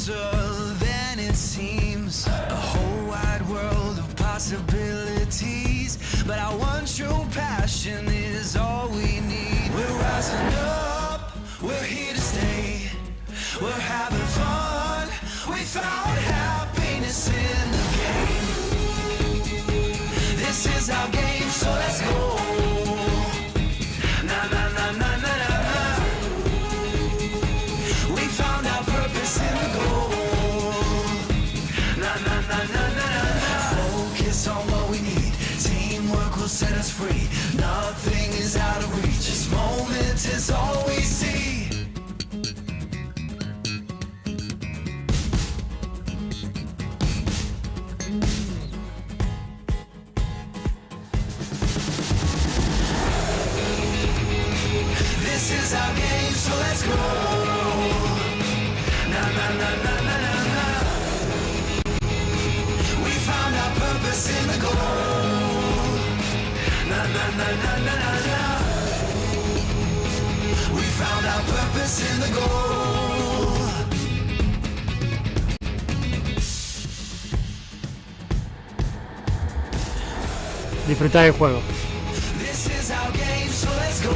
closer than it seems. A whole wide world of possibilities, but our one true passion is all we need. We're rising up, we're here to stay. We're having fun, we found happiness in the game. This is our game, so let's go. Na na na na na na na. We found our purpose in the goal. Na na na na na na. Focus on what we need. Teamwork will set us free. Nothing is out of reach. This moment is all we see. This is our game, so let's go. Na na na na na na na. We found our purpose in the goal. Na na na na na na na. We found our purpose in the goal. Disfrutar el juego. This is our game, so let's go.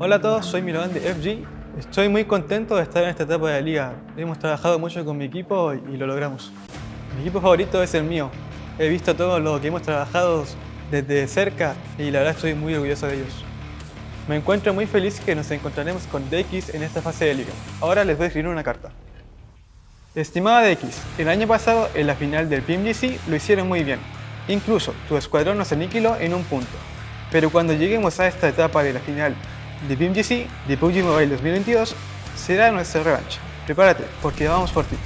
Hola a todos, soy Milovan de FG. Estoy muy contento de estar en esta etapa de la liga. Hemos trabajado mucho con mi equipo y lo logramos. Mi equipo favorito es el mío. He visto todo lo que hemos trabajado desde cerca y la verdad estoy muy orgulloso de ellos. Me encuentro muy feliz que nos encontraremos con DX en esta fase de liga. Ahora les voy a escribir una carta. Estimada DX, el año pasado en la final del PMGC lo hicieron muy bien. Incluso tu escuadrón nos aniquiló en un punto. Pero cuando lleguemos a esta etapa de la final de PMGC, de PUBG Mobile 2022, será nuestra revancha. Prepárate, porque vamos por ti.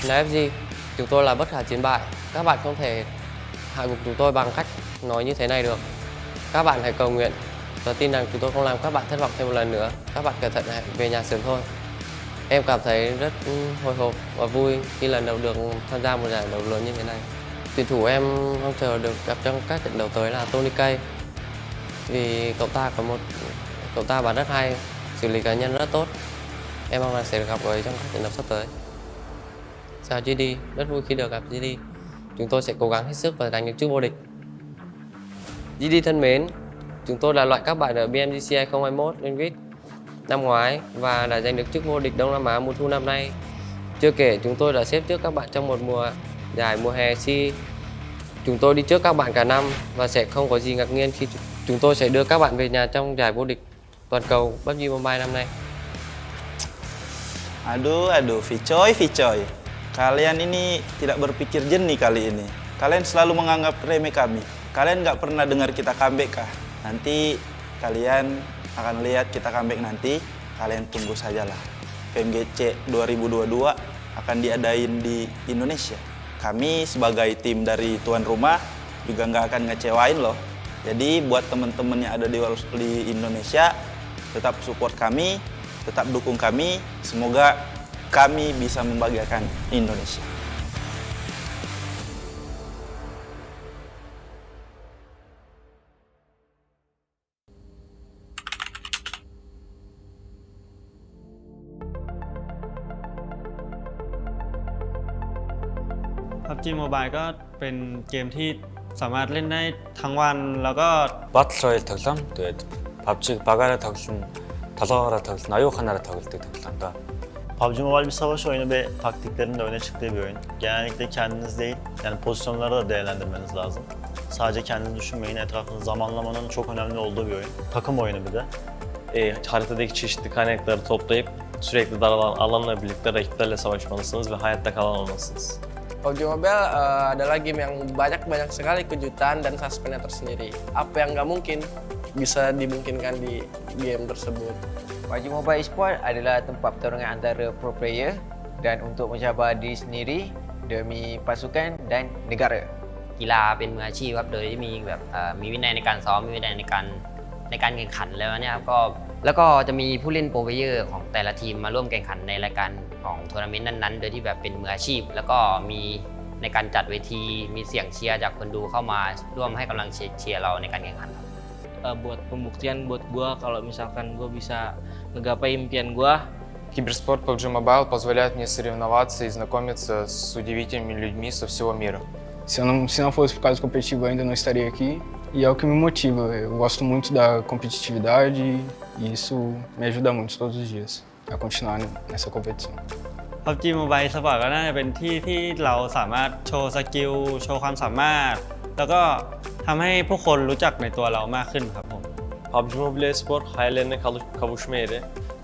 Là FG, chúng tôi là bất khả chiến bại. Các bạn không thể hạ gục chúng tôi bằng cách nói như thế này được. Các bạn hãy cầu nguyện và tin rằng chúng tôi không làm các bạn thất vọng thêm một lần nữa. Các bạn cẩn thận hãy về nhà sớm thôi. Em cảm thấy rất hồi hộp và vui khi lần đầu được tham gia một giải đấu lớn như thế này. Tuyển thủ em mong chờ được gặp trong các trận đấu tới là Tony K. Vì cậu ta bắn rất hay, xử lý cá nhân rất tốt. Em mong là sẽ được gặp cậu ấy trong các trận đấu sắp tới. Chào GD, rất vui khi được gặp GD. Chúng tôi sẽ cố gắng hết sức và giành được chức vô địch. GD thân mến, chúng tôi là loại các bạn ở PMGC 2021 Invit năm ngoái và đã giành được chức vô địch Đông Nam Á mùa thu năm nay. Chưa kể chúng tôi đã xếp trước các bạn trong một giải mùa hè C. Chúng tôi đi trước các bạn cả năm và sẽ không có gì ngạc nhiên khi chúng tôi sẽ đưa các bạn về nhà trong giải vô địch toàn cầu PUBG Mobile năm nay. Aduh, Vicoy. Kalian ini tidak berpikir jernih kali ini. Kalian selalu menganggap remeh kami. Kalian nggak pernah dengar kita comeback kah? Nanti kalian akan lihat kita comeback nanti. Kalian tunggu sajalah. PMGC 2022 akan diadain di Indonesia. Kami sebagai tim dari tuan rumah juga nggak akan ngecewain loh. Jadi buat temen-temen yang ada di Indonesia, Tetap support kami, tetap dukung kami. Semoga kami bisa membahagiakan Indonesia. PUBG Mobile ก็เป็นเกมที่สามารถเล่นได้ทั้งวันแล้วก็ Battle Royale тоглоом. Тэгээд PUBG багаараа тоглоно, толгоогоороо тоглоно, аюуханаараа тоглодог тоглоомда. PUBG Mobile bir savaş oyunu ve taktiklerin de öne çıktığı bir oyun. Genellikle kendiniz değil, yani pozisyonları da değerlendirmeniz lazım. Sadece kendinizi düşünmeyin, etrafınızı zamanlamanın çok önemli olduğu bir oyun. Takım oyunu bir de. Haritadaki çeşitli kaynakları toplayıp sürekli daralan alanla birlikte rakiplerle savaşmalısınız ve hayatta kalan olmalısınız. PUBG Mobile adalah game yang banyak sekali kejutan dan suspense tersendiri. Apa yang nggak mungkin bisa dimungkinkan di game tersebut. PUBG Mobile Esport adalah tempat pertarungan antara pro player dan untuk mencabar diri sendiri demi pasukan dan negara. กีฬาเป็นมืออาชีพครับโดยที่มีแบบมีวินัยในการซ้อมมีวินัยในการแข่งขันแล้วเนี่ยครับแล้วก็จะมีผู้เล่นโปรเพลเยอร์ของแต่ละทีมมาร่วมแข่งขันในรายการของทัวร์นาเมนต์นั้นๆโดยที่แบบเป็นมืออาชีพแล้วก็มีในการจัดเวทีมีเสียงเชียร์จากคนดูเข้ามาร่วมให้กำลังเชียร์เราในการแข่งขัน buat pembuktian buat gua kalau misalkan gua bisa ngegapai impian gua. Киберспорт PUBG Mobile позволяет мне соревноваться и знакомиться с удивительными людьми со всего мира. Se não fosse por causa do competitivo, eu ainda não estaria aqui. E é o que me motiva. Eu gosto muito da competitividade e isso me ajuda muito todos os dias a continuar nessa competição. PUBG Mobile Sport ก็น่าจะเป็นที่ที่เราสามารถโชว์สกิลโชว์ความสามารถแล้วก็ทำให้ผู้คนรู้จักในตัวเรามากขึ้นครับผม PUBG Mobile Esport hayallerine kavuşma yeri.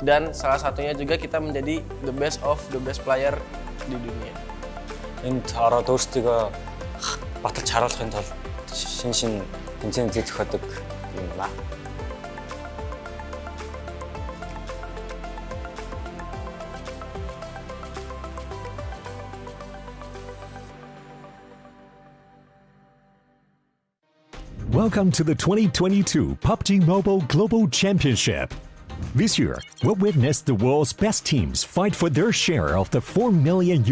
Dan salah satunya juga kita menjadi the best of the best player di dunia. Энд ороод өөрсдийгөө баталж харуулахын тулд шин тэмцээн зохиодог юм ба. Welcome to the 2022 PUBG Mobile Global Championship. This year, we'll witness the world's best teams fight for their share of the $4 million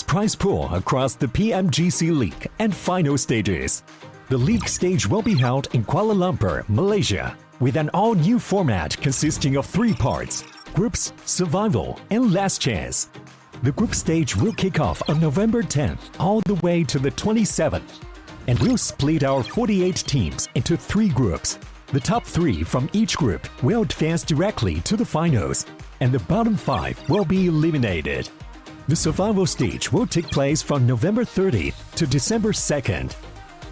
prize pool across the PMGC League and final stages. The league stage will be held in Kuala Lumpur, Malaysia, with an all-new format consisting of 3 parts: groups, survival, and last chance. The group stage will kick off on November 10th all the way to the 27th, and we'll split our 48 teams into 3 groups. The top 3 from each group will advance directly to the finals, and the bottom 5 will be eliminated. The survival stage will take place from November 30th to December 2nd.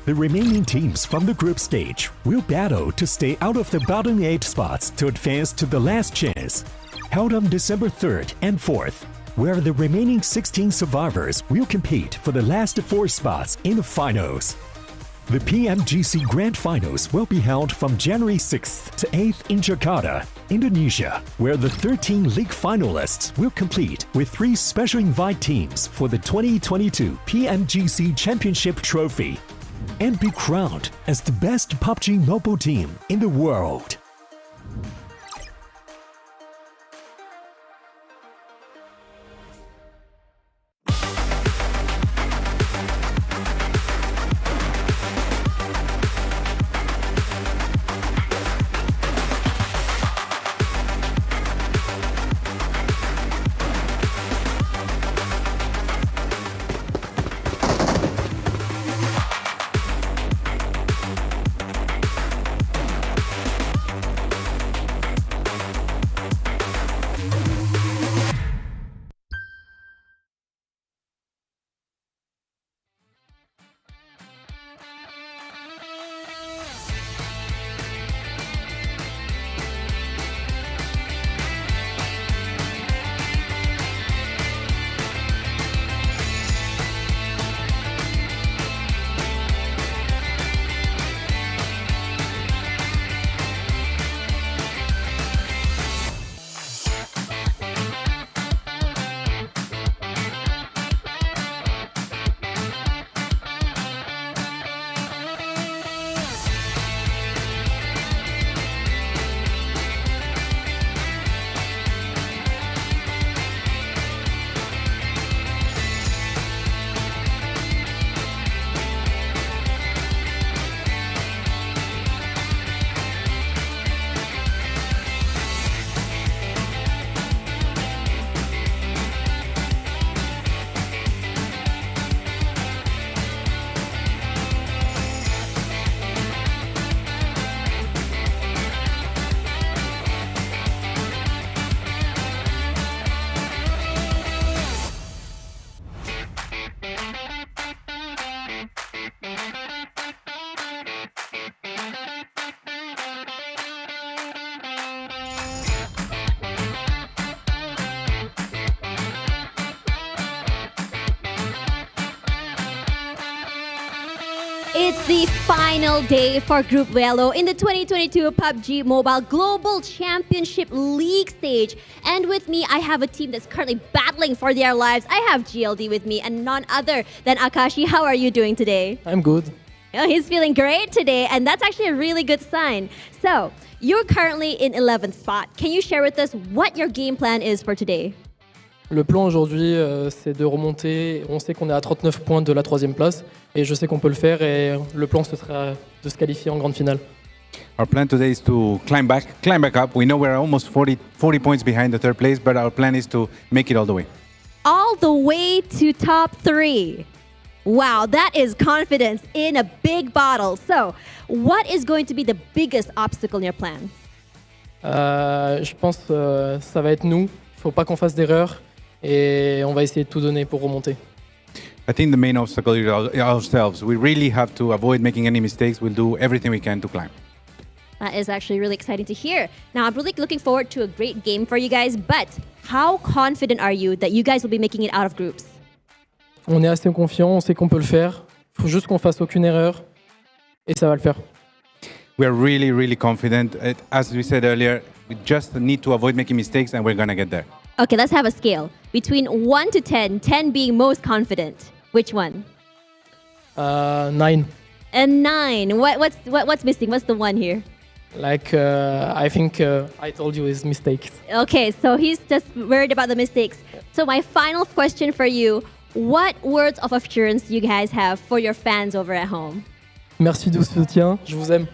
The remaining teams from the group stage will battle to stay out of the bottom 8 spots to advance to the last chance, held on December 3rd and 4th, where the remaining 16 survivors will compete for the last 4 spots in the finals. The PMGC Grand Finals will be held from January 6th to 8th in Jakarta, Indonesia, where the 13 league finalists will compete with 3 special invite teams for the 2022 PMGC Championship Trophy and be crowned as the best PUBG Mobile team in the world. It's the final day for Group Yellow in the 2022 PUBG Mobile Global Championship League stage. And with me, I have a team that's currently battling for their lives. I have GLD with me and none other than Akashi. How are you doing today? I'm good. Oh, he's feeling great today, and that's actually a really good sign. So, you're currently in 11th spot. Can you share with us what your game plan is for today? Le plan aujourd'hui, c'est de remonter. On sait qu'on est à 39 points de la 3e place et je sais qu'on peut le faire et le plan, ce sera de se qualifier en grande finale. Our plan today is to climb back up. We know we're almost 40 points behind the 3rd place, but our plan is to make it all the way. All the way to top 3. Wow, that is confidence in a big bottle. So, what is going to be the biggest obstacle in your plan? Je pense que ça va être nous. Il ne faut pas qu'on fasse d'erreurs et on va essayer de tout donner pour remonter. I think the main obstacle is ourselves. We really have to avoid making any mistakes. We'll do everything we can to climb. That is actually really exciting to hear. Now, I'm really looking forward to a great game for you guys, but how confident are you that you guys will be making it out of groups? On est assez confiant, on sait qu'on peut le faire. Il faut juste qu'on fasse aucune erreur et ça va le faire. We are really, really confident. As we said earlier, we just need to avoid making mistakes and we're going to get there. Okay, let's have a scale. Between 1 to 10, 10 being most confident. Which one? 9. A 9. What's missing? What's the 1 here? I think I told you his mistakes. Okay, so he's just worried about the mistakes. So my final question for you, what words of assurance do you guys have for your fans over at home? Merci du soutien, je vous aime.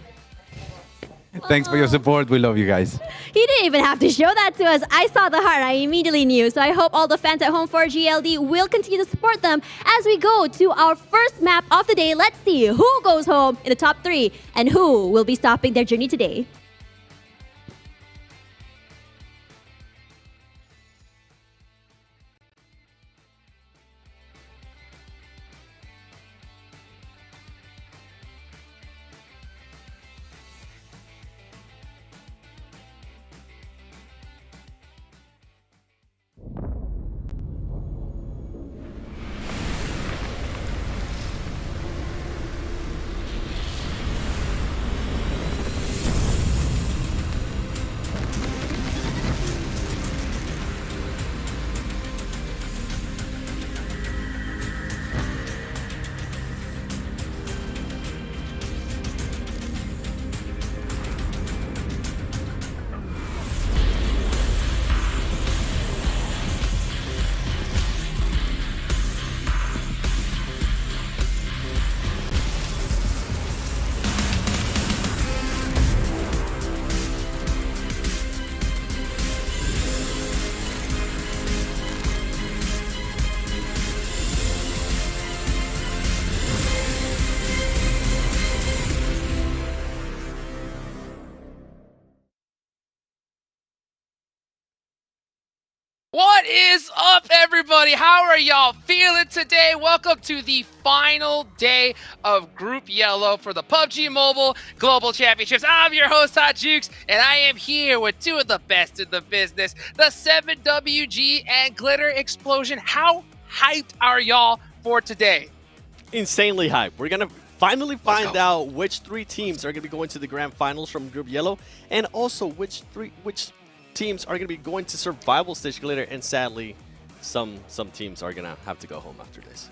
Thanks for your support. We love you guys. He didn't even have to show that to us. I saw the heart. I immediately knew. So I hope all the fans at home for GLD will continue to support them as we go to our first map of the day. Let's see who goes home in the top 3 and who will be stopping their journey today. What is up, everybody? How are y'all feeling today? Welcome to the final day of Group Yellow for the PUBG Mobile Global Championships. I'm your host, Hot Jukes, and I am here with two of the best in the business, the 7WG and Glitter Explosion. How hyped are y'all for today? Insanely hyped. We're going to finally find out which 3 teams are going to be going to the grand finals from Group Yellow, and also which teams are going to be going to survival stage Glitter, and sadly some teams are going to have to go home after this.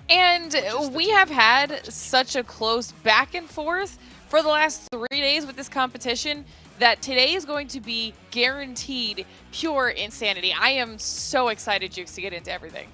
And we have had such a close back and forth for the last 3 days with this competition that today is going to be guaranteed pure insanity. I am so excited, Jukes, to get into everything.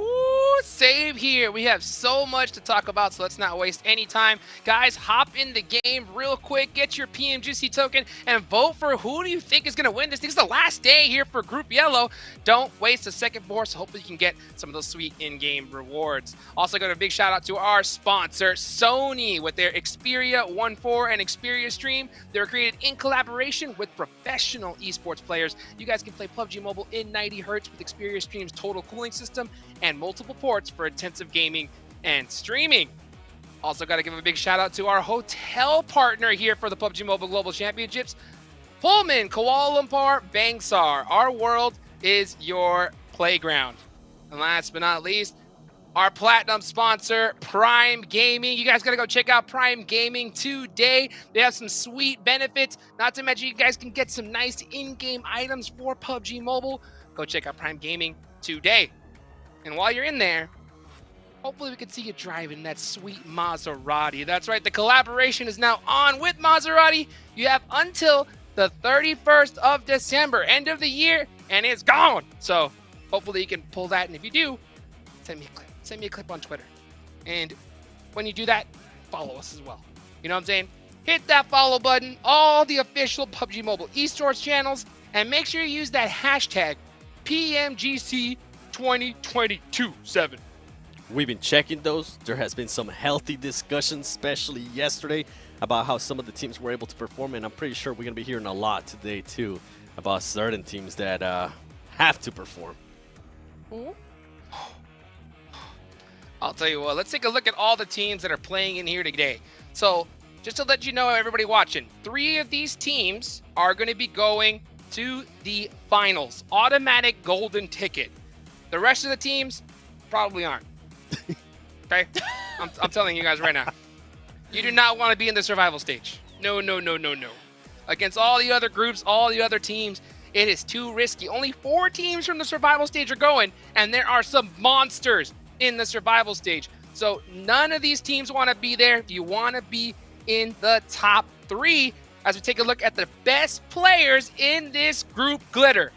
Ooh, same here. We have so much to talk about, so let's not waste any time. Guys, hop in the game real quick, get your PMGC token, and vote for who do you think is going to win this. This is the last day here for Group Yellow. Don't waste a second more, so hopefully you can get some of those sweet in-game rewards. Also got a big shout out to our sponsor, Sony, with their Xperia 1.4 and Xperia Stream. They were created in collaboration with professional esports players. You guys can play PUBG Mobile in 90 Hz with Xperia Stream's total cooling system and multiple ports for intensive gaming and streaming. Also got to give a big shout out to our hotel partner here for the PUBG Mobile Global Championships, Pullman Kuala Lumpur Bangsar. Our world is your playground. And last but not least, our platinum sponsor, Prime Gaming. You guys got to go check out Prime Gaming today. They have some sweet benefits. Not to mention, you guys can get some nice in-game items for PUBG Mobile. Go check out Prime Gaming today. And while you're in there, hopefully we can see you driving that sweet Maserati. That's right, the collaboration is now on with Maserati. You have until the 31st of December, end of the year, and it's gone. So hopefully you can pull that, and if you do, send me a clip. Send me a clip on Twitter. And when you do that, follow us as well. You know what I'm saying? Hit that follow button, all the official PUBG Mobile esports channels, and make sure you use that hashtag PMGC 2022-7. We've been checking those. There has been some healthy discussions, especially yesterday, about how some of the teams were able to perform, and I'm pretty sure we're going to be hearing a lot today, too, about certain teams that have to perform. I'll tell you what, let's take a look at all the teams that are playing in here today. So, just to let you know, everybody watching, 3 of these teams are going to be going to the finals. Automatic golden ticket. The rest of the teams probably aren't. Okay? I'm telling you guys right now. You do not want to be in the survival stage. No, no, no, no, no. Against all the other groups, all the other teams, it is too risky. Only 4 teams from the survival stage are going, and there are some monsters in the survival stage. So none of these teams want to be there. If you want to be in the top 3, as we take a look at the best players in this group, Glitter.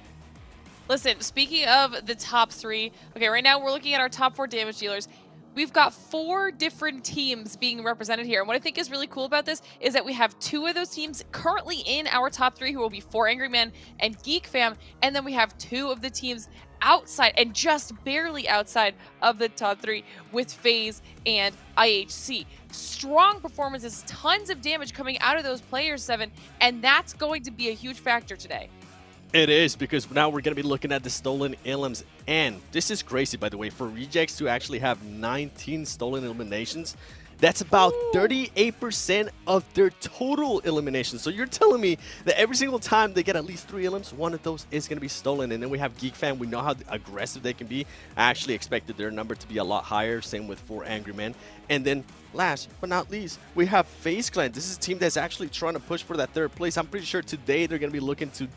Listen, speaking of the top 3, okay, right now we're looking at our top 4 damage dealers. We've got 4 different teams being represented here. And what I think is really cool about this is that we have 2 of those teams currently in our top 3 who will be 4 Angry Men and Geek Fam. And then we have 2 of the teams outside and just barely outside of the top 3 with FaZe and IHC. Strong performances, tons of damage coming out of those players, Seven, and that's going to be a huge factor today. It is, because now we're going to be looking at the stolen elims, and this is crazy, by the way, for Rejects to actually have 19 stolen eliminations. That's about 38% of their total eliminations. So you're telling me that every single time they get at least 3 elims, one of those is going to be stolen. And then we have Geek Fan. We know how aggressive they can be. I actually expected their number to be a lot higher. Same with 4 Angry Men. And then last but not least, we have FaZe Clan. This is a team that's actually trying to push for that 3rd place. I'm pretty sure today they're going to be looking to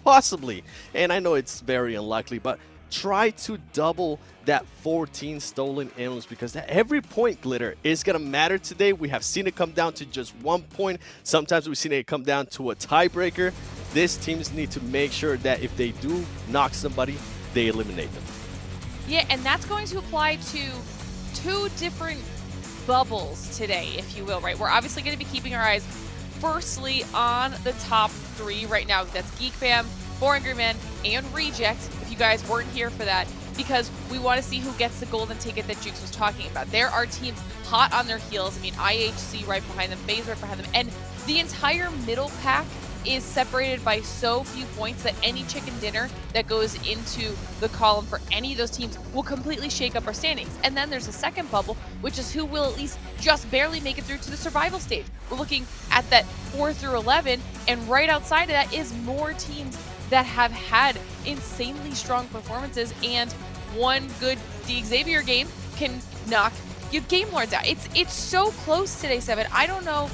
possibly, and I know it's very unlikely, but try to double that 14 stolen elims, because that every point, Glitter, is going to matter today. We have seen it come down to just 1 point. Sometimes we've seen it come down to a tiebreaker. These teams need to make sure that if they do knock somebody, they eliminate them. Yeah, and that's going to apply to 2 different bubbles today, if you will, right? We're obviously going to be keeping our eyes firstly on the top 3 right now. That's Geek Fam, 4 Angry Men, and Reject, if you guys weren't here for that, because we want to see who gets the golden ticket that Jukes was talking about. There are teams hot on their heels. I mean, IHC right behind them, FaZe right behind them, and the entire middle pack is separated by so few points that any chicken dinner that goes into the column for any of those teams will completely shake up our standings. And then there's a second bubble, which is who will at least just barely make it through to the survival stage. We're looking at that 4 through 11, and right outside of that is more teams that have had insanely strong performances, and one good Xavier game can knock your Game Lords out. It's so close today, Seven. I don't know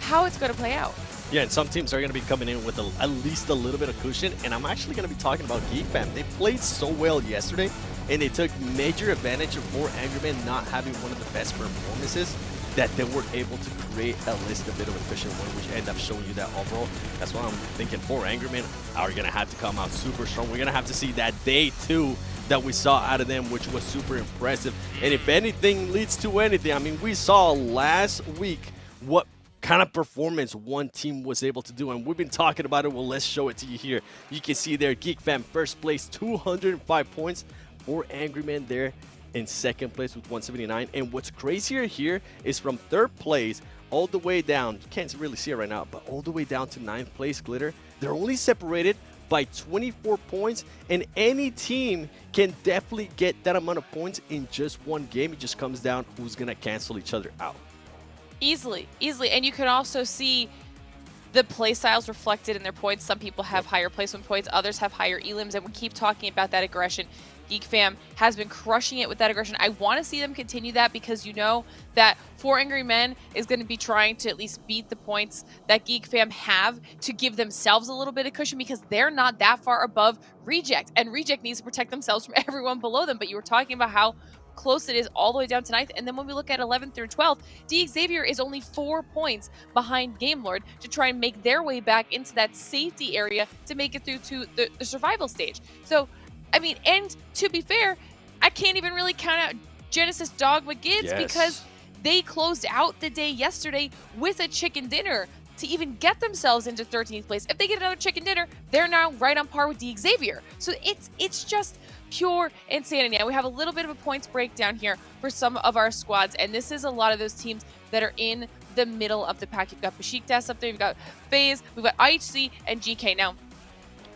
how it's going to play out. Yeah, and some teams are going to be coming in with at least a little bit of cushion, and I'm actually going to be talking about Geek Fam. They played so well yesterday, and they took major advantage of 4 Angry Men not having one of the best performances, that they were able to create at least a bit of a cushion win, which end up showing you that overall. That's why I'm thinking 4 Angry Men are going to have to come out super strong. We're going to have to see that day 2 that we saw out of them, which was super impressive. And if anything leads to anything, I mean, we saw last week what kind of performance one team was able to do, and we've been talking about it. Well, let's show it to you here. You can see there, Geek Fam first place, 205 points. 4 Angry Men there in second place with 179. And what's crazier here is from 3rd place all the way down, you can't really see it right now, but all the way down to 9th place, Glitter, they're only separated by 24 points, and any team can definitely get that amount of points in just one game. It just comes down who's going to cancel each other out. Easily. And you can also see the play styles reflected in their points. Some people have higher placement points, others have higher elims, and we keep talking about that aggression. Geek Fam has been crushing it with that aggression. I want to see them continue that because you know that 4 Angry Men is going to be trying to at least beat the points that Geek Fam have to give themselves a little bit of cushion because they're not that far above Reject, and Reject needs to protect themselves from everyone below them. But you were talking about how close it is all the way down to 9th, and then when we look at 11th through 12th, Xavier is only 4 points behind Gamelord to try and make their way back into that safety area to make it through to the survival stage. So, I mean, and to be fair, I can't even really count out Genesis Dogma Gids because they closed out the day yesterday with a chicken dinner to even get themselves into 13th place. If they get another chicken dinner, they're now right on par with Xavier. So it's just pure insanity. Now we have a little bit of a points breakdown here for some of our squads, and this is a lot of those teams that are in the middle of the pack. You've got Besiktas up there, you've got FaZe, we've got IHC and GK. Now,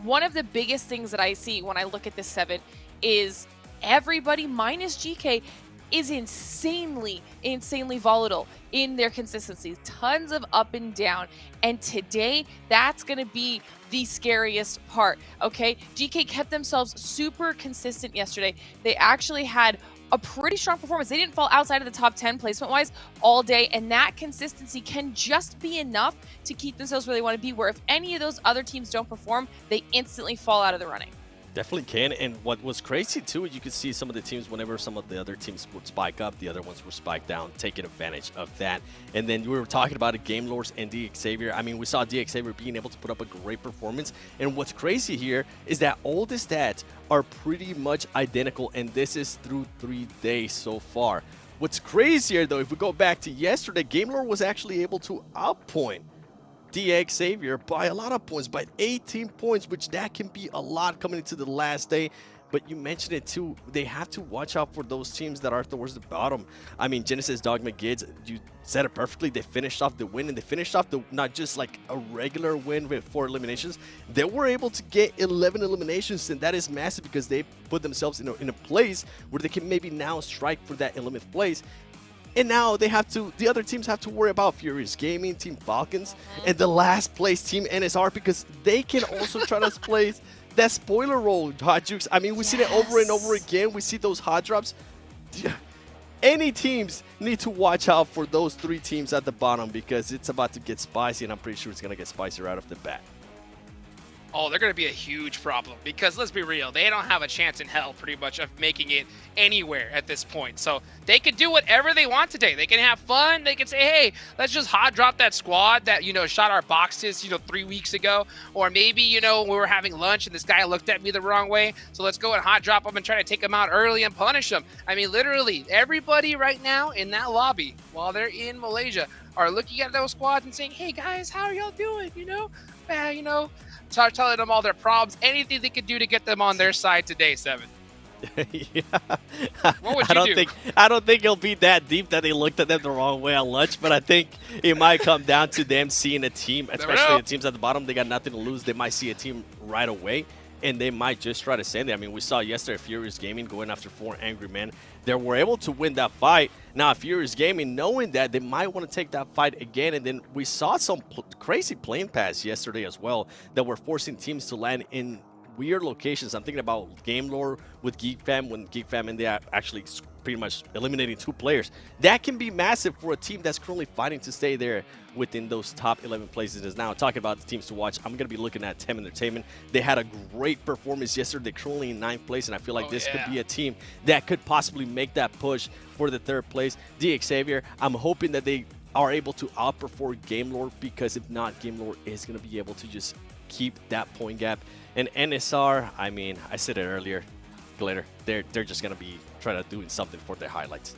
one of the biggest things that I see when I look at this 7 is everybody minus GK is insanely volatile in their consistency. Tons of up and down. And today, that's going to be the scariest part, okay? GK kept themselves super consistent yesterday. They actually had a pretty strong performance. They didn't fall outside of the top 10 placement-wise all day, and that consistency can just be enough to keep themselves where they want to be, where if any of those other teams don't perform, they instantly fall out of the running. Definitely can. And what was crazy too, you could see some of the teams, whenever some of the other teams would spike up, the other ones would spike down, taking advantage of that. And then we were talking about it, Game Lords and Xavier. I mean, we saw Xavier being able to put up a great performance. And what's crazy here is that all the stats are pretty much identical, and this is through 3 days so far. What's crazier though, if we go back to yesterday, Game Lord was actually able to outpoint Xavier by a lot of points, by 18 points, which that can be a lot coming into the last day. But you mentioned it too, they have to watch out for those teams that are towards the bottom. I mean, Genesis Dogma Gids, you said it perfectly. They finished off the win, and they finished off the not just like a regular win with 4 eliminations. They were able to get 11 eliminations, and that is massive because they put themselves in a place where they can maybe now strike for that 11th place. And now they have to, the other teams have to worry about Furious Gaming, Team Falcons, and the last place Team NSR, because they can also try to place that spoiler role, Hot Jukes. I mean, we see it over and over again. We see those hot drops. Any teams need to watch out for those 3 teams at the bottom because it's about to get spicy, and I'm pretty sure it's going to get spicier right off the bat. Oh, they're going to be a huge problem because let's be real, they don't have a chance in hell pretty much of making it anywhere at this point. So they could do whatever they want today. They can have fun. They can say, hey, let's just hot drop that squad that, you know, shot our boxes, 3 weeks ago. Or maybe, we were having lunch and this guy looked at me the wrong way. So let's go and hot drop him and try to take him out early and punish him. I mean, literally everybody right now in that lobby while they're in Malaysia are looking at those squads and saying, hey guys, how are y'all doing? Start telling them all their problems, anything they could do to get them on their side today, 7. Yeah. What would you do? I don't think it'll be that deep that they looked at them the wrong way on lunch, but I think it might come down to them seeing a team, especially the teams at the bottom. They got nothing to lose. They might see a team right away, and they might just try to send it. I mean, we saw yesterday Furious Gaming going after 4 Angry Men. They were able to win that fight. Now, Furious Gaming, knowing that, they might want to take that fight again. And then we saw some crazy plane pass yesterday as well that were forcing teams to land in weird locations. I'm thinking about Game Lore with Geek Fam, when Geek Fam and they are actually pretty much eliminating 2 players. That can be massive for a team that's currently fighting to stay there within those top 11 places. Now, talking about the teams to watch, I'm going to be looking at Tem Entertainment. They had a great performance yesterday. They're currently in 9th place, and I feel like this could be a team that could possibly make that push for the 3rd place. Xavier, I'm hoping that they are able to outperform Game Lord, because if not, Game Lord is going to be able to just keep that point gap. And NSR, I mean, I said it earlier, Glitter, they're just going to be trying to do something for their highlights.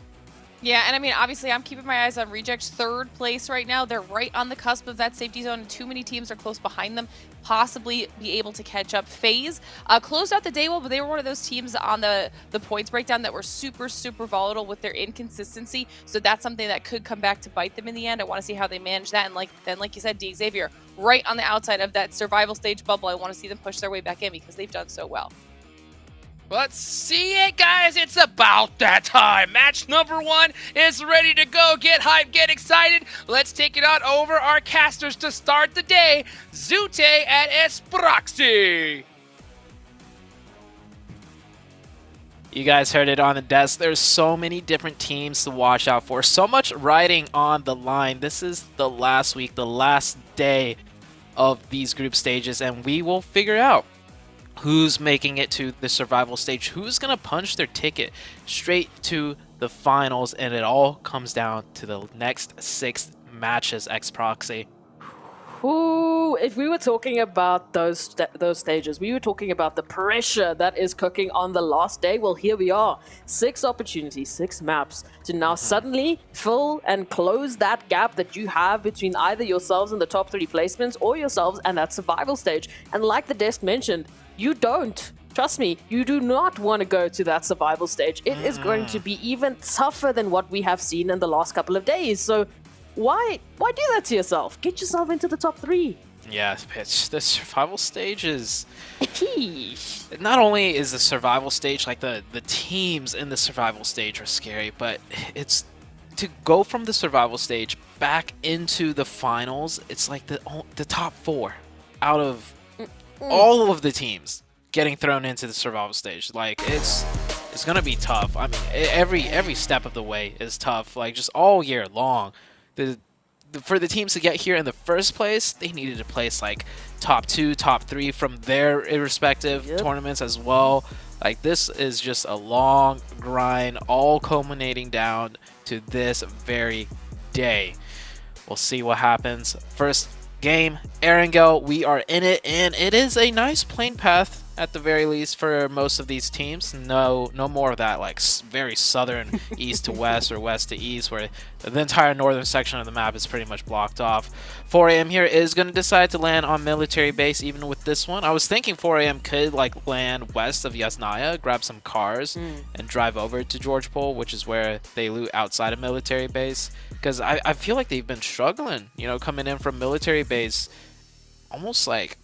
Yeah, and I mean, obviously, I'm keeping my eyes on Reject's 3rd place right now. They're right on the cusp of that safety zone, and too many teams are close behind them, possibly be able to catch up. FaZe closed out the day well, but they were one of those teams on the points breakdown that were super volatile with their inconsistency. So that's something that could come back to bite them in the end. I want to see how they manage that. And like you said, Xavier, right on the outside of that survival stage bubble. I want to see them push their way back in because they've done so well. Let's see it, guys. It's about that time. Match number 1 is ready to go. Get hyped, get excited. Let's take it out over our casters to start the day. Zute at Esproxy. You guys heard it on the desk. There's so many different teams to watch out for. So much riding on the line. This is the last week, the last day of these group stages, and we will figure out who's making it to the survival stage, who's going to punch their ticket straight to the finals, and it all comes down to the next 6 matches, X-Proxy. Ooh, if we were talking about those stages, we were talking about the pressure that is cooking on the last day. Well, here we are. 6 opportunities, 6 maps to now suddenly fill and close that gap that you have between either yourselves in the top 3 placements or yourselves and that survival stage. And like the desk mentioned, you don't. Trust me, you do not want to go to that survival stage. It is going to be even tougher than what we have seen in the last couple of days. So why do that to yourself? Get yourself into the top 3. Yeah, Pitch. The survival stage is... Not only is the survival stage, like the teams in the survival stage are scary, but it's to go from the survival stage back into the finals. It's like the top 4 out of all of the teams getting thrown into the survival stage. Like it's gonna be tough. I mean, every step of the way is tough. Like just all year long. For the teams to get here in the first place, they needed to place like top 2, top 3 from their respective tournaments as well. Like this is just a long grind, all culminating down to this very day. We'll see what happens. First game, Erangel, we are in it, and it is a nice plane path at the very least for most of these teams. No more of that like very southern east to west or west to east where the entire northern section of the map is pretty much blocked off. 4AM here is going to decide to land on military base even with this one. I was thinking 4AM could like land west of Yasnaya, grab some cars and drive over to George Pole, which is where they loot outside of military base, because I feel like they've been struggling, you know, coming in from military base almost like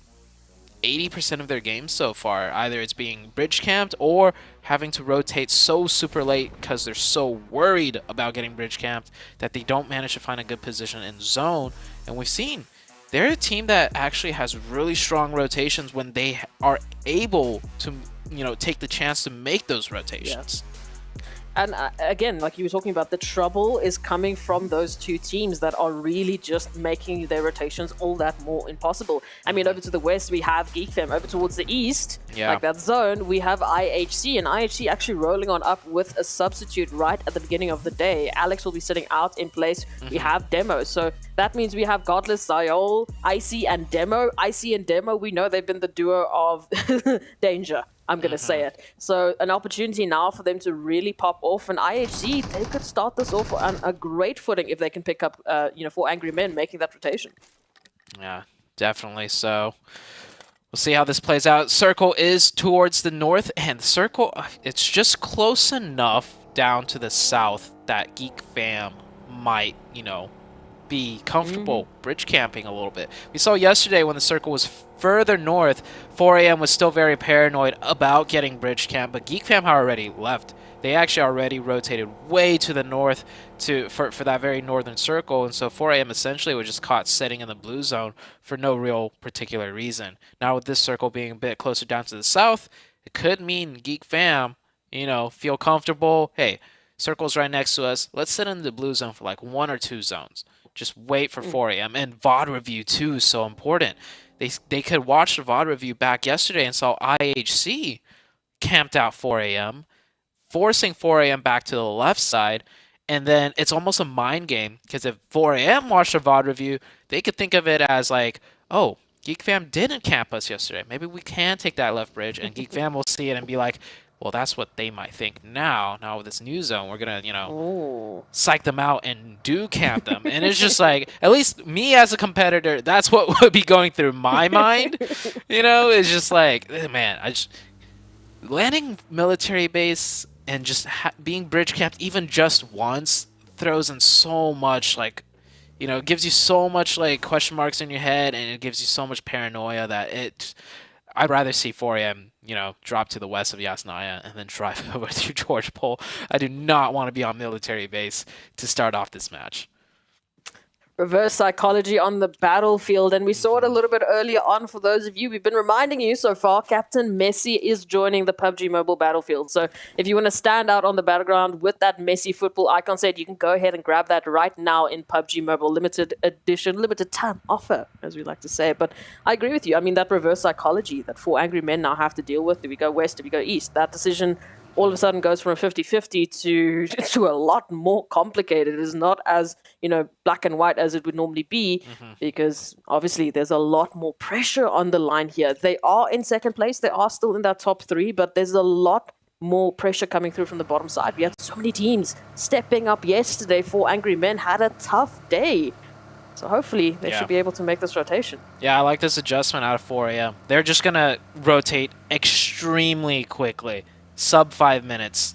80% of their games so far. Either it's being bridge camped or having to rotate so super late because they're so worried about getting bridge camped that they don't manage to find a good position in zone. And we've seen they're a team that actually has really strong rotations when they are able to, you know, take the chance to make those rotations. And again, like you were talking about, the trouble is coming from those 2 teams that are really just making their rotations all that more impossible. I mean, over to the west, we have GeekFam. Over towards the east, like that zone, we have IHC. And IHC actually rolling on up with a substitute right at the beginning of the day. Alex will be sitting out in place. We have Demo. So that means we have Godless, Zayol, Icy, and Demo. Icy and Demo, we know they've been the duo of danger. I'm going to say it. So an opportunity now for them to really pop off. And IHC, they could start this off on a great footing if they can pick up, 4 Angry Men making that rotation. Yeah, definitely. So we'll see how this plays out. Circle is towards the north, and Circle, it's just close enough down to the south that Geek Fam might, you know, be comfortable bridge camping a little bit. We saw yesterday when the Circle was further north, 4AM was still very paranoid about getting bridge camp, but Geek Fam had already left. They actually already rotated way to the north for that very northern circle, and so 4AM essentially was just caught sitting in the blue zone for no real particular reason. Now with this circle being a bit closer down to the south, it could mean Geek Fam, you know, feel comfortable. Hey, circle's right next to us. Let's sit in the blue zone for like 1 or 2 zones. Just wait for 4AM. And VOD review too is so important. They could watch the VOD review back yesterday and saw IHC camped out 4AM, forcing 4AM back to the left side. And then it's almost a mind game, because if 4AM watched the VOD review, they could think of it as like, oh, Geek Fam didn't camp us yesterday. Maybe we can take that left bridge. And Geek Fam will see it and be like, well, that's what they might think now. Now with this new zone, we're going to, you know, psych them out and do camp them. And it's just like, at least me as a competitor, that's what would be going through my mind. You know, it's just like, man, landing military base and just being bridge camped even just once throws in so much, like, you know, it gives you so much, like, question marks in your head, and it gives you so much paranoia that I'd rather see 4AM, you know, drop to the west of Yasnaya and then drive over to George Pole. I do not want to be on military base to start off this match. Reverse psychology on the battlefield, and we saw it a little bit earlier on. For those of you, we've been reminding you so far, Captain Messi is joining the PUBG Mobile battlefield. So if you want to stand out on the battleground with that Messi football icon set, you can go ahead and grab that right now in PUBG Mobile limited edition, limited time offer, as we like to say. But I agree with you. I mean, that reverse psychology that 4 angry men now have to deal with. Do we go west? Do we go east? That decision all of a sudden goes from a 50-50 to a lot more complicated. It is not as, black and white as it would normally be, because obviously there's a lot more pressure on the line here. They are in second place. They are still in that top 3, but there's a lot more pressure coming through from the bottom side. We had so many teams stepping up yesterday. 4 angry men had a tough day. So hopefully they should be able to make this rotation. Yeah, I like this adjustment out of 4 a.m. They're just going to rotate extremely quickly. Sub 5 minutes.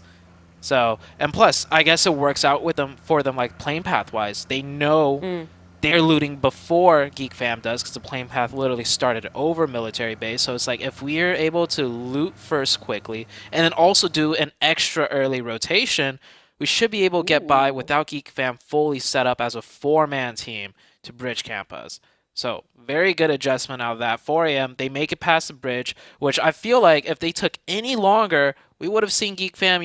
So, and plus, I guess it works out for them like plane path wise. They know they're looting before Geek Fam does, because the plane path literally started over military base. So it's like, if we are able to loot first quickly and then also do an extra early rotation, we should be able to get by without Geek Fam fully set up as a 4-man team to bridge camp us. So, very good adjustment out of that. 4 a.m., they make it past the bridge, which I feel like if they took any longer, we would have seen Geek Fam,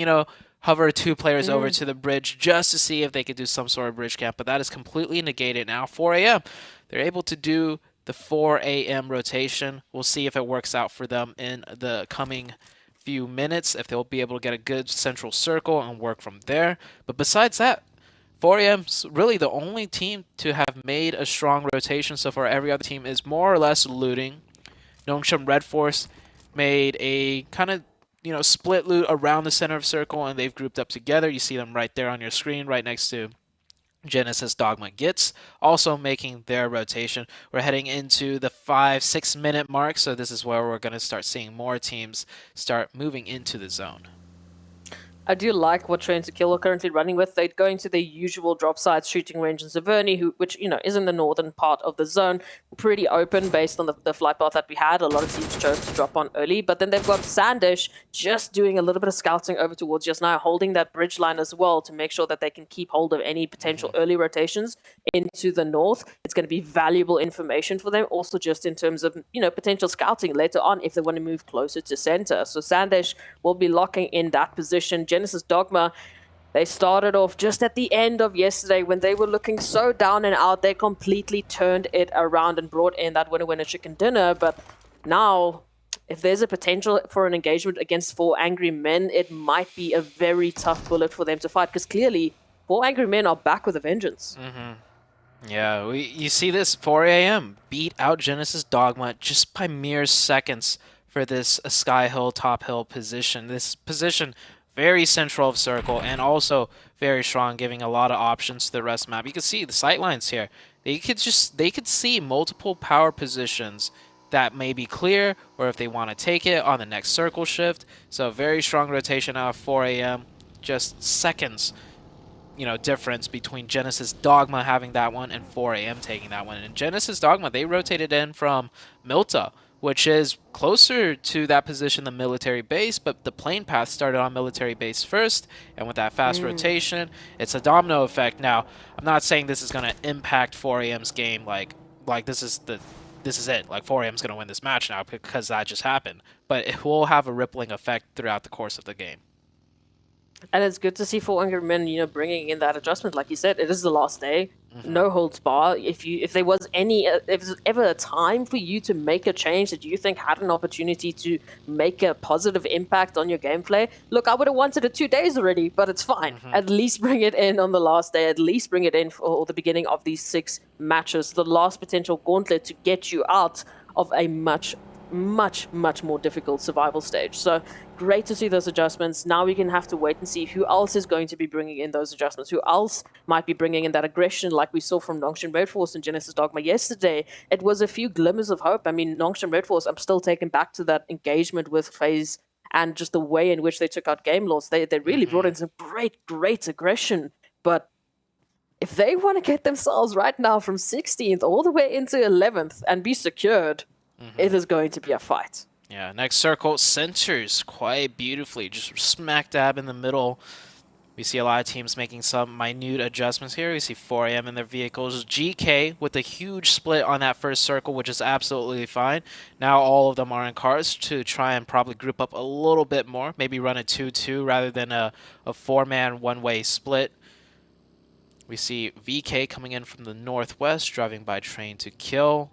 hover 2 players over to the bridge just to see if they could do some sort of bridge camp. But that is completely negated now. 4 a.m., they're able to do the 4 a.m. rotation. We'll see if it works out for them in the coming few minutes, if they'll be able to get a good central circle and work from there. But besides that, 4 a.m.'s really the only team to have made a strong rotation so far. Every other team is more or less looting. Nongshim Red Force made a kind of, split loot around the center of circle, and they've grouped up together. You see them right there on your screen, right next to Genesis Dogma Gits, also making their rotation. We're heading into the 5-6 minute mark, so this is where we're going to start seeing more teams start moving into the zone. I do like what Train to Kill are currently running with. They're going to their usual drop side shooting range in Zaverny, which, is in the northern part of the zone. Pretty open based on the flight path that we had. A lot of teams chose to drop on early. But then they've got Sandish just doing a little bit of scouting over towards just now, holding that bridge line as well to make sure that they can keep hold of any potential early rotations into the north. It's going to be valuable information for them. Also just in terms of, potential scouting later on if they want to move closer to center. So Sandish will be locking in that position. Genesis Dogma, they started off just at the end of yesterday when they were looking so down and out. They completely turned it around and brought in that winner chicken dinner. But now, if there's a potential for an engagement against 4 angry men, it might be a very tough bullet for them to fight, because clearly 4 angry men are back with a vengeance. Yeah, you see this 4 a.m. beat out Genesis Dogma just by mere seconds for this Sky Hill, Top Hill position. This position very central of circle and also very strong, giving a lot of options to the rest of the map. You can see the sight lines here. They could see multiple power positions that may be clear, or if they want to take it on the next circle shift. So very strong rotation out of 4 a.m. Just seconds, difference between Genesis Dogma having that one and 4 a.m. taking that one. And Genesis Dogma, they rotated in from Milta, which is closer to that position than military base, but the plane path started on military base first, and with that fast rotation, it's a domino effect. Now, I'm not saying this is going to impact 4 a.m.'s game, like this is it, like 4 a.m.'s going to win this match now because that just happened, but it will have a rippling effect throughout the course of the game. And it's good to see 4 angry men, bringing in that adjustment. Like you said, it is the last day. No holds bar. If there was ever a time for you to make a change that you think had an opportunity to make a positive impact on your gameplay, look, I would have wanted it 2 days already, but it's fine. At least bring it in on the last day. At least bring it in for the beginning of these 6 matches. The last potential gauntlet to get you out of a much more difficult survival stage. So great to see those adjustments. Now we can have to wait and see who else is going to be bringing in those adjustments, who else might be bringing in that aggression like we saw from Nongshim Red Force and Genesis Dogma yesterday. It was a few glimmers of hope. I mean, Nongshim Red Force, I'm still taken back to that engagement with FaZe and just the way in which they took out game loss. They really brought in some great aggression. But if they want to get themselves right now from 16th all the way into 11th and be secured, it is going to be a fight. Yeah, next circle centers quite beautifully, just smack dab in the middle. We see a lot of teams making some minute adjustments here. We see 4AM in their vehicles. GK with a huge split on that first circle, which is absolutely fine. Now all of them are in cars to try and probably group up a little bit more. Maybe run a 2-2 rather than a 4-man one-way split. We see VK coming in from the northwest, driving by train to kill.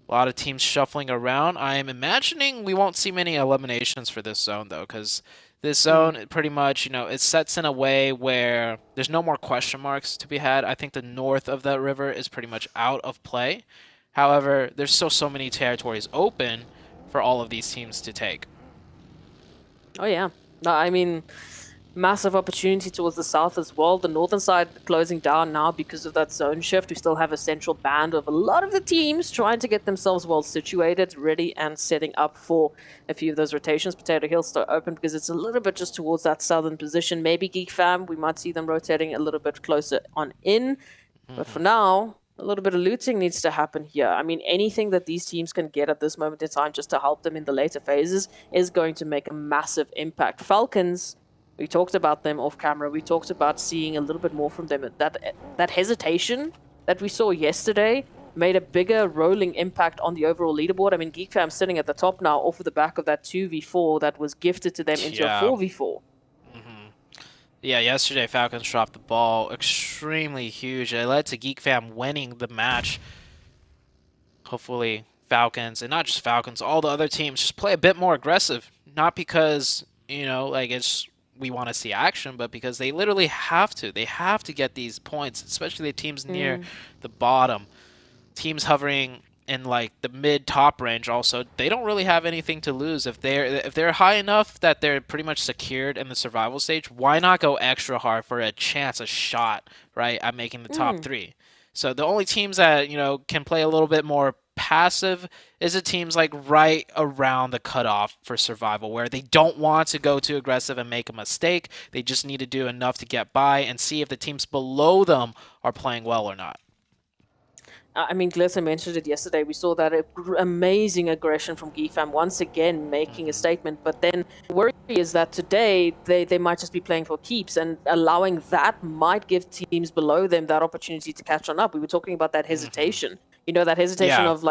A lot of teams shuffling around. I am imagining we won't see many eliminations for this zone, though, because this zone pretty much, it sets in a way where there's no more question marks to be had. I think the north of that river is pretty much out of play. However, there's still so many territories open for all of these teams to take. Oh, yeah. No, I mean, massive opportunity towards the south as well. The northern side closing down now because of that zone shift. We still have a central band of a lot of the teams trying to get themselves well situated, ready and setting up for a few of those rotations. Potato Hill still open because it's a little bit just towards that southern position. Maybe Geek Fam, we might see them rotating a little bit closer on in. But for now, a little bit of looting needs to happen here. I mean, anything that these teams can get at this moment in time just to help them in the later phases is going to make a massive impact. Falcons, we talked about them off camera. We talked about seeing a little bit more from them. That hesitation that we saw yesterday made a bigger rolling impact on the overall leaderboard. I mean, Geek Fam sitting at the top now off of the back of that 2v4 that was gifted to them into a 4v4. Yeah, yesterday Falcons dropped the ball extremely huge. It led to Geek Fam winning the match. Hopefully Falcons, and not just Falcons, all the other teams just play a bit more aggressive. Not because, we want to see action, but because they literally have to. They have to get these points, especially the teams near the bottom. Teams hovering in the mid-top range also, they don't really have anything to lose. If they're high enough that they're pretty much secured in the survival stage, why not go extra hard for a chance, a shot, right, at making the top 3? So the only teams that, can play a little bit more passive is the teams right around the cutoff for survival, where they don't want to go too aggressive and make a mistake. They just need to do enough to get by and see if the teams below them are playing well or not. I mean, Glisser mentioned it yesterday. We saw that amazing aggression from GFAM once again making a statement. But then the worry is that today they might just be playing for keeps, and allowing that might give teams below them that opportunity to catch on up. We were talking about that hesitation. That hesitation of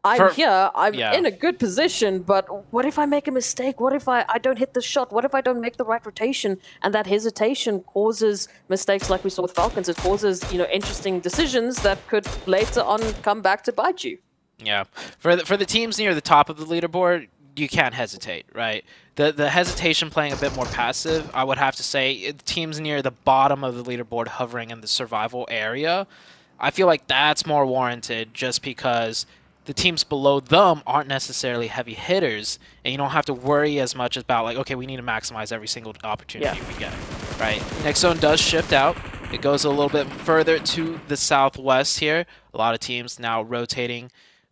I'm here, I'm in a good position, but what if I make a mistake? What if I don't hit the shot? What if I don't make the right rotation? And that hesitation causes mistakes like we saw with Falcons. It causes, interesting decisions that could later on come back to bite you. Yeah. For the teams near the top of the leaderboard, you can't hesitate, right? The hesitation playing a bit more passive, I would have to say, teams near the bottom of the leaderboard hovering in the survival area, I feel like that's more warranted just because the teams below them aren't necessarily heavy hitters, and you don't have to worry as much about okay, we need to maximize every single opportunity we get, right? Next zone does shift out. It goes a little bit further to the southwest here. A lot of teams now rotating.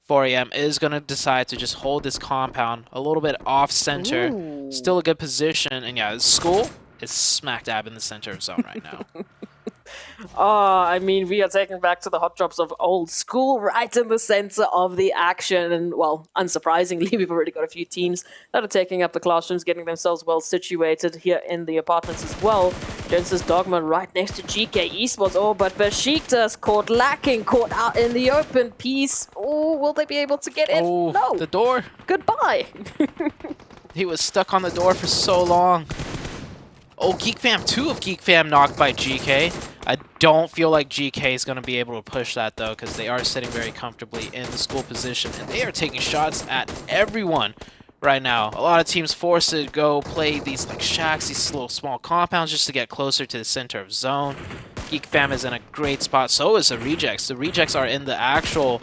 4AM is going to decide to just hold this compound a little bit off center. Ooh. Still a good position, and yeah, school is smack dab in the center of zone right now. I mean, we are taken back to the hot drops of old school, right in the center of the action. And, well, unsurprisingly, we've already got a few teams that are taking up the classrooms, getting themselves well situated here in the apartments as well. Genesis Dogma right next to GK Esports. Oh, but Besiktas caught lacking, caught out in the open piece. Oh, will they be able to get in? Oh, no. The door. Goodbye. He was stuck on the door for so long. Oh, Geek Fam, 2 of Geek Fam knocked by GK. I don't feel like GK is going to be able to push that, though, because they are sitting very comfortably in the school position, and they are taking shots at everyone right now. A lot of teams forced to go play these shacks, these little small compounds, just to get closer to the center of zone. Geek Fam is in a great spot. So is the Rejects. The Rejects are in the actual,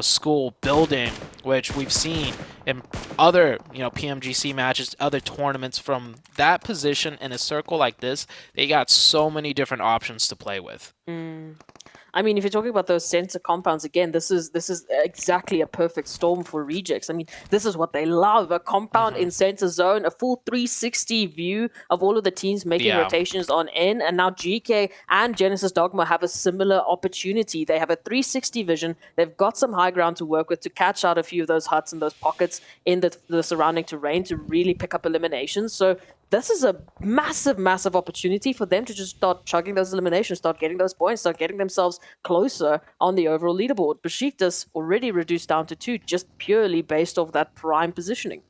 school building, which we've seen in other, PMGC matches, other tournaments from that position in a circle like this. They got so many different options to play with. I mean, if you're talking about those center compounds, again, this is exactly a perfect storm for Rejects. I mean, this is what they love, a compound in center zone, a full 360 view of all of the teams making rotations on in, and now GK and Genesis Dogma have a similar opportunity. They have a 360 vision, they've got some high ground to work with to catch out a few of those huts and those pockets in the surrounding terrain to really pick up eliminations. So this is a massive, massive opportunity for them to just start chugging those eliminations, start getting those points, start getting themselves closer on the overall leaderboard. Besiktas already reduced down to 2 just purely based off that prime positioning.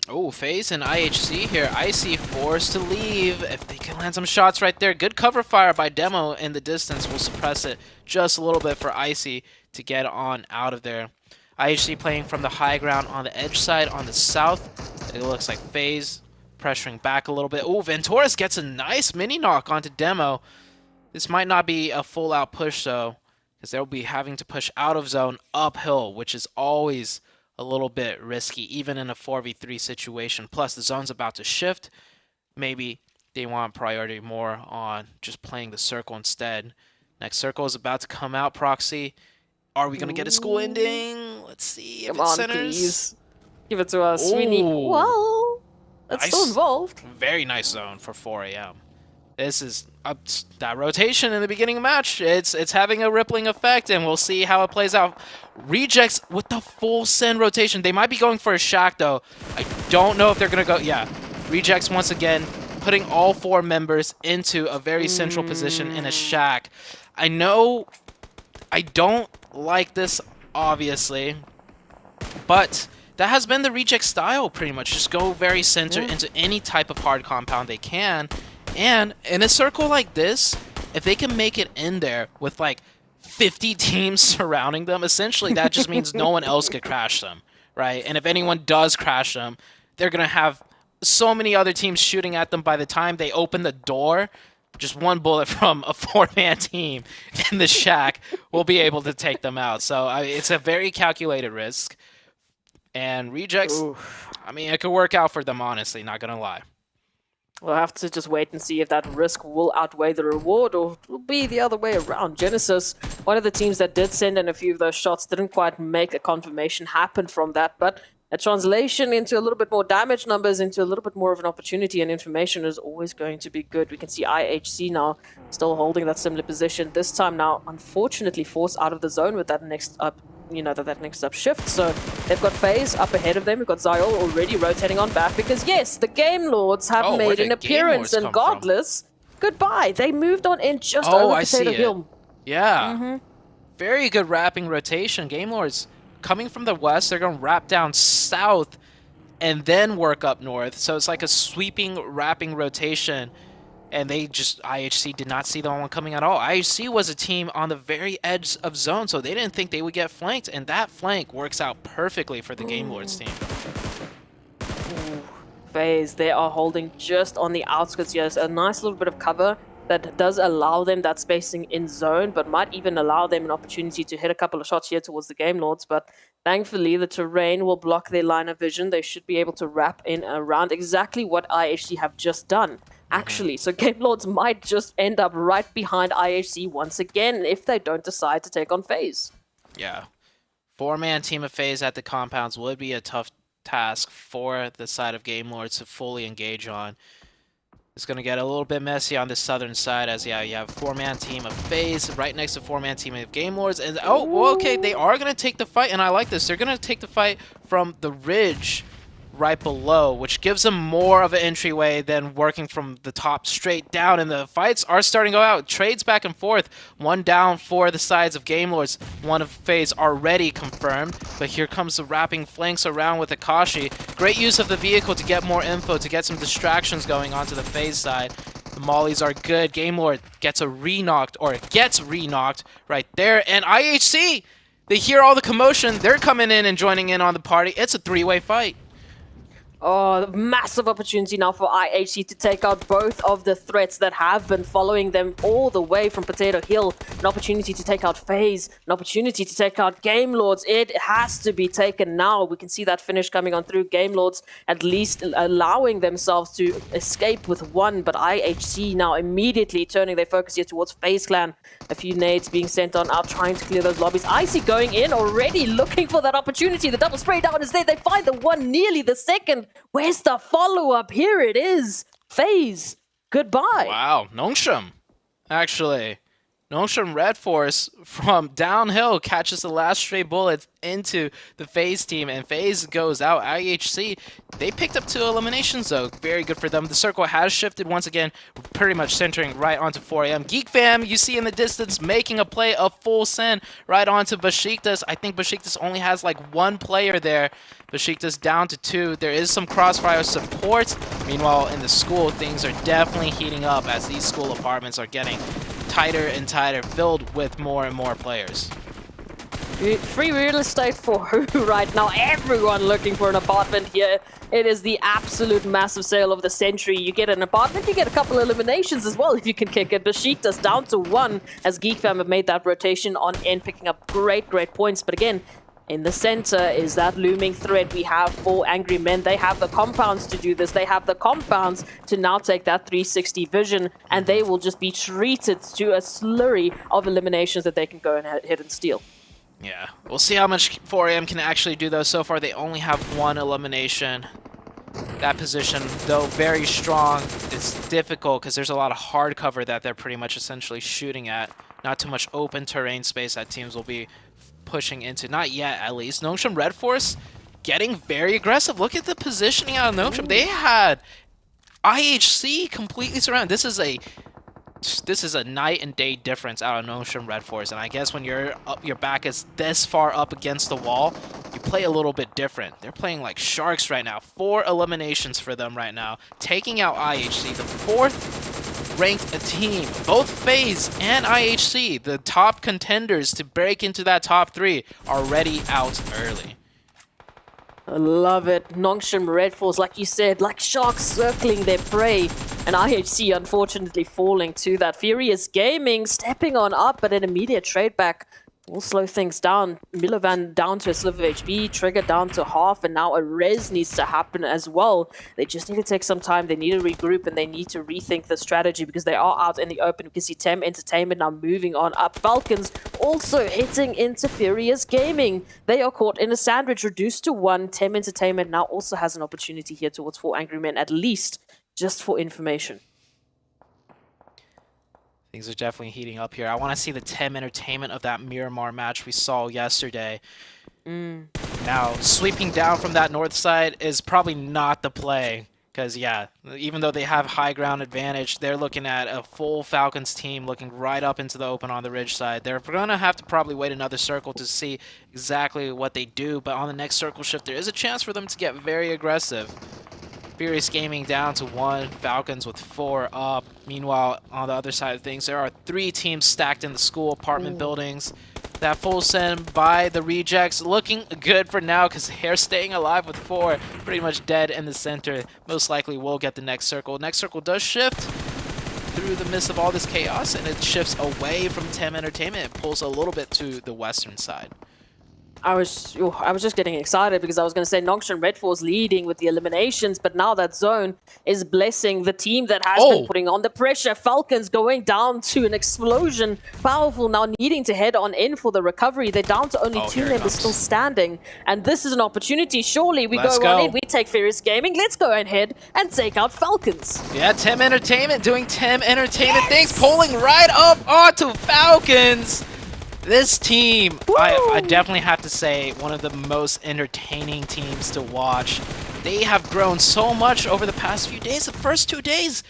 Oh, FaZe and IHC here. Icy forced to leave. If they can land some shots right there. Good cover fire by Demo in the distance will suppress it just a little bit for Icy to get on out of there. IHC playing from the high ground on the edge side on the south. It looks like FaZe pressuring back a little bit. Oh, Venturas gets a nice mini knock onto Demo. This might not be a full out push though, because they'll be having to push out of zone uphill, which is always a little bit risky, even in a 4v3 situation. Plus, the zone's about to shift. Maybe they want priority more on just playing the circle instead. Next circle is about to come out, Proxy. Are we going to get a school ending? Let's see if Come it on, centers. please. Give it to us. We need... Ooh. Well, it's still involved. Very nice zone for 4 a.m. This is that rotation in the beginning of the match. It's having a rippling effect, and we'll see how it plays out. Rejects with the full send rotation. They might be going for a shack, though. I don't know if they're going to go... Yeah, Rejects once again putting all 4 members into a very central position in a shack. I know I don't like this, obviously, but that has been the Reject style, pretty much. Just go very center into any type of hard compound they can. And in a circle like this, if they can make it in there with like 50 teams surrounding them, essentially that just means no one else could crash them, right? And if anyone does crash them, they're going to have so many other teams shooting at them by the time they open the door. Just one bullet from a 4-man team in the shack will be able to take them out. So it's a very calculated risk. And Rejects, I mean, it could work out for them, honestly, not going to lie. We'll have to just wait and see if that risk will outweigh the reward or will be the other way around. Genesis, one of the teams that did send in a few of those shots, didn't quite make a confirmation happen from that, but a translation into a little bit more damage numbers, into a little bit more of an opportunity and information is always going to be good. We can see IHC now still holding that similar position. This time now, unfortunately, forced out of the zone with that next up, that next up shift. So they've got FaZe up ahead of them. We've got Zyol already rotating on back because, yes, the Game Lords have made an appearance, and Godless, goodbye. They moved on in just over Potato Hill. Yeah. Very good wrapping rotation. Game Lords coming from the west, they're going to wrap down south and then work up north. So it's like a sweeping wrapping rotation. And they just, IHC did not see the one coming at all. IHC was a team on the very edge of zone, so they didn't think they would get flanked. And that flank works out perfectly for the Game Lords team. FaZe, they are holding just on the outskirts. Yes, a nice little bit of cover that does allow them that spacing in zone, but might even allow them an opportunity to hit a couple of shots here towards the Game Lords. But thankfully, the terrain will block their line of vision. They should be able to wrap in around exactly what IHC have just done, actually. So Game Lords might just end up right behind IHC once again if they don't decide to take on FaZe. Yeah. 4-man team of FaZe at the compounds would be a tough task for the side of Game Lords to fully engage on. It's going to get a little bit messy on the southern side as, yeah, you have 4-man team of FaZe right next to 4-man team of Game Lords. And, oh, well, okay, they are going to take the fight, and I like this. They're going to take the fight from the ridge right below, which gives them more of an entryway than working from the top straight down. And the fights are starting to go out. Trades back and forth. One down for the sides of Game Lords. One of FaZe already confirmed. But here comes the wrapping flanks around with Akashi. Great use of the vehicle to get more info, to get some distractions going onto the FaZe side. The mollies are good. Game Lord gets re-knocked right there. And IHC, they hear all the commotion. They're coming in and joining in on the party. It's a 3-way fight. Oh, massive opportunity now for IHC to take out both of the threats that have been following them all the way from Potato Hill. An opportunity to take out FaZe, an opportunity to take out Game Lords. It has to be taken now. We can see that finish coming on through. Game Lords at least allowing themselves to escape with one, but IHC now immediately turning their focus here towards FaZe Clan. A few nades being sent on out, trying to clear those lobbies. Icy going in already, looking for that opportunity. The double spray down is there. They find the one, nearly the second. Where's the follow-up? Here it is. FaZe, goodbye. Wow, Nongshim, actually. Notion Red Force from downhill catches the last stray bullets into the FaZe team, and FaZe goes out. IHC, they picked up 2 eliminations though. Very good for them. The circle has shifted once again, pretty much centering right onto 4AM. Geek Fam, you see in the distance, making a play, a full send right onto Besiktas. I think Besiktas only has like 1 player there. Besiktas down to 2. There is some crossfire support. Meanwhile, in the school, things are definitely heating up as these school apartments are getting tighter and tighter, filled with more and more players. Free real estate for who right now? Everyone looking for an apartment here. It is the absolute massive sale of the century. You get an apartment, you get a couple eliminations as well if you can kick it. Besiktas down to 1 as Geek Fam have made that rotation on end, picking up great points. But again, in the center is that looming threat. We have 4 angry men. They have the compounds to do this. They have the compounds to now take that 360 vision, and they will just be treated to a slurry of eliminations that they can go ahead and steal. Yeah, we'll see how much 4AM can actually do though. So far, they only have 1 elimination. That position, though very strong, it's difficult because there's a lot of hard cover that they're pretty much essentially shooting at. Not too much open terrain space that teams will be pushing into. Not yet, at least. Notion Red Force getting very aggressive. Look at the positioning out of Notion. They had IHC completely surrounded. This is a night and day difference out of Notion Red Force. And I guess when your back is this far up against the wall, you play a little bit different. They're playing like sharks right now. 4 eliminations for them right now, taking out IHC, the 4th ranked team. Both FaZe and IHC, the top contenders to break into that top 3, already out early. I love it. Nongshim Red Force, like you said, like sharks circling their prey. And IHC unfortunately falling to that. Furious Gaming stepping on up, but an immediate trade back will slow things down. Milovan down to a sliver of HP, Trigger down to half, and now a res needs to happen as well. They just need to take some time, they need to regroup, and they need to rethink the strategy because they are out in the open. We can see Tem Entertainment now moving on up. Falcons also hitting into Furious Gaming. They are caught in a sandwich, reduced to 1. Tem Entertainment now also has an opportunity here towards 4 Angry Men, at least, just for information. Things are definitely heating up here. I want to see the Tem Entertainment of that Miramar match we saw yesterday. Now, sweeping down from that north side is probably not the play. Because, yeah, even though they have high ground advantage, they're looking at a full Falcons team looking right up into the open on the ridge side. They're going to have to probably wait another circle to see exactly what they do. But on the next circle shift, there is a chance for them to get very aggressive. Furious Gaming down to 1, Falcons with 4 up. Meanwhile, on the other side of things, there are 3 teams stacked in the school apartment buildings. That full send by the rejects looking good for now because they're staying alive with 4, pretty much dead in the center. Most likely will get the next circle. Next circle does shift through the midst of all this chaos, and it shifts away from Tem Entertainment. It pulls a little bit to the western side. I was just getting excited because I was going to say Nongshim Red Force leading with the eliminations, but now that zone is blessing the team that has been putting on the pressure. Falcons going down to an explosion. Powerful now needing to head on in for the recovery. They're down to only 2 members still standing, and this is an opportunity. Surely we go on in, we take Furious Gaming. Let's go ahead and take out Falcons. Yeah, Tem Entertainment doing Tem Entertainment things, pulling right up onto Falcons. This team, I definitely have to say, one of the most entertaining teams to watch. They have grown so much over the past few days. The first 2 days,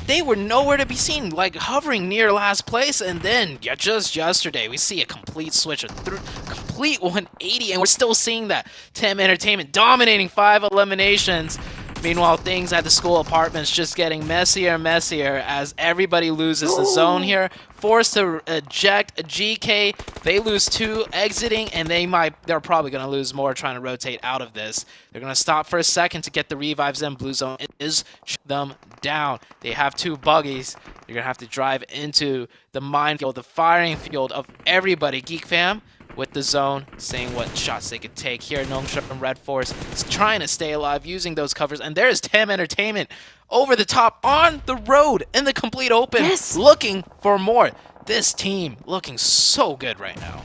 they were nowhere to be seen, like hovering near last place. And then, just yesterday, we see a complete switch, a complete 180, and we're still seeing that. Tem Entertainment dominating 5 eliminations. Meanwhile, things at the school apartments just getting messier and messier as everybody loses the zone here. Forced to eject a GK. They lose 2 exiting, and they're probably going to lose more trying to rotate out of this. They're going to stop for a second to get the revives in. Blue zone is them down. They have 2 buggies. They're going to have to drive into the minefield, the firing field of everybody. Geek Fam with the zone, seeing what shots they could take here. Nongshim and Red Force is trying to stay alive using those covers, and there's Tem Entertainment over the top on the road in the complete open, looking for more. This team looking so good right now.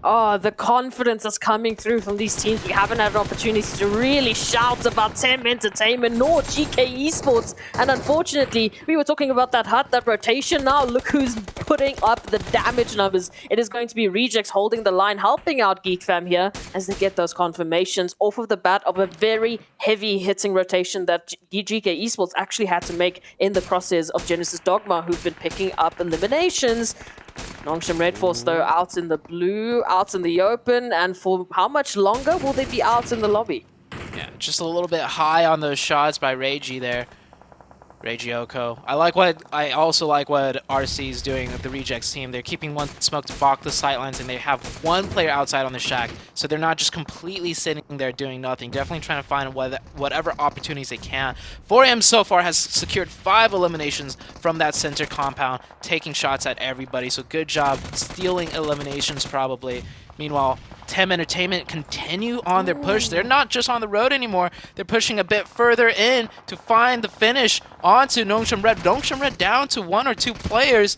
Oh, the confidence that's coming through from these teams. We haven't had an opportunity to really shout about TEM Entertainment nor GK Esports. And unfortunately, we were talking about that hut, that rotation. Now look who's putting up the damage numbers. It is going to be Rejects holding the line, helping out Geek Fam here as they get those confirmations off of the bat of a very heavy hitting rotation that GK Esports actually had to make in the crosshairs of Genesis Dogma, who've been picking up eliminations. Nongshim Red Force, though, out in the blue, out in the open, and for how much longer will they be out in the lobby? Yeah, just a little bit high on those shots by Reiji there. Reiji Oko. I also like what RC is doing with the Rejects team. They're keeping one smoke to block the sightlines, and they have one player outside on the shack, so they're not just completely sitting there doing nothing. Definitely trying to find whatever opportunities they can. 4AM so far has secured 5 eliminations from that center compound, taking shots at everybody, so good job stealing eliminations probably. Meanwhile, TEM Entertainment continue on their push. They're not just on the road anymore. They're pushing a bit further in to find the finish onto Nongshim Red. Nongshim Red down to 1 or 2 players.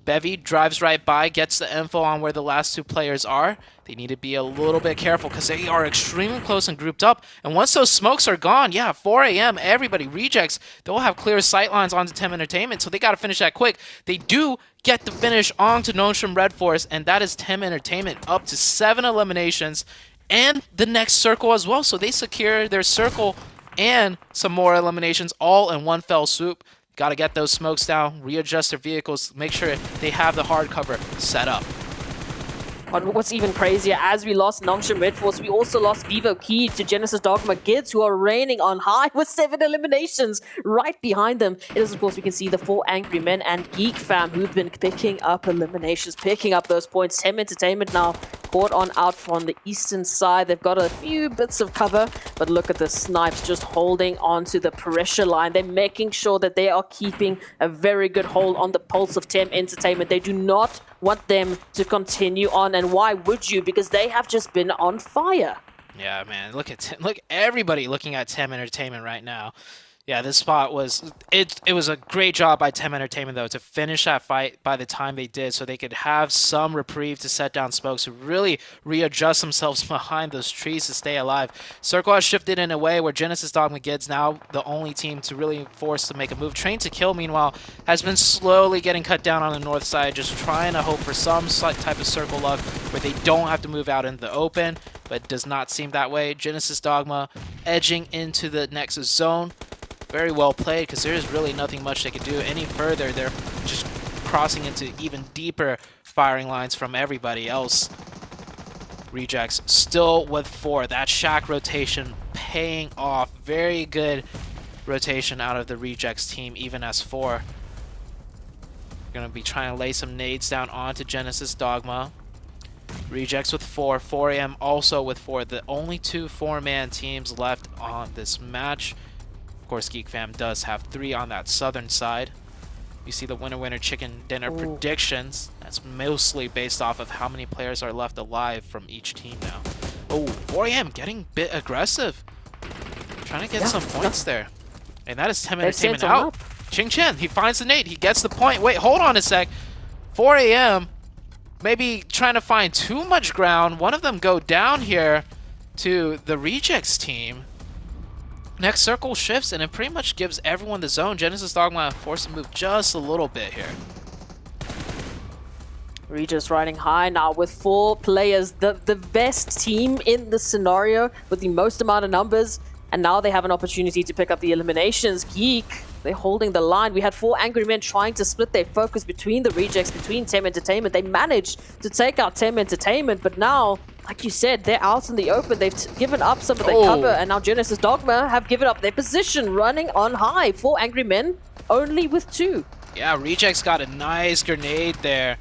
Bevy drives right by, gets the info on where the last 2 players are. They need to be a little bit careful because they are extremely close and grouped up. And once those smokes are gone, yeah, 4 AM, everybody, Rejects, they'll have clear sightlines onto TEM Entertainment, so they got to finish that quick. They do get the finish onto Nongshim Red Force, and that is TEM Entertainment up to 7 eliminations and the next circle as well. So they secure their circle and some more eliminations all in one fell swoop. Got to get those smokes down, readjust their vehicles, make sure they have the hard cover set up. But what's even crazier, as we lost Nongshim Red Force, we also lost Vivo Key to Genesis Dogma Gids, who are reigning on high with 7 eliminations right behind them. It is, of course, we can see the 4 Angry Men and Geek Fam who've been picking up eliminations, picking up those points. TEM Entertainment now caught on out from the eastern side. They've got a few bits of cover, but look at the snipes just holding onto the pressure line. They're making sure that they are keeping a very good hold on the pulse of TEM Entertainment. They do not want them to continue on, and why would you? Because they have just been on fire. Yeah, man, look everybody looking at TEM Entertainment right now. Yeah, this spot was it was a great job by TEM Entertainment though to finish that fight by the time they did, so they could have some reprieve to set down smokes, to really readjust themselves behind those trees to stay alive. Circle has shifted in a way where Genesis Dogma Gids now the only team to really force to make a move. Train to Kill, meanwhile, has been slowly getting cut down on the north side, just trying to hope for some type of circle luck where they don't have to move out into the open, but it does not seem that way. Genesis Dogma edging into the Nexus zone. Very well played, because there is really nothing much they could do any further. They're just crossing into even deeper firing lines from everybody else. Rejects still with 4. That shack rotation paying off. Very good rotation out of the Rejects team, even as 4. Going to be trying to lay some nades down onto Genesis Dogma. Rejects with 4. 4AM also with 4. The only 2 4-man teams left on this match. Of course, Geek Fam does have 3 on that southern side. You see the winner chicken dinner predictions. That's mostly based off of how many players are left alive from each team now. Oh, 4AM getting a bit aggressive. Trying to get some points there. And that is TEM Entertainment out. Ching Chen, he finds the nade. He gets the point. Wait, hold on a sec. 4AM maybe trying to find too much ground. One of them go down here to the Rejects team. Next circle shifts, and it pretty much gives everyone the zone. Genesis Dogma forced to move just a little bit here. Regis riding high now with 4 players, the best team in the scenario with the most amount of numbers, and now they have an opportunity to pick up the eliminations. Geek, they're holding the line. We had 4 Angry Men trying to split their focus between the Rejects, between TEM Entertainment. They managed to take out TEM Entertainment, but now, like you said, they're out in the open. They've given up some of their cover, and now Genesis Dogma have given up their position, running on high. 4 Angry Men, only with 2. Yeah, Rejects got a nice grenade there.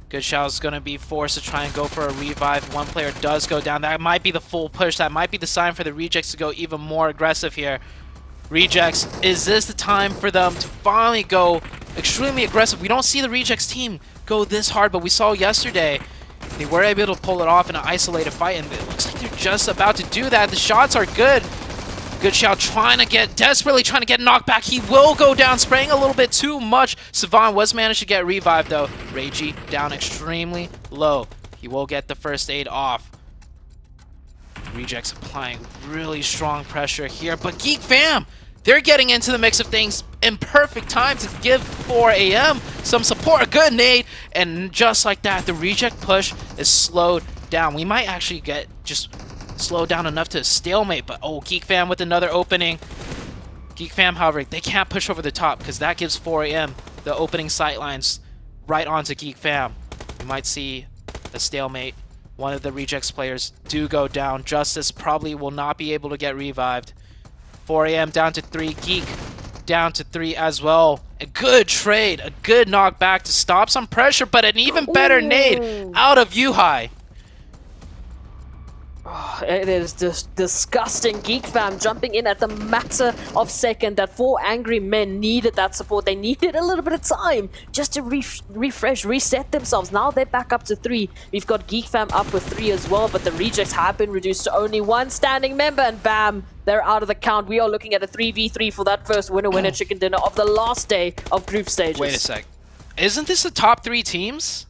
Good Shell's going to be forced to try and go for a revive. One player does go down. That might be the full push. That might be the sign for the Rejects to go even more aggressive here. Rejects, is this the time for them to finally go extremely aggressive? We don't see the Rejects team go this hard, but we saw yesterday they were able to pull it off in an isolated fight, and it looks like they're just about to do that. The shots are good. Good Shell desperately trying to get knocked back. He will go down, spraying a little bit too much. Savan was managed to get revived though. Reiji down extremely low. He will get the first aid off. Rejects applying really strong pressure here, but Geek Fam, they're getting into the mix of things in perfect time to give 4AM some support. A good nade, and just like that, the reject push is slowed down. We might actually get just slowed down enough to stalemate, but oh, Geek Fam with another opening. Geek Fam, however, they can't push over the top because that gives 4AM the opening sightlines right onto Geek Fam. You might see a stalemate. One of the rejects players do go down. Justice probably will not be able to get revived. 4AM down to 3. Geek down to 3 as well. A good trade, a good knockback to stop some pressure, but an even better nade out of Yuhai. Oh, it is just disgusting. Geek Fam jumping in at the matter of second. That 4 angry men needed that support. They needed a little bit of time just to refresh, reset themselves. Now they're back up to 3. We've got Geek Fam up with 3 as well, but the rejects have been reduced to only 1 standing member, and bam, they're out of the count. We are looking at a 3v3 for that first winner-winner chicken dinner of the last day of group stages. Wait a sec. Isn't this the top 3 teams?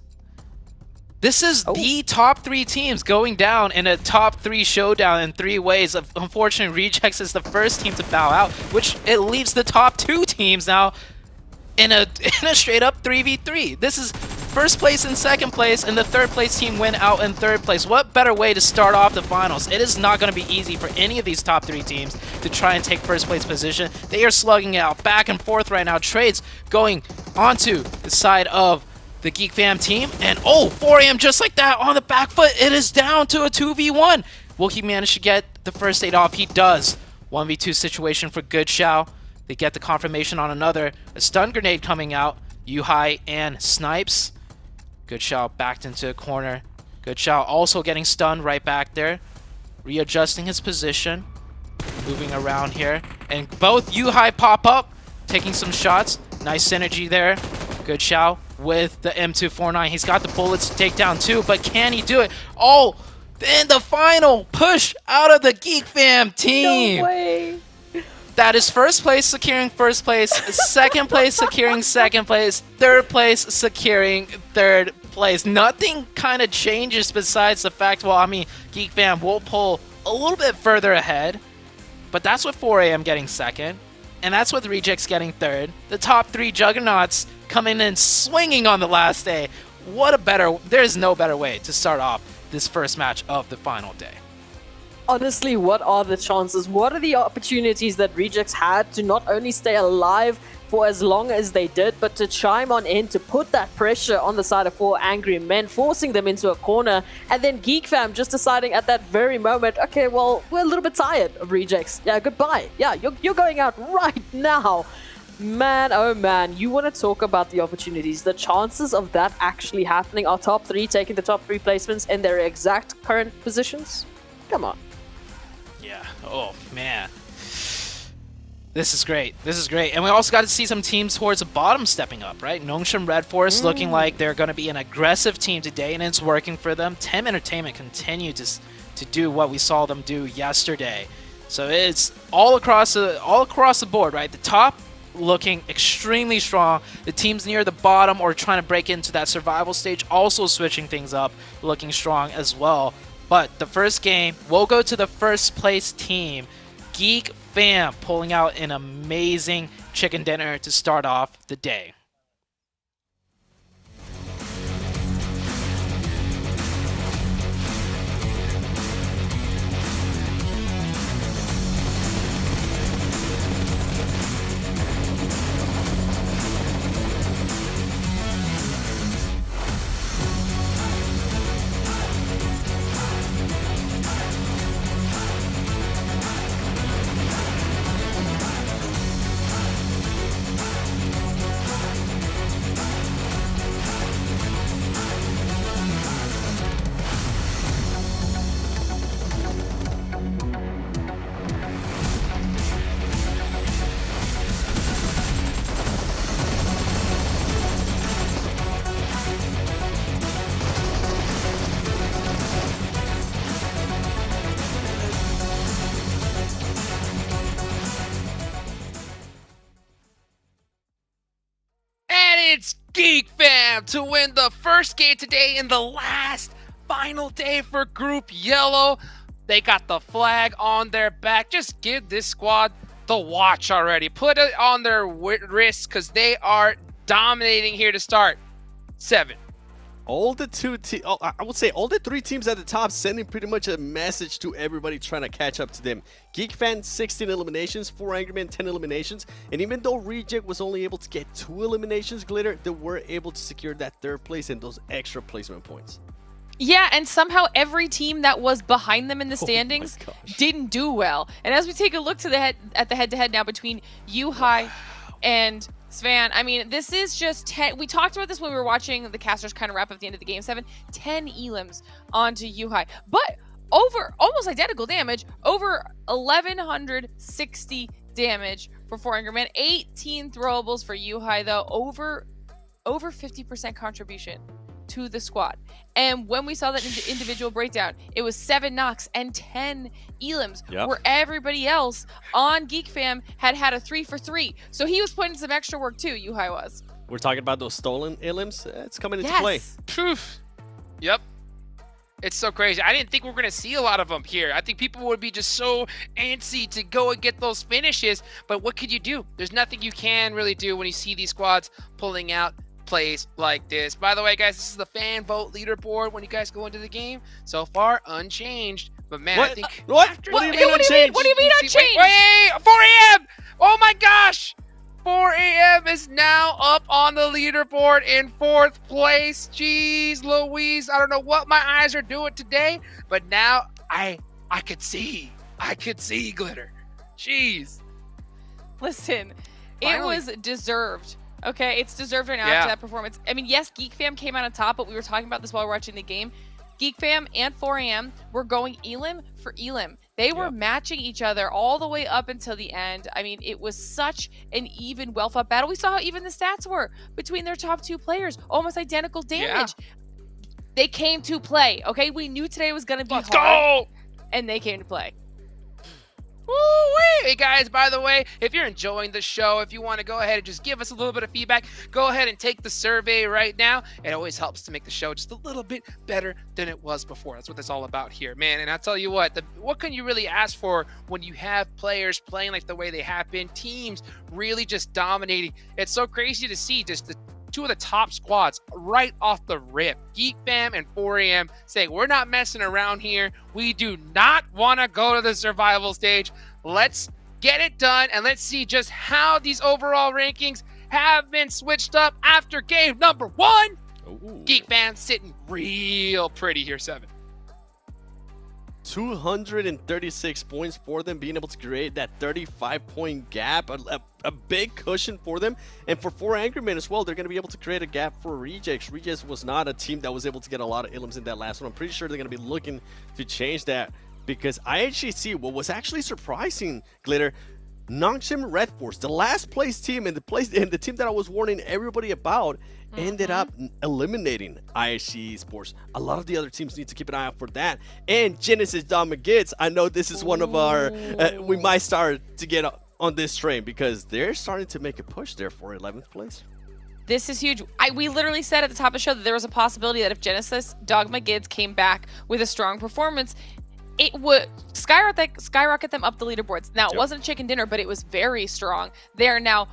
This is the top 3 teams going down in a top 3 showdown in 3 ways. Unfortunately, Rejects is the first team to bow out, which it leaves the top 2 teams now in a straight up 3v3. This is first place and second place, and the third place team win out in third place. What better way to start off the finals? It is not going to be easy for any of these top 3 teams to try and take first place position. They are slugging it out back and forth right now. Trades going onto the side of the Geek Fam team, and oh, 4AM just like that on the back foot. It is down to a 2v1. Will he manage to get the first aid off? He does. 1v2 situation for Good Xiao. They get the confirmation on another. A stun grenade coming out. Yuhai and Snipes. Good Xiao backed into a corner. Good Xiao also getting stunned right back there. Readjusting his position. Moving around here. And both Yuhai pop up. Taking some shots. Nice synergy there. Good Xiao with the M249. He's got the bullets to take down too, but can he do it? Oh, then the final push out of the Geek Fam team. No way. That is first place securing first place, second place securing second place, third place securing third place. Nothing kind of changes besides the fact, well, I mean, Geek Fam will pull a little bit further ahead, but that's with 4AM getting second, and that's with Rejects getting third. The top 3 juggernauts coming in swinging on the last day. There's no better way to start off this first match of the final day. Honestly, what are the chances? What are the opportunities that Rejects had to not only stay alive for as long as they did, but to chime on in, to put that pressure on the side of 4 angry men, forcing them into a corner, and then Geek Fam just deciding at that very moment, okay, well, we're a little bit tired of Rejects. Yeah, goodbye. Yeah, you're going out right now. Man, oh man, you want to talk about the opportunities, the chances of that actually happening. Our top 3 taking the top 3 placements in their exact current positions? Come on. Yeah, oh man. This is great. This is great. And we also got to see some teams towards the bottom stepping up, right? Nongshim Red Force looking like they're going to be an aggressive team today, and it's working for them. Tem Entertainment continue to do what we saw them do yesterday. So it's all across the board, right? The top looking extremely strong. The teams near the bottom or trying to break into that survival stage also switching things up, looking strong as well. But the first game will go to the first place team. Geek Fam pulling out an amazing chicken dinner to start off the day. It's Geek Fam to win the first game today in the last final day for Group Yellow. They got the flag on their back. Just give this squad the watch already. Put it on their wrists because they are dominating here to start. 7. All the I would say all the 3 teams at the top sending pretty much a message to everybody trying to catch up to them. GeekFan 16 eliminations, 4 Angry Men 10 eliminations, and even though Reject was only able to get 2 eliminations, Glitter, they were able to secure that 3rd place and those extra placement points. Yeah, and somehow every team that was behind them in the standings didn't do well. And as we take a look to the head-to-head now between Yuhai and Svan, I mean, this is just 10. We talked about this when we were watching the casters kind of wrap up the end of the game 7. 10 elims onto Yuhai, but over almost identical damage, over 1,160 damage for 4 Angry Men. 18 throwables for Yuhai though, over 50% contribution to the squad. And when we saw that individual breakdown, it was 7 knocks and 10 elims, where everybody else on GeekFam had a 3 for 3. So he was putting some extra work too, Yuhai was. We're talking about those stolen elims. It's coming into play. Poof. Yep. It's so crazy. I didn't think we were going to see a lot of them here. I think people would be just so antsy to go and get those finishes. But what could you do? There's nothing you can really do when you see these squads pulling out plays like this. By the way, guys, this is the fan vote leaderboard when you guys go into the game. So far, unchanged. But man, I think... What do you mean unchanged? What do you mean unchanged? Wait, 4 a.m. Oh my gosh. 4 a.m. is now up on the leaderboard in 4th place. Jeez Louise, I don't know what my eyes are doing today, but now I could see. I could see, Glitter. Jeez. Listen, Finally. it was deserved. Okay, it's deserved right now after that performance. I mean, yes, GeekFam came out on top, but we were talking about this while we were watching the game. GeekFam and 4am were going elim for elim. They were matching each other all the way up until the end. I mean, it was such an even, well-fought battle. We saw how even the stats were between their top 2 players. Almost identical damage. They came to play, okay? We knew today was going to be hard. Go! And they came to play. Woo-wee! Hey guys, by the way, if you're enjoying the show, if you want to go ahead and just give us a little bit of feedback, go ahead and take the survey right now. It always helps to make the show just a little bit better than it was before. That's what it's all about here, man. And I'll tell you what can you really ask for when you have players playing like the way they have been, teams really just dominating. It's so crazy to see just the 2 of the top squads right off the rip. GeekFam and 4am saying, we're not messing around here. We do not want to go to the survival stage. Let's get it done, and let's see just how these overall rankings have been switched up after game number 1. Ooh. GeekFam sitting real pretty here, 7. 236 points for them, being able to create that 35-point gap, a big cushion for them. And for 4 Angry Men as well, they're going to be able to create a gap for Rejects. Rejects was not a team that was able to get a lot of elims in that last one. I'm pretty sure they're going to be looking to change that, because I actually see what was actually surprising, Glitter. Nongshim Red Force, the last place team and the team that I was warning everybody about, ended up eliminating IHC Esports. A lot of the other teams need to keep an eye out for that. And Genesis Domagits, I know this is one of our, we might start to get on this train, because they're starting to make a push there for 11th place. This is huge. We literally said at the top of the show that there was a possibility that if Genesis Dogma Gids came back with a strong performance, it would skyrocket them up the leaderboards. Now, it wasn't chicken dinner, but it was very strong. They are now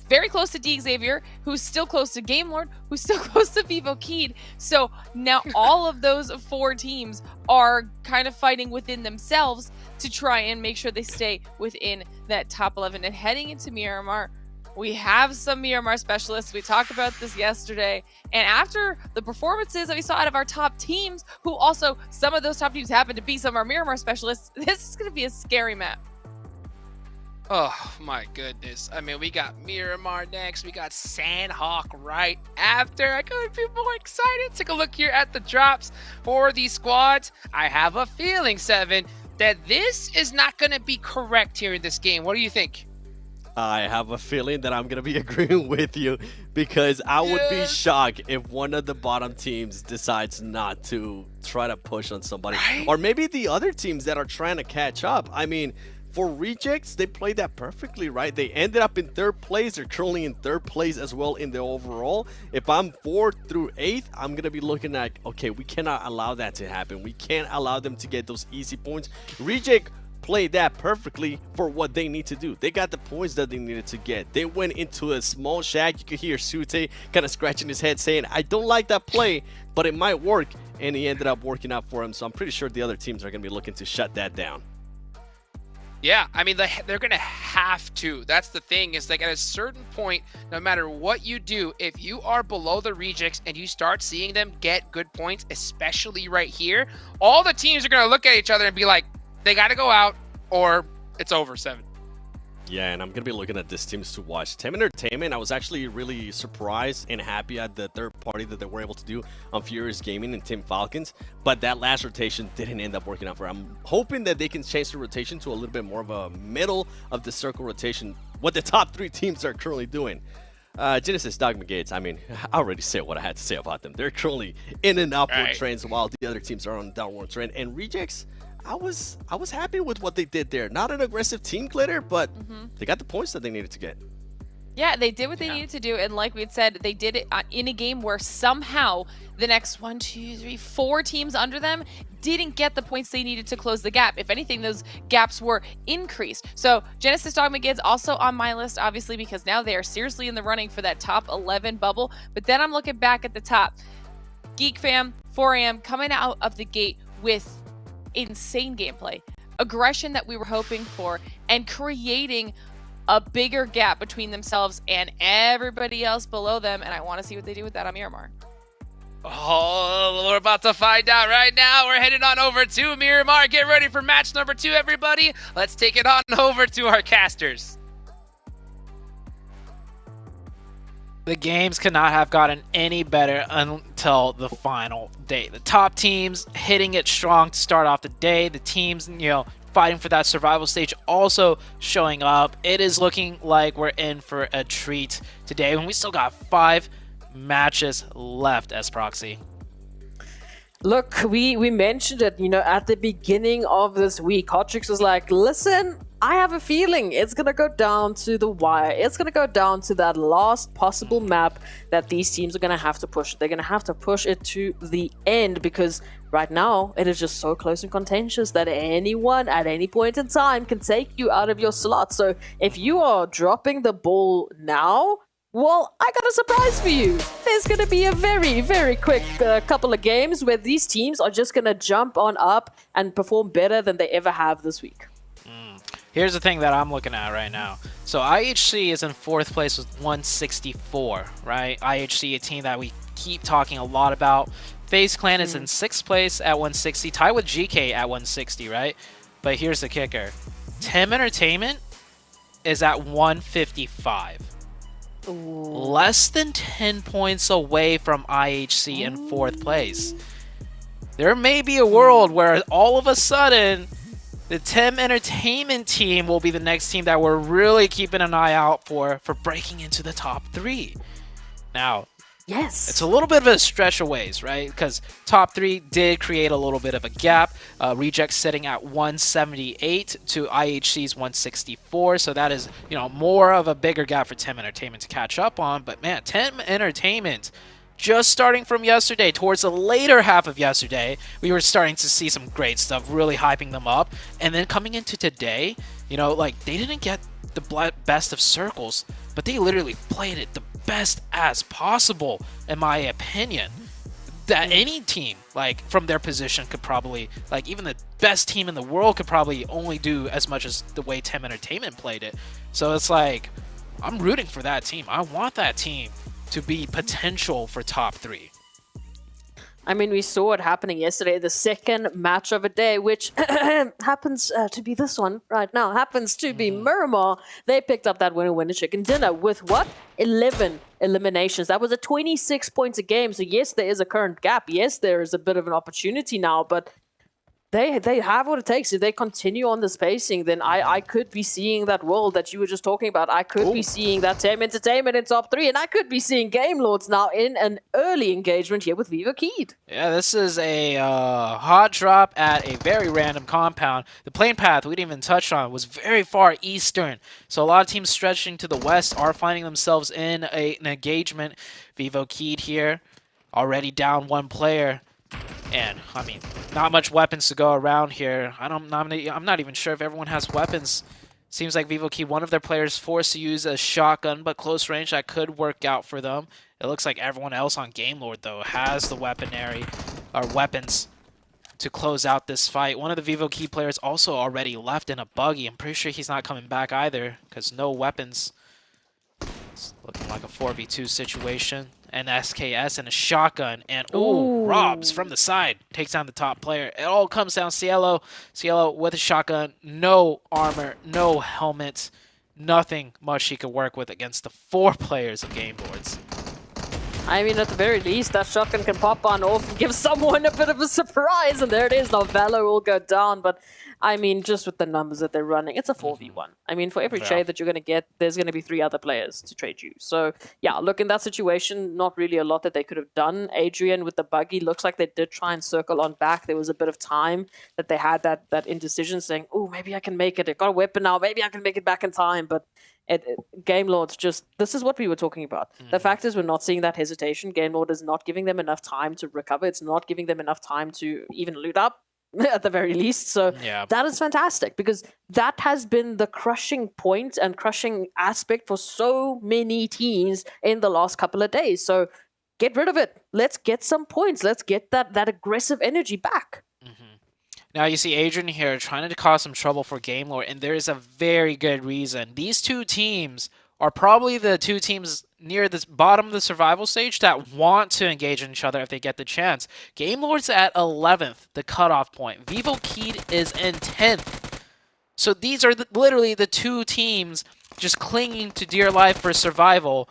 very close to D Xavier, who's still close to Game Lord, who's still close to Vivo Keed. So now all of those 4 teams are kind of fighting within themselves to try and make sure they stay within that top 11. And heading into Miramar, we have some Miramar specialists. We talked about this yesterday. And after the performances that we saw out of our top teams, who also, some of those top teams happen to be some of our Miramar specialists, this is going to be a scary map. Oh my goodness. I mean, we got Miramar next. We got Sandhawk right after. I couldn't be more excited. Take a look here at the drops for these squads. I have a feeling, 7, that this is not going to be correct here in this game. What do you think? I have a feeling that I'm going to be agreeing with you, because I would be shocked if one of the bottom teams decides not to try to push on somebody. Or maybe the other teams that are trying to catch up. I mean, For Rejects, they played that perfectly, right? They ended up in 3rd place. They're currently in 3rd place as well in the overall. If I'm 4th through 8th, I'm going to be looking at, okay, we cannot allow that to happen. We can't allow them to get those easy points. Reject played that perfectly for what they need to do. They got the points that they needed to get. They went into a small shack. You could hear Sute kind of scratching his head saying, I don't like that play, but it might work. And he ended up working out for him. So I'm pretty sure the other teams are going to be looking to shut that down. Yeah, I mean, they're going to have to. That's the thing, is like at a certain point, no matter what you do, if you are below the Rejects and you start seeing them get good points, especially right here, all the teams are going to look at each other and be like, they got to go out or it's over 7. Yeah, and I'm going to be looking at these teams to watch. Team Entertainment, I was actually really surprised and happy at the 3rd party that they were able to do on Furious Gaming and Team Falcons, but that last rotation didn't end up working out for them. I'm hoping that they can change the rotation to a little bit more of a middle of the circle rotation, what the top 3 teams are currently doing. Genesis, Dogma Gates, I mean, I already said what I had to say about them. They're currently in an upward trend while the other teams are on a downward trend. And Rejects, I was happy with what they did there. Not an aggressive team, Glitter, but they got the points that they needed to get. Yeah, they did what they needed to do, and like we had said, they did it in a game where somehow the next 1, 2, 3, 4 teams under them didn't get the points they needed to close the gap. If anything, those gaps were increased. So Genesis Dogma Kids also on my list, obviously, because now they are seriously in the running for that top 11 bubble. But then I'm looking back at the top. Geek Fam, 4am coming out of the gate with insane gameplay, aggression that we were hoping for, and creating a bigger gap between themselves and everybody else below them. And I want to see what they do with that on Miramar. Oh, we're about to find out right now. We're headed on over to Miramar. Get ready for match number 2, everybody. Let's take it on over to our casters. The games could not have gotten any better until the final day. The top teams hitting it strong to start off the day. The teams, fighting for that survival stage also showing up. It is looking like we're in for a treat today when we still got 5 matches left as Proxy. Look, we mentioned it, at the beginning of this week. Hotrix was like, listen, I have a feeling it's going to go down to the wire. It's going to go down to that last possible map that these teams are going to have to push. They're going to have to push it to the end because right now it is just so close and contentious that anyone at any point in time can take you out of your slot. So if you are dropping the ball now, well, I got a surprise for you. There's going to be a very, very quick couple of games where these teams are just going to jump on up and perform better than they ever have this week. Here's the thing that I'm looking at right now. So IHC is in 4th place with 164, right? IHC, a team that we keep talking a lot about. FaZe Clan is in 6th place at 160, tied with GK at 160, right? But here's the kicker. Tim Entertainment is at 155. Ooh. Less than 10 points away from IHC in 4th place. There may be a world where all of a sudden the Tim Entertainment team will be the next team that we're really keeping an eye out for breaking into the top 3. Now, yes, it's a little bit of a stretch a ways, right? Because top 3 did create a little bit of a gap. Rejects sitting at 178 to IHC's 164. So that is, more of a bigger gap for Tim Entertainment to catch up on. But man, Tim Entertainment, just starting from yesterday, towards the later half of yesterday, we were starting to see some great stuff, really hyping them up. And then coming into today, they didn't get the best of circles, but they literally played it the best as possible, in my opinion. That any team, from their position could probably, even the best team in the world could probably only do as much as the way Tim Entertainment played it. So it's I'm rooting for that team. I want that team to be potential for top 3. I mean, we saw it happening yesterday, the second match of a day, which happens to be this one right now, happens to be Miramar. They picked up that winner chicken dinner with what? 11 eliminations. That was a 26 points a game. So yes, there is a current gap. Yes, there is a bit of an opportunity now, but they have what it takes. If they continue on this pacing, then I could be seeing that world that you were just talking about. I could be seeing that Team Entertainment in top 3, and I could be seeing Game Lords now in an early engagement here with Vivo Keed. Yeah, this is a hot drop at a very random compound. The plane path we didn't even touch on was very far eastern, so a lot of teams stretching to the west are finding themselves in an engagement. Vivo Keed here, already down 1 player. And, I mean, not much weapons to go around here. I'm not even sure if everyone has weapons. Seems like Vivo Keed, one of their players forced to use a shotgun, but close range, that could work out for them. It looks like everyone else on Game Lord, though, has the weapons to close out this fight. One of the Vivo Keed players also already left in a buggy. I'm pretty sure he's not coming back either, because no weapons. It's looking like a 4v2 situation. An SKS and a shotgun. And, ooh, Robs from the side takes down the top player. It all comes down Cielo. Cielo with a shotgun. No armor, no helmet. Nothing much he could work with against the 4 players of Game Lords. I mean, at the very least, that shotgun can pop on off and give someone a bit of a surprise. And there it is. Now Valor will go down. But, I mean, just with the numbers that they're running, it's a 4v1. I mean, for every trade that you're going to get, there's going to be 3 other players to trade you. So, yeah, look, in that situation, not really a lot that they could have done. Adrian with the buggy, looks like they did try and circle on back. There was a bit of time that they had that indecision saying, oh, maybe I can make it. I got a weapon now. Maybe I can make it back in time. But Game Lords just, this is what we were talking about. The fact is we're not seeing that hesitation. Game Lord is not giving them enough time to recover. It's not giving them enough time to even loot up at the very least. So that is fantastic because that has been the crushing point and crushing aspect for so many teams in the last couple of days. So get rid of it. Let's get some points. Let's get that aggressive energy back. Now you see Adrian here trying to cause some trouble for Game Lord, and there is a very good reason. These 2 teams are probably the 2 teams near the bottom of the survival stage that want to engage in each other if they get the chance. Game Lord's at 11th, the cutoff point. Vivo Keed is in 10th. So these are literally the 2 teams just clinging to dear life for survival.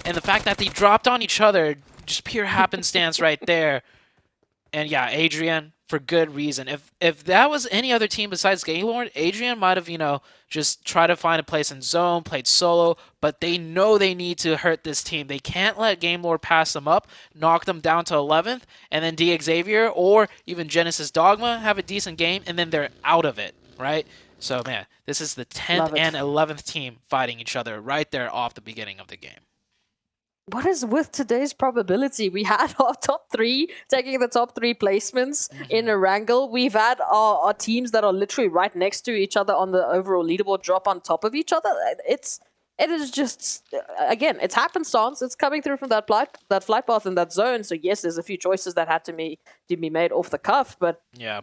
And the fact that they dropped on each other, just pure happenstance right there. And yeah, Adrian, for good reason. If that was any other team besides Game Lord, Adrian might have, just tried to find a place in zone, played solo, but they know they need to hurt this team. They can't let Game Lord pass them up, knock them down to 11th, and then D Xavier or even Genesis Dogma have a decent game, and then they're out of it, right? So, man, this is the 10th and 11th team fighting each other right there off the beginning of the game. What is with today's probability? We had our top 3 taking the top 3 placements in a wrangle. We've had our teams that are literally right next to each other on the overall leaderboard drop on top of each other. It is just, again, it's happenstance. It's coming through from that flight path in that zone. So yes, there's a few choices that had to be made off the cuff. But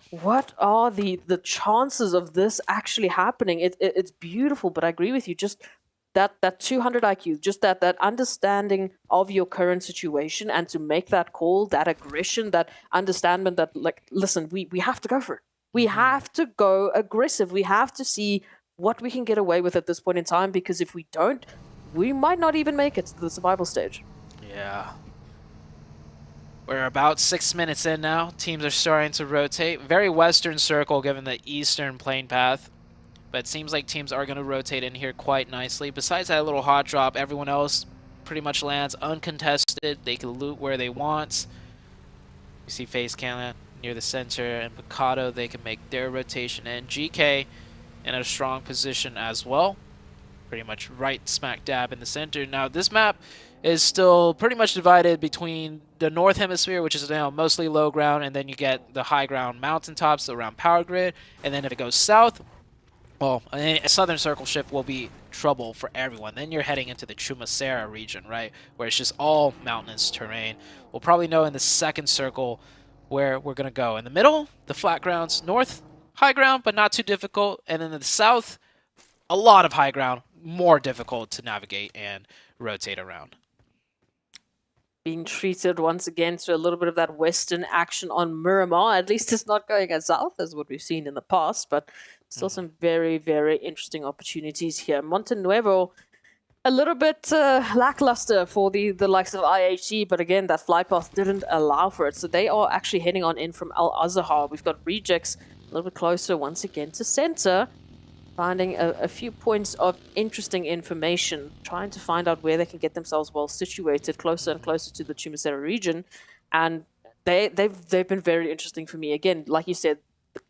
what are the chances of this actually happening? It's beautiful, but I agree with you. Just that 200 IQ, just that understanding of your current situation and to make that call, that aggression, that understanding that, like, listen, we have to go for it. We have to go aggressive. We have to see what we can get away with at this point in time, because if we don't, we might not even make it to the survival stage. Yeah. We're about 6 minutes in now. Teams are starting to rotate. Very western circle given the eastern plane path. But it seems like teams are going to rotate in here quite nicely. Besides that little hot drop, everyone else pretty much lands uncontested. They can loot where they want. You see Face Cannon near the center, and Picado, they can make their rotation in. GK in a strong position as well. Pretty much right smack dab in the center. Now, this map is still pretty much divided between the north hemisphere, which is now mostly low ground, and then you get the high ground mountaintops around Power Grid. And then if it goes south, well, a southern circle shift will be trouble for everyone. Then you're heading into the Chumacera region, right, where it's just all mountainous terrain. We'll probably know in the second circle where we're going to go. In the middle, the flat grounds. North, high ground, but not too difficult. And then in the south, a lot of high ground, more difficult to navigate and rotate around. Being treated once again to a little bit of that western action on Miramar. At least it's not going as south as what we've seen in the past, but still some very, very interesting opportunities here. Montenuevo, a little bit lackluster for the likes of IHC, but again, that flight path didn't allow for it. So they are actually heading on in from Al-Azhar. We've got Rejects a little bit closer once again to center, finding a few points of interesting information, trying to find out where they can get themselves well situated, closer and closer to the Chumacera region. And they've been very interesting for me. Again, like you said,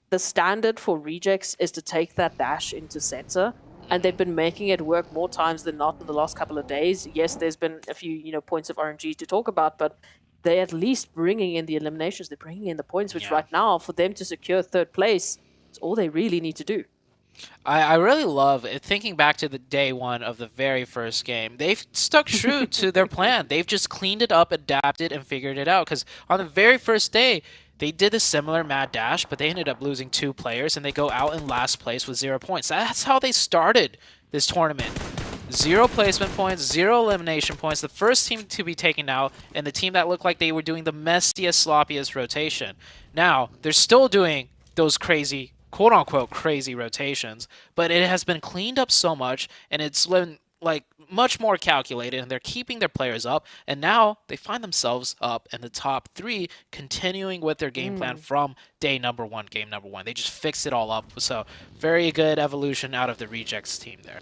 the standard for rejects is to take that dash into center, and they've been making it work more times than not in the last couple of days. Yes, there's been a few points of RNG to talk about, but they're at least bringing in the eliminations, they're bringing in the points, which right now, for them to secure third place, is all they really need to do. I really love it. Thinking back to the day one of the very first game, they've stuck true to their plan. They've just cleaned it up, adapted, and figured it out. Because on the very first day, they did a similar mad dash, but they ended up losing 2 players, and they go out in last place with 0 points. That's how they started this tournament. 0 placement points, 0 elimination points. The first team to be taken out, and the team that looked like they were doing the messiest, sloppiest rotation. Now, they're still doing those crazy, quote-unquote crazy rotations, but it has been cleaned up so much, and it's been like much more calculated, and they're keeping their players up, and now they find themselves up in the top 3, continuing with their game plan from day number 1, game number 1. They just fixed it all up, so very good evolution out of the Rejects team there.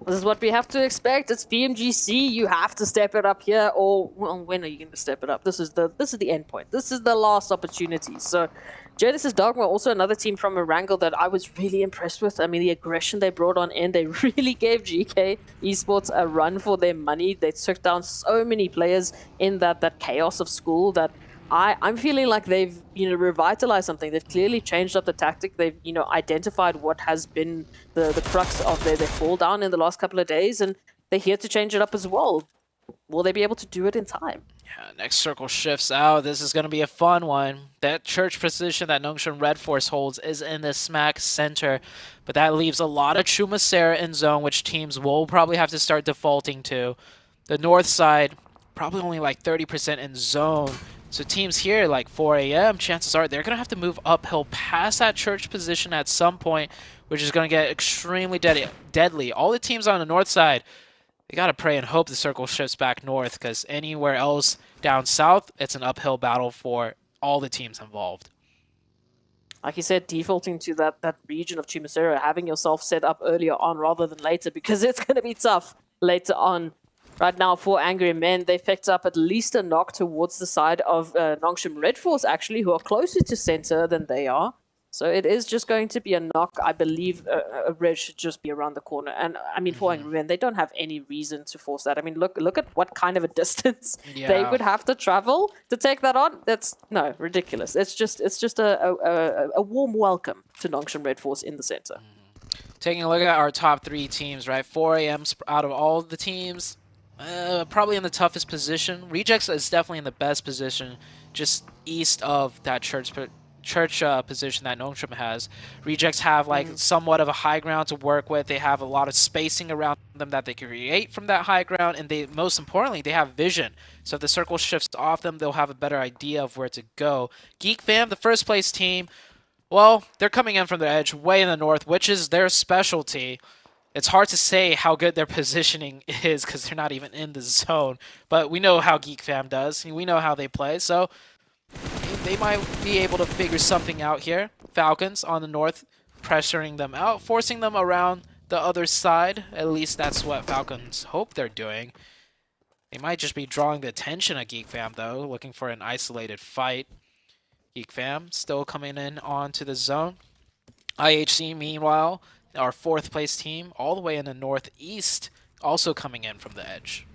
This is what we have to expect. It's PMGC. You have to step it up here, or well, when are you going to step it up? This is the end point. This is the last opportunity. So, Genesis Dogma, also another team from Erangel that I was really impressed with. I mean, the aggression they brought on in, they really gave GK Esports a run for their money. They took down so many players in that chaos of school that I'm feeling like they've, revitalized something. They've clearly changed up the tactic. They've, identified what has been the crux of their fall down in the last couple of days, and they're here to change it up as well. Will they be able to do it in time? Yeah, next circle shifts out. This is going to be a fun one. That church position that Nongshim Red Force holds is in the smack center, but that leaves a lot of Chumacera in zone, which teams will probably have to start defaulting to. The north side, probably only like 30% in zone. So teams here, like 4 a.m., chances are they're going to have to move uphill past that church position at some point, which is going to get extremely deadly. All the teams on the north side, they got to pray and hope the circle shifts back north, because anywhere else down south, it's an uphill battle for all the teams involved. Like you said, defaulting to that region of Chumacera, having yourself set up earlier on rather than later, because it's going to be tough later on. Right now, for Angry Men, they've picked up at least a knock towards the side of Nongshim Red Force, actually, who are closer to center than they are. So it is just going to be a knock. I believe a red should just be around the corner. And, I mean, for Angry Men, they don't have any reason to force that. I mean, look at what kind of a distance they would have to travel to take that on. That's, no, ridiculous. It's just a warm welcome to Nongshim Red Force in the center. Taking a look at our top 3 teams, right? 4 a.m. out of all the teams, probably in the toughest position. Rejects is definitely in the best position, just east of that church position that Nongshim has. Rejects have like somewhat of a high ground to work with. They have a lot of spacing around them that they can create from that high ground, and they, most importantly, they have vision. So if the circle shifts off them, they'll have a better idea of where to go. Geek Fam, the first place team, well, they're coming in from the edge way in the north, which is their specialty. It's hard to say how good their positioning is because they're not even in the zone. But we know how Geek Fam does. We know how they play. So they might be able to figure something out here. Falcons on the north pressuring them out, forcing them around the other side. At least that's what Falcons hope they're doing. They might just be drawing the attention of Geek Fam, though, looking for an isolated fight. Geek Fam still coming in onto the zone. IHC, meanwhile, our 4th place team, all the way in the northeast, also coming in from the edge.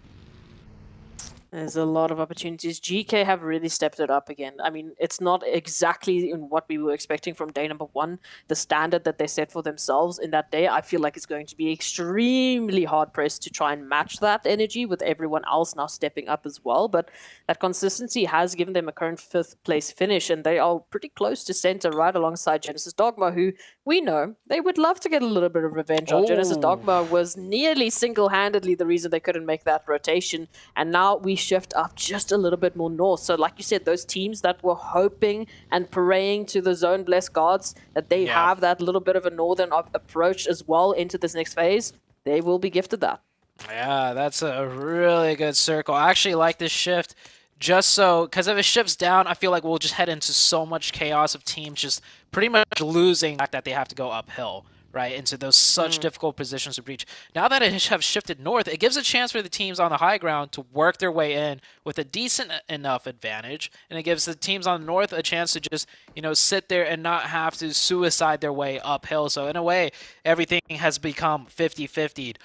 There's a lot of opportunities. GK have really stepped it up again. I mean, it's not exactly in what we were expecting from day number 1. The standard that they set for themselves in that day, I feel like it's going to be extremely hard-pressed to try and match that energy with everyone else now stepping up as well. But that consistency has given them a current 5th place finish, and they are pretty close to center right alongside Genesis Dogma, who we know they would love to get a little bit of revenge on. Genesis Dogma was nearly single-handedly the reason they couldn't make that rotation, and now we shift up just a little bit more north. So like you said, those teams that were hoping and praying to the zone blessed gods that they have that little bit of a northern approach as well into this next phase, they will be gifted that. Yeah, that's a really good circle. I actually like this shift. just so, because if it shifts down, I feel like we'll just head into so much chaos of teams just pretty much losing the fact that they have to go uphill, right, into those such difficult positions to breach. Now that it has shifted north, it gives a chance for the teams on the high ground to work their way in with a decent enough advantage, and it gives the teams on the north a chance to just, sit there and not have to suicide their way uphill. So in a way, everything has become 50-50.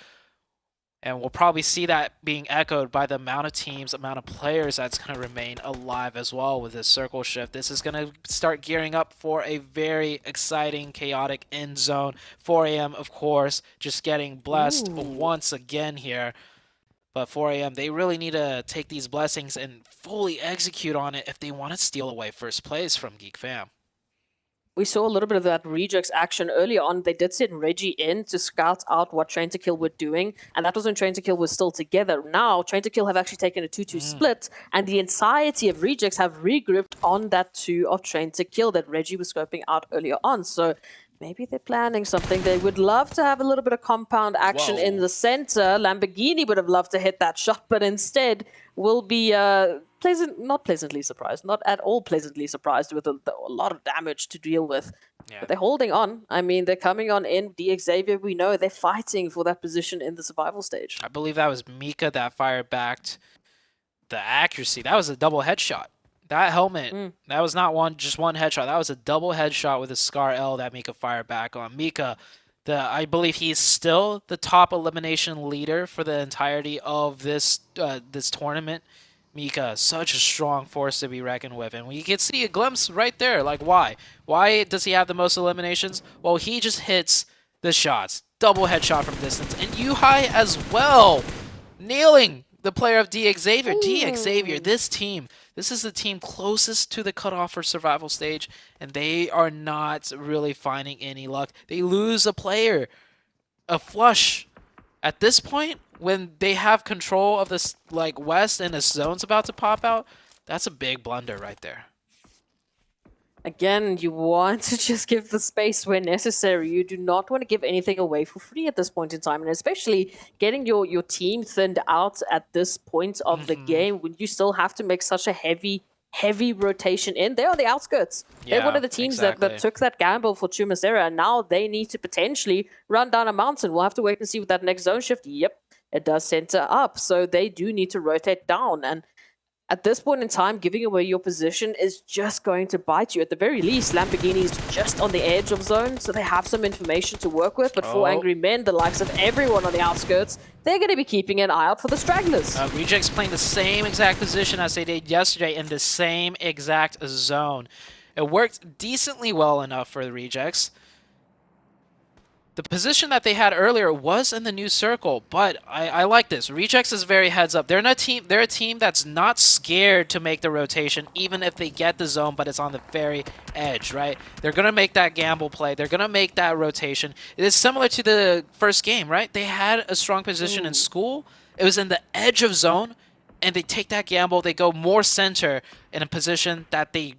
And we'll probably see that being echoed by the amount of teams, amount of players that's going to remain alive as well with this circle shift. This is going to start gearing up for a very exciting, chaotic end zone. 4 a.m., of course, just getting blessed once again here. But 4 a.m., they really need to take these blessings and fully execute on it if they want to steal away first place from Geek Fam. We saw a little bit of that Rejects action earlier on. They did send Reggie in to scout out what Train to Kill were doing, and that was when Train to Kill was still together. Now, Train to Kill have actually taken a 2-2 split, and the entirety of Rejects have regrouped on that 2 of Train to Kill that Reggie was scoping out earlier on. So maybe they're planning something. They would love to have a little bit of compound action in the center. Lamborghini would have loved to hit that shot, but instead will be not pleasantly surprised, not at all pleasantly surprised with a lot of damage to deal with. Yeah. But they're holding on. I mean, they're coming on in. Xavier, we know they're fighting for that position in the survival stage. I believe that was Mika that fired back the accuracy. That was a double headshot. That helmet, that was not just one headshot. That was a double headshot with a Scar L that Mika fired back on. Mika, I believe he's still the top elimination leader for the entirety of this this tournament. Mika, such a strong force to be reckoned with. And we can see a glimpse right there. Like, why? Why does he have the most eliminations? Well, he just hits the shots. Double headshot from distance. And Yuhai as well, nailing the player of Xavier. Xavier, this team, this is the team closest to the cutoff for survival stage, and they are not really finding any luck. They lose a player, a flush. At this point, when they have control of this west and the zone's about to pop out, that's a big blunder right there. Again, you want to just give the space where necessary. You do not want to give anything away for free at this point in time, and especially getting your team thinned out at this point of the game when you still have to make such a heavy rotation in. They're on the outskirts. Yeah, they're one of the teams that took that gamble for Chumacera, and now they need to potentially run down a mountain. We'll have to wait and see with that next zone shift. Yep, it does center up, so they do need to rotate down, and at this point in time, giving away your position is just going to bite you. At the very least, Lamborghini's just on the edge of zone, so they have some information to work with. But for Angry Men, the likes of everyone on the outskirts, they're going to be keeping an eye out for the stragglers. Rejects playing the same exact position as they did yesterday in the same exact zone. It worked decently well enough for the Rejects. The position that they had earlier was in the new circle, but I like this. Rejects is very heads up. They're a team that's not scared to make the rotation, even if they get the zone, but it's on the very edge, right? They're going to make that gamble play. They're going to make that rotation. It is similar to the first game, right? They had a strong position in school. It was in the edge of zone, and they take that gamble. They go more center in a position that they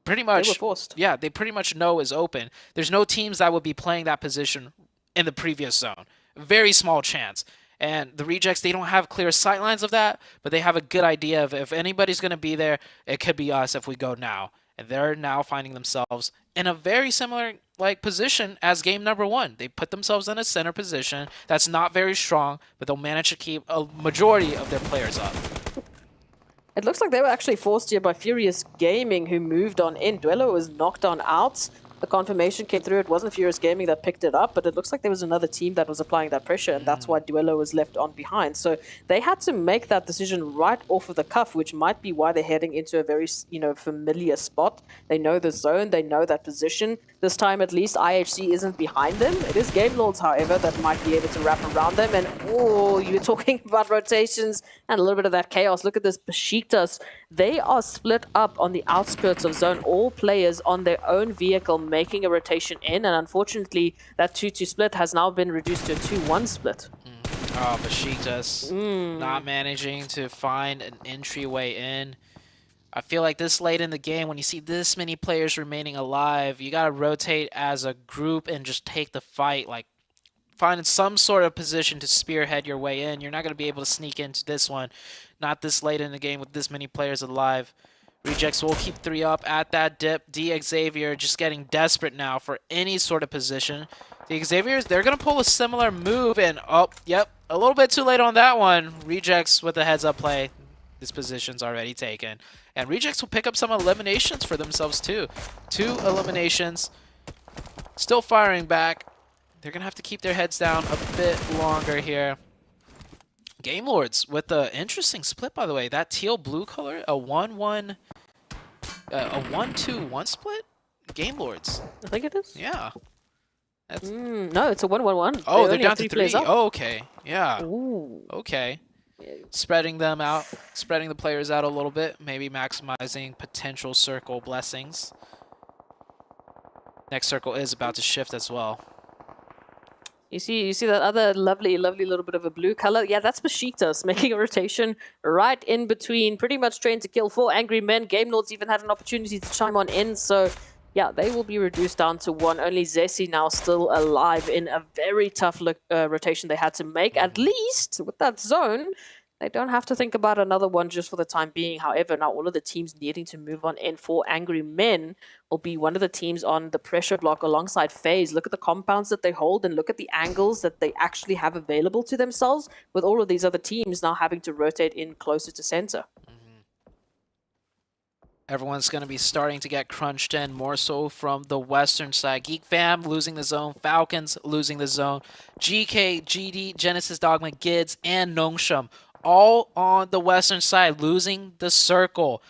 pretty much, they were forced. Yeah, they pretty much know is open. There's no teams that would be playing that position in the previous zone. Very small chance. And the Rejects, they don't have clear sight lines of that, but they have a good idea of if anybody's going to be there, it could be us if we go now. And they're now finding themselves in a very similar position as game number 1. They put themselves in a center position that's not very strong, but they'll manage to keep a majority of their players up. It looks like they were actually forced here by Furious Gaming, who moved on in. Duello was knocked on out. The confirmation came through. It wasn't Furious Gaming that picked it up, but it looks like there was another team that was applying that pressure, and that's why Duello was left on behind. So they had to make that decision right off of the cuff, which might be why they're heading into a very, familiar spot. They know the zone. They know that position. This time, at least, IHC isn't behind them. It is Game Lords, however, that might be able to wrap around them. And, you're talking about rotations and a little bit of that chaos. Look at this Besiktas. They are split up on the outskirts of zone. All players on their own vehicle making a rotation in. And unfortunately, that 2-2 split has now been reduced to a 2-1 split. Oh, Besiktas not managing to find an entryway in. I feel like this late in the game, when you see this many players remaining alive, you got to rotate as a group and just take the fight. Find some sort of position to spearhead your way in. You're not going to be able to sneak into this one. Not this late in the game with this many players alive. Rejects will keep 3 up at that dip. Xavier just getting desperate now for any sort of position. Xavier's, they're going to pull a similar move, and oh, yep, a little bit too late on that one. Rejects with a heads-up play. This position's already taken. And Rejects will pick up some eliminations for themselves too. 2 eliminations. Still firing back. They're going to have to keep their heads down a bit longer here. Game Lords with an interesting split, by the way. That teal-blue color, a 1-1, a 1-2-1 split? Game Lords. I think it is. Yeah. No, it's a 1-1-1. Oh, they're only down have to 3 players 3. up. Oh, okay. Yeah. Ooh. Okay. Spreading them out, spreading the players out a little bit, maybe maximizing potential circle blessings. Next circle is about to shift as well. You see that other lovely little bit of a blue color? Yeah, that's Besiktas making a rotation right in between. Pretty much trained to kill 4 angry men. Game Lords even had an opportunity to chime on in, so yeah, they will be reduced down to 1. Only Zessi now still alive in a very tough rotation they had to make. At least with that zone, they don't have to think about another one just for the time being. However, now all of the teams needing to move on in for Angry Men will be one of the teams on the pressure block alongside FaZe. Look at the compounds that they hold and look at the angles that they actually have available to themselves, with all of these other teams now having to rotate in closer to center. Everyone's going to be starting to get crunched in, more so from the western side. Geek Fam losing the zone, Falcons losing the zone, GK, GD, Genesis Dogma, Gids, and Nongsham all on the western side losing the circle.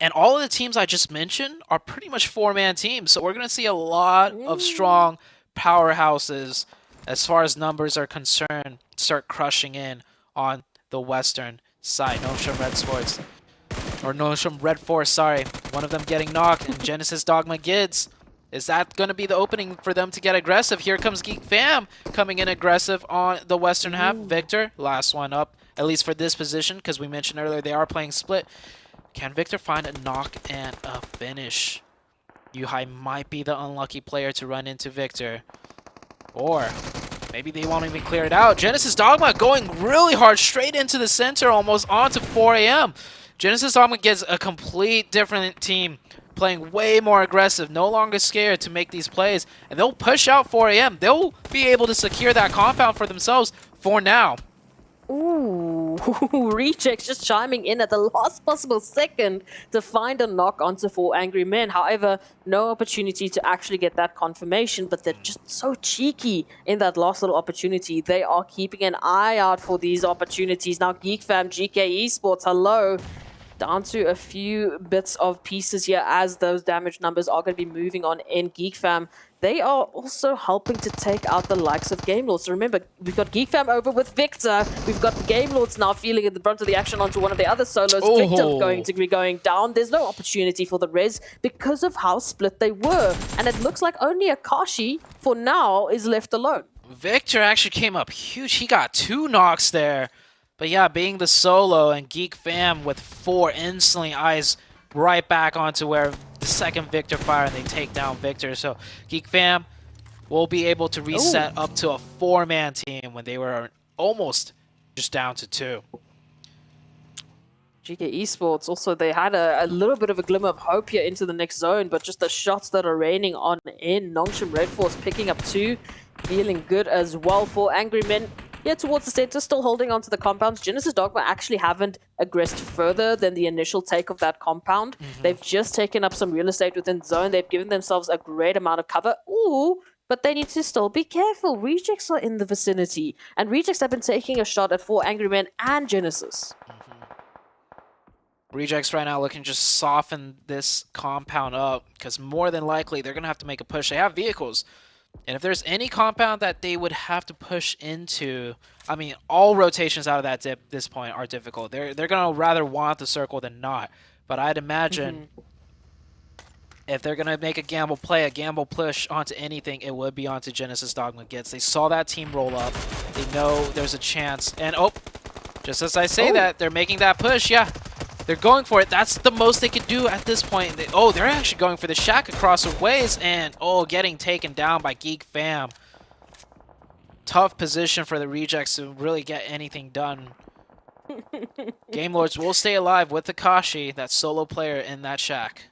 And all of the teams I just mentioned are pretty much 4-man teams, so we're going to see a lot of strong powerhouses as far as numbers are concerned start crushing in on the western side. Nongsham Red Sports. Or Nongsham Red Force, sorry. One of them getting knocked, and Genesis Dogma Gids. Is that going to be the opening for them to get aggressive? Here comes Geek Fam coming in aggressive on the western half. Victor, last one up, at least for this position, because we mentioned earlier they are playing split. Can Victor find a knock and a finish? Yuhai might be the unlucky player to run into Victor. Or maybe they won't even clear it out. Genesis Dogma going really hard straight into the center, almost onto 4 AM. Genesis Dogma gets a complete different team, playing way more aggressive, no longer scared to make these plays, and they'll push out 4 AM. They'll be able to secure that compound for themselves for now. Ooh, Rejects just chiming in at the last possible second to find a knock onto 4 angry men. However, no opportunity to actually get that confirmation, but they're just so cheeky in that last little opportunity. They are keeping an eye out for these opportunities. Now, Geek Fam, GK Esports, hello. Down to a few bits of pieces here as those damage numbers are going to be moving on in Geek Fam. They are also helping to take out the likes of Game Lords. So remember, we've got Geek Fam over with Victor. We've got the Game Lords now feeling at the brunt of the action onto one of the other solos. Victor going to be going down. There's no opportunity for the res because of how split they were. And it looks like only Akashi, for now, is left alone. Victor actually came up huge. He got 2 knocks there. But yeah, being the solo and Geek Fam with 4 instantly eyes right back onto where the second Victor fire and they take down Victor. So Geek Fam will be able to reset up to a 4-man team when they were almost just down to 2. GK Esports also, they had a little bit of a glimmer of hope here into the next zone, but just the shots that are raining on in. Nongsham Red Force picking up 2, feeling good as well for Angry Men. Yeah, towards the center, still holding on to the compounds. Genesis Dogma actually haven't aggressed further than the initial take of that compound. They've just taken up some real estate within zone. They've given themselves a great amount of cover. Ooh, but they need to still be careful. Rejects are in the vicinity. And Rejects have been taking a shot at 4 Angry Men and Genesis. Rejects right now looking to just soften this compound up, because more than likely they're going to have to make a push. They have vehicles. And if there's any compound that they would have to push into, I mean, all rotations out of that dip at this point are difficult. They're going to rather want the circle than not. But I'd imagine if they're going to make a gamble play, a gamble push onto anything, it would be onto Genesis Dogma Gets. They saw that team roll up. They know there's a chance. And, oh, just as I say that, they're making that push. Yeah, they're going for it. That's the most they could do at this point. They're actually going for the shack across the ways. And, getting taken down by Geek Fam. Tough position for the Rejects to really get anything done. Game Lords will stay alive with Akashi, that solo player in that shack.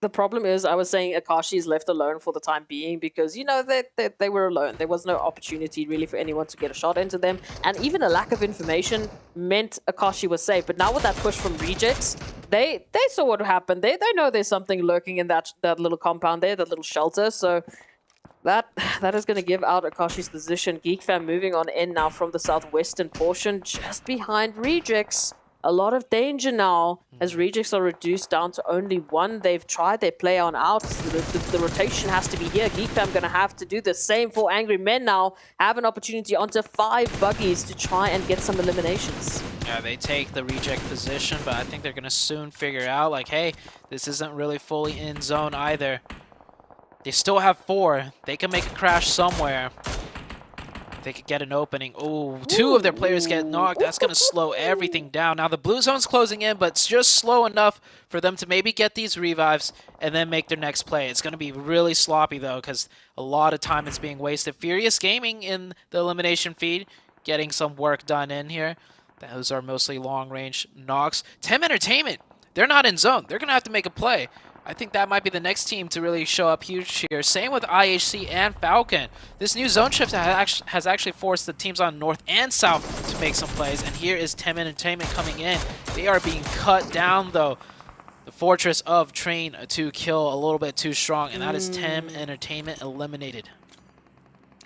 The problem is, I was saying Akashi is left alone for the time being because, you know, they were alone. There was no opportunity really for anyone to get a shot into them. And even a lack of information meant Akashi was safe. But now with that push from Rejects, they saw what happened. They know there's something lurking in that little compound there, that little shelter. So that is going to give out Akashi's position. GeekFam moving on in now from the southwestern portion, just behind Rejects. A lot of danger now as Rejects are reduced down to only one. They've tried their play on out. The rotation has to be here. GeekFam going to have to do the same for Angry Men now. Have an opportunity onto 5 buggies to try and get some eliminations. Yeah, they take the reject position, but I think they're going to soon figure out, like, hey, this isn't really fully in zone either. They still have 4. They can make a crash somewhere. They could get an opening. Oh, 2 of their players get knocked. That's going to slow everything down. Now, the blue zone's closing in, but it's just slow enough for them to maybe get these revives and then make their next play. It's going to be really sloppy, though, because a lot of time is being wasted. Furious Gaming in the elimination feed, getting some work done in here. Those are mostly long-range knocks. Tem Entertainment, they're not in zone. They're going to have to make a play. I think that might be the next team to really show up huge here. Same with IHC and Falcon. This new zone shift has actually forced the teams on North and South to make some plays. And here is Tem Entertainment coming in. They are being cut down, though. The Fortress of Train to Kill a little bit too strong. And that is Tem Entertainment eliminated.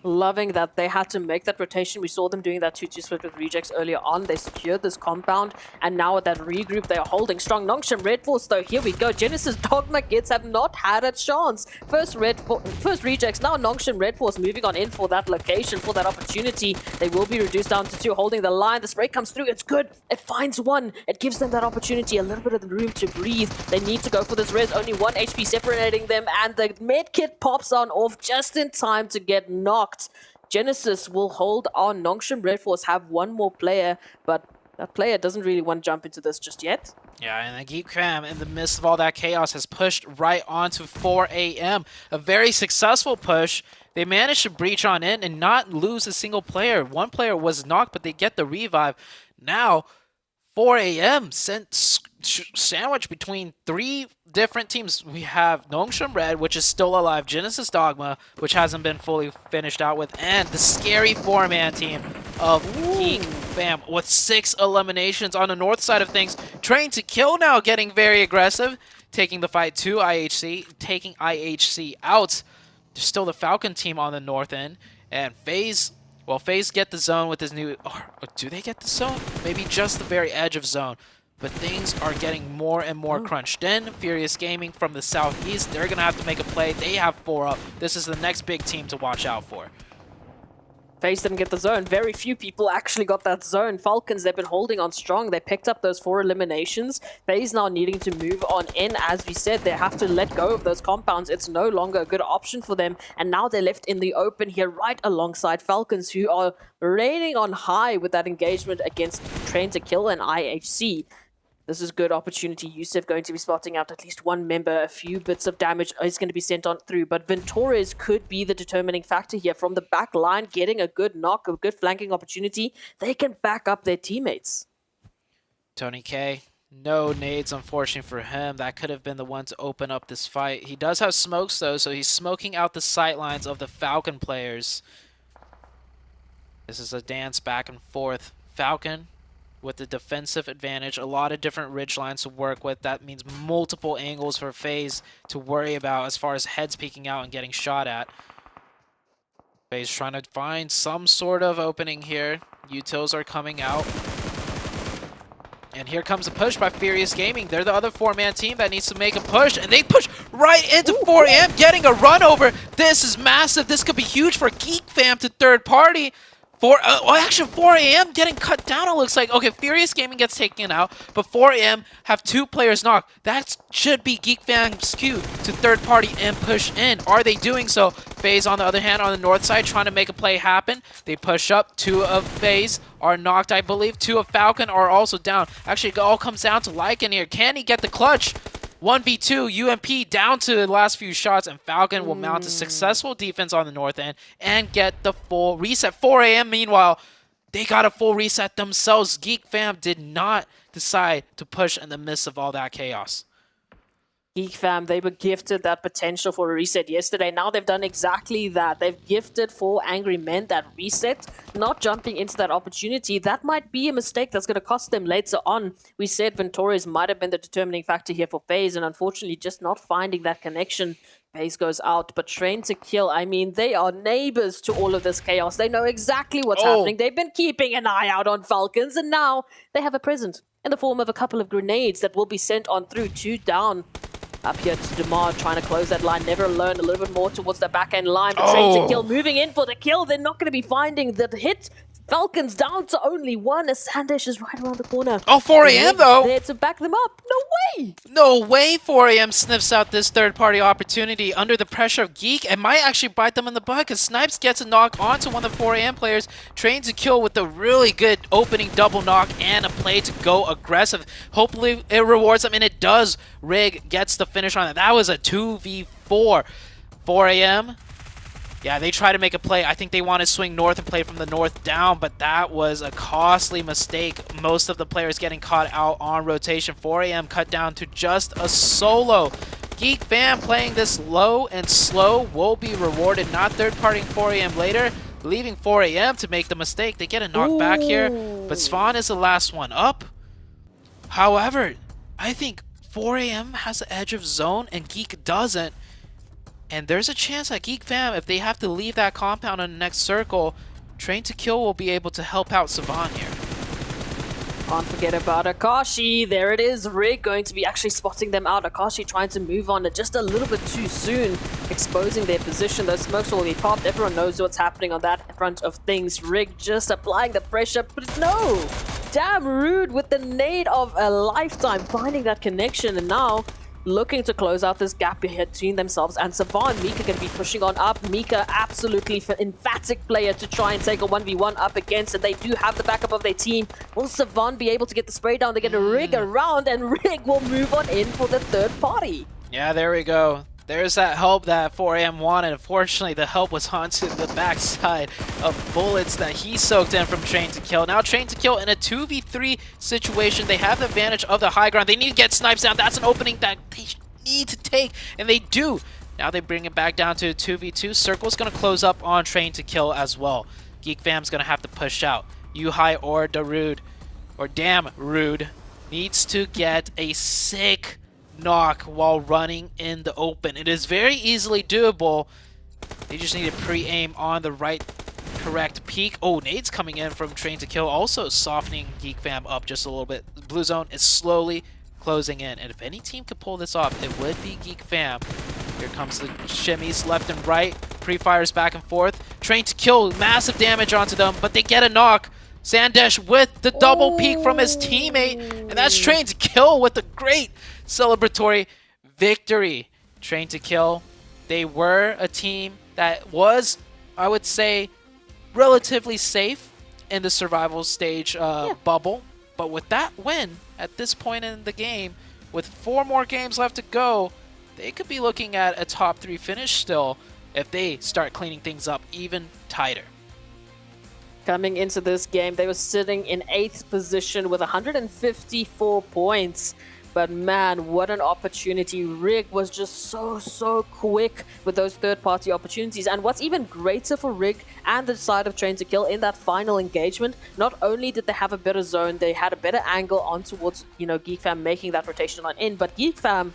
Loving that they had to make that rotation. We saw them doing that 2-2 split with Rejects earlier on. They secured this compound, and now with that regroup, they are holding strong. Nongshim Red Force, though, here we go. Genesis Dogma Kids have not had a chance. First Rejects, now Nongshim Red Force moving on in for that location, for that opportunity. They will be reduced down to 2, holding the line. The spray comes through. It's good. It finds 1. It gives them that opportunity, a little bit of the room to breathe. They need to go for this res. Only 1 HP separating them, and the med kit pops on off just in time to get knocked. Genesis will hold on. Nongshim Red Force have 1 more player, but that player doesn't really want to jump into this just yet. Yeah, and the GeekFam, in the midst of all that chaos, has pushed right onto 4 AM. A very successful push. They managed to breach on in and not lose a single player. 1 player was knocked, but they get the revive. Now, 4 AM sandwiched between 3 different teams. We have Nongshim Red, which is still alive, Genesis Dogma, which hasn't been fully finished out with, and the scary 4-man team of Geek Fam with 6 eliminations on the north side of things. Train to Kill now getting very aggressive, taking the fight to IHC, taking IHC out. There's still the Falcon team on the north end, and FaZe, well, FaZe get the zone with his new... Or do they get the zone? Maybe just the very edge of zone. But things are getting more and more crunched in. Furious Gaming from the southeast, they're going to have to make a play. They have 4 up. This is the next big team to watch out for. FaZe didn't get the zone. Very few people actually got that zone. Falcons, they've been holding on strong. They picked up those 4 eliminations. FaZe now needing to move on in. As we said, they have to let go of those compounds. It's no longer a good option for them. And now they're left in the open here right alongside Falcons, who are reigning on high with that engagement against Train to Kill and IHC. This is good opportunity. Yusuf going to be spotting out at least 1 member. A few bits of damage is going to be sent on through. But Ventores could be the determining factor here. From the back line, getting a good knock, a good flanking opportunity. They can back up their teammates. Tony K, no nades, unfortunately for him. That could have been the one to open up this fight. He does have smokes, though, so he's smoking out the sightlines of the Falcon players. This is a dance back and forth. Falcon with the defensive advantage, a lot of different ridge lines to work with. That means multiple angles for FaZe to worry about as far as heads peeking out and getting shot at. FaZe trying to find some sort of opening here. Utils are coming out. And here comes a push by Furious Gaming. They're the other 4-man team that needs to make a push, and they push right into 4AM, getting a run over. This is massive. This could be huge for Geek Fam to third party. Actually, 4AM getting cut down, it looks like. Okay, Furious Gaming gets taken out, but 4AM have 2 players knocked. That should be Geek Fam's cue to third party and push in. Are they doing so? FaZe, on the other hand, on the north side, trying to make a play happen. They push up. 2 of FaZe are knocked, I believe. 2 of Falcon are also down. Actually, it all comes down to Lycan here. Can he get the clutch? 1v2, UMP down to the last few shots, and Falcon will mount a successful defense on the north end and get the full reset. 4AM, meanwhile, they got a full reset themselves. Geek Fam did not decide to push in the midst of all that chaos. Geek Fam, they were gifted that potential for a reset yesterday. Now they've done exactly that. They've gifted 4 Angry Men that reset, not jumping into that opportunity. That might be a mistake that's going to cost them later on. We said Ventorius might have been the determining factor here for FaZe, and unfortunately just not finding that connection. FaZe goes out, but Train to Kill, I mean, they are neighbors to all of this chaos. They know exactly what's happening. They've been keeping an eye out on Falcons, and now they have a present in the form of a couple of grenades that will be sent on through. 2 down. Up here to Demar, trying to close that line. Never alone, a little bit more towards the back end line. But Train to Kill, moving in for the kill. They're not going to be finding the hit. Falcons down to only 1 as Sandesh is right around the corner. Oh, 4 a.m. though. There to back them up. No way. No way 4 a.m. sniffs out this third-party opportunity under the pressure of Geek. It might actually bite them in the butt because Snipes gets a knock onto one of the 4 a.m. players. Train to Kill with a really good opening double knock and a play to go aggressive. Hopefully it rewards them, and it does. Rig gets the finish on it. That was a 2v4. 4 a.m. Yeah, they try to make a play. I think they want to swing north and play from the north down, but that was a costly mistake. Most of the players getting caught out on rotation. 4 a.m. cut down to just a solo. Geek Fam playing this low and slow will be rewarded. Not third-partying 4 a.m. later, leaving 4 a.m. to make the mistake. They get a knock back here, but Svan is the last one up. However, I think 4 a.m. has the edge of zone and Geek doesn't. And there's a chance that Geek Fam, if they have to leave that compound in the next circle, Train to Kill will be able to help out Savan here. Can't forget about Akashi. There it is. Rig going to be actually spotting them out. Akashi trying to move on just a little bit too soon, exposing their position. Those smokes will be popped. Everyone knows what's happening on that front of things. Rig just applying the pressure, but no! Damn Rude with the nade of a lifetime, finding that connection, and now looking to close out this gap between themselves and Savan. Mika going to be pushing on up. Mika, absolutely emphatic player to try and take a 1v1 up against, and they do have the backup of their team. Will Savan be able to get the spray down? They get a Rig around, and Rig will move on in for the third party. Yeah, there we go. There's that help that 4 a.m. wanted. Unfortunately, the help was onto the backside of bullets that he soaked in from Train to Kill. Now Train to Kill in a 2v3 situation. They have the advantage of the high ground. They need to get Snipes down. That's an opening that they need to take, and they do. Now they bring it back down to a 2v2. Circle's going to close up on Train to Kill as well. Geek Fam's going to have to push out. Yuhai or Darude, or Damn Rude, needs to get a sick knock while running in the open. It is very easily doable. They just need to pre-aim on the right correct peak. Oh, nades coming in from Train to Kill, also softening Geek Fam up just a little bit. The blue zone is slowly closing in, and if any team could pull this off, it would be Geek Fam. Here comes the shimmies left and right, pre-fires back and forth. Train to Kill, massive damage onto them, but they get a knock. Sandesh with the double peek from his teammate, and that's Train to Kill with a great celebratory victory. Train to Kill, they were a team that was, I would say, relatively safe in the survival stage bubble, but with that win at this point in the game, with 4 more games left to go, they could be looking at a top 3 finish still if they start cleaning things up even tighter. Coming into this game, they were sitting in 8th position with 154 points. But man, what an opportunity. Rig was just so quick with those third-party opportunities. And what's even greater for Rig and the side of Train to Kill in that final engagement, not only did they have a better zone, they had a better angle on towards, Geek Fam making that rotation on in. But Geek Fam,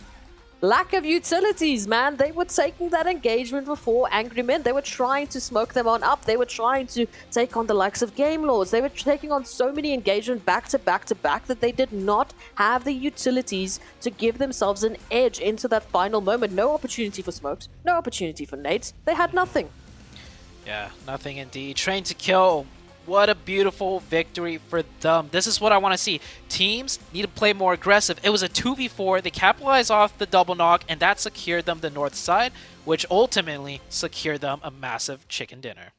lack of utilities, man. They were taking that engagement before Angry Men. They were trying to smoke them on up. They were trying to take on the likes of Game Lords. They were taking on so many engagement back to back to back that they did not have the utilities to give themselves an edge into that final moment. No opportunity for smokes. No opportunity for nades. They had nothing. Yeah, nothing indeed. Train to Kill. What a beautiful victory for them. This is what I want to see. Teams need to play more aggressive. It was a 2v4. They capitalized off the double knock, and that secured them the north side, which ultimately secured them a massive chicken dinner.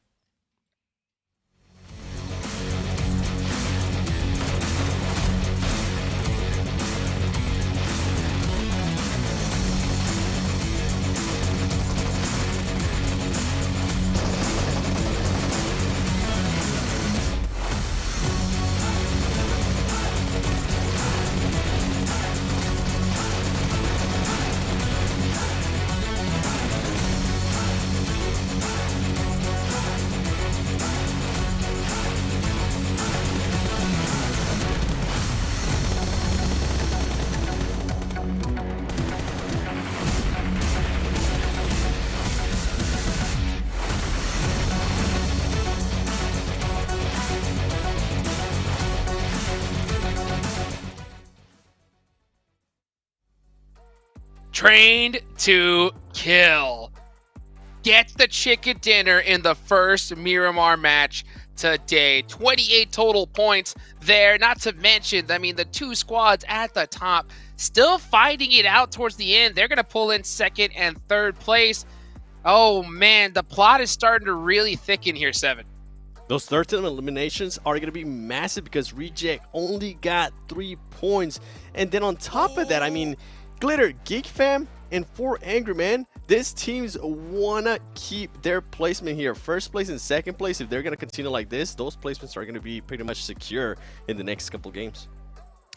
Trained to kill. Get the chicken dinner in the first Miramar match today. 28 total points there. Not to mention, I mean, the two squads at the top still fighting it out towards the end. They're going to pull in second and third place. Oh, man, the plot is starting to really thicken here, Seven. Those 13 eliminations are going to be massive because Reject only got 3 points. And then on top of that, I mean, Glitter, Geek Fam, and 4 Angry Man, these teams want to keep their placement here. First place and second place, if they're going to continue like this, those placements are going to be pretty much secure in the next couple games.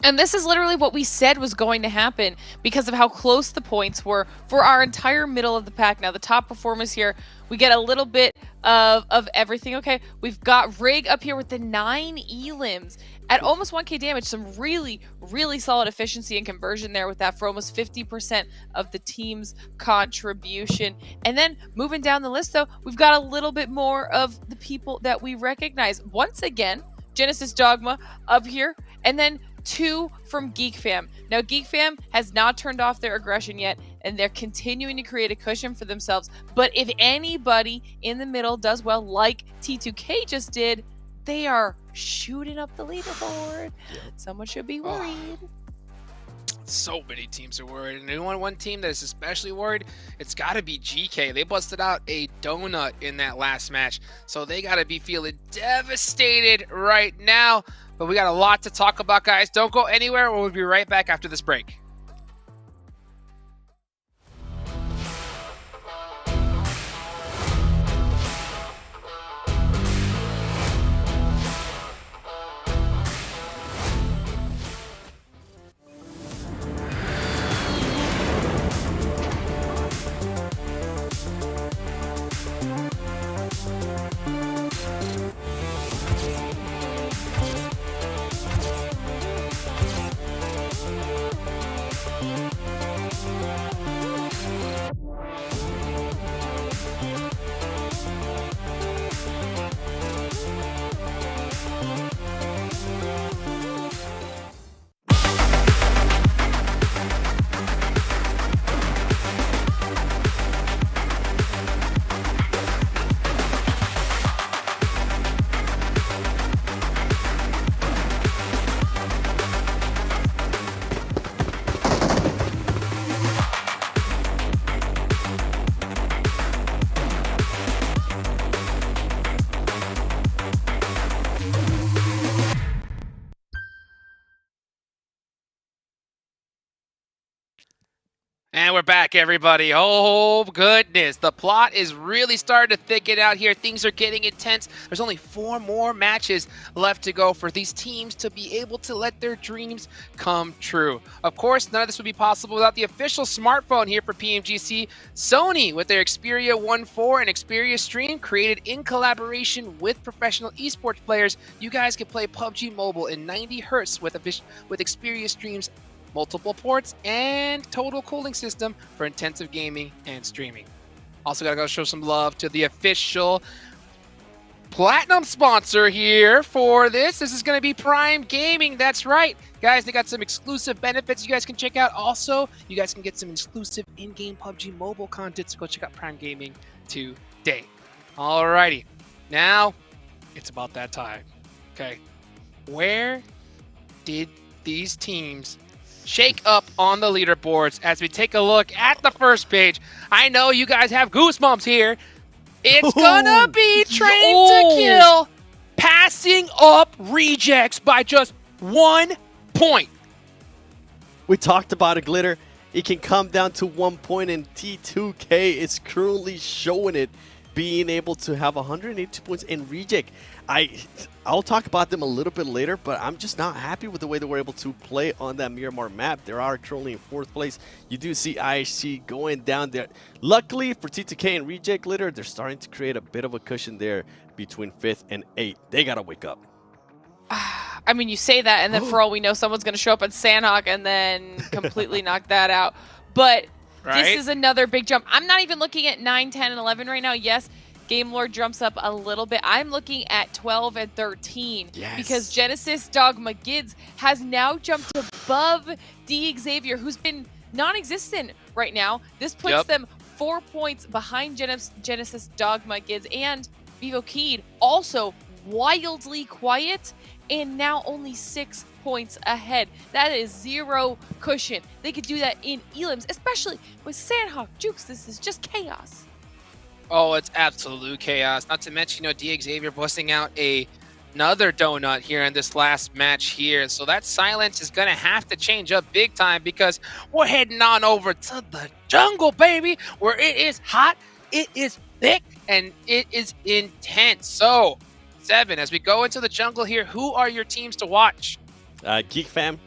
And this is literally what we said was going to happen because of how close the points were for our entire middle of the pack. Now, the top performers here, we get a little bit of everything. Okay, we've got Rig up here with the 9 elims at almost 1k damage. Some really, really solid efficiency and conversion there with that for almost 50% of the team's contribution. And then moving down the list, though, we've got a little bit more of the people that we recognize. Once again, Genesis Dogma up here, and then 2 from Geek Fam. Now, Geek Fam has not turned off their aggression yet, and they're continuing to create a cushion for themselves. But if anybody in the middle does well, like T2K just did, they are shooting up the leaderboard. Someone should be worried. So many teams are worried. And one team that is especially worried, it's got to be GK. They busted out a donut in that last match. So they got to be feeling devastated right now. But we got a lot to talk about, guys. Don't go anywhere. We'll be right back after this break. And we're back, everybody. Oh, goodness. The plot is really starting to thicken out here. Things are getting intense. There's only 4 more matches left to go for these teams to be able to let their dreams come true. Of course, none of this would be possible without the official smartphone here for PMGC. Sony, with their Xperia 1.4 and Xperia Stream, created in collaboration with professional esports players. You guys can play PUBG Mobile in 90 Hz with Xperia Stream's multiple ports and total cooling system for intensive gaming and streaming. Also gotta go show some love to the official platinum sponsor here for this. This is gonna be Prime Gaming. That's right, guys. They got some exclusive benefits you guys can check out. Also, you guys can get some exclusive in-game PUBG Mobile content, so go check out Prime Gaming today. Alrighty, now it's about that time. Okay, where did these teams shake up on the leaderboards as we take a look at the first page? I know you guys have goosebumps here. It's gonna be Trained to Kill, passing up Rejects by just 1 point. We talked about it, Glitter. It can come down to 1 point, and T2K is currently showing it, being able to have 182 points in Reject. I'll talk about them a little bit later, but I'm just not happy with the way they were able to play on that Miramar map. They are currently in 4th place. You do see IHC going down there. Luckily for T2K and Reject, Glitter, they're starting to create a bit of a cushion there between 5th and 8th. They gotta wake up. I mean, you say that, and then for all we know, someone's going to show up at Sandhawk and then completely knock that out. But this is another big jump. I'm not even looking at 9, 10, and 11 right now. Yes, Game Lord jumps up a little bit. I'm looking at 12 and 13 because Genesis Dogma Gids has now jumped above D Xavier, who's been non-existent right now. This puts them 4 points behind Genesis Dogma Gids and Vivo Keed, also wildly quiet, and now only 6 points ahead. That is zero cushion. They could do that in elims, especially with Sandhawk. Jukes, this is just chaos. Oh, it's absolute chaos. Not to mention, Xavier busting out another donut here in this last match here. So that silence is going to have to change up big time, because we're heading on over to the jungle, baby, where it is hot, it is thick, and it is intense. So, Seven, as we go into the jungle here, who are your teams to watch? Geek Fam.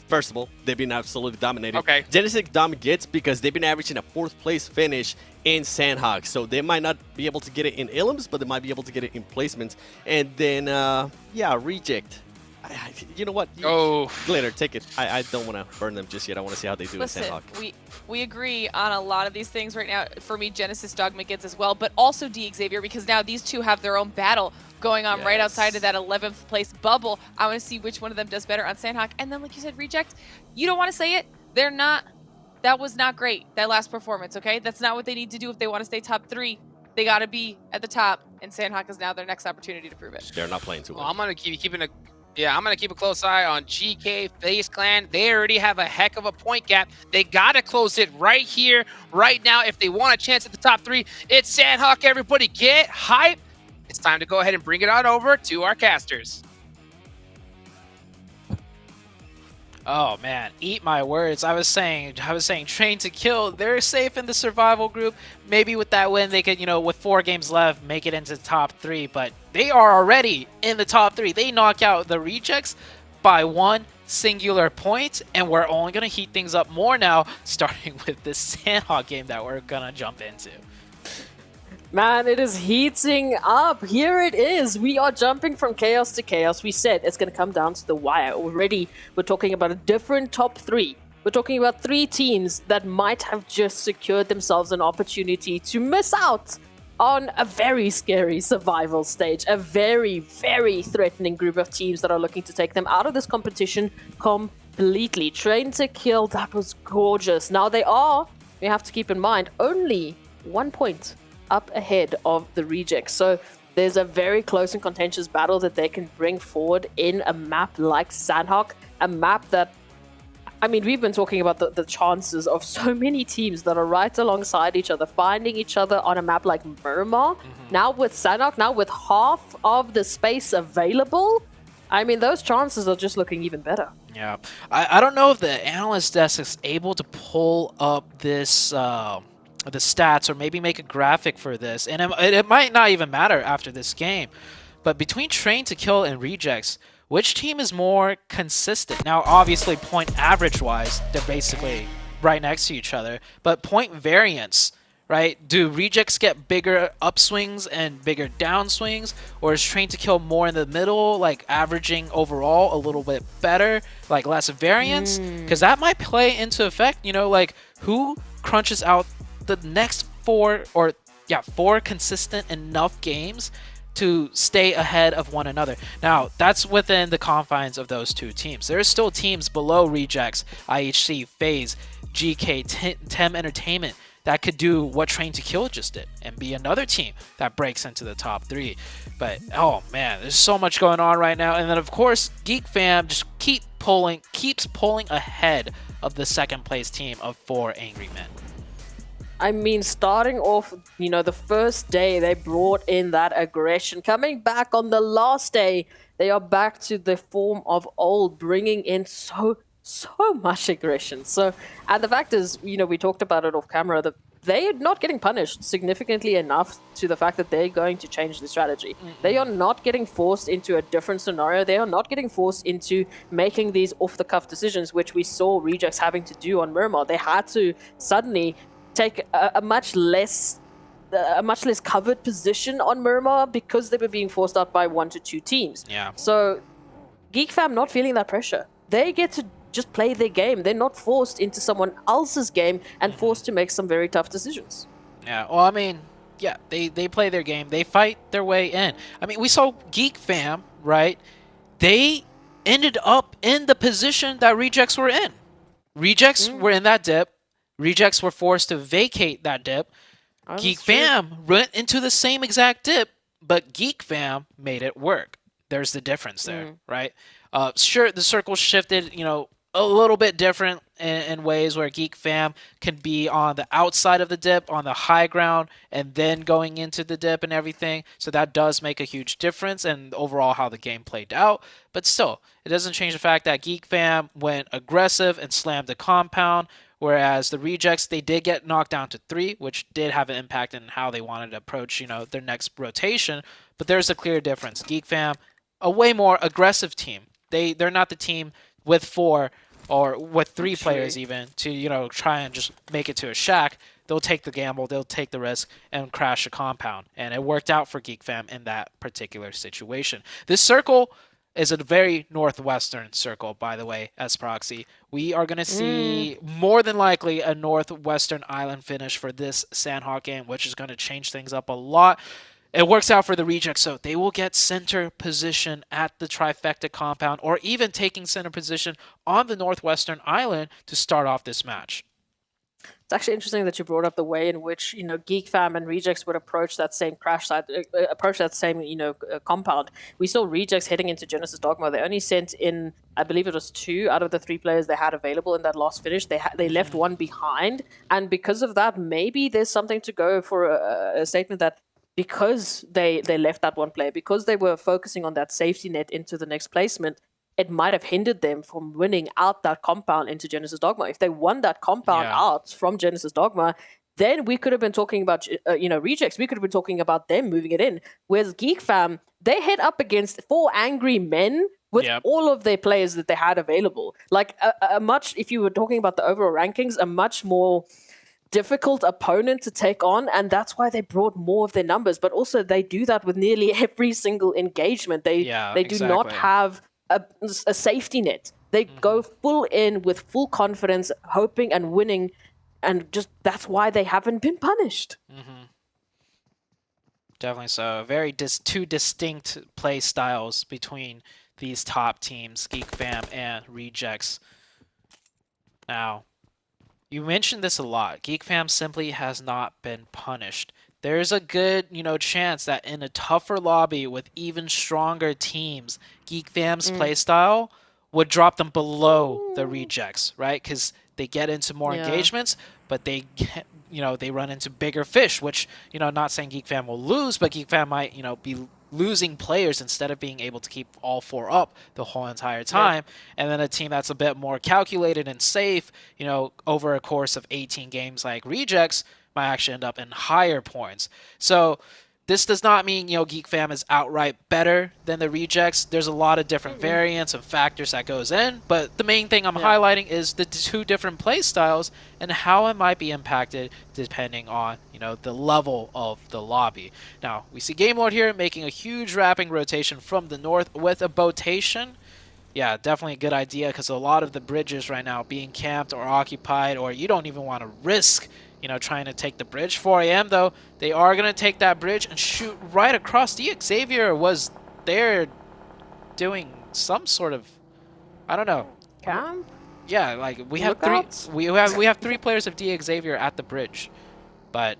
First of all, they've been absolutely dominating. Okay. Genesis Dom gets because they've been averaging a 4th place finish in Sandhawk. So they might not be able to get it in elims, but they might be able to get it in placements. And then, Reject. You know what? Glitter, take it. I don't want to burn them just yet. I want to see how they do in Sandhawk. We agree on a lot of these things right now. For me, Genesis Dogma Gids as well, but also Xavier, because now these two have their own battle going on right outside of that 11th place bubble. I want to see which one of them does better on Sandhawk. And then, like you said, Reject, you don't want to say it. They're not. That was not great, that last performance, okay? That's not what they need to do if they want to stay top 3. They got to be at the top, and Sandhawk is now their next opportunity to prove it. They're not playing too well. I'm going to keep a close eye on GK FaZe Clan. They already have a heck of a point gap. They got to close it right here, right now, if they want a chance at the top 3. It's Sandhawk, everybody. Get hype. It's time to go ahead and bring it on over to our casters. Oh man, eat my words. I was saying Train to Kill, they're safe in the survival group. Maybe with that win they could, with 4 games left, make it into the top 3, but they are already in the top 3. They knock out the Rejects by 1 singular point, and we're only going to heat things up more now, starting with this Sandhawk game that we're going to jump into. Man, it is heating up. Here it is. We are jumping from chaos to chaos. We said it's going to come down to the wire. Already, we're talking about a different top 3. We're talking about 3 teams that might have just secured themselves an opportunity to miss out on a very scary survival stage. A very, very threatening group of teams that are looking to take them out of this competition completely. Train to Kill, that was gorgeous. Now they are, we have to keep in mind, only 1 point up ahead of the Rejects. So there's a very close and contentious battle that they can bring forward in a map like Sandhawk, a map that, I mean, we've been talking about the chances of so many teams that are right alongside each other, finding each other on a map like Miramar. Now with Sandhawk, now with half of the space available, I mean, those chances are just looking even better. Yeah, I don't know if the analyst desk is able to pull up this the stats, or maybe make a graphic for this, and it might not even matter after this game. But between Train to Kill and Rejects, which team is more consistent? Now, obviously, point average-wise, they're basically right next to each other, but point variance, right? Do Rejects get bigger upswings and bigger downswings, or is Train to Kill more in the middle, like averaging overall a little bit better, like less variance? Because that might play into effect, like who crunches out the next 4 consistent enough games to stay ahead of one another. Now, that's within the confines of those 2 teams. There are still teams below Rejects, IHC, FaZe, GK, Tem Entertainment that could do what Train to Kill just did and be another team that breaks into the top 3. But, oh man, there's so much going on right now. And then, of course, Geek Fam just keeps pulling ahead of the 2nd place team of 4 Angry Men. I mean, starting off, the first day, they brought in that aggression. Coming back on the last day, they are back to the form of old, bringing in so much aggression. So, and the fact is, we talked about it off camera, that they are not getting punished significantly enough to the fact that they're going to change the strategy. They are not getting forced into a different scenario. They are not getting forced into making these off-the-cuff decisions, which we saw Rejects having to do on Miramar. They had to suddenly take a much less covered position on Miramar because they were being forced out by 1 to 2 teams. Yeah. So Geek Fam not feeling that pressure. They get to just play their game. They're not forced into someone else's game and forced to make some very tough decisions. Yeah, well, I mean, yeah, they play their game. They fight their way in. I mean, we saw Geek Fam, right? They ended up in the position that Rejects were in. Rejects were in that dip. Rejects were forced to vacate that dip. Oh, Geek that's true. Fam went into the same exact dip, but Geek Fam made it work. There's the difference there, right? Sure, the circle shifted, a little bit different in ways where Geek Fam can be on the outside of the dip, on the high ground, and then going into the dip and everything. So that does make a huge difference in overall how the game played out. But still, it doesn't change the fact that Geek Fam went aggressive and slammed the compound, whereas the Rejects, they did get knocked down to 3, which did have an impact in how they wanted to approach, their next rotation. But there's a clear difference. Geek Fam, a way more aggressive team. They're not the team with 4 or with 3 players even to, try and just make it to a shack. They'll take the gamble, they'll take the risk, and crash a compound. And it worked out for Geek Fam in that particular situation. This circle is a very northwestern circle, by the way, as proxy. We are going to see more than likely a northwestern island finish for this Sandhawk game, which is going to change things up a lot. It works out for the Rejects, so they will get center position at the trifecta compound, or even taking center position on the northwestern island to start off this match. It's actually interesting that you brought up the way in which Geek Fam and Rejects would approach that same crash site, approach that same compound. We saw Rejects heading into Genesis Dogma. They only sent in, I believe it was 2 out of the 3 players they had available in that last finish. They left one behind, and because of that, maybe there's something to go for a statement that because they left that one player, because they were focusing on that safety net into the next placement, it might have hindered them from winning out that compound into Genesis Dogma. If they won that compound out from Genesis Dogma, then we could have been talking about, Rejects. We could have been talking about them moving it in. Whereas Geek Fam, they head up against 4 angry men with all of their players that they had available. Like if you were talking about the overall rankings, a much more difficult opponent to take on, and that's why they brought more of their numbers. But also they do that with nearly every single engagement. They do not have a safety net. They go full in with full confidence, hoping and winning, and just that's why they haven't been punished. Definitely so. Very two distinct play styles between these top teams, Geek Fam and Rejects. Now, you mentioned this a lot. Geek Fam simply has not been punished. There's a good, chance that in a tougher lobby with even stronger teams, Geek Fam's playstyle would drop them below the Rejects, right? Because they get into more engagements, but they run into bigger fish, which, not saying Geek Fam will lose, but Geek Fam might, be losing players instead of being able to keep all 4 up the whole entire time. And then a team that's a bit more calculated and safe, over a course of 18 games like Rejects, might actually end up in higher points. So this does not mean, Geek Fam is outright better than the Rejects. There's a lot of different variants and factors that goes in, but the main thing I'm highlighting is the 2 different play styles and how it might be impacted depending on, the level of the lobby. Now, we see Game Lord here making a huge wrapping rotation from the north with a botation. Yeah, definitely a good idea, because a lot of the bridges right now being camped or occupied, or you don't even want to risk trying to take the bridge. 4 a.m. though, they are going to take that bridge and shoot right across. Xavier was there doing some sort of, I don't know. Camp? Yeah, like we have 3 players of Xavier at the bridge, but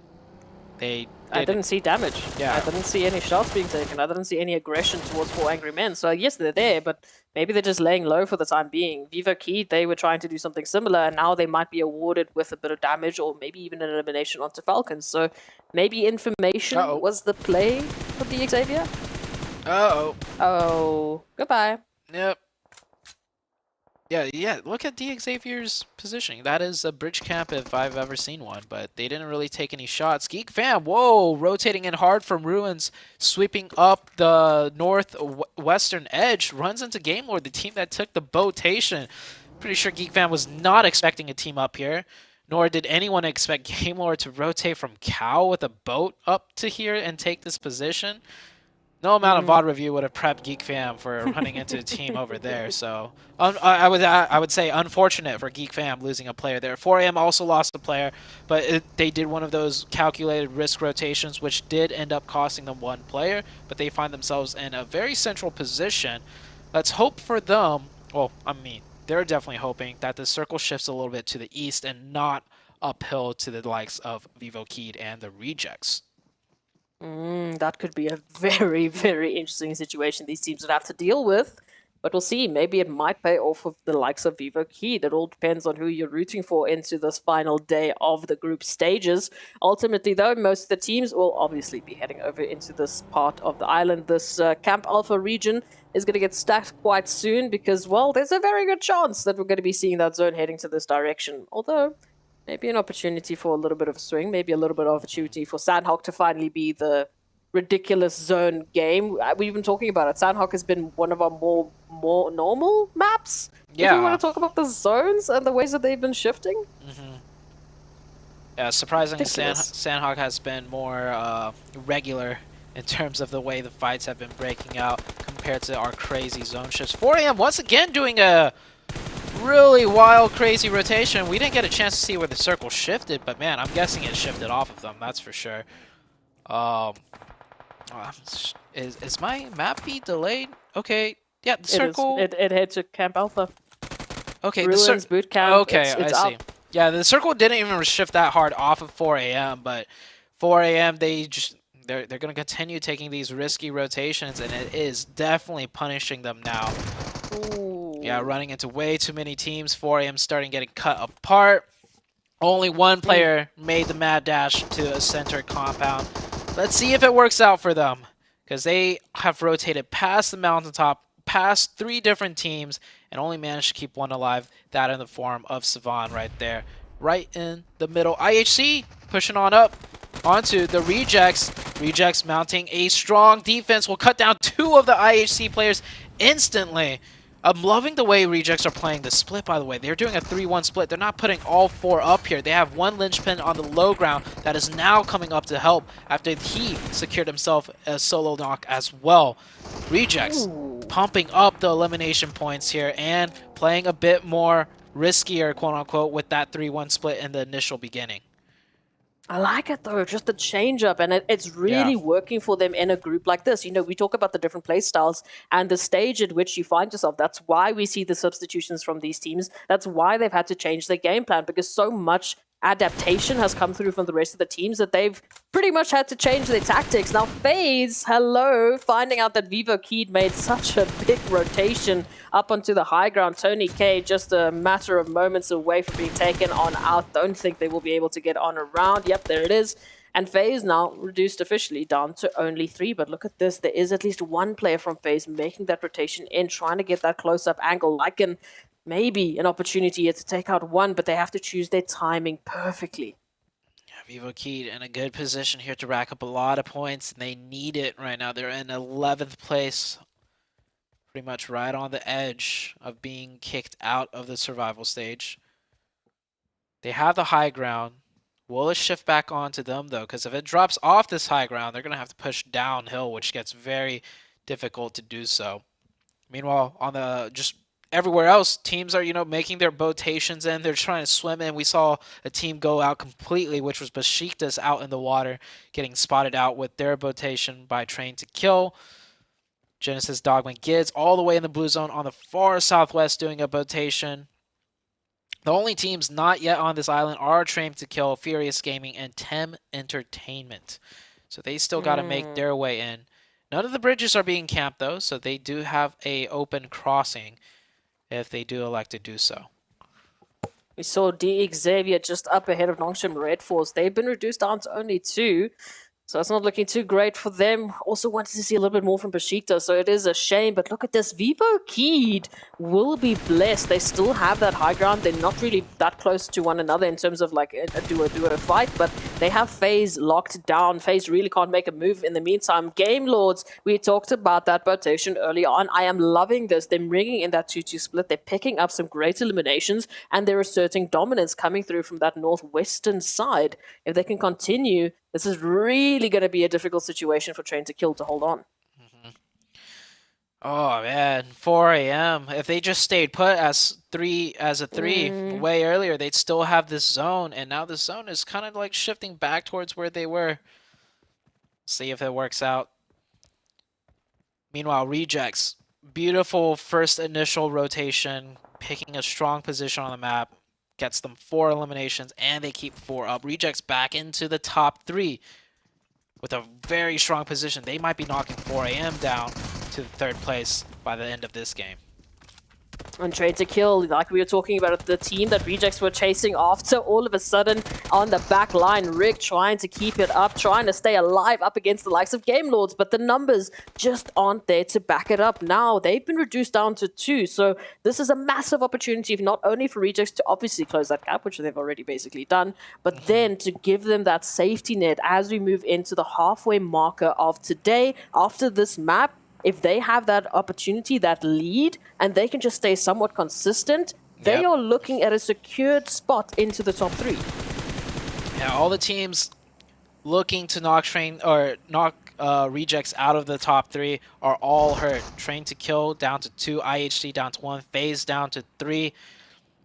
I didn't see damage. I didn't see any shots being taken. I didn't see any aggression towards 4 angry men. So yes, they're there, but maybe they're just laying low for the time being. Vivo Key, they were trying to do something similar, and now they might be awarded with a bit of damage or maybe even an elimination onto Falcons. So maybe information was the play for Xavier. Oh, goodbye. Yep. Yeah, look at Xavier's positioning. That is a bridge camp if I've ever seen one, but they didn't really take any shots. Geek Fam, whoa, rotating in hard from Ruins, sweeping up the northwestern edge, runs into Game Lord, the team that took the botation. Pretty sure Geek Fam was not expecting a team up here, nor did anyone expect Game Lord to rotate from Cow with a boat up to here and take this position. No amount of VOD review would have prepped Geek Fam for running into a team over there. So I would say unfortunate for Geek Fam losing a player there. 4am also lost a player, but they did one of those calculated risk rotations, which did end up costing them 1 player. But they find themselves in a very central position. Let's hope for them. Well, I mean, they're definitely hoping that the circle shifts a little bit to the east and not uphill to the likes of Vivo Keed and the Rejects. That could be a very, very interesting situation these teams would have to deal with. But we'll see. Maybe it might pay off of the likes of Vivo Keed. It all depends on who you're rooting for into this final day of the group stages. Ultimately, though, most of the teams will obviously be heading over into this part of the island. This Camp Alpha region is going to get stacked quite soon because, well, there's a very good chance that we're going to be seeing that zone heading to this direction. Although, maybe an opportunity for a little bit of a swing, maybe a little bit of opportunity for Sandhawk to finally be the ridiculous zone game. We've been talking about it. Sandhawk has been one of our more normal maps. Yeah. If we want to talk about the zones and the ways that they've been shifting. Yeah, surprisingly, Ridiculous. Sandhawk has been more regular in terms of the way the fights have been breaking out compared to our crazy zone shifts. 4 AM once again doing a really wild, crazy rotation. We didn't get a chance to see where the circle shifted, but man, I'm guessing it shifted off of them, that's for sure. Is my map feed delayed? Okay, yeah, the circle. It heads to Camp Alpha. Okay, Ruins boot camp. Okay, it's I see. up. Yeah, the circle didn't even shift that hard off of 4 AM, but 4 AM they're gonna continue taking these risky rotations, and it is definitely punishing them now. Ooh. Yeah, running into way too many teams. 4 AM starting getting cut apart. Only one player made the mad dash to a center compound. Let's see if it works out for them, because they have rotated past the mountaintop, past 3 different teams, and only managed to keep one alive. That in the form of Savan right there, right in the middle. IHC pushing on up onto the Rejects. Rejects mounting a strong defense will cut down 2 of the IHC players instantly. I'm loving the way Rejects are playing the split, by the way. They're doing a 3-1 split. They're not putting all 4 up here. They have one linchpin on the low ground that is now coming up to help after he secured himself a solo knock as well. Rejects pumping up the elimination points here and playing a bit more riskier, quote-unquote, with that 3-1 split in the initial beginning. I like it though, just the change up, and it's really working for them in a group like this. You know, we talk about the different play styles and the stage at which you find yourself. That's why we see the substitutions from these teams. That's why they've had to change their game plan, because so much adaptation has come through from the rest of the teams that they've pretty much had to change their tactics. Now, FaZe, hello, finding out that Vivo Keed made such a big rotation up onto the high ground. Tony K just a matter of moments away from being taken on out. Don't think they will be able to get on around. Yep, there it is. And FaZe now reduced officially down to only 3. But look at this. There is at least one player from FaZe making that rotation in, trying to get that close-up angle. Lycan, maybe an opportunity here to take out one, but they have to choose their timing perfectly. Vivo Keed in a good position here to rack up a lot of points, and they need it right now. They're in 11th place, pretty much right on the edge of being kicked out of the survival stage. They have the high ground. Will it shift back onto them, though? Because if it drops off this high ground, they're going to have to push downhill, which gets very difficult to do so. Meanwhile, on the everywhere else, teams are, making their botations in. They're trying to swim in. We saw a team go out completely, which was Besiktas out in the water, getting spotted out with their botation by Train to Kill. Genesis Dogman Gids all the way in the blue zone on the far southwest doing a botation. The only teams not yet on this island are Train to Kill, Furious Gaming, and Tem Entertainment. So they still got to make their way in. None of the bridges are being camped, though, so they do have a open crossing if they do elect to do so. We saw DX Xavier just up ahead of Nongshim Red Force. They've been reduced down to only 2. So it's not looking too great for them. Also wanted to see a little bit more from Besiktas, so it is a shame. But look at this. Vivo Keed will be blessed. They still have that high ground. They're not really that close to one another in terms of like a duo fight, but they have FaZe locked down. FaZe really can't make a move in the meantime. Game Lords, we talked about that rotation early on. I am loving this. They're bringing in that 2-2 split. They're picking up some great eliminations, and they're asserting dominance coming through from that northwestern side. If they can continue, this is really going to be a difficult situation for Train to Kill to hold on. Oh, man. 4 AM. If they just stayed put as a 3 way earlier, they'd still have this zone. And now the zone is kind of like shifting back towards where they were. See if it works out. Meanwhile, Rejects. Beautiful first initial rotation. picking a strong position on the map, gets them 4 eliminations, and they keep 4 up. Rejects back into the top 3 with a very strong position. They might be knocking 4am down to the 3rd place by the end of this game. And Trade to Kill, like we were talking about, the team that Rejects were chasing after, all of a sudden on the back line, Rick trying to keep it up, trying to stay alive up against the likes of Game Lords, but the numbers just aren't there to back it up. Now they've been reduced down to 2, so this is a massive opportunity, not only for Rejects to obviously close that gap, which they've already basically done, but then to give them that safety net as we move into the halfway marker of today. After this map, if they have that opportunity, that lead, and they can just stay somewhat consistent, they are looking at a secured spot into the top 3. Yeah, all the teams looking to knock Rejects out of the top 3 are all hurt. Train to Kill down to 2, IHC down to 1, FaZe down to 3,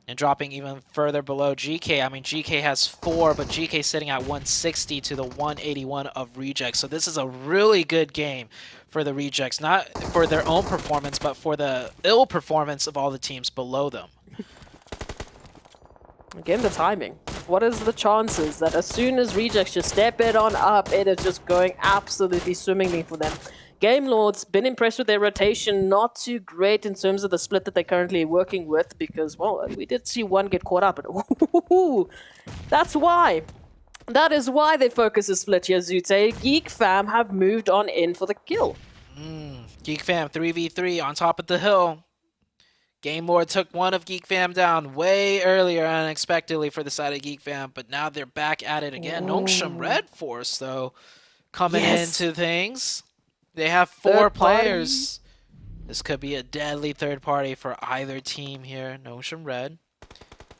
and dropping even further below GK. I mean, GK has 4, but GK sitting at 160 to the 181 of Rejects. So this is a really good game for the Rejects, not for their own performance, but for the ill performance of all the teams below them. Again, the timing. What is the chances that as soon as Rejects just step it on up, it is just going absolutely swimmingly for them? Game Lords, been impressed with their rotation, not too great in terms of the split that they're currently working with because, well, we did see one get caught up. But that's why. That is why they focus a split here, Zute. Geek Fam have moved on in for the kill. Geek Fam 3v3 on top of the hill. Game Lord took one of Geek Fam down way earlier unexpectedly for the side of Geek Fam, but now they're back at it again. Nongshim Red Force, though, coming into things. They have 4 players. This could be a deadly third party for either team here. Nongshim Red.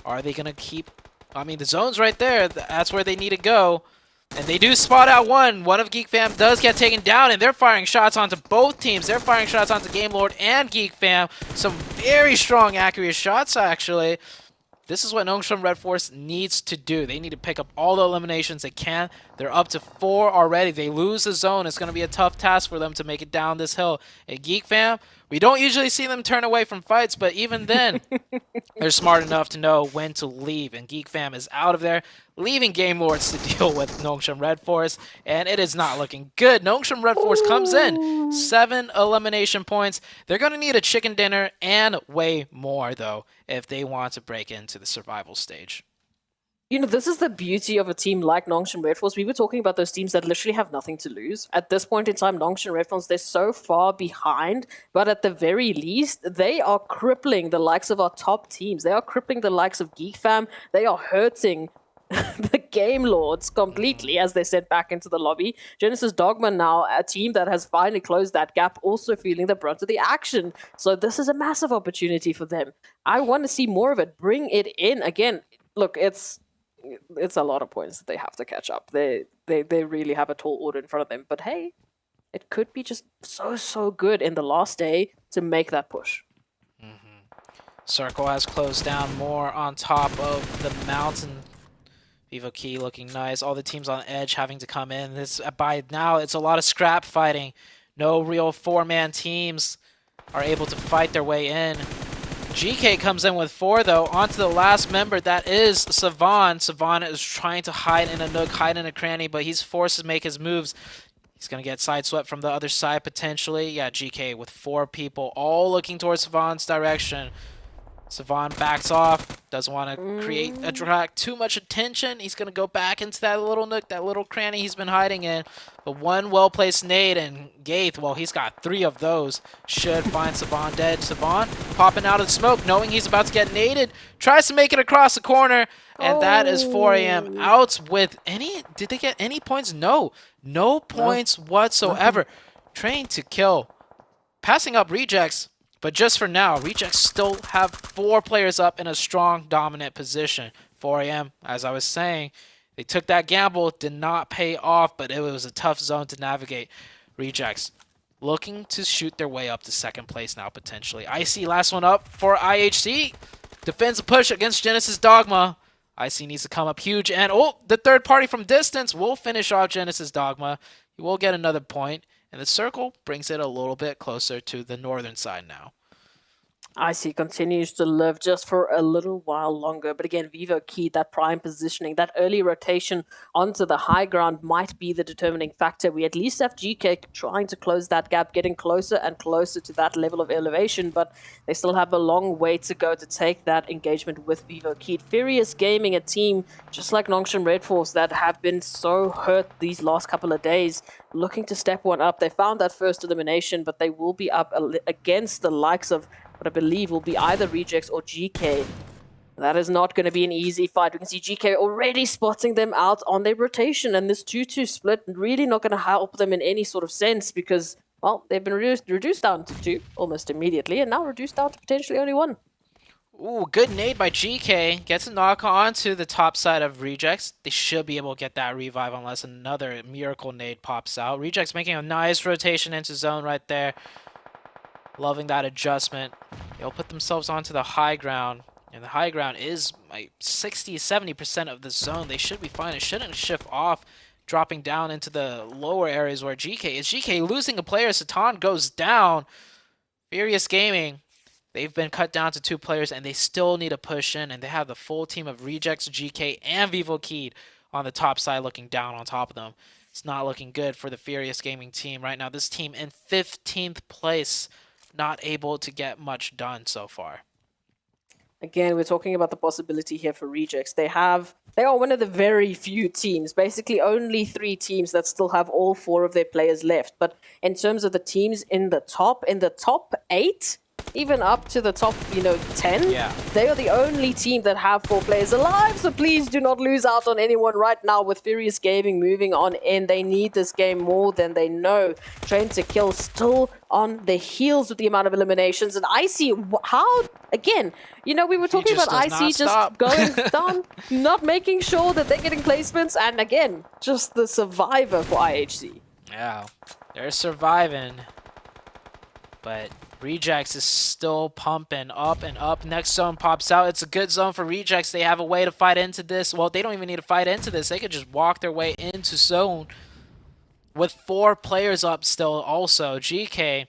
Are they going to keep... I mean, the zone's right there. That's where they need to go. And they do spot out one. One of Geek Fam does get taken down, and they're firing shots onto both teams. They're firing shots onto Game Lord and Geek Fam. Some very strong, accurate shots, actually. This is what Nongshim Red Force needs to do. They need to pick up all the eliminations they can. They're up to 4 already. They lose the zone. It's going to be a tough task for them to make it down this hill. And Geek Fam, we don't usually see them turn away from fights, but even then, they're smart enough to know when to leave. And Geek Fam is out of there, leaving Game Lords to deal with Nongshim Red Force, and it is not looking good. Nongshim Red Force comes in, 7 elimination points. They're going to need a chicken dinner and way more, though, if they want to break into the survival stage. You know, this is the beauty of a team like Nongshim Red Force. We were talking about those teams that literally have nothing to lose. At this point in time, Nongshim Red Force, they're so far behind, but at the very least, they are crippling the likes of our top teams. They are crippling the likes of Geek Fam. They are hurting the Game Lords completely as they set back into the lobby. Genesis Dogma now, a team that has finally closed that gap, also feeling the brunt of the action. So this is a massive opportunity for them. I want to see more of it. Bring it in. Again, look, it's a lot of points that they have to catch up. They really have a tall order in front of them. But hey, it could be just so good in the last day to make that push. Circle has closed down more on top of the mountain. Vivo Key looking nice. All the teams on edge having to come in. This by now it's a lot of scrap fighting. No real 4-man teams are able to fight their way in. GK comes in with 4, though, onto the last member. That is Savan. Savan is trying to hide in a nook, hide in a cranny, but he's forced to make his moves. He's going to get sideswept from the other side, potentially. Yeah, GK with 4 people, all looking towards Savan's direction. Savan backs off, doesn't want to attract too much attention. He's going to go back into that little nook, that little cranny he's been hiding in. But one well-placed nade, and Gaith, well, he's got 3 of those, should find Savan dead. Savan popping out of the smoke, knowing he's about to get naded, tries to make it across the corner, and that is 4am out with any... Did they get any points? No. No points whatsoever. Train to Kill. Passing up Rejects. But just for now, Rejects still have 4 players up in a strong, dominant position. 4am, as I was saying, they took that gamble, did not pay off, but it was a tough zone to navigate. Rejects looking to shoot their way up to 2nd place now, potentially. IC last one up for IHC. Defends a push against Genesis Dogma. IC needs to come up huge, and the third party from distance will finish off Genesis Dogma. He will get another point. And the circle brings it a little bit closer to the northern side now. Icy continues to live just for a little while longer. But again, Vivo key, that prime positioning, that early rotation onto the high ground might be the determining factor. We at least have GK trying to close that gap, getting closer and closer to that level of elevation, but they still have a long way to go to take that engagement with Vivo key. Furious Gaming, a team just like Nongshim Red Force that have been so hurt these last couple of days, looking to step one up. They found that first elimination, but they will be up against the likes of what I believe will be either Rejects or GK. That is not going to be an easy fight. We can see GK already spotting them out on their rotation, and this 2-2 split really not going to help them in any sort of sense because, well, they've been reduced down to 2 almost immediately, and now reduced down to potentially only 1. Ooh, good nade by GK. Gets a knock on to the top side of Rejects. They should be able to get that revive unless another miracle nade pops out. Rejects making a nice rotation into zone right there. Loving that adjustment. They'll put themselves onto the high ground. And the high ground is like 60-70% of the zone. They should be fine. It shouldn't shift off, dropping down into the lower areas where GK is. GK losing a player. Satan goes down. Furious Gaming. They've been cut down to 2 players, and they still need to push in. And they have the full team of Rejects, GK, and Vivo Keyed on the top side looking down on top of them. It's not looking good for the Furious Gaming team right now. This team in 15th place. Not able to get much done so far. Again, we're talking about the possibility here for Rejects. They are one of the very few teams, basically only 3 teams that still have all 4 of their players left. But in terms of the teams in the top 8, even up to the top, 10, they are the only team that have 4 players alive. So please do not lose out on anyone right now with Furious Gaming moving on in. They need this game more than they know. Train to Kill still on the heels with the amount of eliminations. And Icy, how, again, we were talking about Icy just going down, not making sure that they're getting placements. And again, just the survivor for IHC. Yeah, they're surviving. But Rejects is still pumping up and up. Next zone pops out. It's a good zone for Rejects. They have a way to fight into this. Well, they don't even need to fight into this. They could just walk their way into zone with 4 players up still also. GK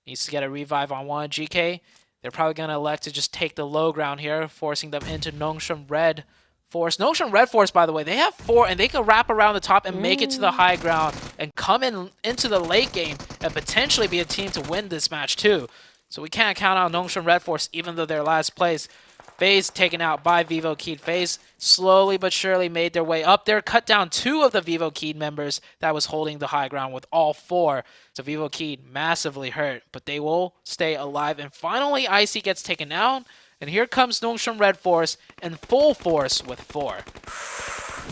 needs to get a revive on 1. GK, they're probably going to elect to just take the low ground here, forcing them into Nongshim Red Force. Nongshim Red Force, by the way, they have 4, and they can wrap around the top and make it to the high ground and come into the late game and potentially be a team to win this match too. So we can't count out Nongshim Red Force even though they're last place. FaZe taken out by Vivo Keyed. FaZe slowly but surely made their way up there, cut down 2 of the Vivo Keyed members that was holding the high ground with all 4. So Vivo Keyed massively hurt, but they will stay alive. And finally, Icy gets taken out. And here comes Nongshim Red Force in full force with 4.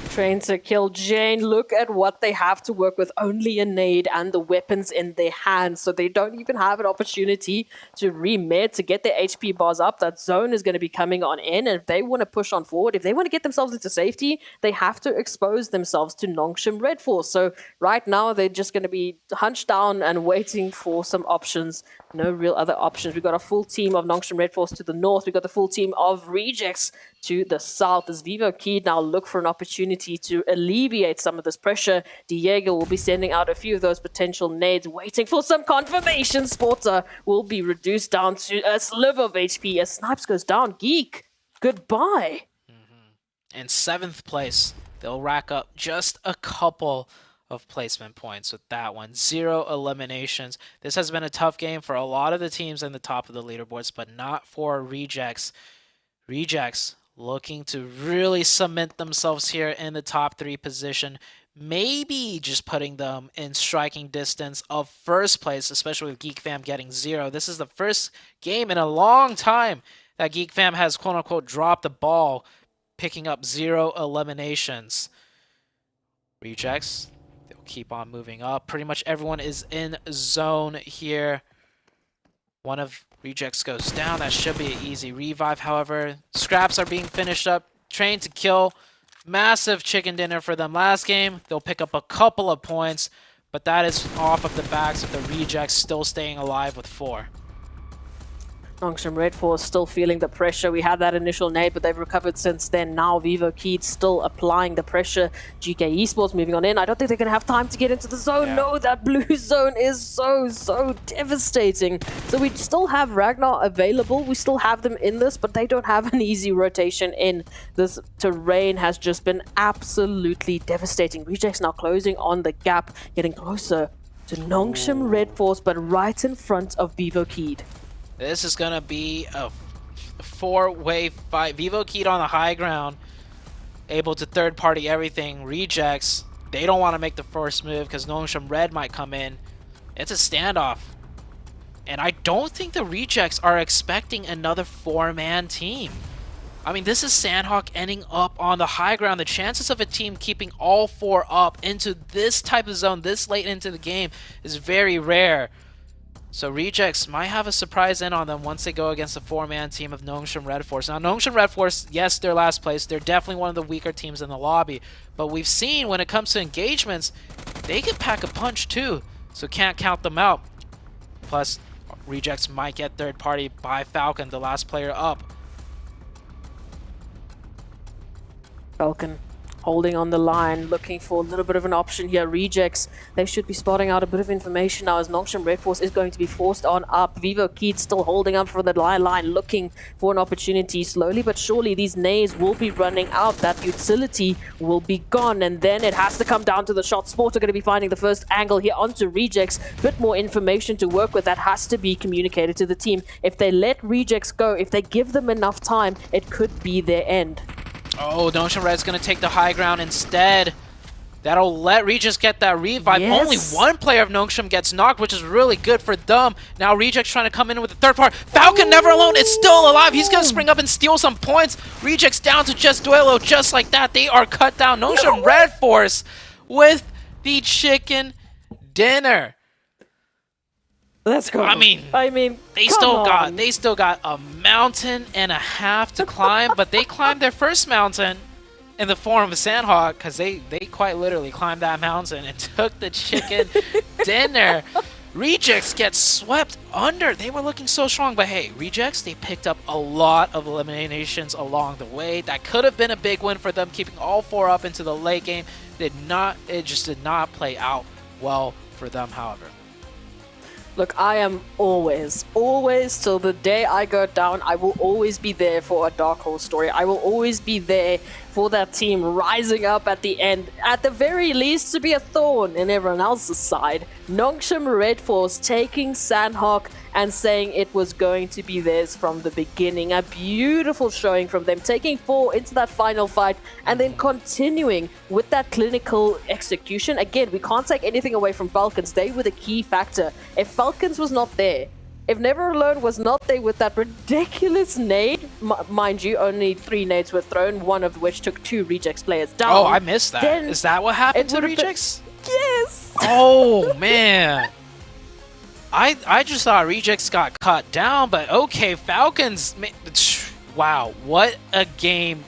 Train to Kill Jane. Look at what they have to work with. Only a nade and the weapons in their hands. So they don't even have an opportunity to remed to get their HP bars up. That zone is going to be coming on in. And if they want to push on forward, if they want to get themselves into safety, they have to expose themselves to Nongshim Red Force. So right now, they're just going to be hunched down and waiting for some options. No real other options. We've got a full team of Nongshim Red Force to the north. We've got the full team of Rejects to the south. As Vivo Keyed now look for an opportunity to alleviate some of this pressure, Diego will be sending out a few of those potential nades, waiting for some confirmation. Sporter will be reduced down to a sliver of HP as Snipes goes down. Geek, goodbye. In 7th place, they'll rack up just a couple of placement points with that one. 0 eliminations. This has been a tough game for a lot of the teams in the top of the leaderboards, but not for Rejects. Rejects looking to really cement themselves here in the top 3 position. Maybe just putting them in striking distance of first place, especially with Geek Fam getting 0. This is the first game in a long time that Geek Fam has quote-unquote dropped the ball, picking up 0 eliminations. Rejects, they'll keep on moving up. Pretty much everyone is in zone here. One of Rejects goes down. That should be an easy revive, however. Scraps are being finished up. Train to Kill. Massive chicken dinner for them last game. They'll pick up a couple of points, but that is off of the backs of the Rejects still staying alive with 4. Nongshim Red Force still feeling the pressure. We had that initial nade, but they've recovered since then. Now Vivo Keed still applying the pressure. GK Esports moving on in. I don't think they're going to have time to get into the zone. Yeah. No, that blue zone is so devastating. So we still have Ragnar available. We still have them in this, but they don't have an easy rotation in. This terrain has just been absolutely devastating. Rejects now closing on the gap, getting closer to Nongshim Red Force, but right in front of Vivo Keed. This is going to be a four-way fight. Vivo Keed on the high ground, able to third-party everything. Rejects, they don't want to make the first move because Nongshim Red might come in. It's a standoff. And I don't think the Rejects are expecting another four-man team. I mean, this is Sandhawk ending up on the high ground. The chances of a team keeping all four up into this type of zone this late into the game is very rare. So Rejects might have a surprise in on them once they go against the four-man team of Nongshim Red Force. Now, Nongshim Red Force, yes, they're last place. They're definitely one of the weaker teams in the lobby. But we've seen when it comes to engagements, they can pack a punch too. So can't count them out. Plus, Rejects might get third party by Falcon, the last player up. Falcon holding on the line, looking for a little bit of an option here. Rejects, they should be spotting out a bit of information now as Nongshim Red Force is going to be forced on up. Vivo Keed still holding up for the line, looking for an opportunity. Slowly but surely, these nades will be running out. That utility will be gone, and then it has to come down to the shot. Sport are going to be finding the first angle here onto Rejects. Bit more information to work with that has to be communicated to the team. If they let Rejects go, if they give them enough time, it could be their end. Oh, Nongshim Red's going to take the high ground instead. That'll let Rejects get that revive. Yes. Only one player of Nongshim gets knocked, which is really good for them. Now Rejects trying to come in with the third part. Falcon never alone is still alive. He's going to spring up and steal some points. Rejects down to just Duelo just like that. They are cut down. Nongshim Red Force with the chicken dinner. Let's go. I mean, they still got a mountain and a half to climb, but they climbed their first mountain in the form of a Sandhawk because they quite literally climbed that mountain and took the chicken dinner. Rejects get swept under. They were looking so strong, but hey, Rejects, they picked up a lot of eliminations along the way. That could have been a big win for them, keeping all four up into the late game. It just did not play out well for them, however. Look, I am always, till the day I go down, I will always be there for a Dark Horse story. I will always be there for that team rising up at the end, at the very least to be a thorn in everyone else's side. Nongshim Red Force taking Sandhawk and saying it was going to be theirs from the beginning. A beautiful showing from them, taking 4 into that final fight and then continuing with that clinical execution. Again, we can't take anything away from Falcons. They were the key factor. If Falcons was not there, if Never Alone was not there with that ridiculous nade, mind you, only 3 nades were thrown, one of which took 2 Rejects players down. Oh, I missed that. Is that what happened to Rejects? Yes! Oh, man. I just thought Rejects got cut down, but okay, Falcons. Wow, what a game.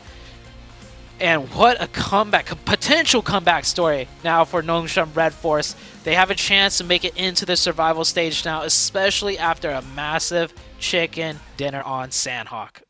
And what a comeback, a potential comeback story now for Nongshim Red Force. They have a chance to make it into the survival stage now, especially after a massive chicken dinner on Sandhawk.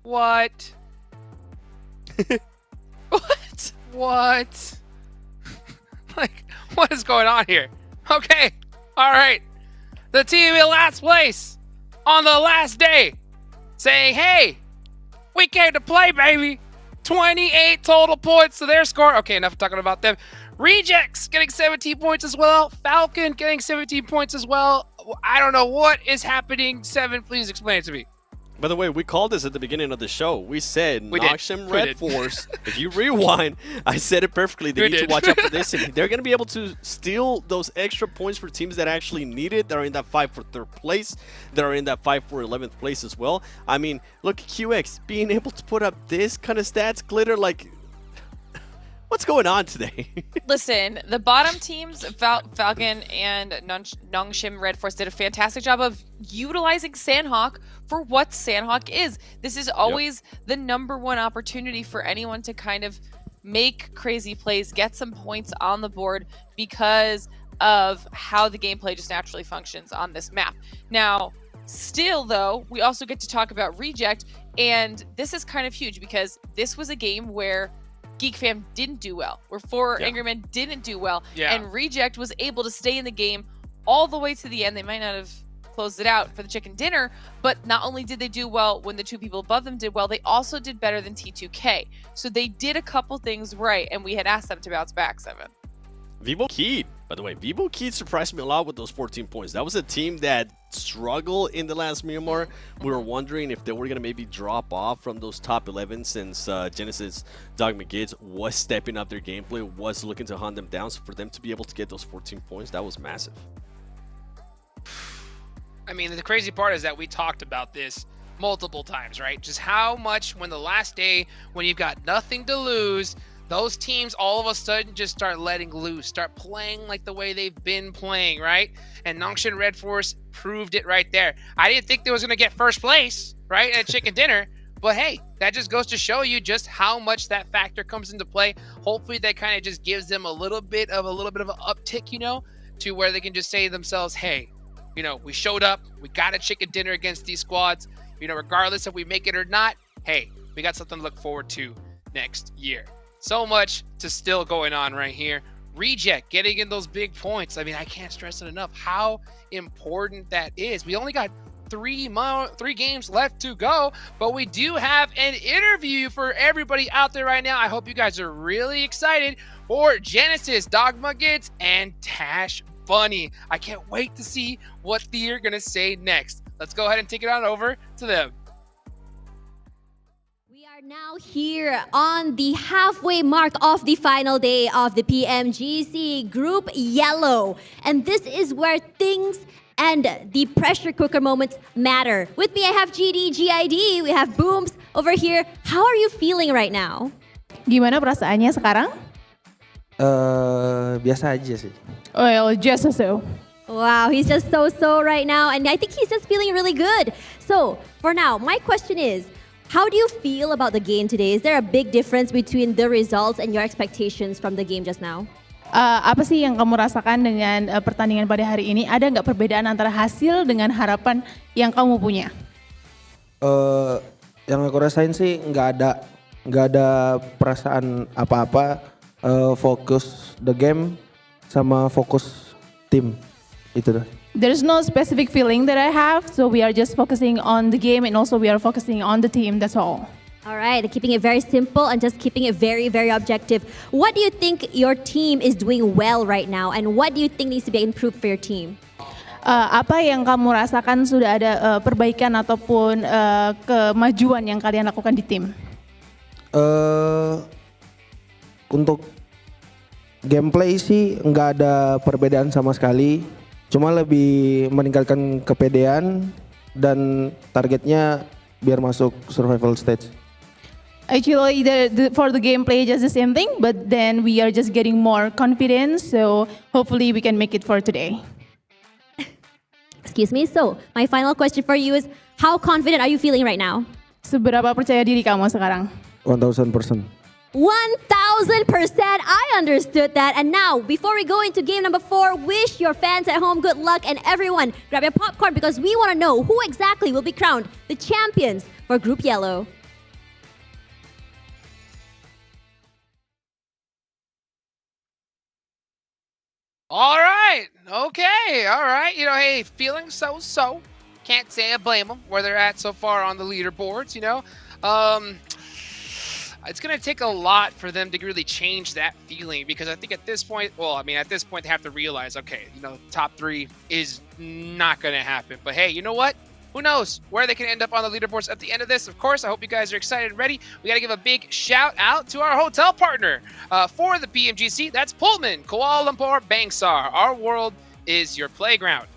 What? What? What? Like, what is going on here? Okay, all right. The team in last place on the last day saying, hey, we came to play, baby. 28 total points to their score. Okay, enough talking about them. Rejects getting 17 points as well. Falcon getting 17 points as well. I don't know what is happening. Seven, please explain it to me. By the way, we called this at the beginning of the show. We said Noxium Red did. Force. If you rewind, I said it perfectly. They need to watch out for this. And they're going to be able to steal those extra points for teams that actually need it, that are in that fight for third place, that are in that fight for 11th place as well. I mean, look, QX being able to put up this kind of stats, Glitter, like, what's going on today? Listen, the bottom teams, Falcon and Nongshim Red Force, did a fantastic job of utilizing Sandhawk for what Sandhawk is. This is always the #1 opportunity for anyone to kind of make crazy plays, get some points on the board because of how the gameplay just naturally functions on this map. Now, still though, we also get to talk about Reject, and this is kind of huge because this was a game where Geek Fam didn't do well, where Four Angry Men didn't do well, and Reject was able to stay in the game all the way to the end. They might not have closed it out for the chicken dinner, but not only did they do well when the two people above them did well, they also did better than T2K. So they did a couple things right, and we had asked them to bounce back, Seven. Vivo Keed, by the way, Vivo Keed surprised me a lot with those 14 points. That was a team that struggled in the last Myanmar. We were wondering if they were going to maybe drop off from those top 11 since Genesis Dogma Gids was stepping up their gameplay, was looking to hunt them down. So for them to be able to get those 14 points, that was massive. I mean, the crazy part is that we talked about this multiple times, right? Just how much when the last day, when you've got nothing to lose, those teams all of a sudden just start letting loose, start playing like the way they've been playing, right? And Nongshin Red Force proved it right there. I didn't think they was going to get first place, right, at Chicken Dinner, but hey, that just goes to show you just how much that factor comes into play. Hopefully that kind of just gives them a little bit of an uptick, you know, to where they can just say to themselves, hey, you know, we showed up, we got a Chicken Dinner against these squads, you know, regardless if we make it or not, hey, we got something to look forward to next year. So much to still going on right here. Reject getting in those big points. I mean, I can't stress it enough how important that is. We only got three games left to go, but we do have an interview for everybody out there right now. I hope you guys are really excited for Genesis, Dogma Gids, and Tash Bunny. I can't wait to see what they're gonna say next. Let's go ahead and take it on over to them. Now here on the halfway mark of the final day of the PMGC Group Yellow. And this is where things and the pressure cooker moments matter. With me, I have GD, GID, we have Booms over here. How are you feeling right now? Gimana perasaannya sekarang? Biasa aja sih. Well, just so. Wow, he's just so right now. And I think he's just feeling really good. So, for now, my question is, how do you feel about the game today? Is there a big difference between the results and your expectations from the game just now? Apa sih yang kamu rasakan dengan pertandingan pada hari ini? Ada nggak perbedaan antara hasil dengan harapan yang kamu punya? Yang aku rasain sih nggak ada perasaan apa-apa. Fokus the game sama fokus tim itu dah. There's no specific feeling that I have, so we are just focusing on the game and also we are focusing on the team, that's all. All right, keeping it very simple and just keeping it very objective. What do you think your team is doing well right now and what do you think needs to be improved for your team? Apa yang kamu rasakan sudah ada perbaikan ataupun kemajuan yang kalian lakukan di tim? Untuk gameplay sih nggak ada perbedaan sama sekali. Cuma lebih meningkatkan kepedean dan targetnya biar masuk survival stage. Actually, for the gameplay, just the same thing, but then we are just getting more confidence, so hopefully we can make it for today. Excuse me, so my final question for you is, how confident are you feeling right now? Seberapa percaya diri kamu sekarang? 1000%. 1000%, I understood that. And now, before we go into game number 4, wish your fans at home good luck and everyone grab your popcorn because we want to know who exactly will be crowned the champions for Group Yellow. All right. Okay. All right. You know, hey, feeling so-so. Can't say I blame them where they're at so far on the leaderboards, you know. it's going to take a lot for them to really change that feeling, because I think at this point, at this point they have to realize, okay, top 3 is not going to happen. But hey, you know what? Who knows where they can end up on the leaderboards at the end of this. Of course, I hope you guys are excited and ready. We got to give a big shout out to our hotel partner for the PMGC. That's Pullman, Kuala Lumpur, Bangsar. Our world is your playground.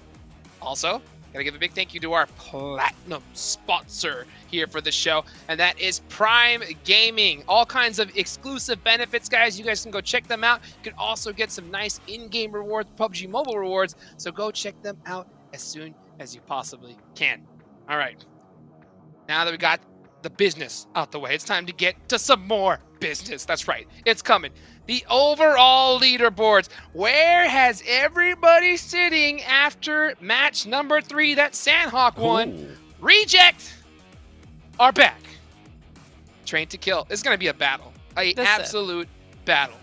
Also, got to give a big thank you to our platinum sponsor here for the show, and that is Prime Gaming. All kinds of exclusive benefits, guys. You guys can go check them out. You can also get some nice in-game rewards, PUBG Mobile rewards, so go check them out as soon as you possibly can. All right. Now that we got the business out the way, it's time to get to some more business. That's right. It's coming. The overall leaderboards. Where has everybody sitting after match number 3 that Sandhawk won? Reject are back. Train to Kill. It's going to be a battle. An absolute battle.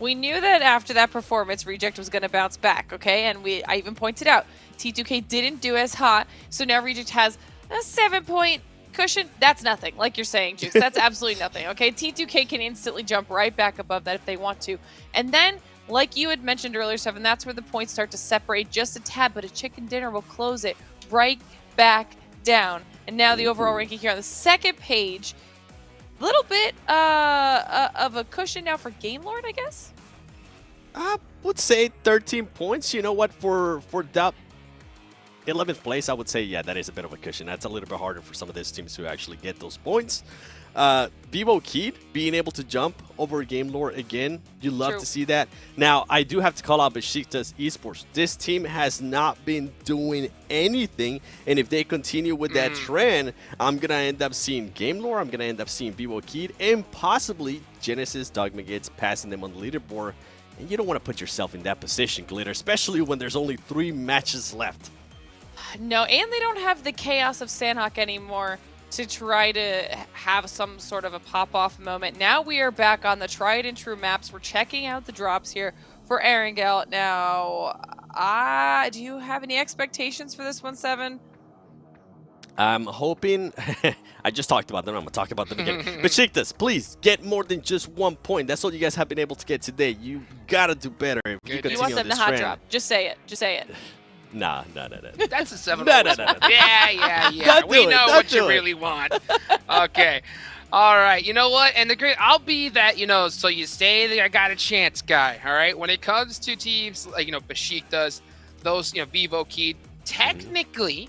We knew that after that performance, Reject was going to bounce back, okay? And I even pointed out, T2K didn't do as hot, so now Reject has a 7-point cushion. That's nothing, like you're saying, Juice. That's absolutely nothing, okay? T2K can instantly jump right back above that if they want to. And then, like you had mentioned earlier, Seven, that's where the points start to separate just a tad, but a chicken dinner will close it right back down. And now the overall ranking here on the second page, a little bit of a cushion now for Game Lord, I guess? I would say 13 points. You know what? For that 11th place, I would say, yeah, that is a bit of a cushion. That's a little bit harder for some of these teams to actually get those points. Vivo Keed being able to jump over Game Lord again, you love to see that. Now, I do have to call out Besiktas Esports. This team has not been doing anything, and if they continue with that trend, I'm going to end up seeing Game Lord, I'm going to end up seeing Vivo Keed, and possibly Genesis Dogma Gates passing them on the leaderboard. And you don't want to put yourself in that position, Glitter, especially when there's only 3 matches left. No, and they don't have the chaos of Sandhawk anymore to try to have some sort of a pop-off moment. Now we are back on the tried and true maps. We're checking out the drops here for Erangel. Now, do you have any expectations for this one, Seven? I'm hoping, I just talked about them, I'm going to talk about them again. Besiktas, please, get more than just 1 point. That's all you guys have been able to get today. You got to do better if you continue want on them this to hot trend. drop. Just say it. Just say it. Nah. That's a 7. No. Yeah. Don't We do it, know don't what do you it. really want. Okay. All right. You know what? And I'll be that, so you say that I got a chance guy. All right. When it comes to teams like, Besiktas, those, Vivo Keed, technically,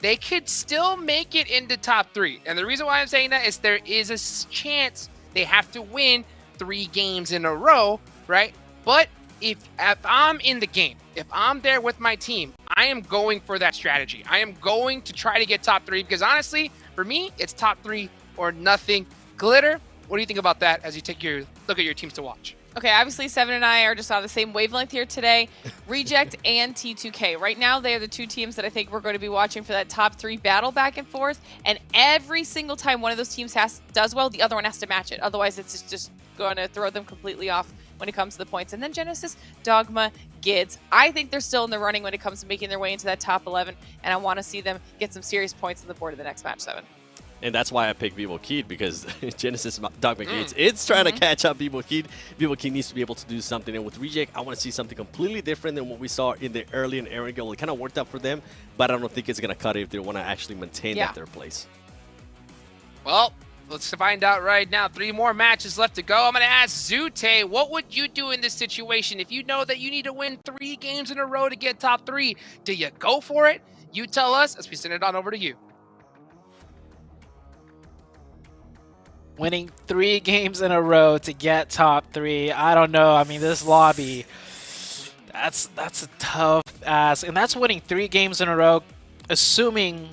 they could still make it into top 3. And the reason why I'm saying that is there is a chance they have to win 3 games in a row, right? But if I'm in the game, if I'm there with my team, I am going for that strategy. I am going to try to get top 3 because honestly, for me, it's top 3 or nothing. Glitter, what do you think about that as you take your look at your teams to watch? Okay, obviously Seven and I are just on the same wavelength here today. Reject and T2K. Right now, they are the 2 teams that I think we're going to be watching for that top 3 battle back and forth. And every single time one of those teams does well, the other one has to match it. Otherwise, it's just going to throw them completely off when it comes to the points. And then Genesis, Dogma, Gids. I think they're still in the running when it comes to making their way into that top 11. And I want to see them get some serious points on the board of the next match, Seven. And that's why I picked Vivo Keed, because Genesis Dogma Gates, it's trying to catch up Vivo Keed. Vivo Keed needs to be able to do something. And with Reject, I want to see something completely different than what we saw in the early and Erangel. It kind of worked out for them, but I don't think it's going to cut it if they want to actually maintain that third place. Well, let's find out right now. 3 more matches left to go. I'm going to ask Zute, what would you do in this situation if you know that you need to win 3 games in a row to get top 3? Do you go for it? You tell us as we send it on over to you. Winning 3 games in a row to get top 3. I don't know. I mean, this lobby, that's a tough ask. And that's winning 3 games in a row, assuming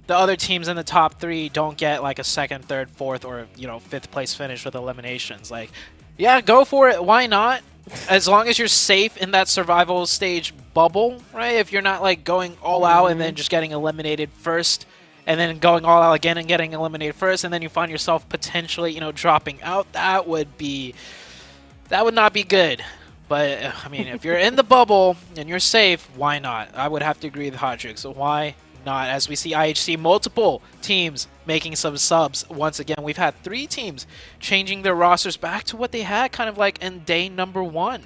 the other teams in the top 3 don't get like a 2nd, 3rd, 4th, or 5th place finish with eliminations. Like, yeah, go for it. Why not? As long as you're safe in that survival stage bubble, right? If you're not like going all out and then just getting eliminated first, and then going all out again and getting eliminated first, and then you find yourself potentially, dropping out, that would not be good. But I mean, if you're in the bubble and you're safe, why not? I would have to agree with Hot Trick. So why not, as we see IHC multiple teams making some subs. Once again, we've had 3 teams changing their rosters back to what they had kind of like in day number 1.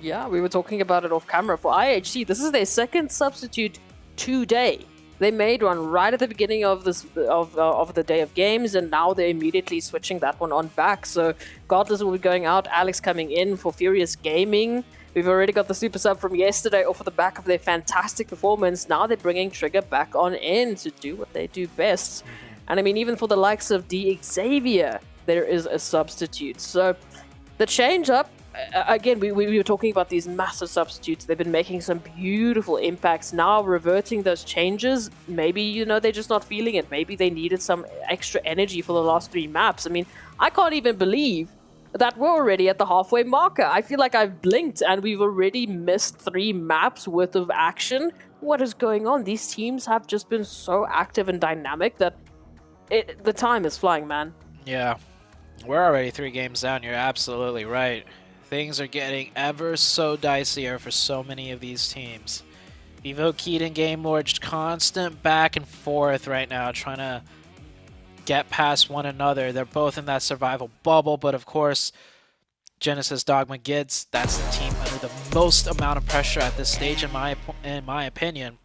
Yeah, we were talking about it off camera. For IHC, this is their second substitute today. They made one right at the beginning of this of the day of games, and now they're immediately switching that one on back. So Godless will be going out, Alex coming in for Furious Gaming. We've already got the super sub from yesterday off of the back of their fantastic performance. Now they're bringing Trigger back on in to do what they do best. And I mean, even for the likes of D Xavier, there is a substitute. So the change up, again, we were talking about these massive substitutes. They've been making some beautiful impacts. Now reverting those changes, maybe, you know, they're just not feeling it. Maybe they needed some extra energy for the last 3 maps. I mean, I can't even believe that we're already at the halfway marker. I feel like I've blinked and we've already missed 3 maps worth of action. What is going on? These teams have just been so active and dynamic that the time is flying, man. Yeah, we're already 3 games down. You're absolutely right. Things are getting ever so dicier for so many of these teams. Vivo, Keaton, Game Lord, just constant back and forth right now, trying to get past one another. They're both in that survival bubble, but of course, Genesis, Dogma, Gids, that's the team under the most amount of pressure at this stage, in my opinion.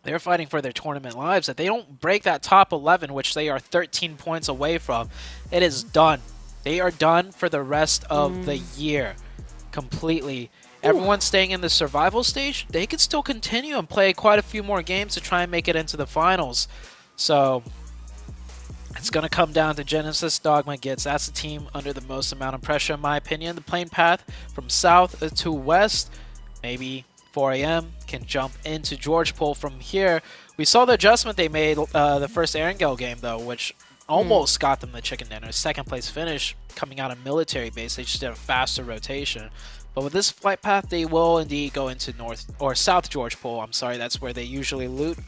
They're fighting for their tournament lives. If they don't break that top 11, which they are 13 points away from, it is done. They are done for the rest of the year completely. Everyone's staying in the survival stage. They could still continue and play quite a few more games to try and make it into the finals. So it's going to come down to Genesis, Dogma, Gids. That's the team under the most amount of pressure, in my opinion. The playing path from south to west, maybe 4 a.m. can jump into George Pool from here. We saw the adjustment they made the first Erangel game, though, which almost got them the chicken dinner. Second place finish coming out of military base. They just did a faster rotation. But with this flight path, they will indeed go into north or south George Pool. I'm sorry, that's where they usually loot.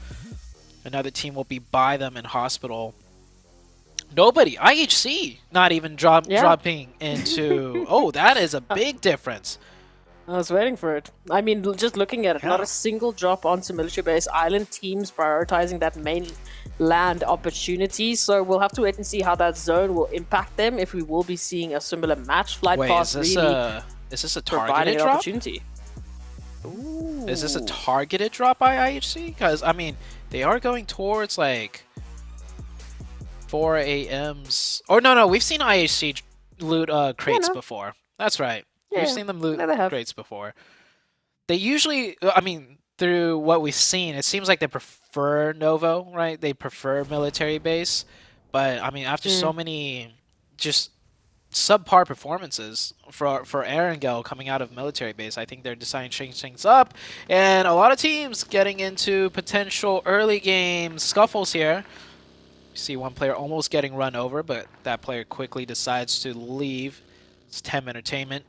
Another team will be by them in hospital. Nobody. IHC not even dropping into... Oh, that is a big difference. I was waiting for it. I mean, just looking at it, not a single drop onto military base. Island teams prioritizing that main land opportunity. So we'll have to wait and see how that zone will impact them, if we will be seeing a similar match. Flight pass is this a targeted drop? Opportunity. Ooh. Is this a targeted drop by IHC? Because, I mean, they are going towards, like, 4 a.m.s. Or, no, we've seen IHC loot crates before. That's right. Yeah, we've seen them loot they have. crates before. They usually, I mean, through what we've seen, it seems like they prefer Novo, right? They prefer military base. But, I mean, after so many just subpar performances for Erangel coming out of military base, I think they're deciding to change things up. And a lot of teams getting into potential early game scuffles here. You see one player almost getting run over, but that player quickly decides to leave. It's Tem Entertainment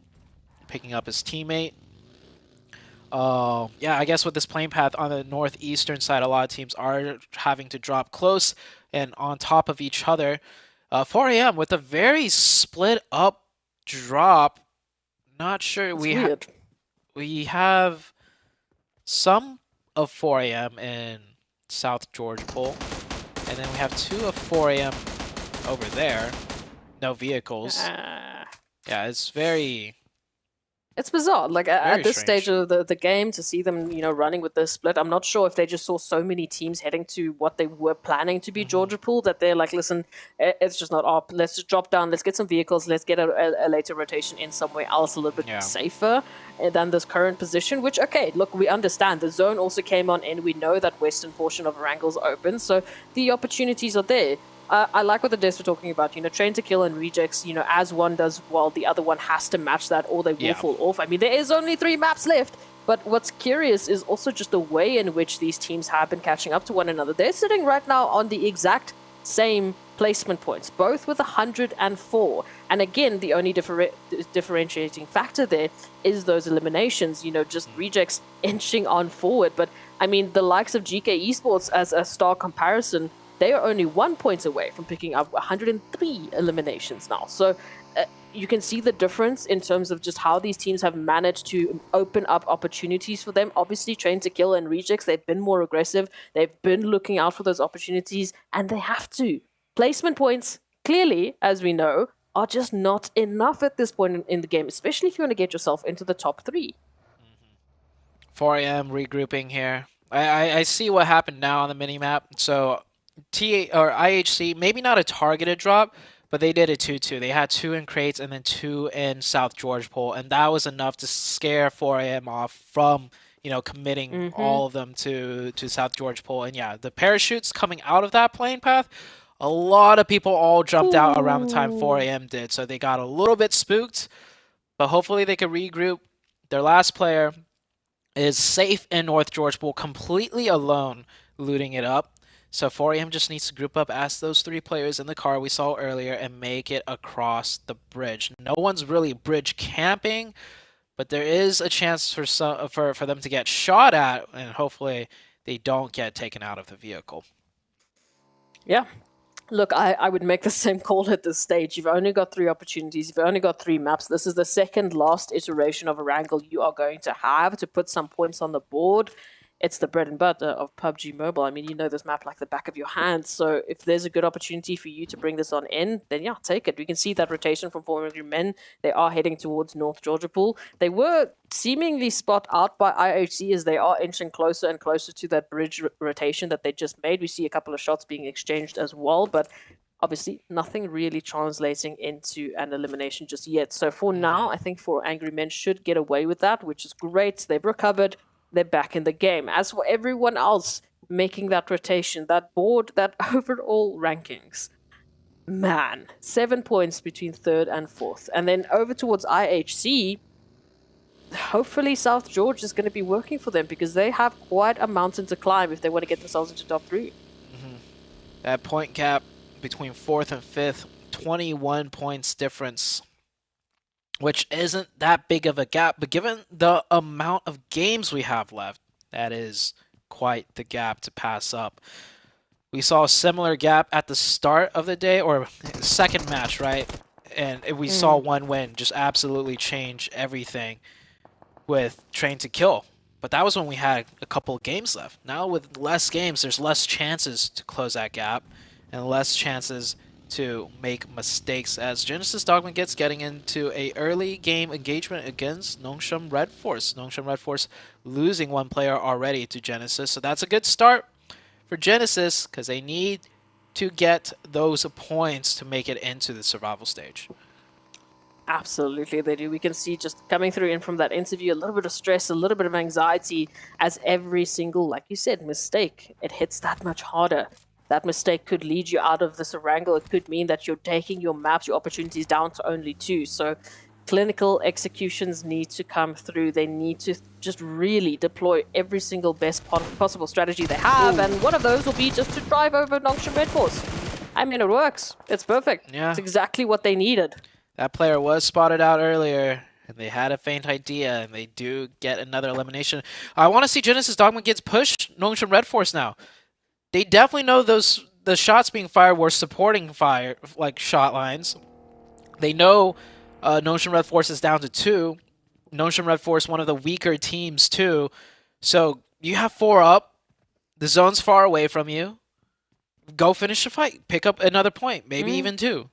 picking up his teammate. Yeah, I guess with this playing path on the northeastern side, a lot of teams are having to drop close and on top of each other. 4 a.m. with a very split up drop. Not sure. We have some of 4 a.m. in South George Pool. And then we have 2 of 4 a.m. over there. No vehicles. Yeah, it's very... It's bizarre. Like at this stage of the game, to see them, you know, running with this split, I'm not sure if they just saw so many teams heading to what they were planning to be Georgia Pool that they're like, listen, it's just not up. Let's just drop down. Let's get some vehicles. Let's get a later rotation in somewhere else a little bit safer than this current position. Which, okay, look, we understand. The zone also came on in. We know that western portion of Wrangle's open, so the opportunities are there. I like what the devs were talking about, you know, train to kill and rejects, you know, as one does well, the other one has to match that or they will fall off. I mean, there is only 3 maps left, but what's curious is also just the way in which these teams have been catching up to one another. They're sitting right now on the exact same placement points, both with 104. And again, the only differentiating factor there is those eliminations, you know, just rejects inching on forward. But I mean, the likes of GK Esports as a star comparison, they are only 1 point away from picking up 103 eliminations now. So you can see the difference in terms of just how these teams have managed to open up opportunities for them. Obviously, Train to Kill and Rejects, they've been more aggressive. They've been looking out for those opportunities, and they have to. Placement points, clearly, as we know, are just not enough at this point in the game, especially if you want to get yourself into the top 3. 4am regrouping here. I see what happened now on the minimap. So IHC, maybe not a targeted drop, but they did a 2-2. They had 2 in crates and then 2 in South George Pole, and that was enough to scare 4am off from, you know, committing all of them to South George Pole. And yeah, the parachutes coming out of that plane path, a lot of people all jumped out around the time 4am did, so they got a little bit spooked, but hopefully they could regroup. Their last player is safe in North George Pole, completely alone, looting it up. So 4am just needs to group up as those 3 players in the car we saw earlier and make it across the bridge. No one's really bridge camping, but there is a chance for them to get shot at, and hopefully they don't get taken out of the vehicle. Yeah. Look, I would make the same call at this stage. You've only got 3 opportunities. You've only got 3 maps. This is the second last iteration of a wrangle you are going to have to put some points on the board. It's the bread and butter of PUBG Mobile. I mean, you know this map like the back of your hand. So if there's a good opportunity for you to bring this on in, then yeah, take it. We can see that rotation from 4 Angry Men. They are heading towards North Georgia Pool. They were seemingly spot out by IHC as they are inching closer and closer to that bridge rotation that they just made. We see a couple of shots being exchanged as well, but obviously nothing really translating into an elimination just yet. So for now, I think 4 Angry Men should get away with that, which is great. They've recovered. They're back in the game. As for everyone else making that rotation, that board, that overall rankings, man, 7 points between 3rd and 4th. And then over towards IHC, hopefully South George is going to be working for them because they have quite a mountain to climb if they want to get themselves into top 3. That point gap between 4th and 5th, 21 points difference, which isn't that big of a gap, but given the amount of games we have left, that is quite the gap to pass up. We saw a similar gap at the start of the day, or second match, right? And we saw one win just absolutely change everything with Train to Kill. But that was when we had a couple of games left. Now with less games, there's less chances to close that gap and less chances to make mistakes as Genesis Dogma getting into a early game engagement against Nongshim Red Force. Nongshim Red Force losing 1 player already to Genesis, so that's a good start for Genesis because they need to get those points to make it into the survival stage. Absolutely, they do. We can see just coming through in from that interview, a little bit of stress, a little bit of anxiety as every single, like you said, mistake, it hits that much harder. That mistake could lead you out of this wrangle. It could mean that you're taking your maps, your opportunities down to only 2. So clinical executions need to come through. They need to just really deploy every single best possible strategy they have. And one of those will be just to drive over Nongshim Red Force. I mean, it works. It's perfect. Yeah. It's exactly what they needed. That player was spotted out earlier, and they had a faint idea, and they do get another elimination. I want to see Genesis Dogma gets pushed Nongshim Red Force now. They definitely know the shots being fired were supporting fire, like shot lines. They know Nongshim Red Force is down to 2. Nongshim Red Force, one of the weaker teams too. So you have 4 up. The zone's far away from you. Go finish the fight. Pick up another point, maybe even 2.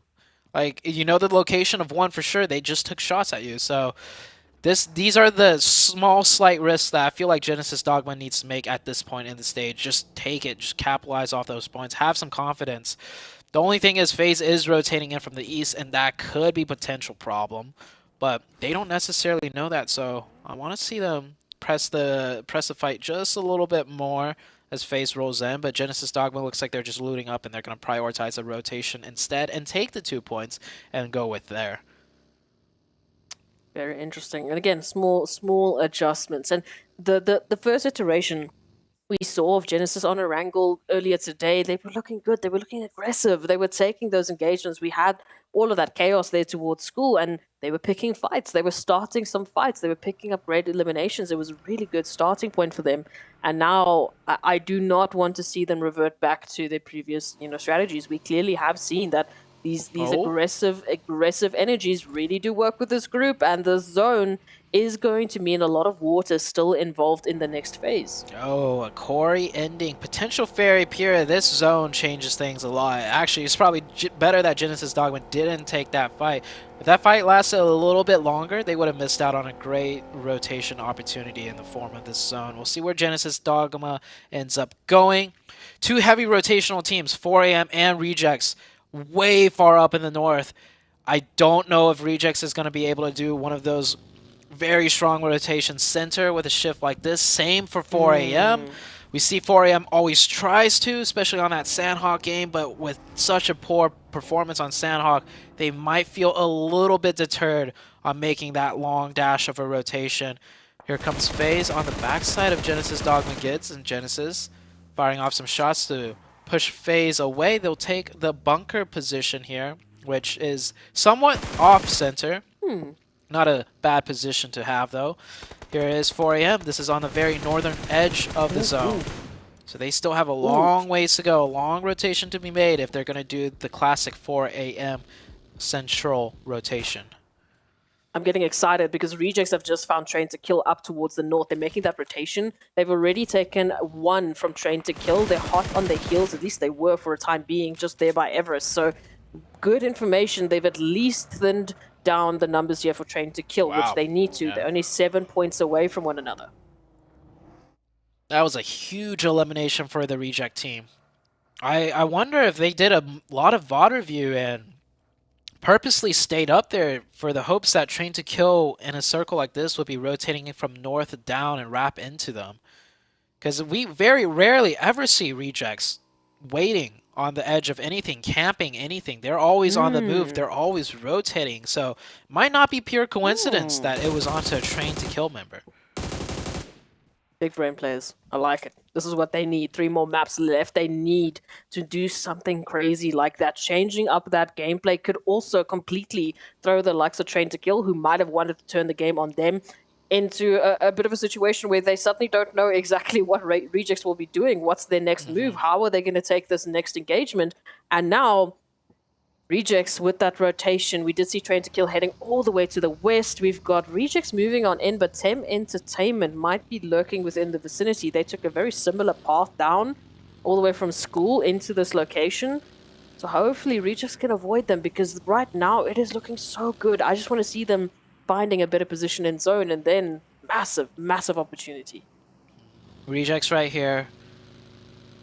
Like, you know the location of 1 for sure. They just took shots at you. So these are the small, slight risks that I feel like Genesis Dogma needs to make at this point in the stage. Just take it. Just capitalize off those points. Have some confidence. The only thing is FaZe is rotating in from the east, and that could be a potential problem. But they don't necessarily know that, so I want to see them press the fight just a little bit more as FaZe rolls in. But Genesis Dogma looks like they're just looting up, and they're going to prioritize a rotation instead and take the 2 points and go with there. Very interesting. And again, small adjustments. And the first iteration we saw of Genesis on a wrangle earlier today, they were looking good. They were looking aggressive. They were taking those engagements. We had all of that chaos there towards school, and they were picking fights. They were starting some fights. They were picking up great eliminations. It was a really good starting point for them. And now I do not want to see them revert back to their previous strategies. We clearly have seen that These aggressive energies really do work with this group, and the zone is going to mean a lot of water still involved in the next phase. Oh, a Corey ending. Potential Fairy Pira. This zone changes things a lot. Actually, it's probably better that Genesis Dogma didn't take that fight. If that fight lasted a little bit longer, they would have missed out on a great rotation opportunity in the form of this zone. We'll see where Genesis Dogma ends up going. Two heavy rotational teams, 4AM and Rejects, way far up in the north. I don't know if Rejects is going to be able to do one of those very strong rotation center with a shift like this. Same for 4AM. We see 4AM always tries to, especially on that Sandhawk game, but with such a poor performance on Sandhawk, they might feel a little bit deterred on making that long dash of a rotation. Here comes FaZe on the backside of Genesis Dogma Gids, and Genesis firing off some shots to push FaZe away. They'll take the bunker position here, which is somewhat off-center. Not a bad position to have, though. Here is 4AM. This is on the very northern edge of the zone. So they still have a long ways to go, a long rotation to be made if they're going to do the classic 4AM central rotation. I'm getting excited because Rejects have just found Train to Kill up towards the north. They're making that rotation. They've already taken one from Train to Kill. They're hot on their heels. At least they were for a time being, just there by Everest. So good information. They've at least thinned down the numbers here for Train to Kill, which they need to. They're only 7 points away from one another. That was a huge elimination for the Reject team. I wonder if they did a lot of VOD review and purposely stayed up there for the hopes that Train to Kill in a circle like this would be rotating from north down and wrap into them. Because we very rarely ever see Rejects waiting on the edge of anything, camping anything. They're always on the move. They're always rotating. So might not be pure coincidence that it was onto a Train to Kill member. Big brain players. I like it. This is what they need. 3 more maps left. They need to do something crazy like that. Changing up that gameplay could also completely throw the likes of Train to Kill, who might have wanted to turn the game on them, into a bit of a situation where they suddenly don't know exactly what Rejects will be doing. What's their next move? How are they going to take this next engagement? And now, Rejects with that rotation. We did see Train to Kill heading all the way to the west. We've got Rejects moving on in, but Tem Entertainment might be lurking within the vicinity. They took a very similar path down all the way from school into this location. So hopefully Rejects can avoid them, because right now it is looking so good. I just want to see them finding a better position in zone, and then massive opportunity. Rejects right here.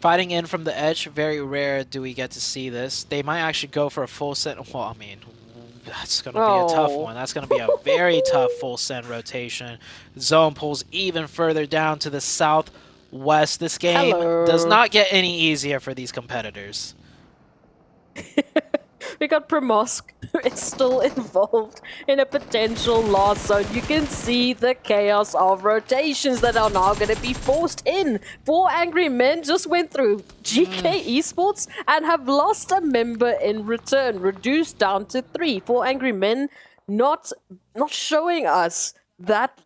Fighting in from the edge, very rare do we get to see this. They might actually go for a full send. Well, I mean, that's going to be a tough one. That's going to be a very tough full send rotation. Zone pulls even further down to the southwest. This game does not get any easier for these competitors. We got Promosk, who is still involved in a potential loss zone. You can see the chaos of rotations that are now going to be forced in. 4 Angry Men just went through GK Esports and have lost a member in return, reduced down to 3. 4 Angry Men not showing us that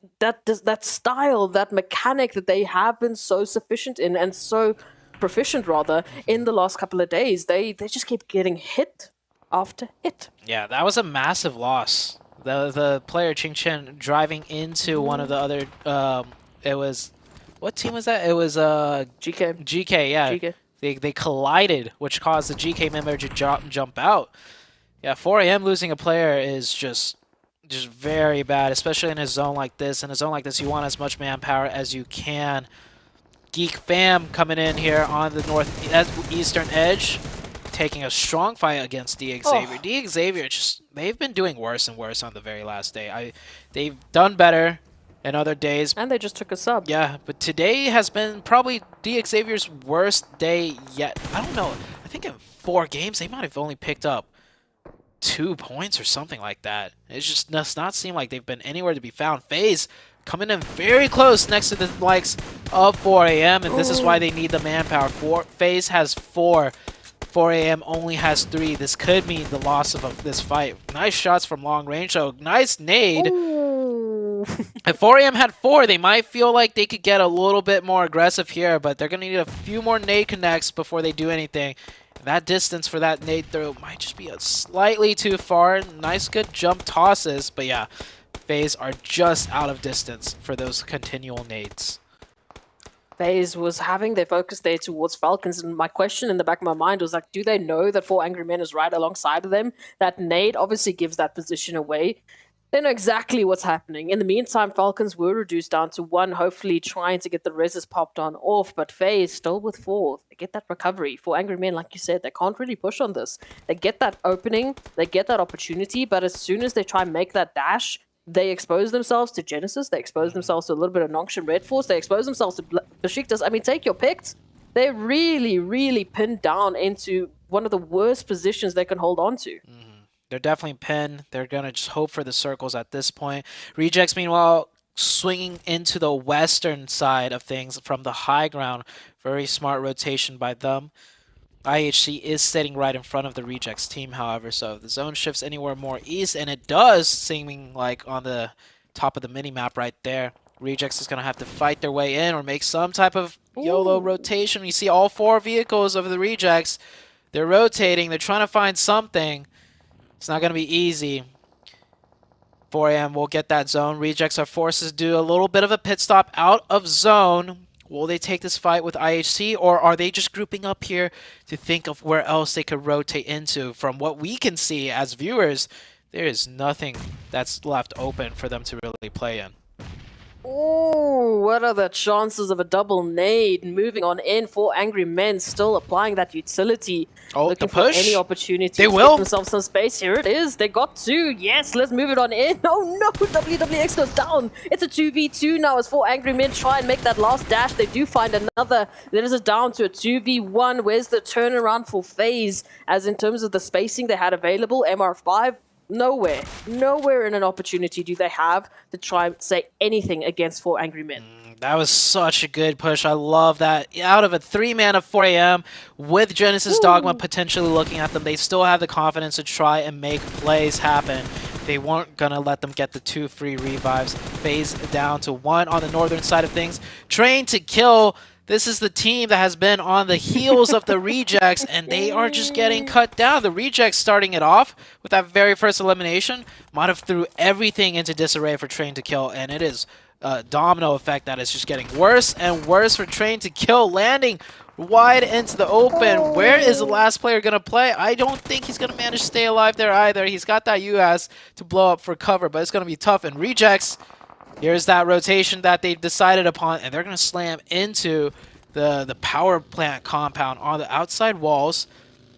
style, that mechanic that they have been so sufficient in, and so proficient rather, in the last couple of days. They just keep getting hit after hit. Yeah, that was a massive loss. The player Ching Chen driving into one of the other it was, what team was that? It was GK, yeah. GK. They collided, which caused the GK member to jump out. Yeah, 4AM losing a player is just very bad, especially in a zone like this. In a zone like this, you want as much manpower as you can. Geek Fam coming in here on the northeastern edge, taking a strong fight against DXavier. DXavier, they've been doing worse and worse on the very last day. They've done better in other days. And they just took a sub. Yeah, but today has been probably DXavier's worst day yet. I don't know. I think in 4 games, they might have only picked up 2 points or something like that. It just does not seem like they've been anywhere to be found. FaZe coming in very close next to the likes of 4AM, and this is why they need the manpower. FaZe has 4. 4AM only has 3. This could mean the loss of this fight. Nice shots from long range, though. Nice nade. If 4AM had 4, they might feel like they could get a little bit more aggressive here, but they're going to need a few more nade connects before they do anything. That distance for that nade throw might just be slightly too far. Nice good jump tosses, but yeah, FaZe are just out of distance for those continual nades. FaZe was having their focus there towards Falcons, and my question in the back of my mind was like, do they know that 4 Angry Men is right alongside of them? That nade obviously gives that position away. They know exactly what's happening. In the meantime, Falcons were reduced down to 1, hopefully trying to get the reses popped on off, but FaZe still with 4. They get that recovery. 4 Angry Men, like you said, they can't really push on this. They get that opening, they get that opportunity, but as soon as they try and make that dash, they expose themselves to Genesis, they expose themselves to a little bit of Nongshan Red Force, they expose themselves to Besiktas. I mean, take your picks. They're really, really pinned down into one of the worst positions they can hold on to. They're definitely pinned. They're going to just hope for the circles at this point. Rejects, meanwhile, swinging into the western side of things from the high ground. Very smart rotation by them. IHC is sitting right in front of the Rejects team, however, so if the zone shifts anywhere more east, and it does, seeming like on the top of the mini-map right there, Rejects is going to have to fight their way in or make some type of YOLO rotation. You see all 4 vehicles of the Rejects. They're rotating. They're trying to find something. It's not going to be easy. 4 AM will get that zone. Rejects are forced to do a little bit of a pit stop out of zone. Will they take this fight with IHC, or are they just grouping up here to think of where else they could rotate into? From what we can see as viewers, there is nothing that's left open for them to really play in. Oh, what are the chances of a double nade moving on in? 4 Angry Men still applying that utility. Oh, looking the push. for any opportunity They to will. get themselves some space. Here it is. They got 2. Yes, let's move it on in. Oh no, WWX goes down. It's a 2v2 now as 4 Angry Men try and make that last dash. They do find another. There is a down to a 2v1. Where's the turnaround for FaZe? As in terms of the spacing they had available, MR5, nowhere. Nowhere in an opportunity do they have to try and say anything against 4 Angry Men. That was such a good push. I love that. Out of a 3-man of 4 AM, with Genesis Dogma potentially looking at them, they still have the confidence to try and make plays happen. They weren't going to let them get the 2 free revives. FaZe down to 1 on the northern side of things. Trained to kill. This is the team that has been on the heels of the Rejects, and they are just getting cut down. The Rejects starting it off with that very first elimination might have threw everything into disarray for Train to Kill, and it is a domino effect that is just getting worse and worse for Train to Kill, landing wide into the open. Where is the last player going to play? I don't think he's going to manage to stay alive there either. He's got that UAS to blow up for cover, but it's going to be tough. And Rejects, here's that rotation that they've decided upon, and they're going to slam into the power plant compound on the outside walls.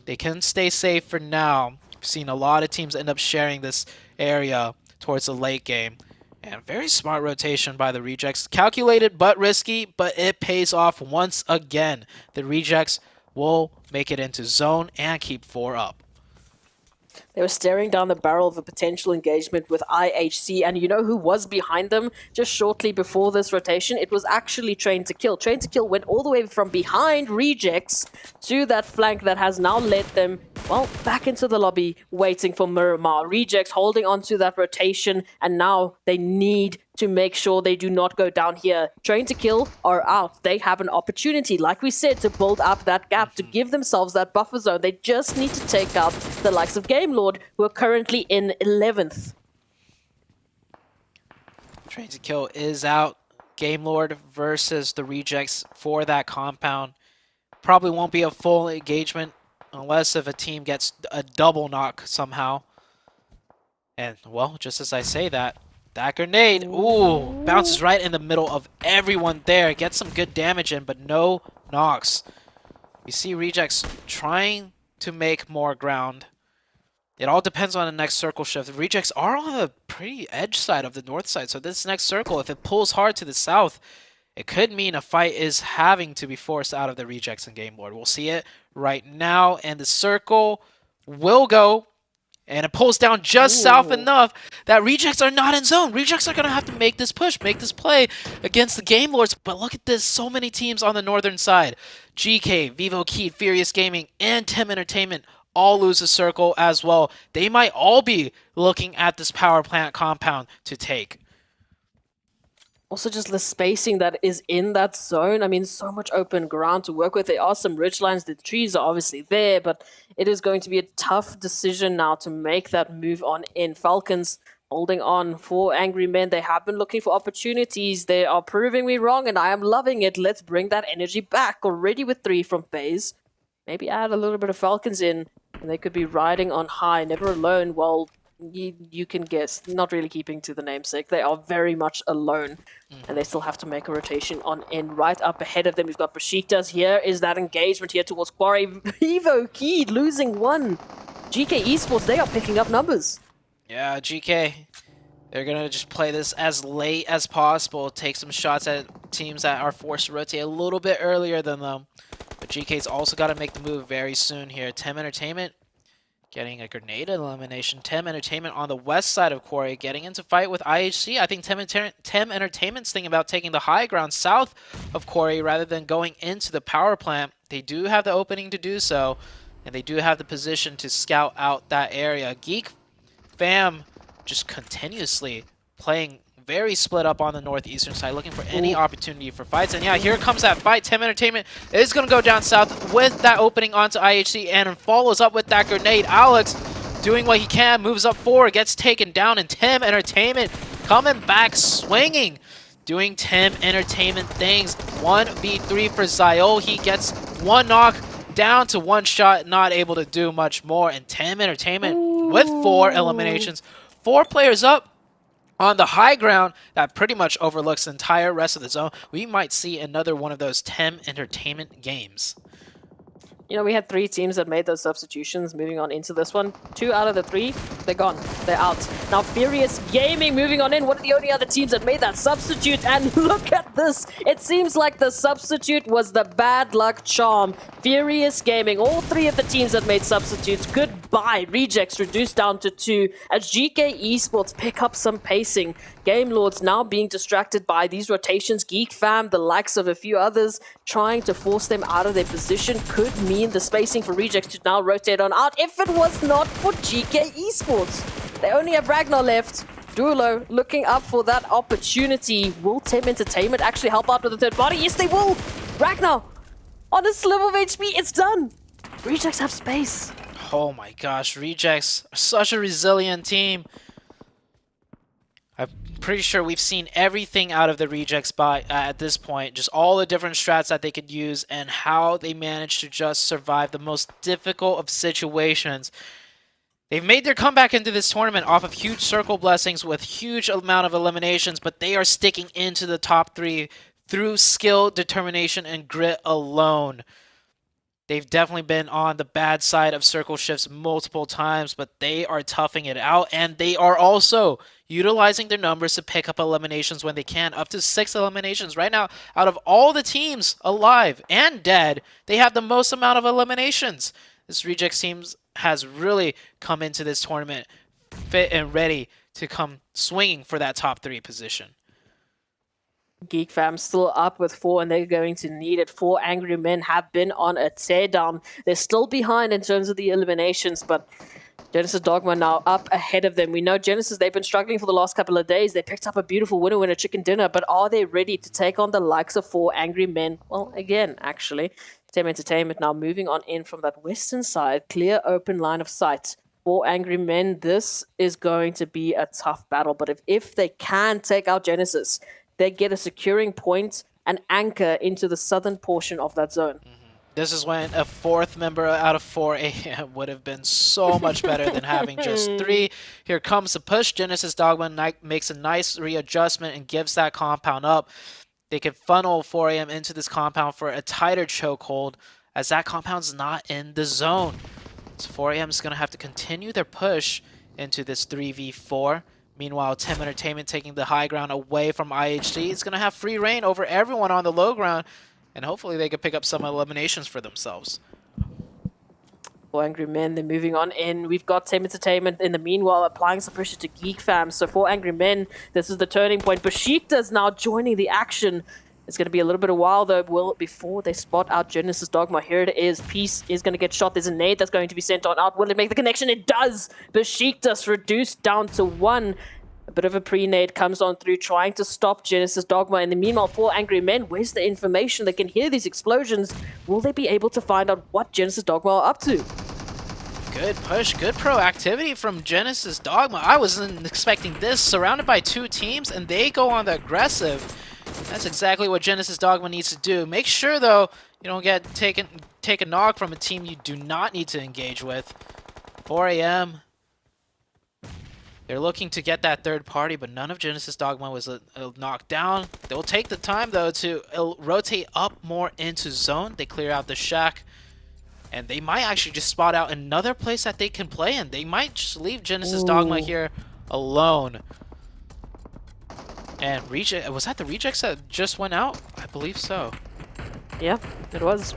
They can stay safe for now. We've seen a lot of teams end up sharing this area towards the late game. And very smart rotation by the Rejects. Calculated but risky, but it pays off once again. The Rejects will make it into zone and keep 4 up. They were staring down the barrel of a potential engagement with IHC, and you know who was behind them just shortly before this rotation? It was actually Train to Kill. Train to Kill went all the way from behind Rejects to that flank that has now led them, well, back into the lobby, waiting for Miramar. Rejects holding on to that rotation, and now they need to make sure they do not go down here. Train to Kill are out. They have an opportunity, like we said, to build up that gap, to give themselves that buffer zone. They just need to take out the likes of Game Lord, who are currently in 11th. Train to Kill is out. Game Lord versus the Rejects for that compound. Probably won't be a full engagement unless if a team gets a double knock somehow. And, well, just as I say that, that grenade, ooh, bounces right in the middle of everyone there. Gets some good damage in, but no knocks. We see Rejects trying to make more ground. It all depends on the next circle shift. The Rejects are on the pretty edge side of the north side, so this next circle, if it pulls hard to the south, it could mean a fight is having to be forced out of the Rejects and Game Lord. We'll see it right now, and the circle will go. And it pulls down just south enough that Rejects are not in zone. Rejects are going to have to make this push, make this play against the Game Lords. But look at this, so many teams on the northern side. GK, Vivo Keed, Furious Gaming, and Tim Entertainment all lose a circle as well. They might all be looking at this power plant compound to take. Also, just the spacing that is in that zone. I mean, so much open ground to work with. There are some ridge lines. The trees are obviously there, but it is going to be a tough decision now to make that move on in. Falcons holding on for Angry Men. They have been looking for opportunities. They are proving me wrong, and I am loving it. Let's bring that energy back. Already with 3 from FaZe. Maybe add a little bit of Falcons in, and they could be riding on high, never alone. Well, you can guess, not really keeping to the namesake. They are very much alone, and they still have to make a rotation on in. Right up ahead of them, we've got Besiktas. Here is that engagement here towards Quarry. Evo Key losing 1. GK Esports, they are picking up numbers. Yeah, GK, they're going to just play this as late as possible, take some shots at teams that are forced to rotate a little bit earlier than them. But GK's also got to make the move very soon here. Tem Entertainment getting a grenade elimination. Tem Entertainment on the west side of Quarry getting into fight with IHC. I think Tem Entertainment's thinking about taking the high ground south of Quarry rather than going into the power plant. They do have the opening to do so, and they do have the position to scout out that area. Geek Fam just continuously playing very split up on the northeastern side, looking for any opportunity for fights. And yeah, here comes that fight. Tem Entertainment is going to go down south with that opening onto IHC and follows up with that grenade. Alex doing what he can, moves up forward, gets taken down, and Tem Entertainment coming back swinging, doing Tem Entertainment things. 1v3 for Zayol. He gets 1 knock down to 1 shot, not able to do much more. And Tem Entertainment with 4 eliminations, 4 players up on the high ground that pretty much overlooks the entire rest of the zone. We might see another one of those Tem Entertainment games. You know, we had 3 teams that made those substitutions moving on into this one. 2 out of the 3, they're gone. They're out. Now, Furious Gaming moving on in. One of the only other teams that made that substitute. And look at this. It seems like the substitute was the bad luck charm. Furious Gaming, all 3 of the teams that made substitutes. Goodbye. Rejects reduced down to 2 as GK Esports pick up some pacing. Game Lords now being distracted by these rotations. Geek Fam, the likes of a few others, trying to force them out of their position could mean the spacing for Rejects to now rotate on out if it was not for GK Esports. They only have Ragnar left. Dulo looking up for that opportunity. Will Tem Entertainment actually help out with the third party? Yes, they will. Ragnar on a sliver of HP. It's done. Rejects have space. Oh my gosh, Rejects are such a resilient team. I'm pretty sure we've seen everything out of the Rejects at this point. Just all the different strats that they could use and how they managed to just survive the most difficult of situations. They've made their comeback into this tournament off of huge circle blessings with huge amount of eliminations, but they are sticking into the top 3 through skill, determination, and grit alone. They've definitely been on the bad side of circle shifts multiple times, but they are toughing it out, and they are also utilizing their numbers to pick up eliminations when they can. Up to 6 eliminations. Right now, out of all the teams alive and dead, they have the most amount of eliminations. This Rejects team has really come into this tournament fit and ready to come swinging for that top 3 position. Geek Fam still up with 4, and they're going to need it. 4 Angry Men have been on a teardown. They're still behind in terms of the eliminations, but Genesis Dogma now up ahead of them. We know Genesis, they've been struggling for the last couple of days. They picked up a beautiful winner chicken dinner, but are they ready to take on the likes of 4 Angry Men? Well, again, actually. Tem Entertainment now moving on in from that western side. Clear open line of sight. 4 Angry Men, this is going to be a tough battle, but if they can take out Genesis, they get a securing point and anchor into the southern portion of that zone. This is when a 4th member out of 4 AM would have been so much better than having just 3. Here comes the push. Genesis Dogma makes a nice readjustment and gives that compound up. They could funnel 4 AM into this compound for a tighter chokehold as that compound's not in the zone. So 4 AM is going to have to continue their push into this 3v4. Meanwhile, Tem Entertainment taking the high ground away from IHC. It's going to have free reign over everyone on the low ground, and hopefully they could pick up some eliminations for themselves. 4 Angry Men, they're moving on in. We've got Tem Entertainment in the meanwhile applying some pressure to Geek Fam. So 4 Angry Men, this is the turning point. Besiktas now joining the action. It's going to be a little bit of a while though, before they spot out Genesis Dogma. Here it is. Peace is going to get shot. There's a nade that's going to be sent on out. Will it make the connection? It does. Besiktas reduced down to 1. bit of a pre-nade comes on through, trying to stop Genesis Dogma. In the meanwhile, 4 Angry Men, where's the information? They can hear these explosions. Will they be able to find out what Genesis Dogma are up to? Good push, good proactivity from Genesis Dogma. I wasn't expecting this. Surrounded by 2 teams, and they go on the aggressive. That's exactly what Genesis Dogma needs to do. Make sure, though, you don't take a knock from a team you do not need to engage with. 4 AM. They're looking to get that third party, but none of Genesis Dogma was knocked down. They'll take the time, though, to rotate up more into zone. They clear out the shack. And they might actually just spot out another place that they can play in. They might just leave Genesis Dogma here alone. And Reject, was that the Rejects that just went out? I believe so. Yeah, it was.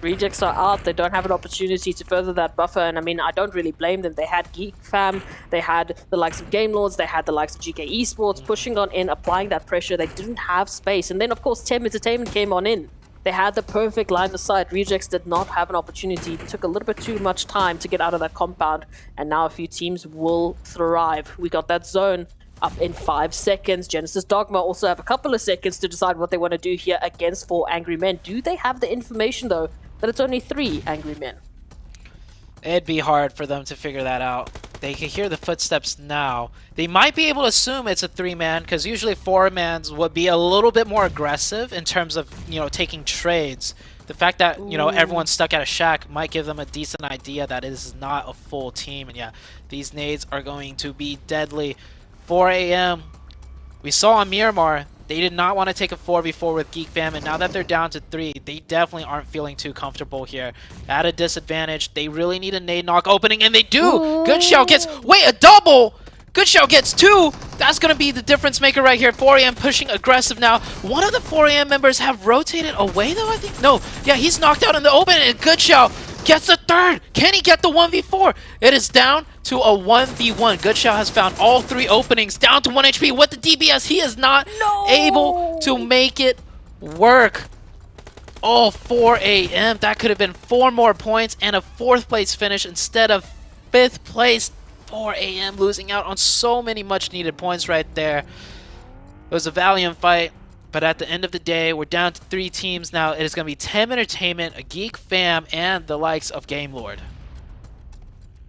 Rejects are out. They don't have an opportunity to further that buffer. And I mean, I don't really blame them. They had Geek Fam, they had the likes of Game Lords, they had the likes of GK Esports pushing on in, applying that pressure. They didn't have space. And then, of course, Tem Entertainment came on in. They had the perfect line of sight. Rejects did not have an opportunity. It took a little bit too much time to get out of that compound. And now a few teams will thrive. We got that zone up in 5 seconds. Genesis Dogma also have a couple of seconds to decide what they want to do here against 4 Angry Men. Do they have the information, though, that it's only 3 Angry Men? It'd be hard for them to figure that out. They can hear the footsteps now. They might be able to assume it's a 3-man, because usually 4-mans would be a little bit more aggressive in terms of, you know, taking trades. The fact that, you know, everyone's stuck at a shack might give them a decent idea that it is not a full team. And yeah, these nades are going to be deadly. 4 AM. We saw on Miramar, they did not want to take a 4v4 with Geek Fam, and now that they're down to 3, they definitely aren't feeling too comfortable here. At a disadvantage, they really need a nade knock opening, and they do! Good Shell gets, wait, a double! Good Shell gets 2! That's going to be the difference maker right here. 4 AM pushing aggressive now. One of the 4 AM members have rotated away, though, I think? No, yeah, he's knocked out in the open, and Good Shell gets a third! Can he get the 1v4? It is down to a 1v1. Good Shell has found all 3 openings, down to 1 HP with the DBS. He is not able to make it work. Oh, 4 AM. That could have been 4 more points and a 4th place finish instead of 5th place. 4 AM losing out on so many much needed points right there. It was a valiant fight, but at the end of the day, we're down to 3 teams now. It is going to be Tem Entertainment, a Geek Fam, and the likes of Game Lord.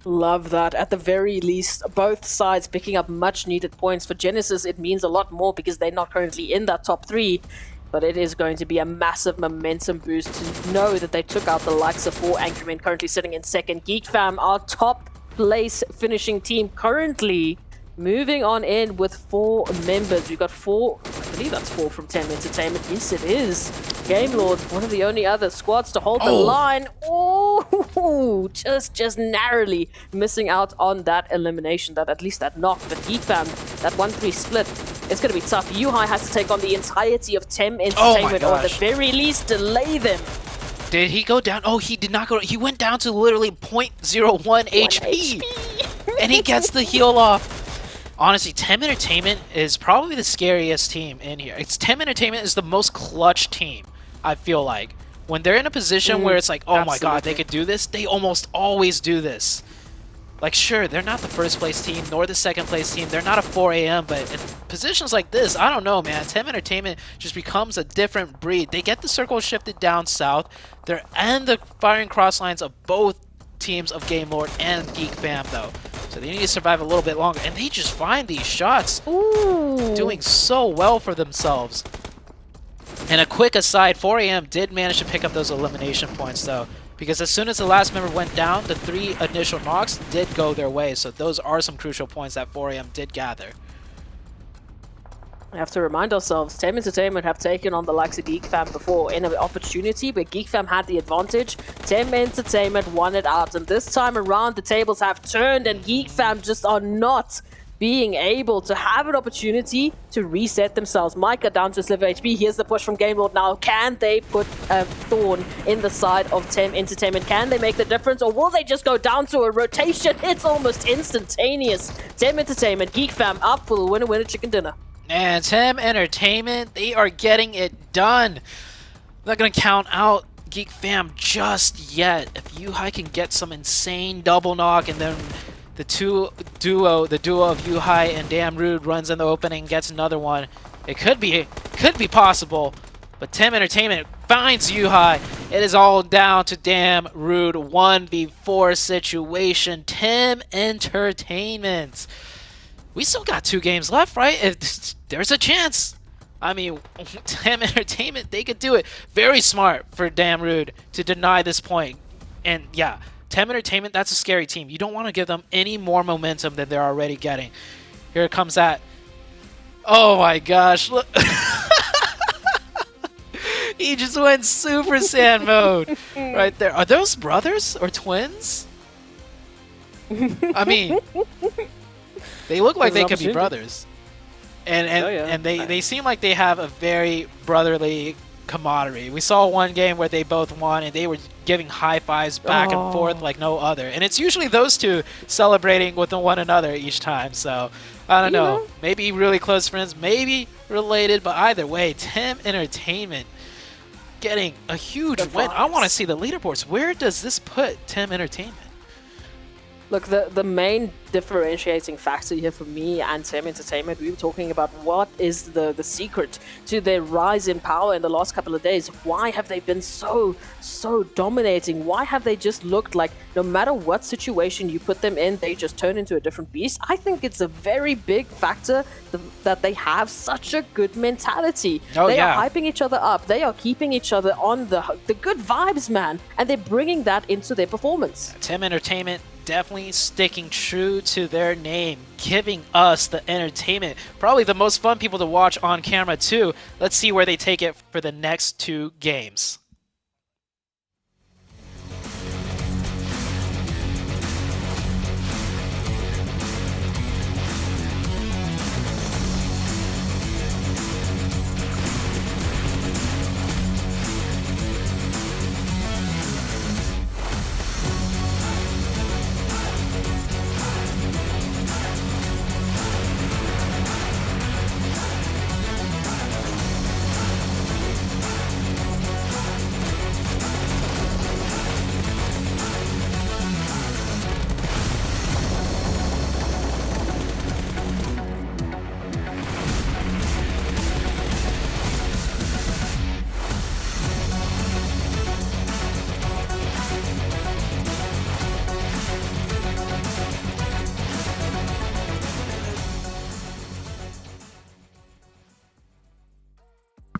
Love that. At the very least, both sides picking up much needed points. For Genesis, it means a lot more because they're not currently in that top 3. But it is going to be a massive momentum boost to know that they took out the likes of 4 Angry Men, currently sitting in 2nd. Geek Fam, our top place finishing team, currently moving on in with 4 members. We've got 4, I believe that's 4 from Tem Entertainment. Yes, it is. Game Lord, one of the only other squads to hold the line. Oh, just narrowly missing out on that elimination, that at least that knock. But Geek Fam, that 1-3 split, it's going to be tough. Yuhai has to take on the entirety of Tem Entertainment, or at the very least delay them. Did he go down? Oh, he did not go. He went down to literally 0.01 HP. And he gets the heal off. Honestly, Tem Entertainment is probably the scariest team in here. Tem Entertainment is the most clutch team, I feel like. When they're in a position where it's like, oh my god, they could do this, they almost always do this. Like, sure, they're not the 1st place team, nor the 2nd place team. They're not a 4 AM, but in positions like this, I don't know, man. Tem Entertainment just becomes a different breed. They get the circle shifted down south. They're and the firing cross lines of both teams of Game Lord and Geek Fam, though. So they need to survive a little bit longer. And they just find these shots. Doing so well for themselves. And a quick aside, 4 AM did manage to pick up those elimination points, though. Because as soon as the last member went down, the 3 initial knocks did go their way. So those are some crucial points that 4 AM did gather. We have to remind ourselves, Tem Entertainment have taken on the likes of Geek Fam before in an opportunity where Geek Fam had the advantage. Tem Entertainment won it out, and this time around the tables have turned and Geek Fam just are not being able to have an opportunity to reset themselves. Micah down to sliver HP. Here's the push from Game Lord now. Can they put a thorn in the side of Tem Entertainment? Can they make the difference, or will they just go down to a rotation? It's almost instantaneous. Tem Entertainment, Geek Fam up for the winner chicken dinner. And Tem Entertainment, they are getting it done. I'm not going to count out Geek Fam just yet. If Yuhai can get some insane double knock and then The duo of Yuhai and Damn Rude runs in the opening, gets another one. It could be possible, but Tim Entertainment finds Yuhai. It is all down to Damn Rude 1v4 situation. Tim Entertainment. We still got 2 games left, right? If there's a chance. I mean, Tim Entertainment, they could do it. Very smart for Damn Rude to deny this point. And yeah, Tim Entertainment, that's a scary team. You don't want to give them any more momentum than they're already getting. Here it comes at. Oh my gosh. Look. He just went Super Saiyan mode right there. Are those brothers or twins? I mean, they look like they could be brothers. And they seem like they have a very brotherly camaraderie. We saw one game where they both won and they were giving high fives back and forth like no other. And it's usually those two celebrating with one another each time. So I don't know. Maybe really close friends, maybe related, but either way, Tim Entertainment getting a huge win. I want to see the leaderboards. Where does this put Tim Entertainment? Look, the main differentiating factor here for me and Tim Entertainment, we were talking about what is the secret to their rise in power in the last couple of days. Why have they been so dominating? Why have they just looked like no matter what situation you put them in, they just turn into a different beast? I think it's a very big factor that they have such a good mentality. They are hyping each other up. They are keeping each other on the good vibes, man. And they're bringing that into their performance. Tim Entertainment definitely sticking true to their name, giving us the entertainment. Probably the most fun people to watch on camera too. Let's see where they take it for the next 2 games.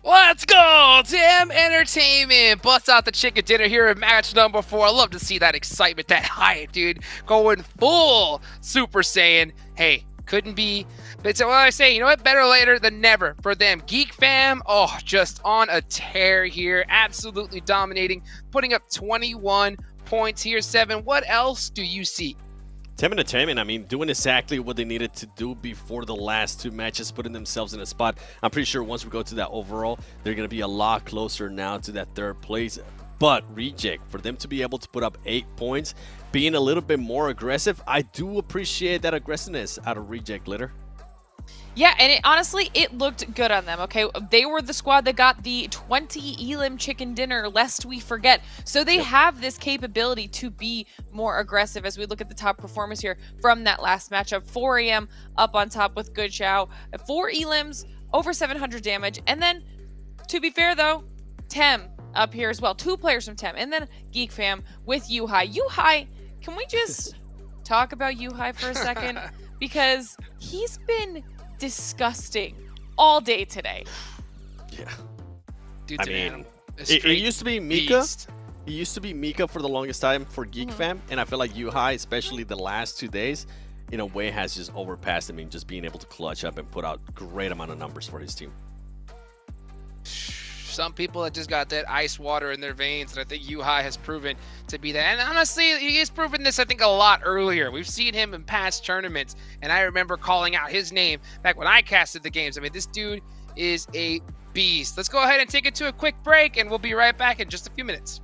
Let's go! Tim Entertainment busts out the chicken dinner here in match number 4. I love to see that excitement, that hype, dude. Going full Super Saiyan. Hey, couldn't be. But so what I say, you know what? Better later than never for them. Geek Fam, oh, just on a tear here. Absolutely dominating. Putting up 21 points here, 7. What else do you see? Tim Entertainment, I mean, doing exactly what they needed to do before the last 2 matches, putting themselves in a spot. I'm pretty sure once we go to that overall, they're going to be a lot closer now to that 3rd place. But Reject, for them to be able to put up 8 points, being a little bit more aggressive, I do appreciate that aggressiveness out of Reject, Litter. Yeah, and honestly, it looked good on them, okay? They were the squad that got the 20 Elim chicken dinner, lest we forget. So they have this capability to be more aggressive as we look at the top performers here from that last matchup. 4 AM up on top with Good Chow. 4 Elims, over 700 damage. And then, to be fair though, Tem up here as well. 2 players from Tem. And then Geek Fam with Yuhai. Yuhai, can we just talk about Yuhai for a second? Because he's been disgusting all day today. Yeah. Dude's I mean, it used to be Mika. It used to be Mika for the longest time for Geek Fam, and I feel like Yuhai, especially the last 2 days, in a way has just overpassed him in just being able to clutch up and put out great amount of numbers for his team. Some people that just got that ice water in their veins, and I think Yuhai has proven to be that. And honestly, he has proven this, I think, a lot earlier. We've seen him in past tournaments, and I remember calling out his name back when I casted the games. I mean, this dude is a beast. Let's go ahead and take it to a quick break, and we'll be right back in just a few minutes.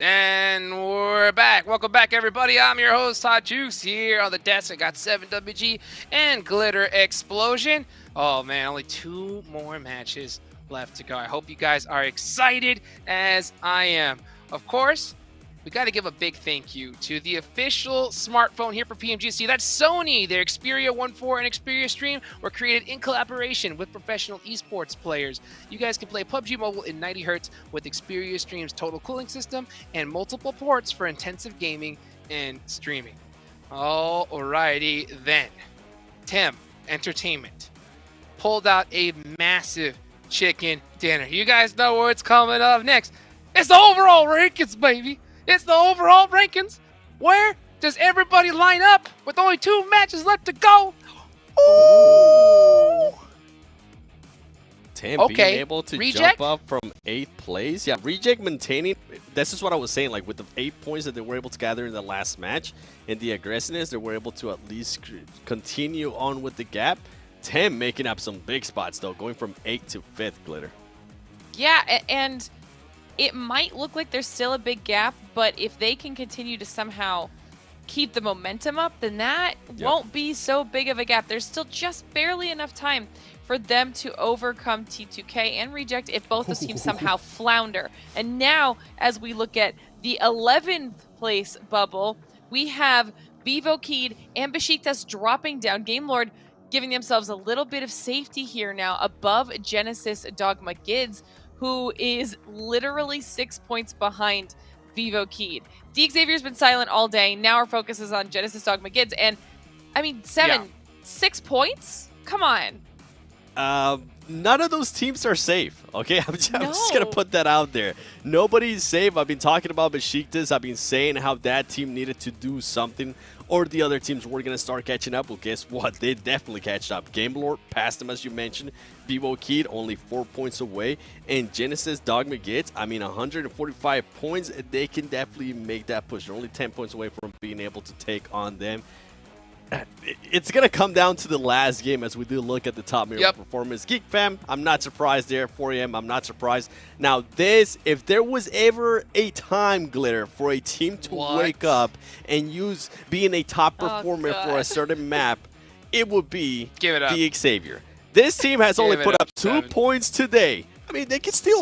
And we're back. Welcome back, everybody. I'm your host, Hot Juice. Here on the desk, I got 7WG and Glitter Explosion. Oh, man, only 2 more matches left to go. I hope you guys are excited as I am. Of course, we got to give a big thank you to the official smartphone here for PMGC. That's Sony. Their Xperia 1.4 and Xperia Stream were created in collaboration with professional esports players. You guys can play PUBG Mobile in 90 Hz with Xperia Stream's total cooling system and multiple ports for intensive gaming and streaming. Alrighty then. Tim Entertainment pulled out a massive chicken dinner. You guys know what's coming up next. It's the overall rankings, baby. It's the overall rankings. Where does everybody line up with only 2 matches left to go? Ooh. Tim Okay, being able to Reject? jump up from 8th place. Yeah, Reject maintaining. This is what I was saying. Like with the 8 points that they were able to gather in the last match and the aggressiveness, they were able to at least continue on with the gap. Tim making up some big spots though, going from 8th to 5th, Glitter. Yeah, and it might look like there's still a big gap, but if they can continue to somehow keep the momentum up, then that won't be so big of a gap. There's still just barely enough time for them to overcome T2K and Reject if both those teams somehow flounder. And now, as we look at the 11th place bubble, we have Vivo Keyed and Besiktas dropping down. Game Lord giving themselves a little bit of safety here now above Genesis Dogma Gids, who is literally 6 points behind Vivo Keyed. Xavier's been silent all day. Now our focus is on Genesis Dogma Gids. And, I mean, 6 points? Come on. None of those teams are safe, okay? I'm just going to put that out there. Nobody's safe. I've been talking about Besiktas. I've been saying how that team needed to do something or the other teams were going to start catching up. Well, guess what? They definitely catched up. Game Lord passed them, as you mentioned. Vivo Keyed only 4 points away. And Genesis Dogma Gids, I mean, 145 points. They can definitely make that push. They're only 10 points away from being able to take on them. It's going to come down to the last game as we do look at the top mirror performance. Geek Fam, I'm not surprised there. 4am, I'm not surprised. Now, if there was ever a time, Glitter, for a team to wake up and use being a top performer for a certain map, it would be the Xavier. This team has only put up 2 points today. I mean, they can still,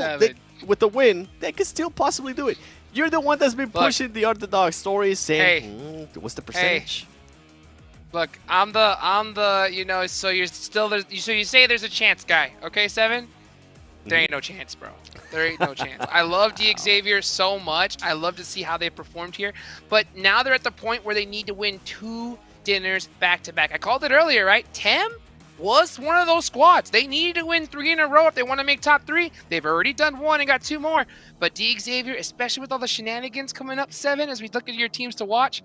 with the win, they can still possibly do it. You're the one that's been pushing the underdog stories, saying, what's the percentage? Look, I'm the, you know, so you're still, so you say there's a chance, guy. Okay, 7? There ain't no chance, bro. There ain't no chance. I love Xavier so much. I love to see how they performed here. But now they're at the point where they need to win 2 dinners back-to-back. I called it earlier, right? Tem was one of those squads. They needed to win 3 in a row if they want to make top 3. They've already done 1 and got 2 more. But Xavier, especially with all the shenanigans coming up, 7, as we look at your teams to watch,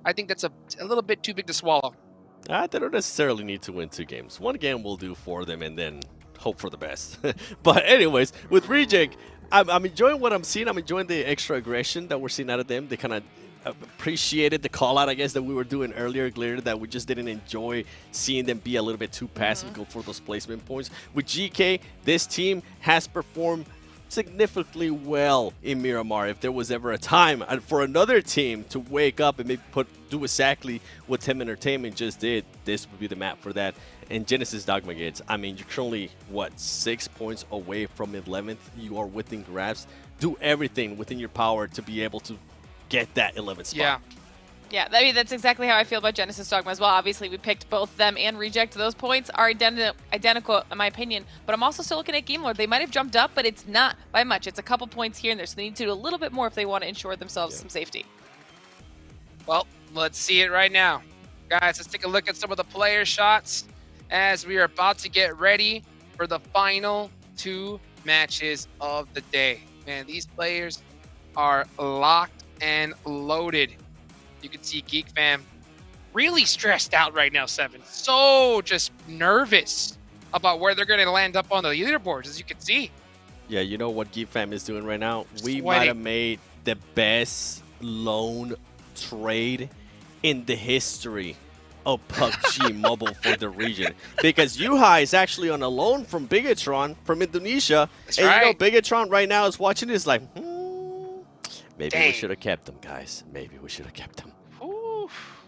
I think that's a little bit too big to swallow. They don't necessarily need to win 2 games. 1 game will do for them and then hope for the best. But anyways, with Reject, I'm enjoying what I'm seeing. I'm enjoying the extra aggression that we're seeing out of them. They kind of appreciated the call out, I guess, that we were doing earlier, Glitter, that we just didn't enjoy seeing them be a little bit too passive, go for those placement points. With GK, this team has performed significantly well in Miramar. If there was ever a time for another team to wake up and maybe do exactly what Tim Entertainment just did, this would be the map for that. And Genesis Dogma Gids, I mean, you're currently, 6 points away from 11th. You are within grasp. Do everything within your power to be able to get that 11th spot. Yeah, I mean, that's exactly how I feel about Genesis Dogma as well. Obviously, we picked both them and Reject. Those points are identical, in my opinion. But I'm also still looking at Game Lord. They might have jumped up, but it's not by much. It's a couple points here and there, so they need to do a little bit more if they want to ensure themselves some safety. Well, let's see it right now. Guys, let's take a look at some of the player shots as we are about to get ready for the final 2 matches of the day. Man, these players are locked and loaded. You can see Geek Fam really stressed out right now, 7. So just nervous about where they're going to land up on the leaderboards, as you can see. Yeah, you know what Geek Fam is doing right now? We might have made the best loan trade in the history of PUBG Mobile for the region. Because Yuhai is actually on a loan from Bigatron from Indonesia. That's and right. you know, Bigatron right now is watching this like, Maybe Dang. we should have kept them, guys. Maybe we should have kept them. Oof.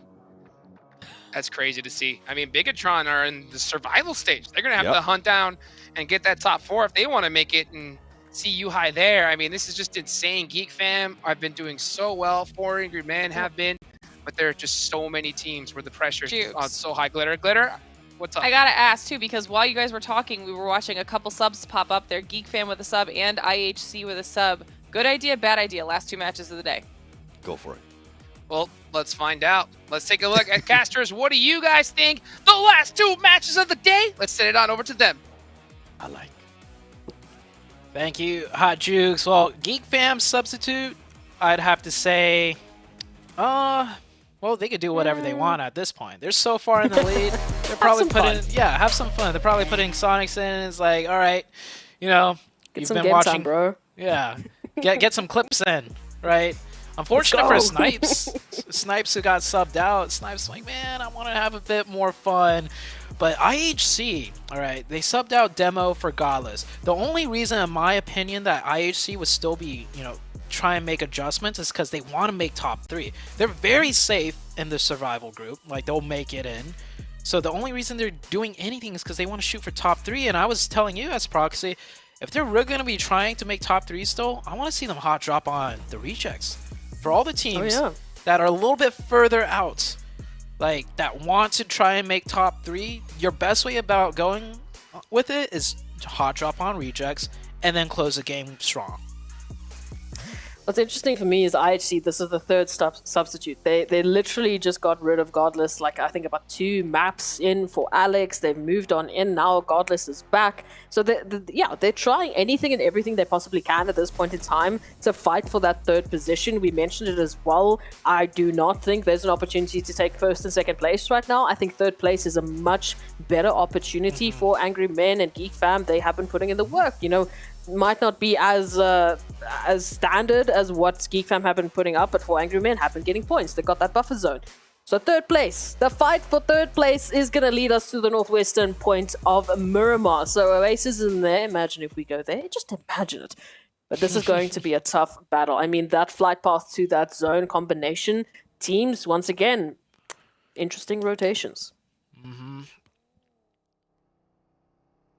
That's crazy to see. I mean, Bigatron are in the survival stage. They're going to have Yep. to hunt down and get that top 4 if they want to make it and see you high there. I mean, this is just insane. Geek Fam, I've been doing so well. 4 Angry Men have been, but there are just so many teams where the pressure is on so high. Glitter, what's up? I gotta ask too, because while you guys were talking, we were watching a couple subs pop up there. Geek Fam with a sub and IHC with a sub. Good idea, bad idea. Last 2 matches of the day. Go for it. Well, let's find out. Let's take a look at casters. What do you guys think? The last 2 matches of the day. Let's send it on over to them. I like. Thank you, Hot Jukes. Well, Geek Fam substitute, I'd have to say, well, they could do whatever they want at this point. They're so far in the lead. They're probably have some fun. They're probably putting Sonics in. And it's like, all right, you know, Get you've some been game watching, time, bro. Yeah, get some clips in, right? Unfortunate for Snipes. Snipes who got subbed out. Snipes like, man, I want to have a bit more fun. But IHC, all right, they subbed out Demo for Godless. The only reason, in my opinion, that IHC would still be, you know, try and make adjustments is because they want to make top 3. They're very safe in the survival group. Like, they'll make it in. So the only reason they're doing anything is because they want to shoot for top 3. And I was telling you as Proxy, if they're really going to be trying to make top 3 still, I want to see them hot drop on the rejects. For all the teams that are a little bit further out, like that want to try and make top 3, your best way about going with it is to hot drop on rejects and then close the game strong. What's interesting for me is IHC, this is the 3rd substitute. They literally just got rid of Godless, like I think about 2 maps in for Alex. They've moved on in now. Godless is back. So they're trying anything and everything they possibly can at this point in time to fight for that 3rd position. We mentioned it as well. I do not think there's an opportunity to take 1st and 2nd place right now. I think 3rd place is a much better opportunity for Angry Men and Geek Fam. They have been putting in the work, you know. Might not be as standard as what Geek Fam have been putting up, but for Angry Men have been getting points. They got that buffer zone. So 3rd place. The fight for 3rd place is going to lead us to the northwestern point of Miramar. So Oasis is in there. Imagine if we go there. Just imagine it. But this is going to be a tough battle. I mean, that flight path to that zone combination, teams, once again, interesting rotations. Mm-hmm.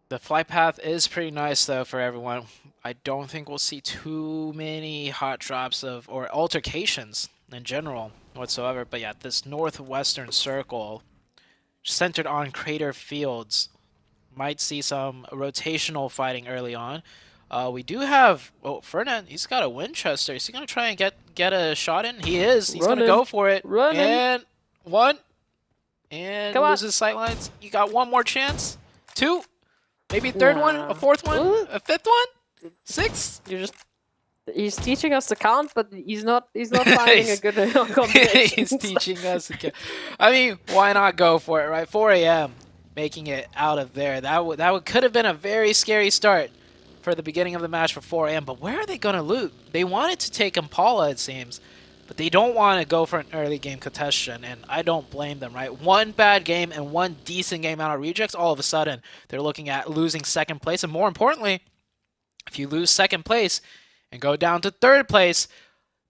The flight path is pretty nice, though, for everyone. I don't think we'll see too many hot drops or altercations in general whatsoever. But yeah, this northwestern circle, centered on Crater Fields, might see some rotational fighting early on. We do have, Fernand, he's got a Winchester. Is he going to try and get a shot in? He is. He's going to go for it. And 1. And loses sightlines. You got 1 more chance. 2. Maybe a 3rd one, a 4th one, a 5th one, 6th. He's teaching us to count, but he's not finding a good combination. He's teaching us. I mean, why not go for it, right? 4 a.m. making it out of there. That could have been a very scary start for the beginning of the match for 4 a.m. But where are they going to loot? They wanted to take Impala, it seems. But they don't want to go for an early game contestation, and I don't blame them, right? 1 bad game and 1 decent game out of rejects, all of a sudden they're looking at losing 2nd place. And more importantly, if you lose 2nd place and go down to 3rd place,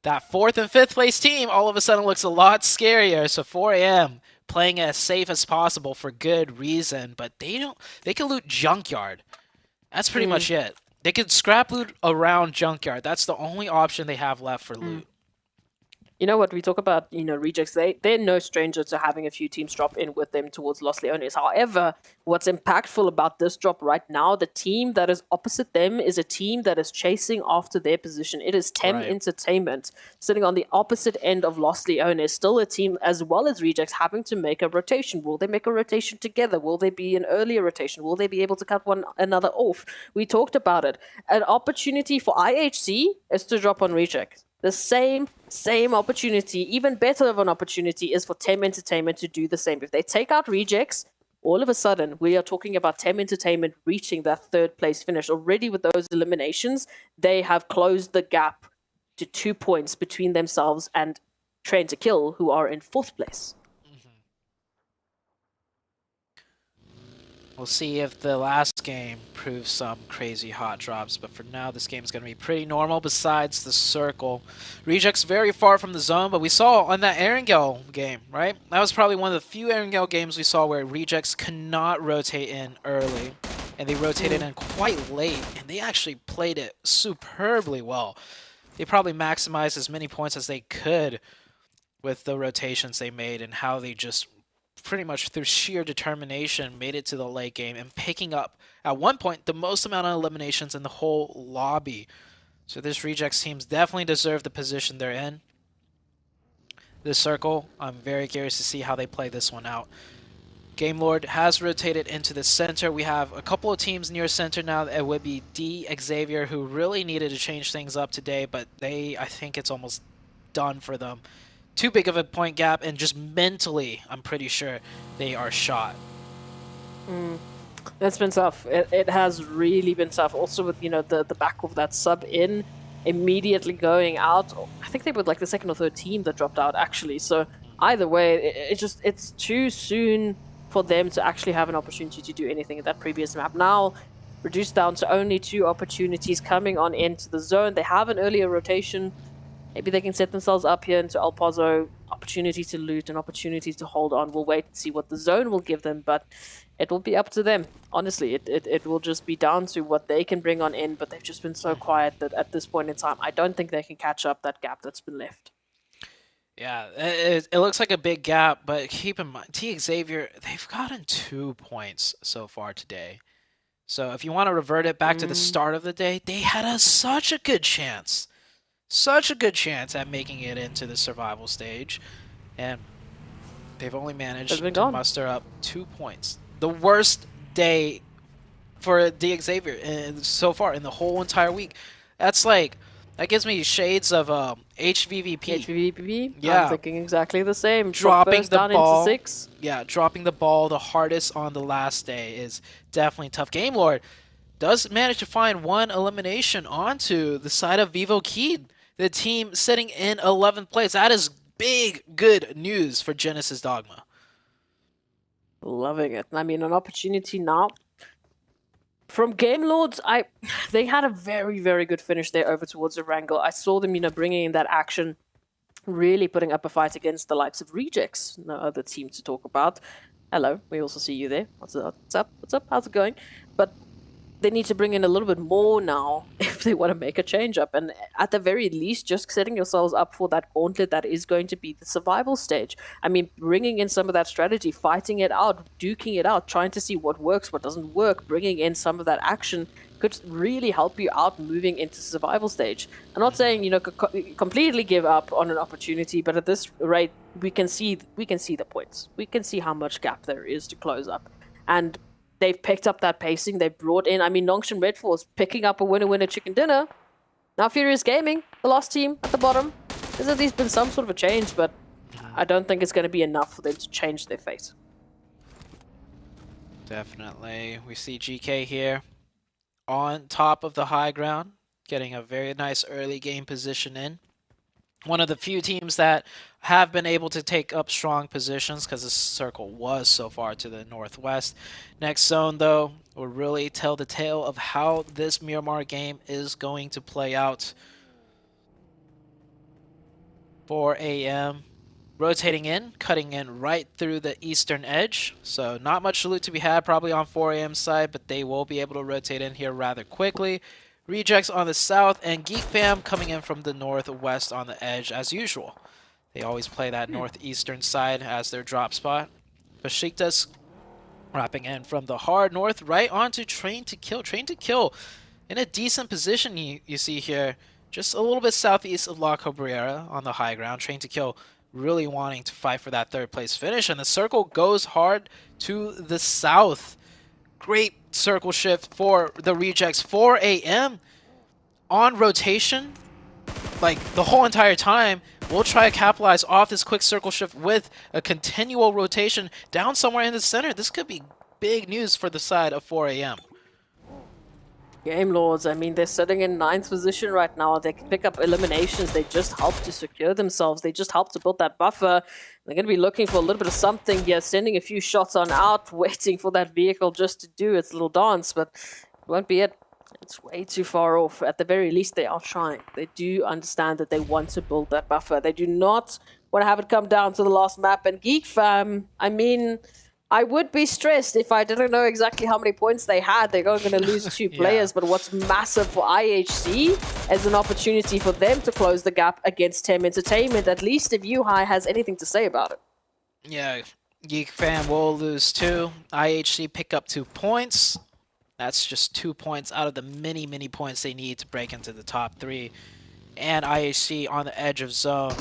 that 4th and 5th place team all of a sudden looks a lot scarier. So 4 a.m. playing as safe as possible for good reason, but they can loot Junkyard. That's pretty much it. They could scrap loot around Junkyard. That's the only option they have left for loot. You know what, we talk about, you know, rejects, they're no stranger to having a few teams drop in with them towards Los Leones. However, what's impactful about this drop right now, the team that is opposite them is a team that is chasing after their position. It is Tem Entertainment sitting on the opposite end of Los Leones, still a team as well as rejects having to make a rotation. Will they make a rotation together? Will they be an earlier rotation? Will they be able to cut one another off? We talked about it. An opportunity for IHC is to drop on rejects. The same opportunity, even better of an opportunity, is for Tem Entertainment to do the same. If they take out rejects, all of a sudden, we are talking about Tem Entertainment reaching that 3rd place finish. Already with those eliminations, they have closed the gap to 2 points between themselves and Train to Kill, who are in 4th place. We'll see if the last game prove some crazy hot drops, but for now this game is going to be pretty normal besides the circle. Rejects very far from the zone, but we saw on that Erangel game, right? That was probably one of the few Erangel games we saw where Rejects cannot rotate in early, and they rotated in quite late, and they actually played it superbly well. They probably maximized as many points as they could with the rotations they made and how they just pretty much through sheer determination made it to the late game and picking up at one point the most amount of eliminations in the whole lobby. So this Rejects teams definitely deserve the position they're in. This circle, I'm very curious to see how they play this one out. Game Lord has rotated into the center. We have a couple of teams near center now. It would be D Xavier, who really needed to change things up today, but I think it's almost done for them. Too big of a point gap, and just mentally, I'm pretty sure they are shot. It's been tough. It has really been tough. Also with, the back of that sub in, immediately going out. I think they were like the second or third team that dropped out, actually. So either way, it's too soon for them to actually have an opportunity to do anything at that previous map. Now, reduced down to only 2 opportunities coming on into the zone. They have an earlier rotation. Maybe they can set themselves up here into El Pozo. Opportunity to loot, an opportunity to hold on. We'll wait and see what the zone will give them, but it will be up to them. Honestly, it will just be down to what they can bring on in, but they've just been so quiet that at this point in time, I don't think they can catch up that gap that's been left. Yeah, it looks like a big gap, but keep in mind, T Xavier, they've gotten 2 points so far today. So if you want to revert it back to the start of the day, they had such a good chance. Such a good chance at making it into the survival stage, and they've only managed to muster up 2 points. The worst day for D Xavier so far in the whole entire week. That gives me shades of HVVP. HVVP? Yeah. I'm thinking exactly the same. Dropping the ball. Into 6. Yeah, dropping the ball the hardest on the last day is definitely tough. Game Lord does manage to find 1 elimination onto the side of Vivo Kid. The team sitting in 11th place. That is big, good news for Genesis Dogma. Loving it. I mean, an opportunity now. From Game Lords, they had a very, very good finish there over towards the Wrangle. I saw them, bringing in that action, really putting up a fight against the likes of Rejects. No other team to talk about. Hello, we also see you there. What's up? What's up? How's it going? But they need to bring in a little bit more now if they want to make a change up. And at the very least, just setting yourselves up for that gauntlet that is going to be the survival stage. I mean, bringing in some of that strategy, fighting it out, duking it out, trying to see what works, what doesn't work, bringing in some of that action could really help you out moving into survival stage. I'm not saying, completely give up on an opportunity, but at this rate, we can see the points. We can see how much gap there is to close up. And they've picked up that pacing. They brought in, Nongshan Red Force picking up a winner chicken dinner. Now Furious Gaming, the last team at the bottom. There's at least been some sort of a change, but I don't think it's going to be enough for them to change their fate. Definitely. We see GK here on top of the high ground, getting a very nice early game position in. One of the few teams that have been able to take up strong positions because the circle was so far to the northwest. Next zone, though, will really tell the tale of how this Miramar game is going to play out. 4 a.m. rotating in, cutting in right through the eastern edge. So not much loot to be had probably on 4 a.m. side, but they will be able to rotate in here rather quickly. Rejects on the south, and Geek Fam coming in from the northwest on the edge as usual. They always play that northeastern side as their drop spot. Besiktas wrapping in from the hard north right onto Train to Kill. Train to Kill in a decent position you see here. Just a little bit southeast of La Cabrera on the high ground. Train to Kill really wanting to fight for that 3rd place finish. And the circle goes hard to the south. Great circle shift for the Rejects. 4 a.m. on rotation, like the whole entire time. We'll try to capitalize off this quick circle shift with a continual rotation down somewhere in the center. This could be big news for the side of 4 a.m. Game Lords, I mean, they're sitting in 9th position right now. They can pick up eliminations. They just help to secure themselves. They just help to build that buffer. They're going to be looking for a little bit of something here, sending a few shots on out, waiting for that vehicle just to do its little dance, but it won't be it. It's way too far off. At the very least, they are trying. They do understand that they want to build that buffer. They do not want to have it come down to the last map. And Geek Fam, I mean, I would be stressed if I didn't know exactly how many points they had. They're going to lose 2 players, but what's massive for IHC is an opportunity for them to close the gap against Tem Entertainment, at least if UHI has anything to say about it. Yeah, Geek Fam will lose 2. IHC pick up 2 points. That's just 2 points out of the many, many points they need to break into the top 3. And IHC on the edge of zone.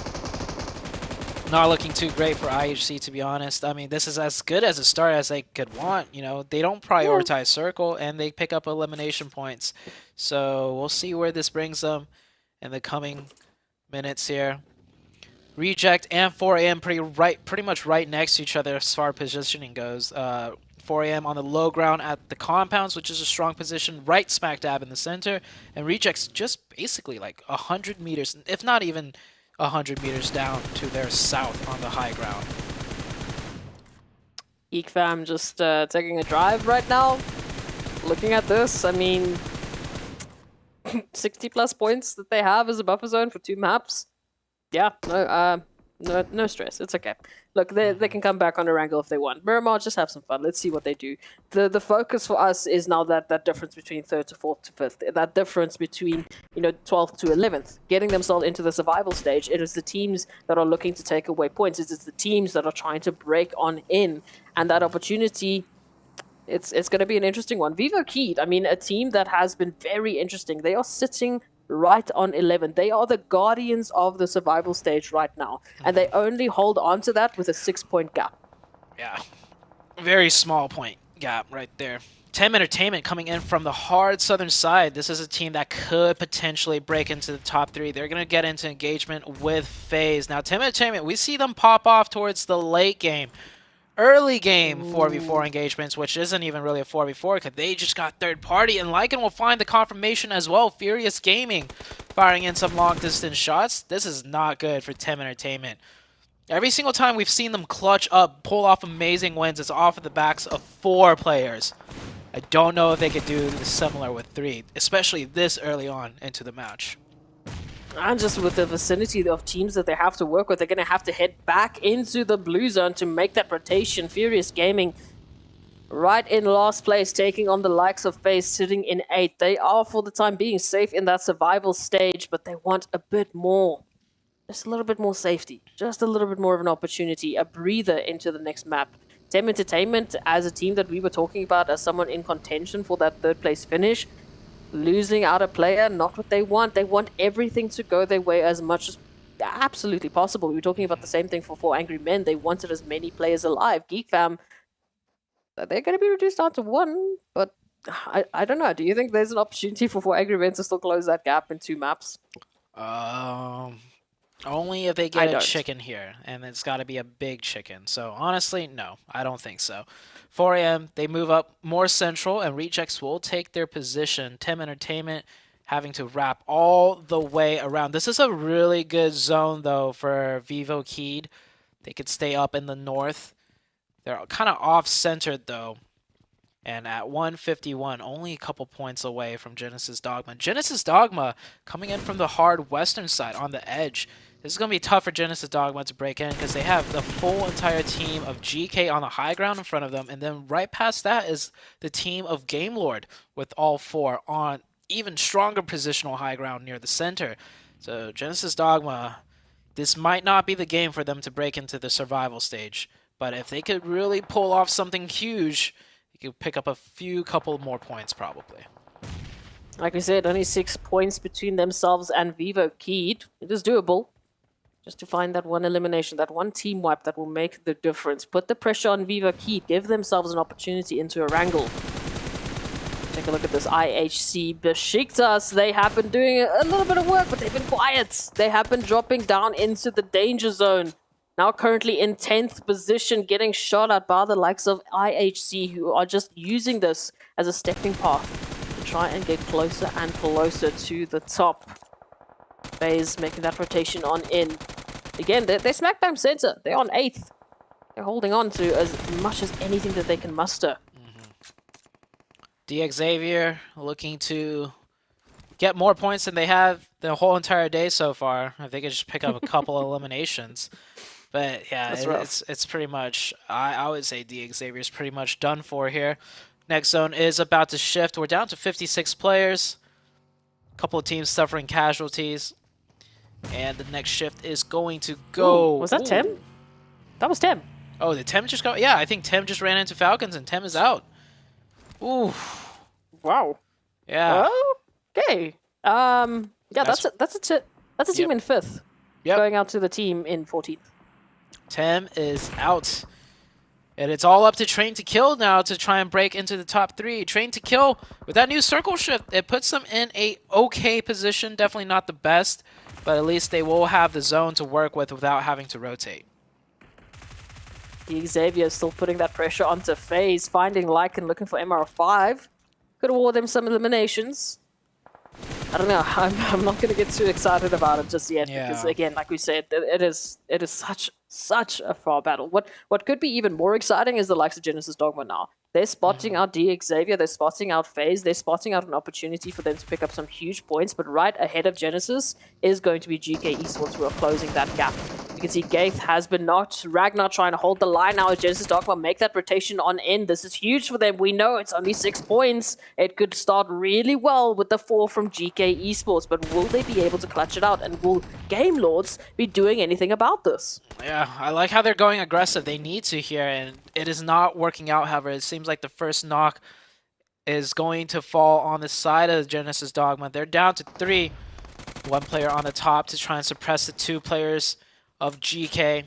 Not looking too great for IHC, to be honest. I mean, this is as good as a start as they could want. You know, they don't prioritize circle, and they pick up elimination points. So we'll see where this brings them in the coming minutes here. Reject and 4AM pretty much right next to each other as far as positioning goes. 4AM on the low ground at the compounds, which is a strong position, right smack dab in the center. And Reject's just basically like 100 meters, if not even 100 meters down to their south on the high ground. Geek Fam just taking a drive right now. Looking at this, I mean, 60 plus points that they have as a buffer zone for 2 maps. Yeah, no stress. It's okay. Look, they can come back on a wrangle if they want. Miramar, just have some fun. Let's see what they do. The focus for us is now that difference between 3rd to 4th to 5th. That difference between, 12th to 11th. Getting themselves into the survival stage. It is the teams that are looking to take away points. It is the teams that are trying to break on in. And that opportunity, it's going to be an interesting one. Vivo Keed, I mean, a team that has been very interesting. They are sitting right on 11. They are the guardians of the survival stage right now. And they only hold on to that with a 6-point gap. Yeah, very small point gap right there. Tem Entertainment coming in from the hard southern side. This is a team that could potentially break into the top 3. They're going to get into engagement with FaZe. Now, Tem Entertainment, we see them pop off towards the late game. Early game 4v4 engagements, which isn't even really a 4v4 because they just got third party, and Lycan will find the confirmation as well. Furious Gaming firing in some long distance shots. This is not good for Tem Entertainment. Every single time we've seen them clutch up, pull off amazing wins, it's off of the backs of 4 players. I don't know if they could do similar with 3, especially this early on into the match. And just with the vicinity of teams that they have to work with, they're going to have to head back into the blue zone to make that rotation. Furious Gaming right in last place, taking on the likes of FaZe sitting in 8th. They are, for the time being, safe in that survival stage, but they want a bit more. Just a little bit more safety. Just a little bit more of an opportunity, a breather into the next map. Tem Entertainment, as a team that we were talking about as someone in contention for that 3rd place finish, losing out a player, not what they want. They want everything to go their way as much as absolutely possible. We were talking about the same thing for 4 Angry Men. They wanted as many players alive. Geek Fam, they're going to be reduced down to 1, but I don't know. Do you think there's an opportunity for 4 Angry Men to still close that gap in 2 maps? Only if they get a chicken here, and it's got to be a big chicken. So honestly, no, I don't think so. 4AM, they move up more central, and Rejects will take their position. Tem Entertainment having to wrap all the way around. This is a really good zone, though, for Vivo Keed. They could stay up in the north. They're kind of off-centered, though. And at 151, only a couple points away from Genesis Dogma. Genesis Dogma coming in from the hard western side on the edge. This is going to be tough for Genesis Dogma to break in because they have the full entire team of GK on the high ground in front of them. And then right past that is the team of Game Lord with all 4 on even stronger positional high ground near the center. So Genesis Dogma, this might not be the game for them to break into the survival stage. But if they could really pull off something huge, they could pick up a couple more points probably. Like we said, only 6 points between themselves and Vivo Keed. It is doable. Just to find that one elimination, that one team wipe that will make the difference. Put the pressure on Vivo Keed. Give themselves an opportunity into a wrangle. Take a look at this IHC Besiktas. They have been doing a little bit of work, but they've been quiet. They have been dropping down into the danger zone. Now currently in 10th position, getting shot at by the likes of IHC, who are just using this as a stepping path to try and get closer and closer to the top. FaZe making that rotation on in. Again, they're smack bam center. They're on 8th. They're holding on to as much as anything that they can muster. Xavier looking to get more points than they have the whole entire day so far. If they could just pick up a couple eliminations. But yeah, it's pretty much, I would say Xavier's pretty much done for here. Next zone is about to shift. We're down to 56 players. A couple of teams suffering casualties. And the next shift is going to go... Ooh, was that Tem? That was Tem. Oh, did Tem just go? Yeah, I think Tem just ran into Falcons and Tem is out. Ooh. Wow. Yeah. Okay. Yeah, that's a team in 5th. Yep. Going out to the team in 14th. Tem is out. And it's all up to Train to Kill now to try and break into the top 3. Train to Kill, with that new circle shift, it puts them in a okay position. Definitely not the best, but at least they will have the zone to work with without having to rotate. Xavier is still putting that pressure onto FaZe, finding Lycan, looking for MR5. Could award them some eliminations. I don't know. I'm not going to get too excited about it just yet because, again, like we said, it is such a far battle. What could be even more exciting is the likes of Genesis Dogma now. They're spotting out Xavier, they're spotting out FaZe, they're spotting out an opportunity for them to pick up some huge points, but right ahead of Genesis is going to be GK Esports who are closing that gap. You can see Gaith has been knocked. Ragnar trying to hold the line now as Genesis Dogma make that rotation on in. This is huge for them. We know it's only 6 points. It could start really well with the 4 from GK Esports, but will they be able to clutch it out? And will Game Lords be doing anything about this? Yeah, I like how they're going aggressive. They need to here, and it is not working out, however. It seems like the first knock is going to fall on the side of Genesis Dogma. They're down to 3. 1 player on the top to try and suppress the 2 players of GK,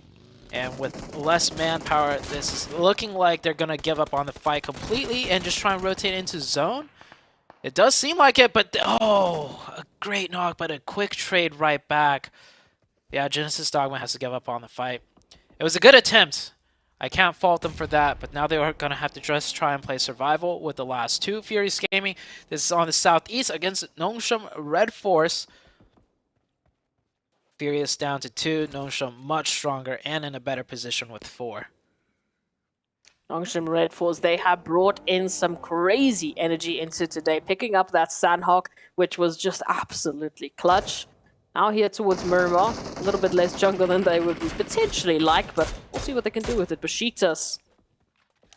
and with less manpower, this is looking like they're gonna give up on the fight completely and just try and rotate into zone. It does seem like it, but oh, a great knock, but a quick trade right back. Yeah, Genesis Dogma has to give up on the fight. It was a good attempt. I can't fault them for that, but now they are gonna have to just try and play survival with the last 2. Furious Gaming, this is on the southeast against Nongshim Red Force. Furious down to 2, Nongshim much stronger and in a better position with 4. Nongshim Red Force, they have brought in some crazy energy into today, picking up that Sandhawk, which was just absolutely clutch. Now here towards Miramar, a little bit less jungle than they would potentially like, but we'll see what they can do with it. Besiktas.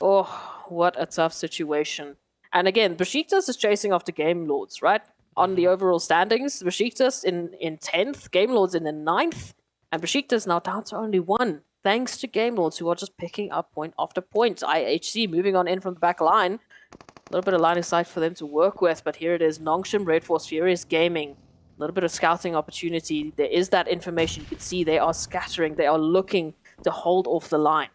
Oh, what a tough situation. And again, Besiktas is chasing after Game Lords, right? On the overall standings, Besiktas in 10th, Game Lords in the 9th, and Besiktas now down to only 1, thanks to Game Lords who are just picking up point after point. IHC moving on in from the back line. A little bit of line of sight for them to work with, but here it is, Nongshim Red Force, Furious Gaming. A little bit of scouting opportunity. There is that information. You can see they are scattering. They are looking to hold off the line.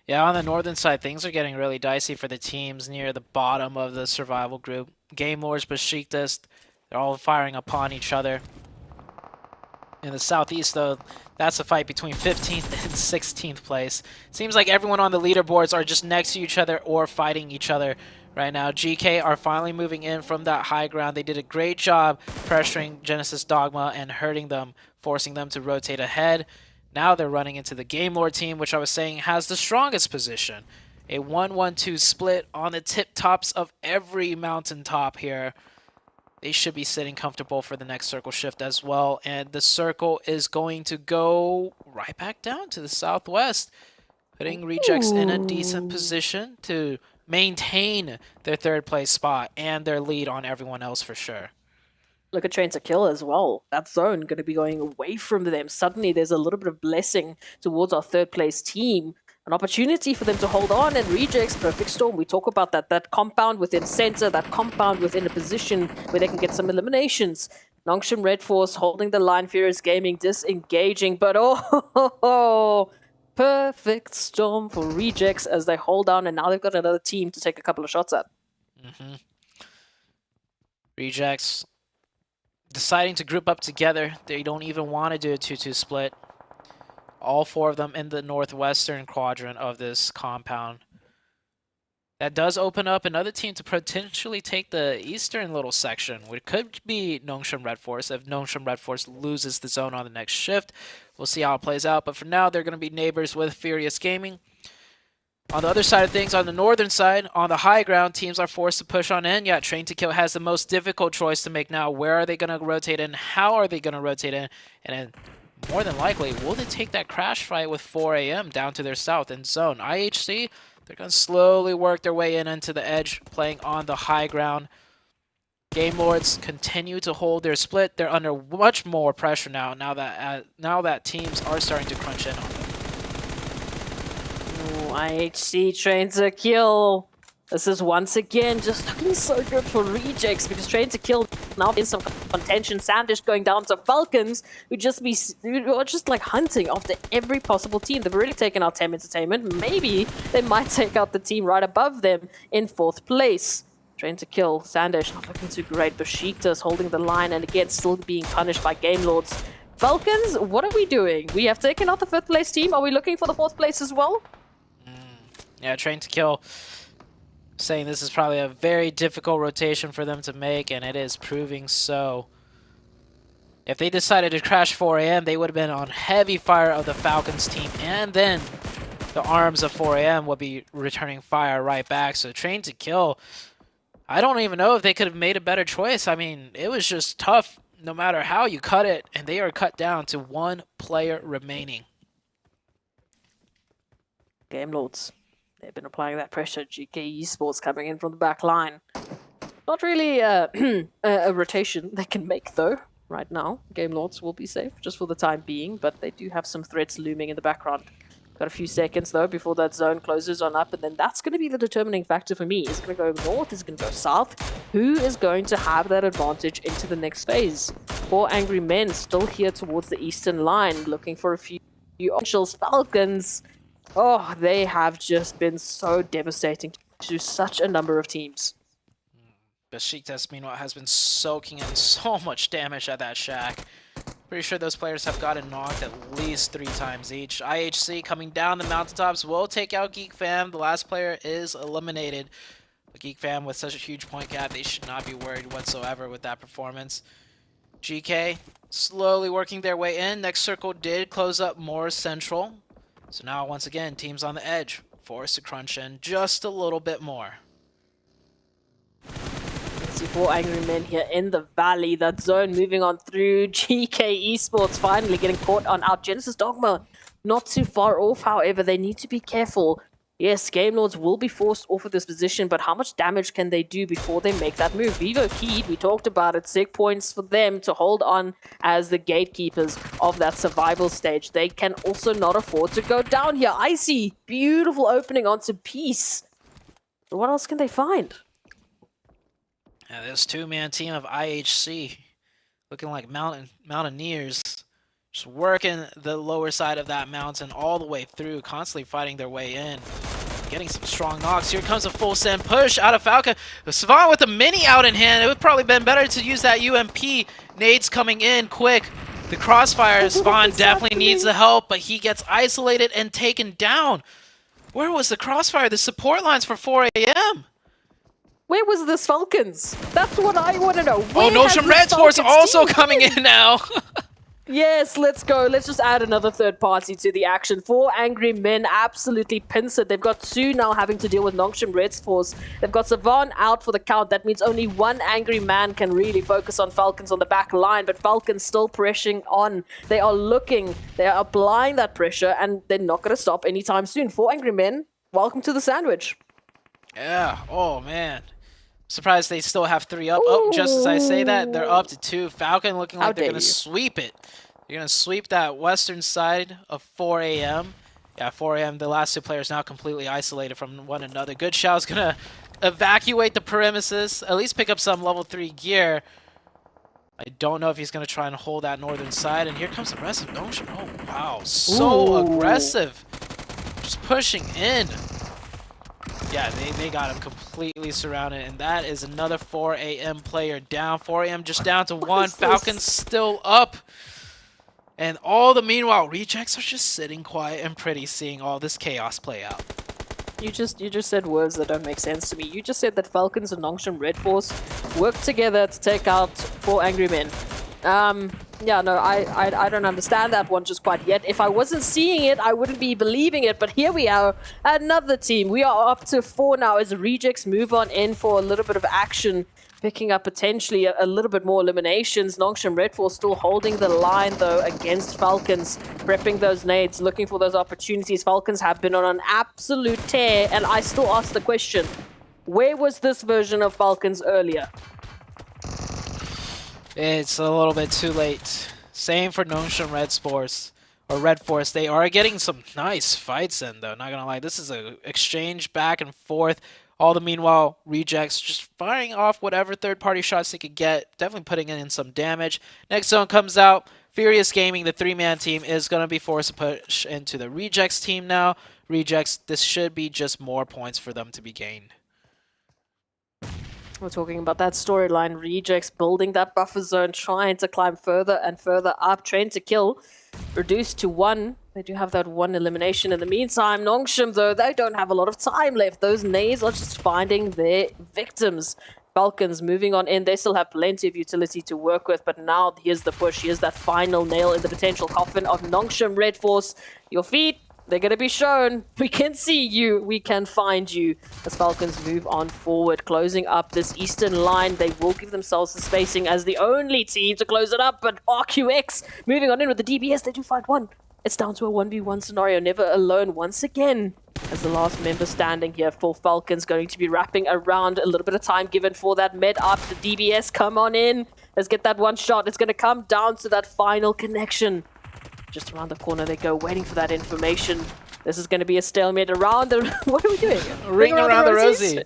Yeah, on the northern side, things are getting really dicey for the teams near the bottom of the survival group. Game Lords, Besiktas, they're all firing upon each other. In the southeast, though, that's a fight between 15th and 16th place. Seems like everyone on the leaderboards are just next to each other or fighting each other right now. GK are finally moving in from that high ground. They did a great job pressuring Genesis Dogma and hurting them, forcing them to rotate ahead. Now they're running into the Game Lord team, which I was saying has the strongest position. A 1-1-2 split on the tip tops of every mountaintop here. They should be sitting comfortable for the next circle shift as well. And the circle is going to go right back down to the southwest, putting Rejects in a decent position to maintain their 3rd place spot and their lead on everyone else for sure. Look at Train to Kill as well. That zone going to be going away from them. Suddenly there's a little bit of blessing towards our 3rd place team. An opportunity for them to hold on, and Rejects, Perfect Storm, we talk about that compound within center, that compound within a position where they can get some eliminations. Nongshim Red Force holding the line, Furious Gaming disengaging, but oh, Perfect Storm for Rejects as they hold on, and now they've got another team to take a couple of shots at. Rejects deciding to group up together. They don't even want to do a 2-2 split. All 4 of them in the northwestern quadrant of this compound. That does open up another team to potentially take the eastern little section, which could be Nongshim Red Force. If Nongshim Red Force loses the zone on the next shift, we'll see how it plays out. But for now, they're going to be neighbors with Furious Gaming. On the other side of things, on the northern side, on the high ground, teams are forced to push on in. Yeah, Train to Kill has the most difficult choice to make now. Where are they going to rotate in? How are they going to rotate in? And then, more than likely, will they take that crash fight with 4 AM down to their south in zone? IHC, they're going to slowly work their way in into the edge, playing on the high ground. Game Lords continue to hold their split. They're under much more pressure now that teams are starting to crunch in on them. Ooh, IHC Train to Kill. This is once again just looking so good for Rejects because Train to Kill now in some contention. Sandish going down to Falcons, who are just like hunting after every possible team. They've already taken out Tem Entertainment. Maybe they might take out the team right above them in 4th place. Train to Kill, Sandish not looking too great. Besiktas holding the line and again still being punished by Game Lords. Falcons, what are we doing? We have taken out the 5th place team. Are we looking for the 4th place as well? Yeah, Train to Kill saying this is probably a very difficult rotation for them to make, and it is proving so. If they decided to crash 4 AM, they would have been on heavy fire of the Falcons team, and then the arms of 4 AM would be returning fire right back. So Train to Kill, I don't even know if they could have made a better choice. I mean, it was just tough no matter how you cut it, and they are cut down to 1 player remaining. Game Lords. They've been applying that pressure. GK Esports coming in from the back line. Not really a rotation they can make, though, right now. Game Lords will be safe, just for the time being, but they do have some threats looming in the background. Got a few seconds, though, before that zone closes on up, and then that's going to be the determining factor for me. Is it going to go north? Is it going to go south? Who is going to have that advantage into the next phase? 4 Angry Men still here towards the eastern line, looking for a few options. Falcons, oh, they have just been so devastating to such a number of teams. Besiktas, meanwhile, has been soaking in so much damage at that shack. Pretty sure those players have gotten knocked at least 3 times each. IHC coming down the mountaintops will take out Geek Fam. The last player is eliminated. But Geek Fam with such a huge point gap, they should not be worried whatsoever with that performance. GK slowly working their way in. Next circle did close up more central. So now, once again, teams on the edge, forced to crunch in just a little bit more. 4 Angry Men here in the valley. That zone moving on through. GK Esports finally getting caught on out. Genesis Dogma not too far off, however. They need to be careful. Yes, Game Lords will be forced off of this position, but how much damage can they do before they make that move? Vivo Keyed, we talked about it, 6 points for them to hold on as the gatekeepers of that survival stage. They can also not afford to go down here. Icy, beautiful opening onto Peace. What else can they find? Yeah, this 2-man team of IHC looking like mountaineers. Just working the lower side of that mountain all the way through, constantly fighting their way in. Getting some strong knocks. Here comes a full send push out of Falcon. Savant with a mini out in hand. It would probably been better to use that UMP. Nades coming in quick. The crossfire, Savant definitely needs the help, but he gets isolated and taken down. Where was the crossfire? The support lines for 4 AM. Where was this Falcons? That's what I want to know. Oh, Notion Red Force also coming in now. Yes, let's go. Let's just add another third party to the action. 4 Angry Men absolutely pincered. They've got 2 now having to deal with Nongshim Red Force. They've got Savan out for the count. That means only 1 Angry Man can really focus on Falcons on the back line, but Falcons still pressuring on. They are looking, they are applying that pressure, and they're not going to stop anytime soon. 4 Angry Men, welcome to the sandwich. Yeah, oh man. Surprised they still have 3 up. Oh, just as I say that, they're up to 2. Falcon looking like they're going to sweep it. They're going to sweep that western side of 4 AM. Yeah, 4 AM, the last 2 players now completely isolated from one another. Good Xiao's going to evacuate the premises, at least pick up some level 3 gear. I don't know if he's going to try and hold that northern side. And here comes the rest of Notion. Oh, wow. So aggressive. Just pushing in. Yeah, they got him completely surrounded, and that is another 4 AM player down. 4 AM just down to 1. Falcons still up. And all the meanwhile, rejects are just sitting quiet and pretty, seeing all this chaos play out. You just said words that don't make sense to me. You just said that Falcons and Nongshim Red Force worked together to take out 4 angry men. Yeah, no, I don't understand that one just quite yet. If I wasn't seeing it, I wouldn't be believing it. But here we are, another team. We are up to 4 now as the Rejects move on in for a little bit of action, picking up potentially a little bit more eliminations. Nongshim Red Force still holding the line, though, against Falcons, prepping those nades, looking for those opportunities. Falcons have been on an absolute tear, and I still ask the question, where was this version of Falcons earlier? It's a little bit too late. Same for Nongshim Red Force. They are getting some nice fights in, though. Not gonna lie, this is an exchange back and forth. All the meanwhile, Rejects just firing off whatever third-party shots they could get, definitely putting in some damage. Next zone comes out. Furious Gaming, the 3-man team, is going to be forced to push into the Rejects team now. Rejects, this should be just more points for them to be gained. We're talking about that storyline. Rejects building that buffer zone, trying to climb further and further up. Train to kill, reduced to 1. They do have that 1 elimination in the meantime. Nongshim, though, they don't have a lot of time left. Those nades are just finding their victims. Falcons moving on in. They still have plenty of utility to work with, but now here's the push. Here's that final nail in the potential coffin of Nongshim Red Force. Your feet, they're going to be shown. We can see you. We can find you. As Falcons move on forward, closing up this eastern line. They will give themselves the spacing as the only team to close it up, but RQX moving on in with the DBS. They do find 1. It's down to a 1v1 scenario, never alone once again. As the last member standing here for Falcons, going to be wrapping around. A little bit of time given for that med up. The DBS, come on in. Let's get that one shot. It's going to come down to that final connection. Just around the corner they go, waiting for that information. This is going to be a stalemate around the... What are we doing? Ring around the rosy.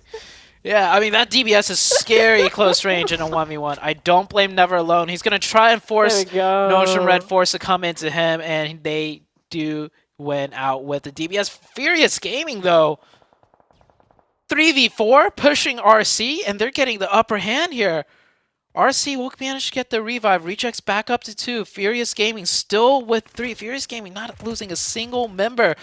Yeah, I mean, that DBS is scary close range in a 1v1. I don't blame Never Alone. He's going to try and force Nongshim Red Force to come into him, and they do win out with the DBS. Furious Gaming, though, 3v4, pushing RC, and they're getting the upper hand here. RC will manage to get the revive. Rejects back up to 2. Furious Gaming still with 3. Furious Gaming not losing a single member.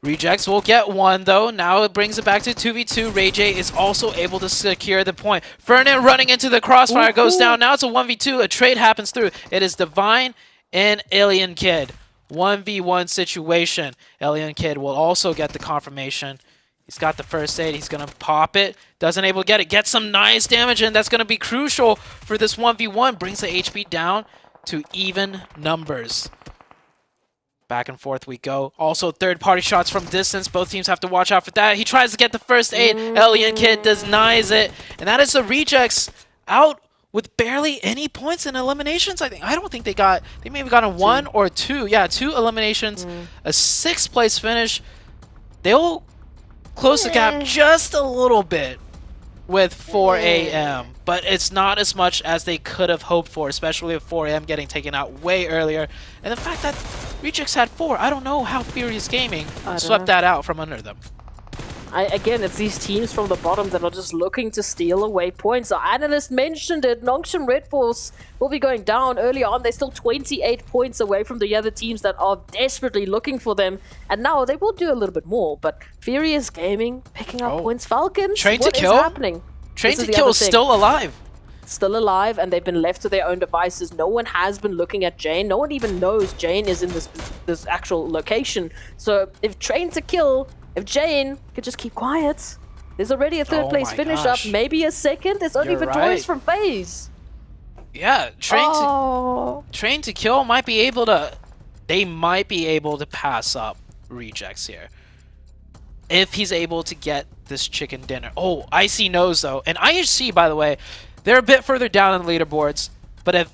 Rejects will get 1, though. Now it brings it back to 2v2. Ray J is also able to secure the point. Fernan running into the crossfire goes down. Now it's a 1v2. A trade happens through. It is Divine and Alien Kid. 1v1 situation. Alien Kid will also get the confirmation. He's got the first aid. He's going to pop it. Doesn't able to get it. Get some nice damage, and that's going to be crucial for this 1v1. Brings the HP down to even numbers. Back and forth we go. Also, third-party shots from distance. Both teams have to watch out for that. He tries to get the first aid. Alien Kid denies it. And that is the Rejects out with barely any points in eliminations, I think. I don't think they got... They may have gotten 1 or 2. Yeah, 2 eliminations. A 6th place finish. They'll close the gap just a little bit with 4 AM. But it's not as much as they could have hoped for, especially with 4 AM getting taken out way earlier. And the fact that Rejects had 4, I don't know how Furious Gaming swept that out from under them. Again, it's these teams from the bottom that are just looking to steal away points. Our analyst mentioned it. Nongshim Red Force will be going down early on. They're still 28 points away from the other teams that are desperately looking for them. And now they will do a little bit more. But Furious Gaming picking up points. Falcons, Train what to Kill? is happening? Train to Kill is still alive. Still alive, and they've been left to their own devices. No one has been looking at Jane. No one even knows Jane is in this actual location. So if Train to Kill... If Jane could just keep quiet, there's already a 3rd place finish up, maybe a 2nd. It's only Victorious from FaZe. Yeah, Train to Kill might be able to... They might be able to pass up Rejects here. If he's able to get this chicken dinner. Oh, Icy knows, though. And IHC, by the way, they're a bit further down in the leaderboards. But if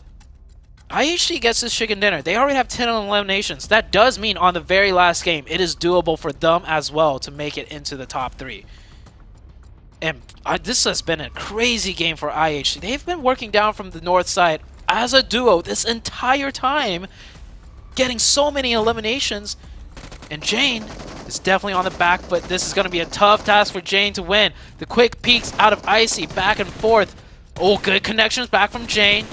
IHC gets this chicken dinner, they already have 10 eliminations. That does mean on the very last game, it is doable for them as well to make it into the top 3. And this has been a crazy game for IHC. They've been working down from the north side as a duo this entire time, getting so many eliminations. And Jane is definitely on the back foot. This is going to be a tough task for Jane to win. The quick peeks out of Icy, back and forth. Oh, good connections back from Jane.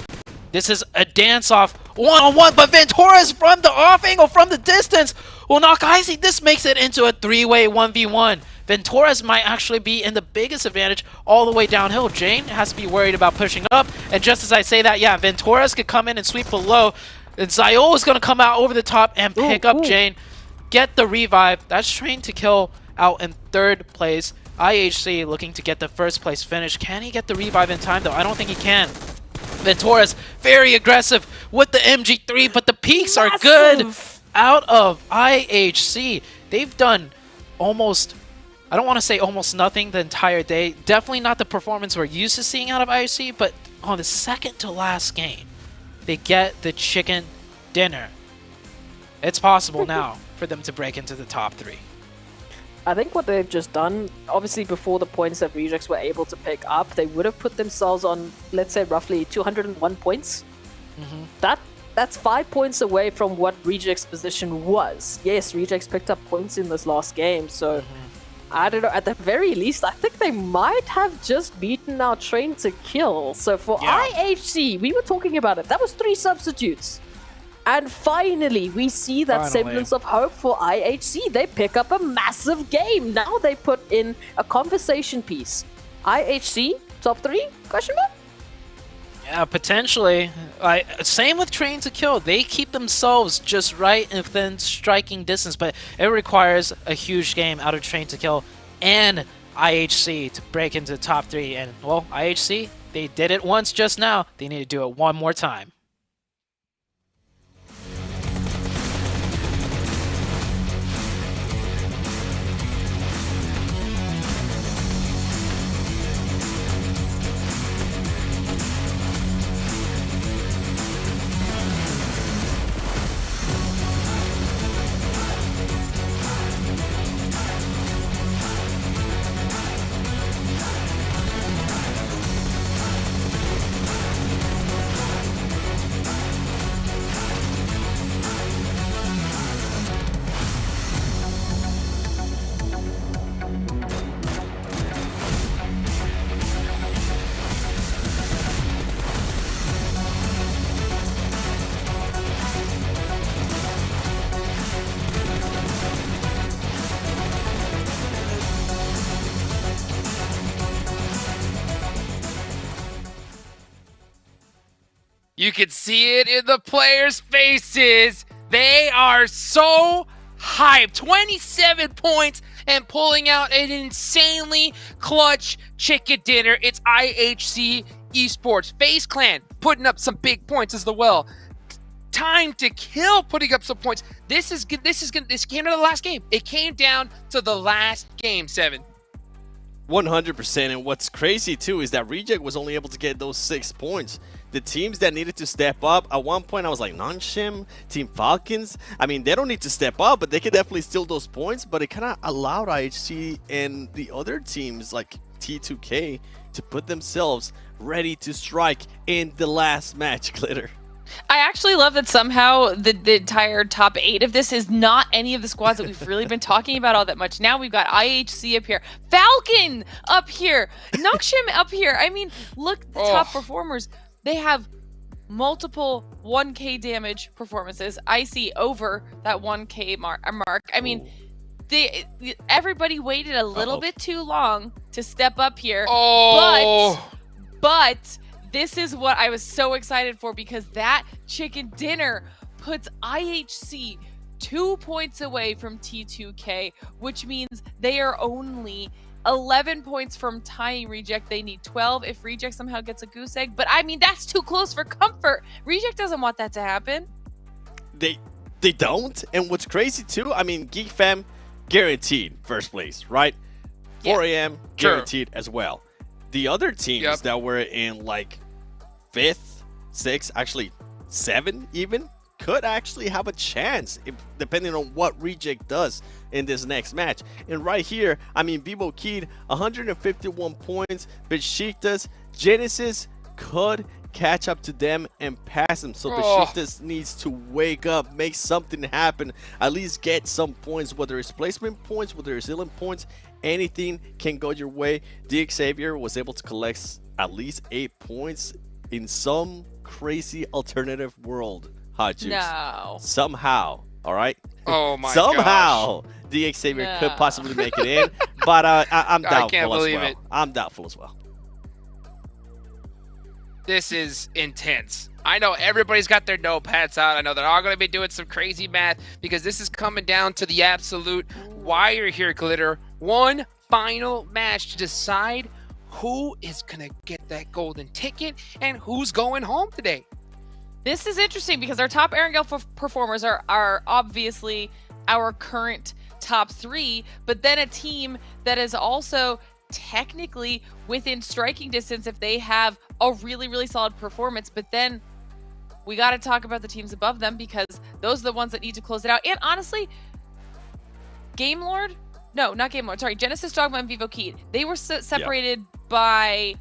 This is a dance-off, one-on-one, but Venturas from the off angle, from the distance, will knock Icy. This makes it into a 3-way 1v1. Venturas might actually be in the biggest advantage all the way downhill. Jane has to be worried about pushing up. And just as I say that, yeah, Venturas could come in and sweep below. And Zayol is going to come out over the top and pick up Jane. Get the revive. That's Trained to Kill out in 3rd place. IHC looking to get the 1st place finish. Can he get the revive in time, though? I don't think he can. Venturas very aggressive with the MG3, but the peaks are good out of IHC. They've done almost, I don't want to say almost nothing the entire day. Definitely not the performance we're used to seeing out of IHC, but on the second to last game, they get the chicken dinner. It's possible now for them to break into the top 3. I think what they've just done, obviously before the points that Rejects were able to pick up, they would have put themselves on, let's say, roughly 201 points. That's 5 points away from what Rejects' position was. Yes, Rejects picked up points in this last game, so I don't know. At the very least, I think they might have just beaten our Train to Kill. So for IHC, we were talking about it. That was 3 substitutes. And finally, we see that semblance of hope for IHC. They pick up a massive game. Now they put in a conversation piece. IHC, top 3? Question mark? Yeah, potentially. Same with Train to Kill. They keep themselves just right within striking distance, but it requires a huge game out of Train to Kill and IHC to break into the top 3. And, well, IHC, they did it once just now. They need to do it one more time. You can see it in the players' faces. They are so hyped. 27 points and pulling out an insanely clutch chicken dinner. It's IHC Esports. FaZe Clan putting up some big points as well. Time to Kill putting up some points. This is good. This came to the last game. It came down to the last game, 7. 100%, and what's crazy too is that Reject was only able to get those 6 points. The teams that needed to step up, at one point I was like, Nonshim, Team Falcons, I mean, they don't need to step up, but they can definitely steal those points, but it kind of allowed IHC and the other teams like T2K to put themselves ready to strike in the last match, Glitter. I actually love that somehow the entire top 8 of this is not any of the squads that we've really been talking about all that much. Now we've got IHC up here, Falcon up here, Nokshim up here. I mean, look, the top performers. They have multiple 1K damage performances. I see over that 1K mark. I mean, everybody waited a little bit too long to step up here. But this is what I was so excited for, because that chicken dinner puts IHC 2 points away from T2K, which means they are only 11 points from tying Reject. They need 12 if Reject somehow gets a goose egg. But I mean, that's too close for comfort. Reject doesn't want that to happen. They don't. And what's crazy too, I mean, Geek Fam guaranteed first place, right? 4 a.m. guaranteed as well. The other teams that were in like 5th, 6th, actually 7 even, could actually have a chance depending on what Reject does in this next match. And right here, I mean, Vivo Kid, 151 points, Besiktas, Genesis could catch up to them and pass them. So Besiktas needs to wake up, make something happen, at least get some points, whether it's placement points, whether it's healing points, anything can go your way. The Xavier was able to collect at least 8 points in some crazy alternative world. Hot Juice. No. Somehow, all right? Oh my Somehow, the Xavier could possibly make it in. But I'm doubtful I can't believe as well. it. I'm doubtful as well. This is intense. I know everybody's got their notepads out. I know they're all going to be doing some crazy math because this is coming down to the absolute wire here, Glitter. One final match to decide who is going to get that golden ticket and who's going home today. This is interesting because our top Erangel performers are obviously our current top 3, but then a team that is also technically within striking distance if they have a really, really solid performance. But then we got to talk about the teams above them because those are the ones that need to close it out. And honestly, Game Lord? No, not Game Lord. Sorry, Genesis, Dogma, and Vivo Keyed. They were separated by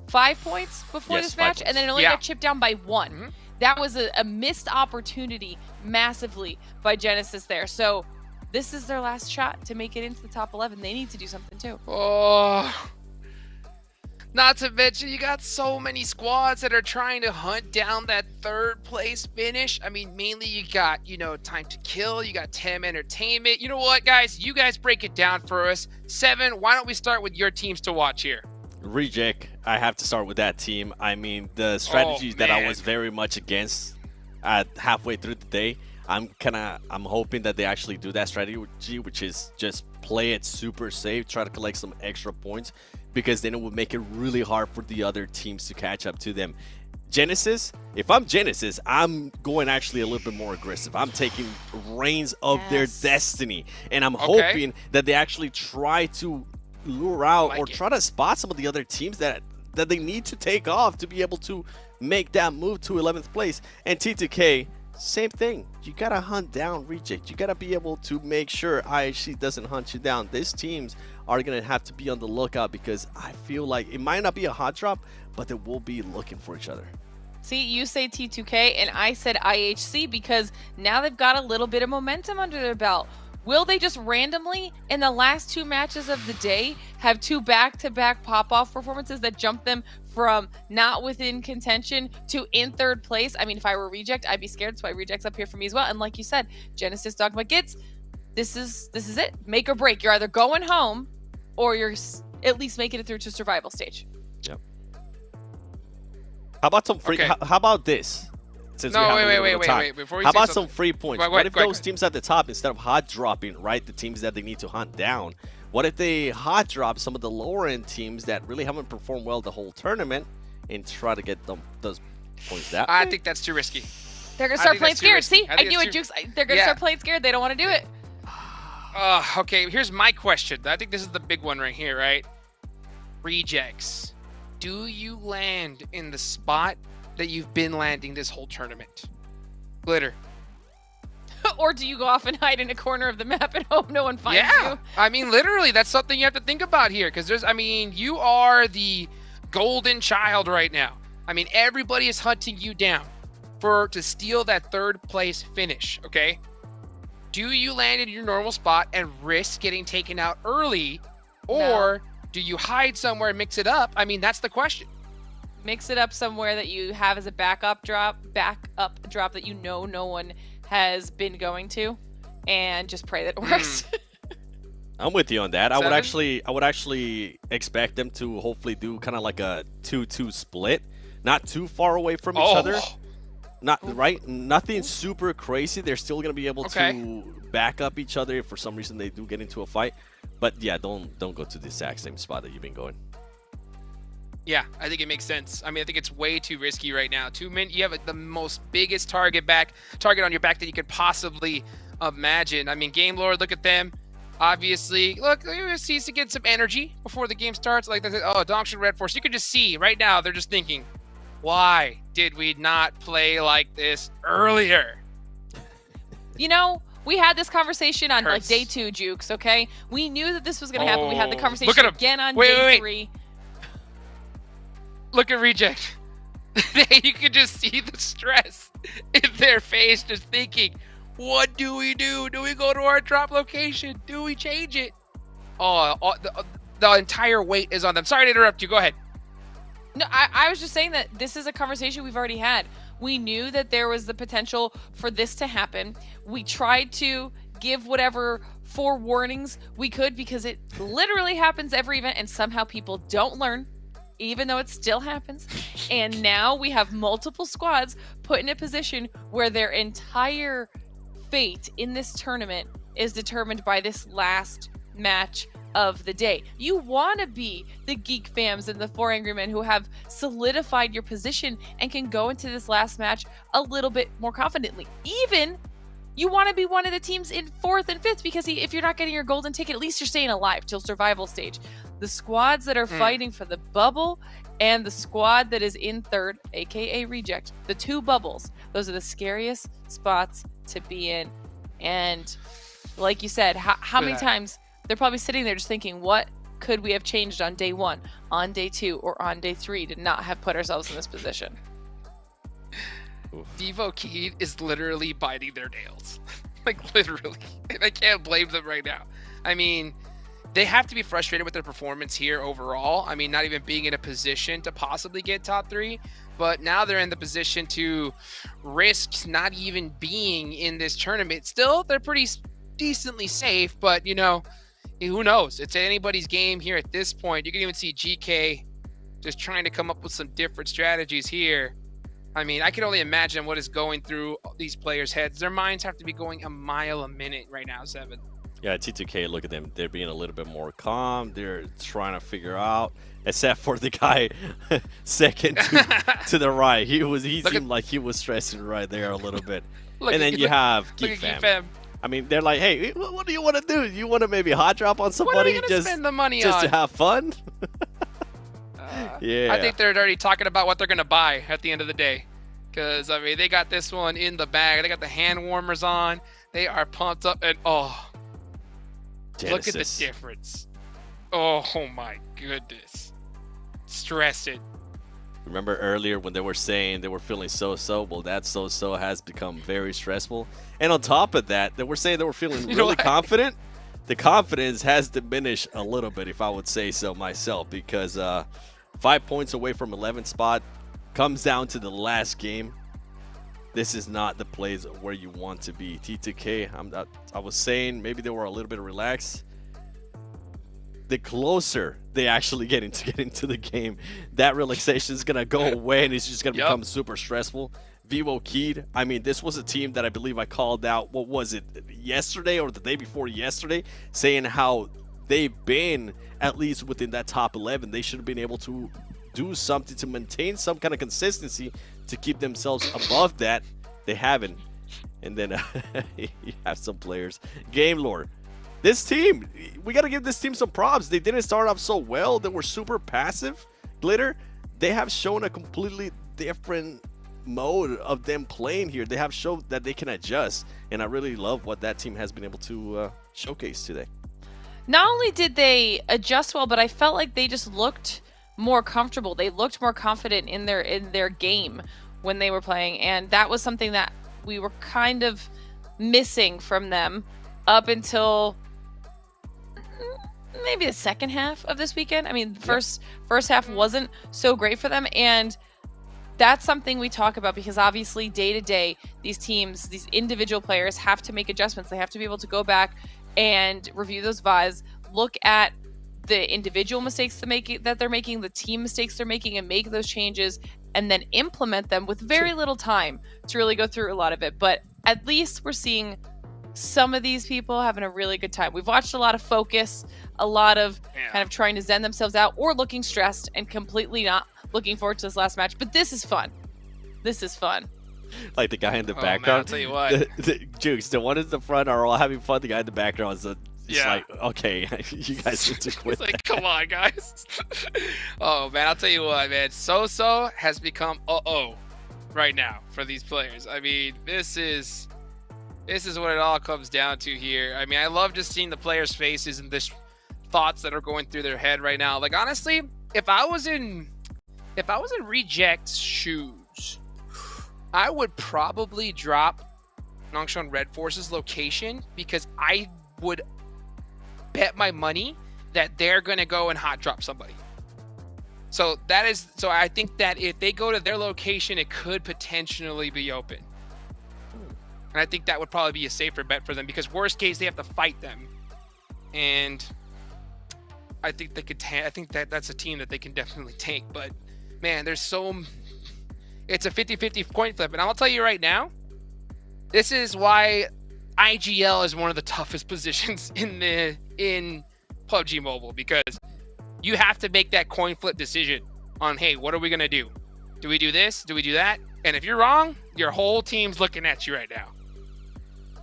5 points before this match, and then it only got chipped down by 1. That was a missed opportunity massively by Genesis there. So this is their last shot to make it into the top 11. They need to do something too. Oh, not to mention you got so many squads that are trying to hunt down that 3rd place finish. I mean, mainly you got, Time to Kill, you got Tem Entertainment. You know what, guys? You guys break it down for us. 7, why don't we start with your teams to watch here? Reject, I have to start with that team. I mean, the strategies that I was very much against at halfway through the day, I'm hoping that they actually do that strategy, which is just play it super safe, try to collect some extra points, because then it would make it really hard for the other teams to catch up to them. Genesis, if I'm Genesis, I'm going actually a little bit more aggressive. I'm taking reins of their destiny, and I'm hoping that they actually try to lure out or try to spot some of the other teams that they need to take off to be able to make that move to 11th place. And T2K, same thing. You gotta hunt down Reject. You gotta be able to make sure IHC doesn't hunt you down. These teams are gonna have to be on the lookout because I feel like it might not be a hot drop, but they will be looking for each other. See, you say T2K and I said IHC because now they've got a little bit of momentum under their belt. Will they just randomly, in the last 2 matches of the day, have 2 back-to-back pop-off performances that jump them from not within contention to in 3rd place? I mean, if I were Reject, I'd be scared. That's why Reject's up here for me as well. And like you said, Genesis, Dogma, Gits, this is it. Make or break. You're either going home or you're at least making it through to survival stage. Yep. How about some free? How about this? Since no, wait. Before you How say about something. some free points? What if those teams at the top, instead of hot dropping, right, the teams that they need to hunt down, what if they hot drop some of the lower end teams that really haven't performed well the whole tournament and try to get those points that I way? think that's too risky. They're going to start playing scared. See, I knew it, Jukes. They're going to start playing scared. They don't want to do it. Okay, here's my question. I think this is the big one right here, right? Rejects. Do you land in the spot that you've been landing this whole tournament? Glitter. Or do you go off and hide in a corner of the map and hope no one finds you? I mean, literally, that's something you have to think about here because you are the golden child right now. I mean, everybody is hunting you down to steal that 3rd place finish, okay? Do you land in your normal spot and risk getting taken out early, or do you hide somewhere and mix it up? I mean, that's the question. Mix it up somewhere that you have as a backup drop that you know no one has been going to, and just pray that it works. I'm with you on that. 7? I would actually expect them to hopefully do kind of like a 2-2 split, not too far away from each other. Nothing super crazy. They're still gonna be able to back up each other if for some reason they do get into a fight. But yeah, don't go to the exact same spot that you've been going. Yeah, I think it makes sense. I mean, I think it's way too risky right now. You have the most biggest target on your back that you could possibly imagine. I mean, Game Lord, look at them. Obviously, look, he needs to get some energy before the game starts. Like, Dongshin Red Force. You can just see right now they're just thinking, why did we not play like this earlier? You know, we had this conversation on like day 2, Jukes, okay? We knew that this was going to happen. We had the conversation again on day 3. Look at Reject. You can just see the stress in their face, just thinking, what do we do? Do we go to our drop location? Do we change it? The entire weight is on them. Sorry to interrupt you. Go ahead. No, I was just saying that this is a conversation we've already had. We knew that there was the potential for this to happen. We tried to give whatever forewarnings we could, because it literally happens every event and somehow people don't learn, even though it still happens. And now we have multiple squads put in a position where their entire fate in this tournament is determined by this last match of the day. You want to be the Geek Fams and the 4 Angry Men who have solidified your position and can go into this last match a little bit more confidently. Even you want to be one of the teams in 4th and 5th, because if you're not getting your golden ticket, at least you're staying alive till survival stage. The squads that are fighting for the bubble and the squad that is in 3rd, aka reject, the 2 bubbles, those are the scariest spots to be in. And like you said, how many times they're probably sitting there just thinking, what could we have changed on day 1, on day 2, or on day 3 to not have put ourselves in this position? Devo Keed is literally biting their nails. Like, literally. And I can't blame them right now. I mean, they have to be frustrated with their performance here overall. I mean, not even being in a position to possibly get top 3. But now they're in the position to risk not even being in this tournament. Still, they're pretty decently safe, but, you know, who knows? It's anybody's game here at this point. You can even see GK just trying to come up with some different strategies here. I mean, I can only imagine what is going through these players' heads. Their minds have to be going a mile a minute right now, Seven. Yeah, T2K, look at them. They're being a little bit more calm. They're trying to figure out, except for the guy second to the right. He seemed like he was stressing right there a little bit. And then you have Geek Fam. I mean, they're like, hey, what do you want to do? You want to maybe hot drop on somebody? What are we going to spend the money on? Just to have fun? Yeah. I think they're already talking about what they're going to buy at the end of the day. Because, I mean, they got this one in the bag. They got the hand warmers on. They are pumped up. And, oh, look at the difference. Oh, my goodness. Stress it. Remember earlier when they were saying they were feeling so-so? Well, that so-so has become very stressful. And on top of that, they were saying they were feeling really confident. The confidence has diminished a little bit, if I would say so myself, because 5 points away from 11th spot comes down to the last game. This is not the place where you want to be. T2K, I was saying maybe they were a little bit relaxed. The closer they actually get into the game, that relaxation is going to go away, and it's just going to become super stressful. Vivo Keed, I mean, this was a team that I believe I called out, what was it, yesterday or the day before yesterday, saying how they've been at least within that top 11. They should have been able to do something to maintain some kind of consistency to keep themselves above that. They haven't. And then you have some players. Game Lord. This team, we got to give this team some props. They didn't start off so well. They were super passive. Glitter, they have shown a completely different mode of them playing here. They have shown that they can adjust. And I really love what that team has been able to showcase today. Not only did they adjust well, but I felt like they just looked more comfortable. They looked more confident in their game when they were playing. And that was something that we were kind of missing from them up until maybe the second half of this weekend. I mean, first half wasn't so great for them, and that's something we talk about because obviously day to day, these teams, these individual players have to make adjustments. They have to be able to go back and review those VODs, look at the individual mistakes that they're making, the team mistakes they're making, and make those changes, and then implement them with very little time to really go through a lot of it. But at least we're seeing some of these people having a really good time. We've watched a lot of focus, a lot of kind of trying to zen themselves out or looking stressed and completely not looking forward to this last match. But this is fun. This is fun. Like the guy in the background. Man, I'll tell you what. The Jukes, the one in the front are all having fun. The guy in the background is like, okay, you guys need to quit. It's like, come on, guys. Oh, man, I'll tell you what, man. So-so has become uh-oh right now for these players. I mean, this is what it all comes down to here. I mean, I love just seeing the players' faces and the thoughts that are going through their head right now. Like, honestly, if I was in Reject's shoes, I would probably drop Nongshon Red Force's location because I would bet my money that they're going to go and hot drop somebody. So I think that if they go to their location, it could potentially be open. And I think that would probably be a safer bet for them because worst case, they have to fight them. And I think they could. I think that's a team that they can definitely take. But man, it's a 50-50 coin flip. And I'll tell you right now, this is why IGL is one of the toughest positions in PUBG Mobile, because you have to make that coin flip decision on, hey, what are we gonna do? Do we do this? Do we do that? And if you're wrong, your whole team's looking at you right now.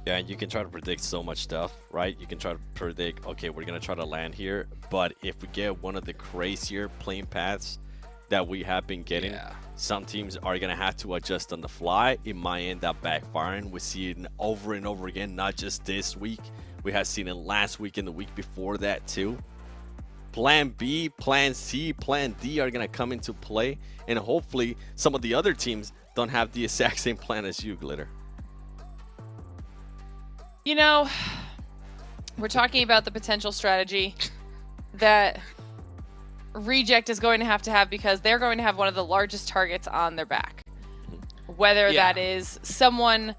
Yeah, you can try to predict so much stuff, right? You can try to predict, okay, we're going to try to land here. But if we get one of the crazier playing paths that we have been getting, some teams are going to have to adjust on the fly. It might end up backfiring. We see it over and over again, not just this week. We have seen it last week and the week before that too. Plan B, Plan C, Plan D are going to come into play. And hopefully some of the other teams don't have the exact same plan as you, Glitter. You know, we're talking about the potential strategy that Reject is going to have because they're going to have one of the largest targets on their back. Whether that is someone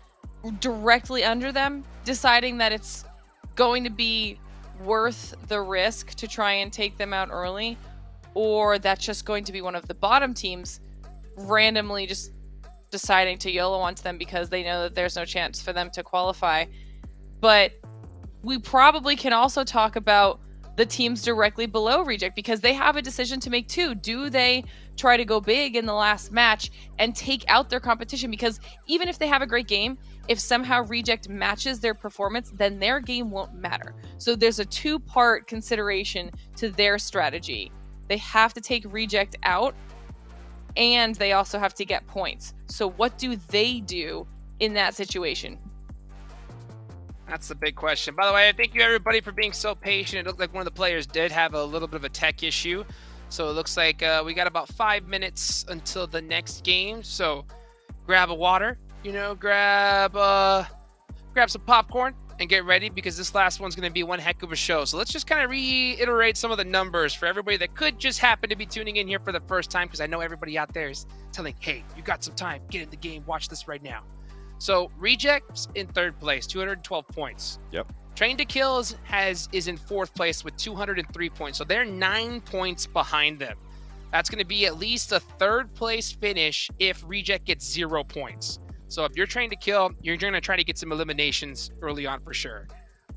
directly under them deciding that it's going to be worth the risk to try and take them out early, or that's just going to be one of the bottom teams randomly just deciding to YOLO onto them because they know that there's no chance for them to qualify. But we probably can also talk about the teams directly below Reject because they have a decision to make too. Do they try to go big in the last match and take out their competition? Because even if they have a great game, if somehow Reject matches their performance, then their game won't matter. So there's a two-part consideration to their strategy. They have to take Reject out, and they also have to get points. So what do they do in that situation? That's the big question. By the way, thank you everybody for being so patient. It looked like one of the players did have a little bit of a tech issue. So it looks like we got about 5 minutes until the next game. So grab a water, grab some popcorn and get ready because this last one's going to be one heck of a show. So let's just kind of reiterate some of the numbers for everybody that could just happen to be tuning in here for the first time, because I know everybody out there is telling, hey, you got some time, get in the game, watch this right now. So Reject's in third place, 212 points. Yep. Train to Kill is in fourth place with 203 points. So they're 9 points behind them. That's going to be at least a third place finish if Reject gets 0 points. So if you're Train to Kill, you're going to try to get some eliminations early on for sure.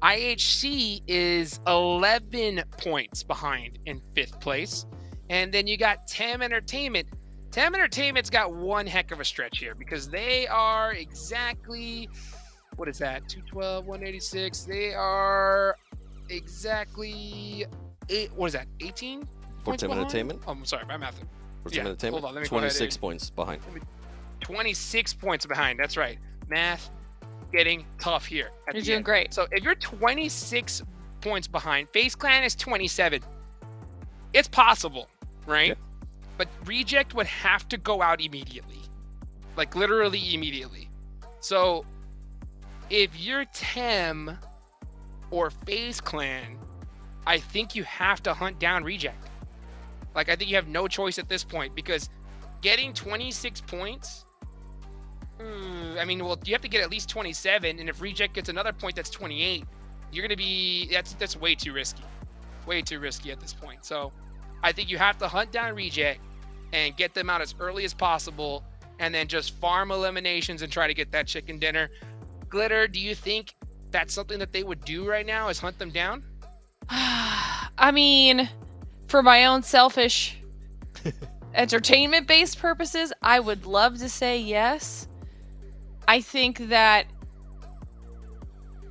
IHC is 11 points behind in fifth place. And then you got Tem Entertainment. Tem Entertainment's got one heck of a stretch here because they are exactly, what is that? 212, 186. They are exactly 18? For Tem Entertainment? Oh, I'm sorry, my math. For Tem Entertainment, hold on, let me 26 points behind. 26 points behind. That's right. Math getting tough here. You're doing great. So if you're 26 points behind, FaZe Clan is 27. It's possible, right? Yeah. But Reject would have to go out immediately. Like literally immediately. So if you're Tem or FaZe Clan, I think you have to hunt down Reject. Like I think you have no choice at this point because getting 26 points, I mean, well, you have to get at least 27, and if Reject gets another point, that's 28. You're gonna be that's way too risky at this point. So I think you have to hunt down Reject and get them out as early as possible, and then just farm eliminations and try to get that chicken dinner. Glitter, do you think that's something that they would do right now? Is hunt them down? I mean, for my own selfish entertainment-based purposes, I would love to say yes. I think that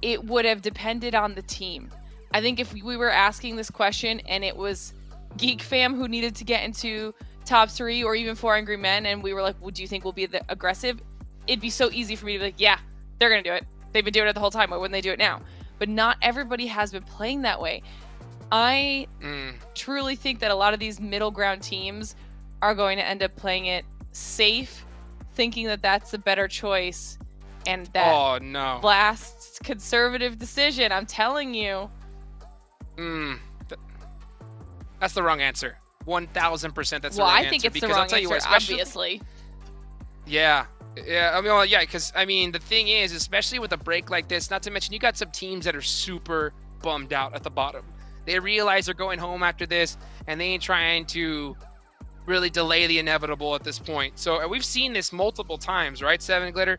it would have depended on the team. I think if we were asking this question and it was Geek Fam who needed to get into top 3 or even 4 Angry Men and we were like, well, do you think we'll be aggressive? It'd be so easy for me to be like, yeah, they're going to do it. They've been doing it the whole time. Why wouldn't they do it now? But not everybody has been playing that way. I truly think that a lot of these middle ground teams are going to end up playing it safe, thinking that that's the better choice, and that last conservative decision, I'm telling you. That's the wrong answer. 1,000% that's the well, wrong I think answer. it's the wrong answer, obviously. Yeah. Yeah, I mean, well, yeah, because I mean, the thing is, especially with a break like this, not to mention you got some teams that are super bummed out at the bottom. They realize they're going home after this, and they ain't trying to really delay the inevitable at this point. So we've seen this multiple times, right, Seven Glitter?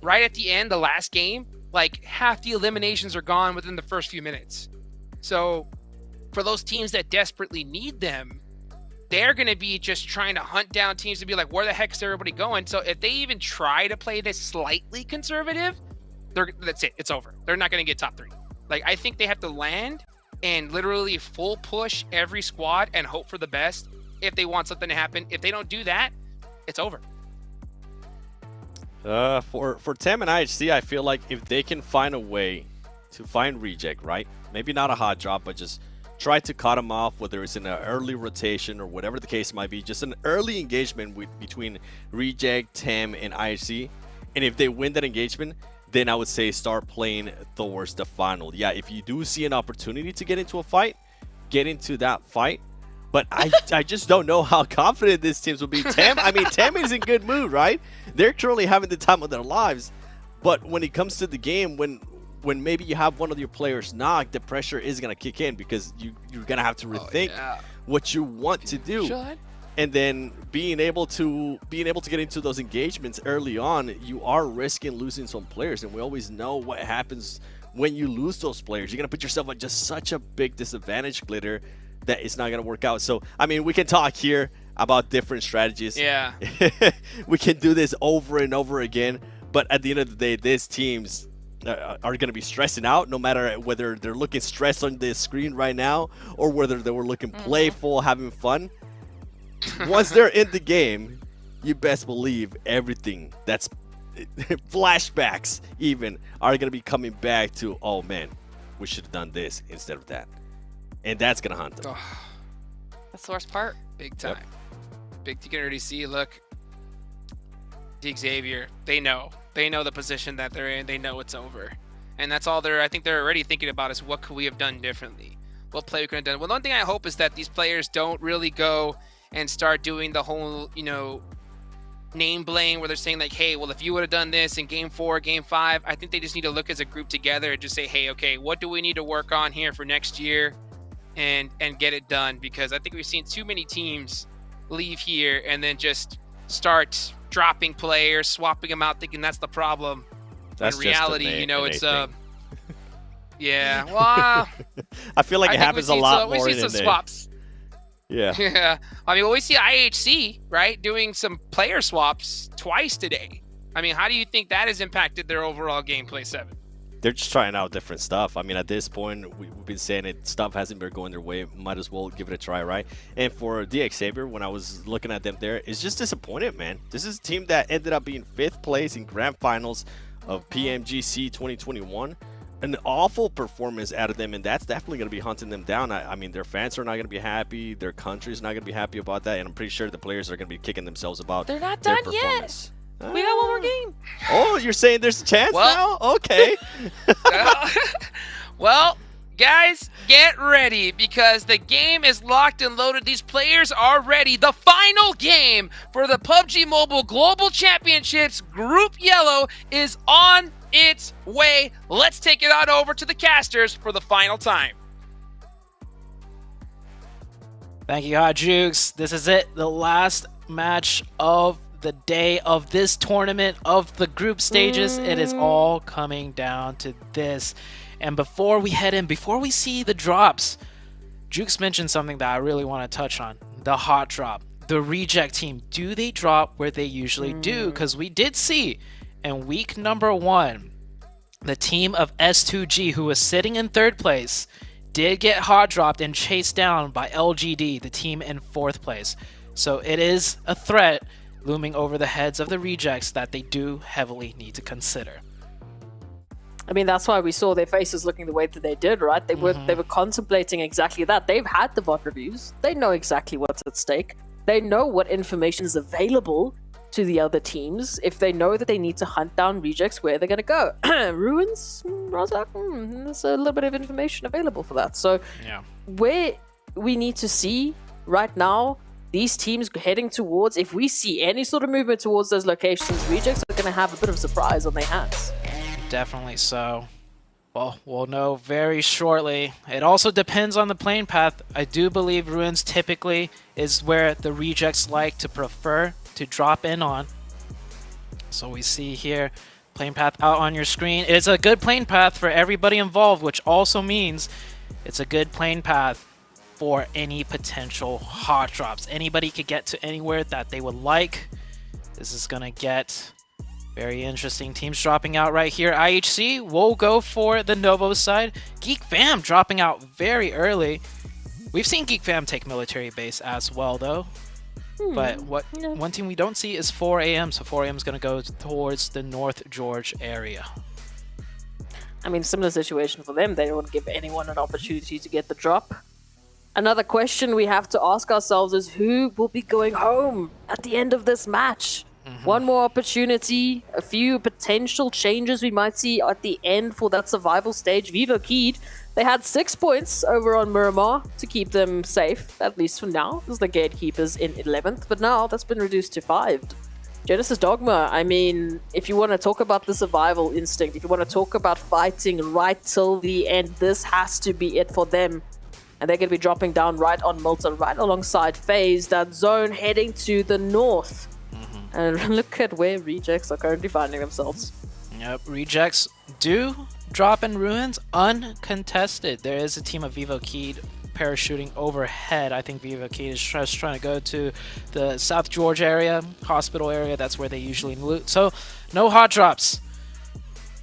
Right at the end, the last game, like half the eliminations are gone within the first few minutes. So for those teams that desperately need them, they're going to be just trying to hunt down teams to be like, where the heck is everybody going? So if they even try to play this slightly conservative, that's it. It's over. They're not going to get top 3. Like, I think they have to land and literally full push every squad and hope for the best if they want something to happen. If they don't do that, it's over. For TEM and IHC, I feel like if they can find a way to find Reject, right? Maybe not a hot drop, but just try to cut them off, whether it's in an early rotation or whatever the case might be. Just an early engagement between Reject, TEM, and IHC. And if they win that engagement, then I would say start playing towards the final. Yeah, if you do see an opportunity to get into a fight, get into that fight. But I just don't know how confident this teams will be. TEM, I mean, TEM is in good mood, right? They're currently having the time of their lives. But when it comes to the game, when maybe you have one of your players knocked, the pressure is going to kick in because you're going to have to rethink what you want to do. And then being able to get into those engagements early on, you are risking losing some players. And we always know what happens when you lose those players. You're going to put yourself at just such a big disadvantage, Glitter, that it's not going to work out. So, I mean, we can talk here about different strategies. Yeah. We can do this over and over again. But at the end of the day, these teams are going to be stressing out, no matter whether they're looking stressed on the screen right now or whether they were looking playful, having fun. Once they're in the game, you best believe everything that's flashbacks even are going to be coming back to, oh man, we should have done this instead of that. And that's going to haunt them. That's the worst part. Big time. Big, you can already see, look, Xavier, they know the position that they're in. They know it's over. And that's all I think they're already thinking about is what could we have done differently? What play we could have done? Well, one thing I hope is that these players don't really go and start doing the whole, name blame where they're saying like, hey, well, if you would have done this in game 4, game 5, I think they just need to look as a group together and just say, hey, okay, what do we need to work on here for next year and get it done? Because I think we've seen too many teams leave here and then just start dropping players, swapping them out, thinking that's the problem. That's in reality, it's yeah. Well, I feel like it happens a lot more we see some swaps. Yeah. Yeah. I mean, we see IHC, right, doing some player swaps twice today. I mean, how do you think that has impacted their overall gameplay, Seven? They're just trying out different stuff. I mean, at this point, we've been saying it, stuff hasn't been going their way. Might as well give it a try, right? And for Xavier, when I was looking at them there, it's just disappointed, man. This is a team that ended up being 5th place in Grand Finals of PMGC 2021. An awful performance out of them, and that's definitely going to be hunting them down. I mean, their fans are not going to be happy. Their country's not going to be happy about that, and I'm pretty sure the players are going to be kicking themselves about They're not their done performance. yet. We got one more game. Oh, you're saying there's a chance now? Okay. Well, guys, get ready because the game is locked and loaded. These players are ready. The final game for the PUBG Mobile Global Championships Group Yellow is on its way. Let's take it on over to the casters for the final time. Thank you, Hot Jukes. This is it. The last match of the day of this tournament of the group stages. It is all coming down to this. And before we head in, before we see the drops, Jukes mentioned something that I really want to touch on. The hot drop. The reject team. Do they drop where they usually do? Because we did see in week number 1, the team of S2G, who was sitting in 3rd place, did get hot dropped and chased down by LGD, the team in 4th place. So it is a threat looming over the heads of the rejects that they do heavily need to consider. I mean, that's why we saw their faces looking the way that they did, right? They were contemplating exactly that. They've had the VOD reviews. They know exactly what's at stake. They know what information is available to the other teams. If they know that they need to hunt down rejects, where they're going to go. Ruins, Razak, there's a little bit of information available for that. So where we need to see right now these teams heading towards, if we see any sort of movement towards those locations, Rejects are going to have a bit of a surprise on their hands. Definitely so. Well, we'll know very shortly. It also depends on the playing path. I do believe Ruins typically is where the Rejects like to prefer to drop in on. So we see here, playing path out on your screen. It's a good playing path for everybody involved, which also means it's a good playing path for any potential hot drops. Anybody could get to anywhere that they would like. This is going to get very interesting. Teams dropping out right here. IHC will go for the Novo side. Geek Fam dropping out very early. We've seen Geek Fam take military base as well, though. But one team we don't see is 4 AM, so 4 AM is going to go towards the North George area. I mean, similar situation for them. They don't want to give anyone an opportunity to get the drop. Another question we have to ask ourselves is who will be going home at the end of this match? One more opportunity, a few potential changes we might see at the end for that survival stage. Vivo Keed, they had 6 points over on Miramar to keep them safe, at least for now, as the gatekeepers in 11th, but now that's been reduced to 5. Genesis Dogma, I mean, if you want to talk about the survival instinct, if you want to talk about fighting right till the end, this has to be it for them. And they're going to be dropping down right on Milton, right alongside FaZe, that zone heading to the north. And look at where Rejects are currently finding themselves. Yep, Rejects do drop in Ruins uncontested. There is a team of Vivo Keed parachuting overhead. I think Vivo Keed is just trying to go to the South George area, hospital area. That's where they usually loot. So no hot drops.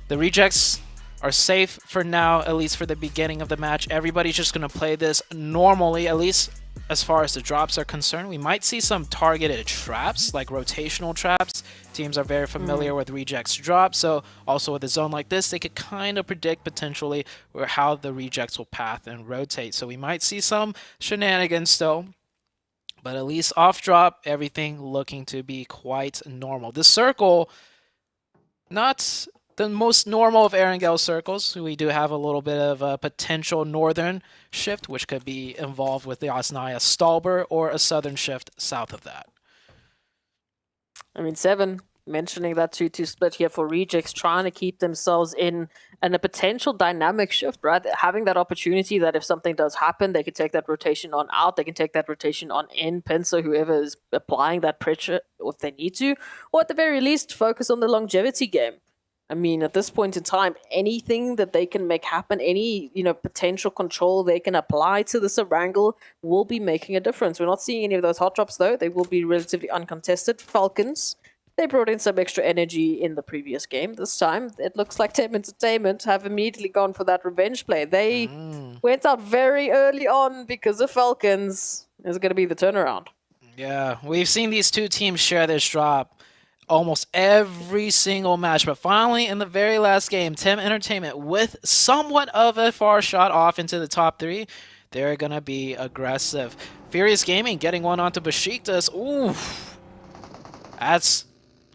The Rejects are safe for now, at least for the beginning of the match. Everybody's just going to play this normally, at least as far as the drops are concerned. We might see some targeted traps, like rotational traps. Teams are very familiar with Rejects drops, so also with a zone like this, they could kind of predict potentially how the Rejects will path and rotate. So we might see some shenanigans still, but at least off drop, everything looking to be quite normal. This circle, not the most normal of Erangel circles. We do have a little bit of a potential northern shift, which could be involved with the Osnaya Stalber, or a southern shift south of that. I mean, 7, mentioning that 2-2 split here for Rejects, trying to keep themselves in a potential dynamic shift, right? Having that opportunity that if something does happen, they can take that rotation on out, they can take that rotation on in, Pincer, whoever is applying that pressure if they need to, or at the very least, focus on the longevity game. I mean, at this point in time, anything that they can make happen, any potential control they can apply to this wrangle will be making a difference. We're not seeing any of those hot drops, though. They will be relatively uncontested. Falcons, they brought in some extra energy in the previous game. This time, it looks like Team Entertainment have immediately gone for that revenge play. They went out very early on because of Falcons. Is going to be the turnaround. Yeah, we've seen these two teams share this drop almost every single match, but finally in the very last game, Team Entertainment, with somewhat of a far shot off into the top 3, they're gonna be aggressive. Furious Gaming getting one onto Besiktas. Ooh, that's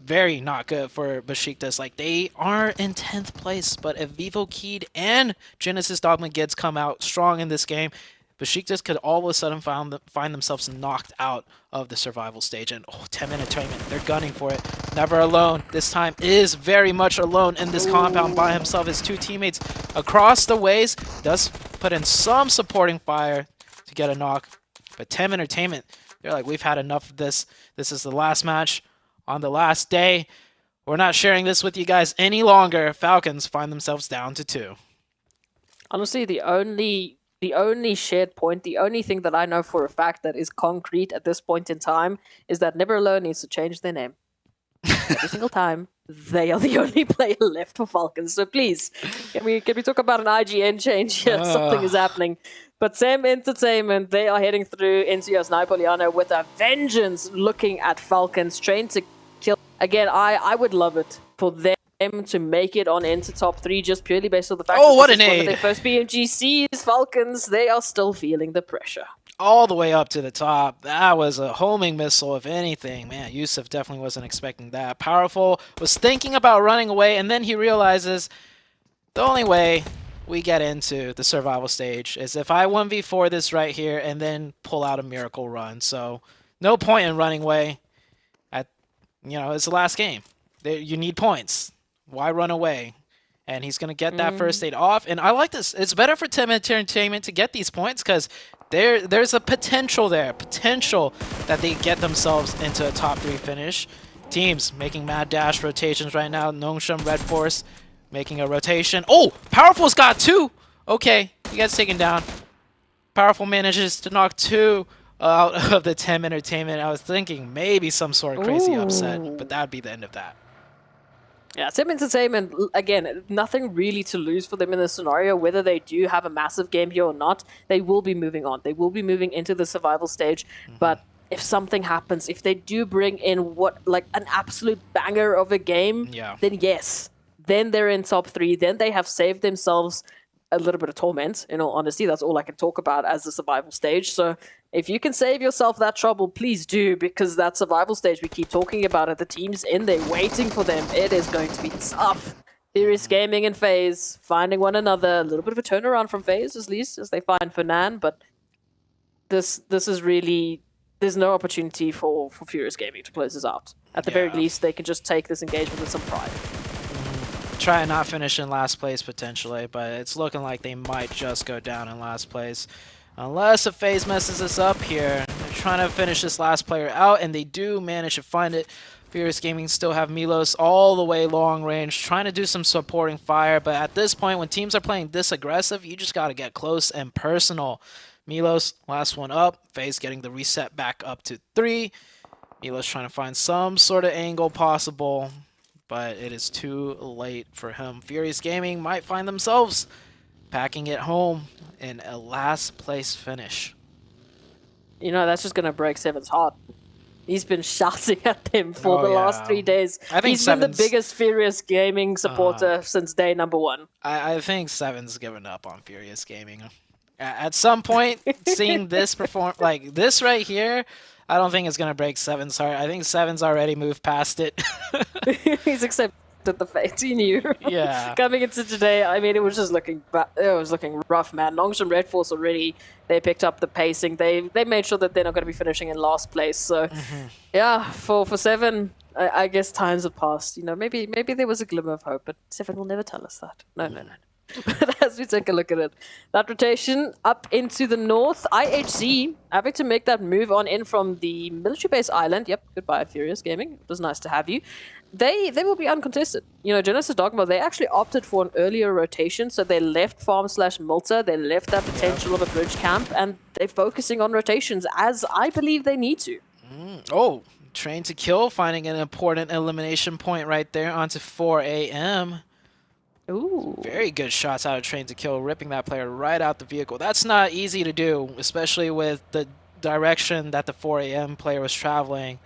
very not good for Besiktas. Like, they are in 10th place, but if Vivo Keed and Genesis Dogma Gids come out strong in this game, Besiktas could all of a sudden find themselves knocked out of the survival stage. And Team Entertainment, they're gunning for it. Never alone. This time is very much alone in this compound by himself. His 2 teammates across the ways does put in some supporting fire to get a knock. But Team Entertainment, they're like, we've had enough of this. This is the last match on the last day. We're not sharing this with you guys any longer. Falcons find themselves down to 2. Honestly, the only shared point, the only thing that I know for a fact that is concrete at this point in time is that Never Alone needs to change their name. Every single time, they are the only player left for Falcons. So please, can we talk about an IGN change here? Something is happening. But Team Entertainment, they are heading through into Napoliano with a vengeance, looking at Falcons, trying to kill. Again, I would love it for them to make it on into top 3 just purely based on the fact that what this an is one of aid. their first PMGCs. Falcons, they are still feeling the pressure. All the way up to the top. That was a homing missile, if anything. Man, Yusuf definitely wasn't expecting that. Powerful was thinking about running away, and then he realizes the only way we get into the survival stage is if I 1v4 this right here and then pull out a miracle run. So No point in running away. It's the last game. You need points. Why run away? And he's going to get that first aid off. And I like this. It's better for Team Entertainment to get these points because there's a potential there. Potential that they get themselves into a top 3 finish. Teams making mad dash rotations right now. Nongshim, Red Force making a rotation. Oh, Powerful's got 2. Okay, he gets taken down. Powerful manages to knock 2 out of the Team Entertainment. I was thinking maybe some sort of crazy upset, but that would be the end of that. Yeah, Team Entertainment, again, nothing really to lose for them in this scenario. Whether they do have a massive game here or not, they will be moving on. They will be moving into the survival stage. But if something happens, if they do bring in an absolute banger of a game, then yes. Then they're in top 3. Then they have saved themselves a little bit of torment. In all honesty, that's all I can talk about as the survival stage. So if you can save yourself that trouble, please do, because that survival stage, we keep talking about it. The team's in there waiting for them. It is going to be tough. Furious Gaming and FaZe finding one another. A little bit of a turnaround from FaZe, at least, as they find Fernan. But this is really... There's no opportunity for Furious Gaming to close this out. At the very least, they can just take this engagement with some pride. Try and not finish in last place potentially, but it's looking like they might just go down in last place. Unless a FaZe messes us up here. They're trying to finish this last player out, and they do manage to find it. Furious Gaming still have Milos all the way long range, trying to do some supporting fire, but at this point, when teams are playing this aggressive, you just got to get close and personal. Milos, last one up. FaZe getting the reset back up to 3. Milos trying to find some sort of angle possible, but it is too late for him. Furious Gaming might find themselves packing it home in a last place finish. That's just going to break Seven's heart. He's been shouting at them for the last 3 days. I think he's been the biggest Furious Gaming supporter since day number 1. I think Seven's given up on Furious Gaming. At some point, seeing this perform like this right here, I don't think it's going to break Seven's heart. I think Seven's already moved past it. He's accepted the fate he knew. Yeah. Coming into today, I mean, it was looking rough, man. Nongshim Red Force already, they picked up the pacing. They made sure that they're not going to be finishing in last place. So, yeah, for Seven, I guess times have passed. Maybe there was a glimmer of hope, but Seven will never tell us that. No. But as we take a look at it, that rotation up into the north, IHC having to make that move on in from the military base island. Yep, goodbye, Furious Gaming. It was nice to have you. They will be uncontested. Genesis Dogma, they actually opted for an earlier rotation, so they left farm/Malta, they left that potential of a bridge camp, and they're focusing on rotations as I believe they need to. Oh, Train to Kill, finding an important elimination point right there onto 4 a.m. Ooh. Very good shots out of Train to Kill, ripping that player right out the vehicle. That's not easy to do, especially with the direction that the 4 a.m. player was traveling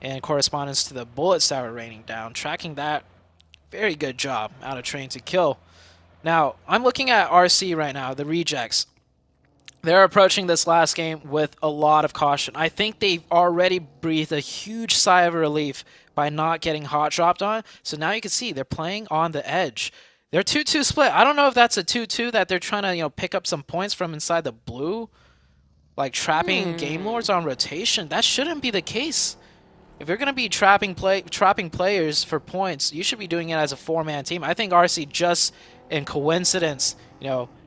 in correspondence to the bullets that were raining down. Tracking that, very good job out of Train to Kill. Now, I'm looking at RC right now, the rejects. They're approaching this last game with a lot of caution. I think they've already breathed a huge sigh of relief by not getting hot dropped on. So now you can see they're playing on the edge. They're 2-2 split. I don't know if that's a 2-2 that they're trying to, pick up some points from inside the blue, like trapping Game Lords on rotation. That shouldn't be the case. If you're going to be trapping players for points, you should be doing it as a 4-man team. I think RC just in coincidence,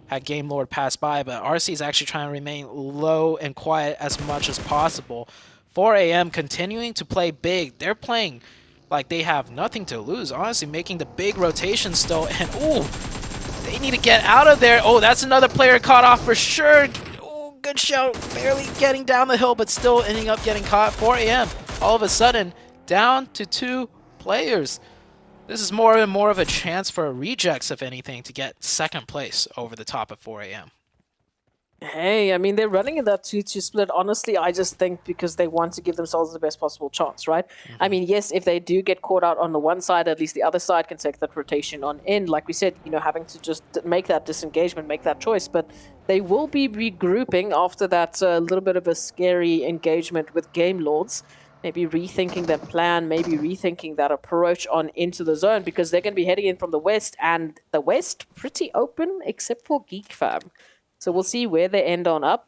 had Game Lord pass by, but RC is actually trying to remain low and quiet as much as possible. 4 a.m. continuing to play big. They're playing like they have nothing to lose, honestly, making the big rotation still. And, ooh, they need to get out of there. Oh, that's another player caught off for sure. Oh, good shout. Barely getting down the hill, but still ending up getting caught. 4 a.m. all of a sudden down to 2 players. This is more and more of a chance for rejects, if anything, to get second place over the top of 4 a.m. Hey, I mean, they're running in that 2-2 split. Honestly, I just think because they want to give themselves the best possible chance, right? I mean, yes, if they do get caught out on the one side, at least the other side can take that rotation on in. Like we said, having to just make that disengagement, make that choice. But they will be regrouping after that little bit of a scary engagement with Game Lords. Maybe rethinking their plan, maybe rethinking that approach on into the zone, because they're going to be heading in from the west, and the west pretty open except for Geek Fam. So we'll see where they end on up.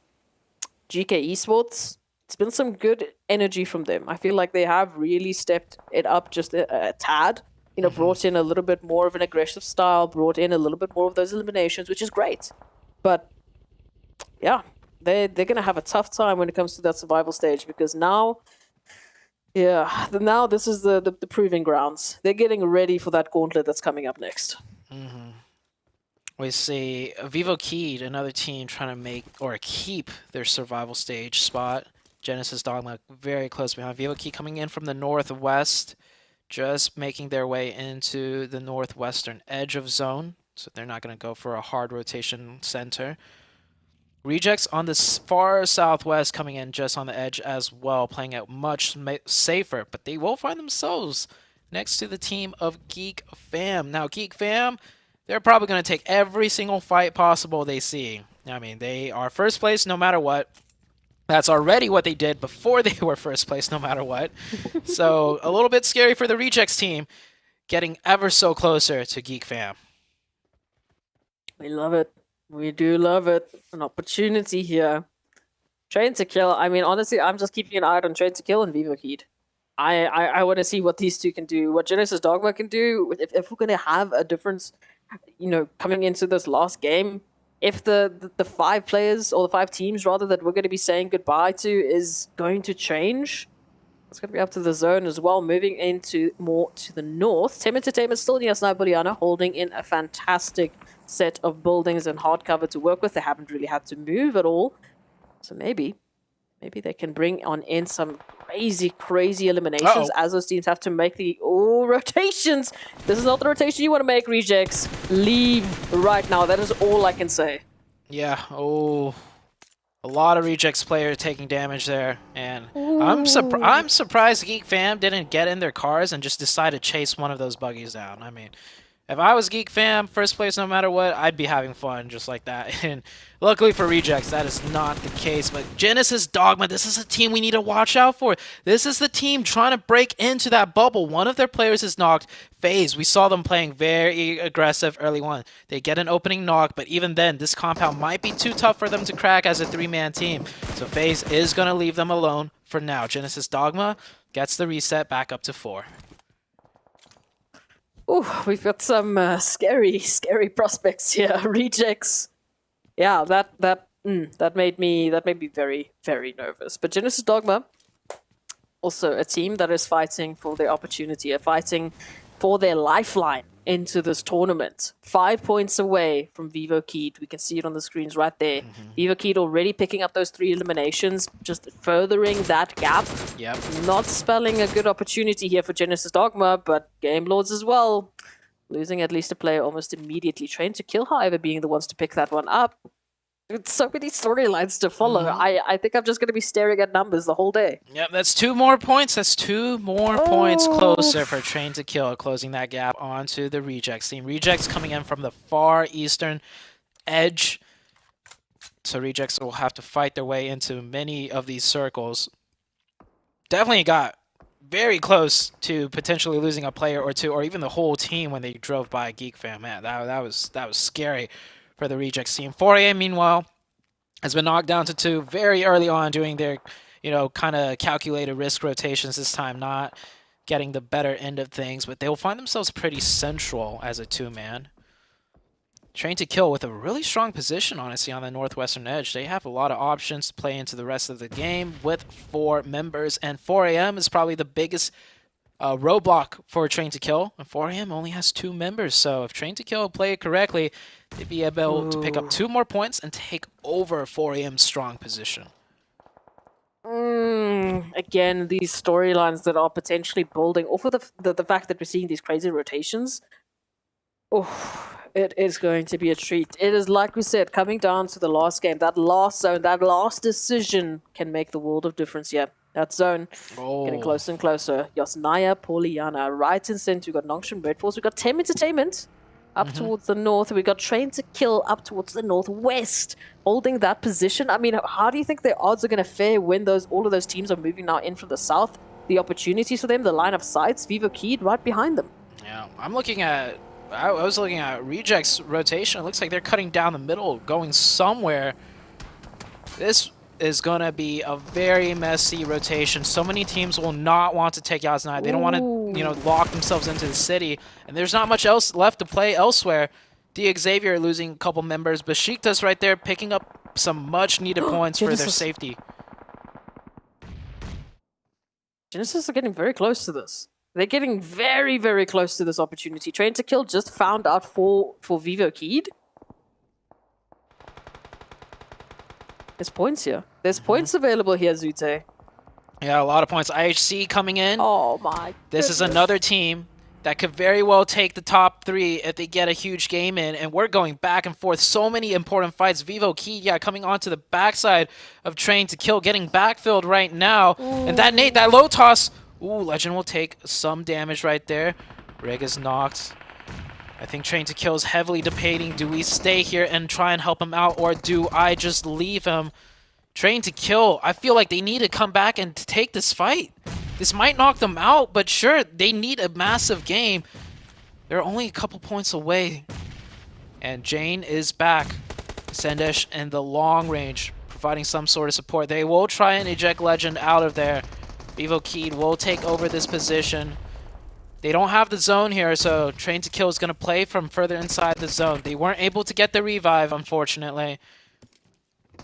GK Esports, it's been some good energy from them. I feel like they have really stepped it up just a tad. You know, brought in a little bit more of an aggressive style, brought in a little bit more of those eliminations, which is great. But yeah, they're gonna have a tough time when it comes to that survival stage, because now, now this is the proving grounds. They're getting ready for that gauntlet that's coming up next. We see Vivo Keyed, another team trying to make or keep their survival stage spot. Genesis Dogma very close behind. Vivo Key coming in from the northwest, just making their way into the northwestern edge of zone. So they're not going to go for a hard rotation center. Rejects on the far southwest coming in just on the edge as well, playing it much safer, but they will find themselves next to the team of Geek Fam. Now, Geek Fam, they're probably going to take every single fight possible they see. I mean, they are first place no matter what. That's already what they did before they were first place no matter what. So a little bit scary for the Rejects team, getting ever so closer to Geek Fam. We love it. We do love it. An opportunity here. Train to Kill. I mean, honestly, I'm just keeping an eye on Train to Kill and Vivo Keyed. I want to see what these two can do, what Genesis Dogma can do. If we're going to have a difference, you know, coming into this last game, if the 5 players, or the 5 teams rather, that we're going to be saying goodbye to is going to change, it's going to be up to the zone as well. Moving into more to the north, Team Entertainment still near Sniperiana, holding in a fantastic set of buildings and hard cover to work with. They haven't really had to move at all. So maybe they can bring on in some crazy eliminations as those teams have to make the rotations. This is not the rotation you want to make, Rejects. Leave right now. That is all I can say. Yeah, a lot of Rejects players taking damage there, and I'm surprised Geek Fam didn't get in their cars and just decide to chase one of those buggies down. I mean, if I was Geek Fam, first place no matter what, I'd be having fun just like that. And luckily for Rejects, that is not the case. But Genesis Dogma, this is a team we need to watch out for. This is the team trying to break into that bubble. One of their players is knocked. FaZe, we saw them playing very aggressive early on. They get an opening knock, but even then, this compound might be too tough for them to crack as a 3-man team. So FaZe is going to leave them alone for now. Genesis Dogma gets the reset back up to 4. Ooh, we've got some scary prospects here. Rejects. Yeah, that made me very, very nervous. But Genesis Dogma, also a team that is fighting for their opportunity, fighting for their lifeline into this tournament. 5 points away from Vivo Keyed. We can see it on the screens right there. Vivo Keyed already picking up those 3 eliminations, just furthering that gap. Yep. Not spelling a good opportunity here for Genesis Dogma, but Game Lords as well. Losing at least a player almost immediately. Train to Kill, however, being the ones to pick that one up. It's so many storylines to follow. I think I'm just going to be staring at numbers the whole day. Yep, that's 2 more points. That's 2 more points closer for Train to Kill, closing that gap onto the Rejects team. Rejects coming in from the far eastern edge. So Rejects will have to fight their way into many of these circles. Definitely got very close to potentially losing a player or 2, or even the whole team when they drove by Geek Fam. Man, that was scary for the Rejects team. 4AM, meanwhile, has been knocked down to 2 very early on, doing their, kind of calculated risk rotations this time, not getting the better end of things, but they'll find themselves pretty central as a 2-man. Train to Kill with a really strong position, honestly, on the northwestern edge. They have a lot of options to play into the rest of the game with 4 members, and 4AM is probably the biggest roadblock for Train to Kill, and 4AM only has 2 members, so if Train to Kill play it correctly, they'd be able to pick up 2 more points and take over 4AM's strong position. Again, these storylines that are potentially building off of the fact that we're seeing these crazy rotations. It is going to be a treat. It is, like we said, coming down to the last game. That last zone, that last decision can make the world of difference here. That zone getting closer and closer. Yosnaya, Pauliana, right and center. We've got Nongshim Red Force. We've got Team Entertainment up towards the north. We've got Train to Kill up towards the northwest, holding that position. I mean, how do you think their odds are going to fare when all of those teams are moving now in from the south? The opportunities for them, the line of sights, Vivo Keyed right behind them. Yeah, I was looking at Rejects rotation. It looks like they're cutting down the middle, going somewhere. This is going to be a very messy rotation. So many teams will not want to take Yasnai. They don't want to, lock themselves into the city. And there's not much else left to play elsewhere. Xavier losing a couple members. Besiktas right there picking up some much-needed points for their safety. Genesis are getting very close to this. They're getting very, very close to this opportunity. Train to Kill just found out for Vivo Keed. There's points here. There's points available here, Zute. Yeah, a lot of points. IHC coming in. Oh my This is another team that could very well take the top 3 if they get a huge game in. And we're going back and forth. So many important fights. Vivo Key, coming onto the backside of Train to Kill, getting backfilled right now. And that low toss. Ooh, Legend will take some damage right there. Rig is knocked. I think Train to Kill is heavily debating. Do we stay here and try and help him out, or do I just leave him? Train to Kill, I feel like they need to come back and take this fight. This might knock them out, but sure, they need a massive game. They're only a couple points away. And Jane is back. Sendesh in the long range, providing some sort of support. They will try and eject Legend out of there. Vivo Keed will take over this position. They don't have the zone here, so Train to Kill is going to play from further inside the zone. They weren't able to get the revive, unfortunately.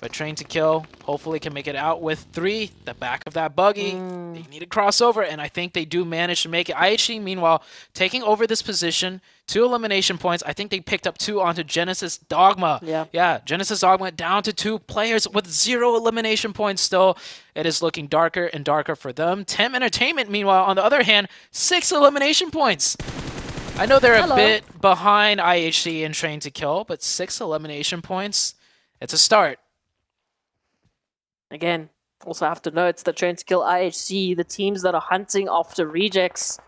But Train to Kill hopefully can make it out with 3. The back of that buggy. They need to cross over, and I think they do manage to make it. IHG, meanwhile, taking over this position. 2 elimination points. I think they picked up 2 onto Genesis Dogma. Yeah, Genesis Dogma down to 2 players with 0 elimination points still. It is looking darker and darker for them. Tem Entertainment, meanwhile, on the other hand, 6 elimination points. I know they're a bit behind IHC and Train to Kill, but 6 elimination points, it's a start. Again, also have to note that Train to Kill, IHC, the teams that are hunting after rejects,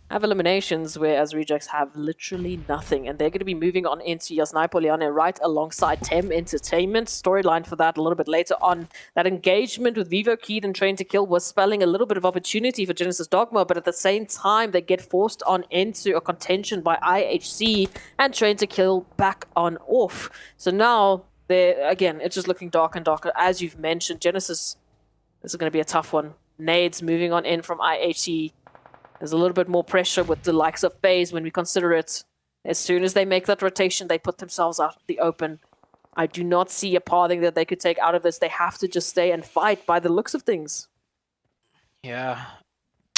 have eliminations, whereas rejects have literally nothing. And they're going to be moving on into Yasnai Poliane right alongside Tem Entertainment. Storyline for that a little bit later on. That engagement with Vivo Keed and Train to Kill was spelling a little bit of opportunity for Genesis Dogma, but at the same time, they get forced on into a contention by IHC and Train to Kill back on off. So now, again, it's just looking darker and darker. As you've mentioned, Genesis, this is going to be a tough one. Nades moving on in from IHC. There's a little bit more pressure with the likes of FaZe when we consider it. As soon as they make that rotation, they put themselves out in the open. I do not see a pathing that they could take out of this. They have to just stay and fight by the looks of things. Yeah.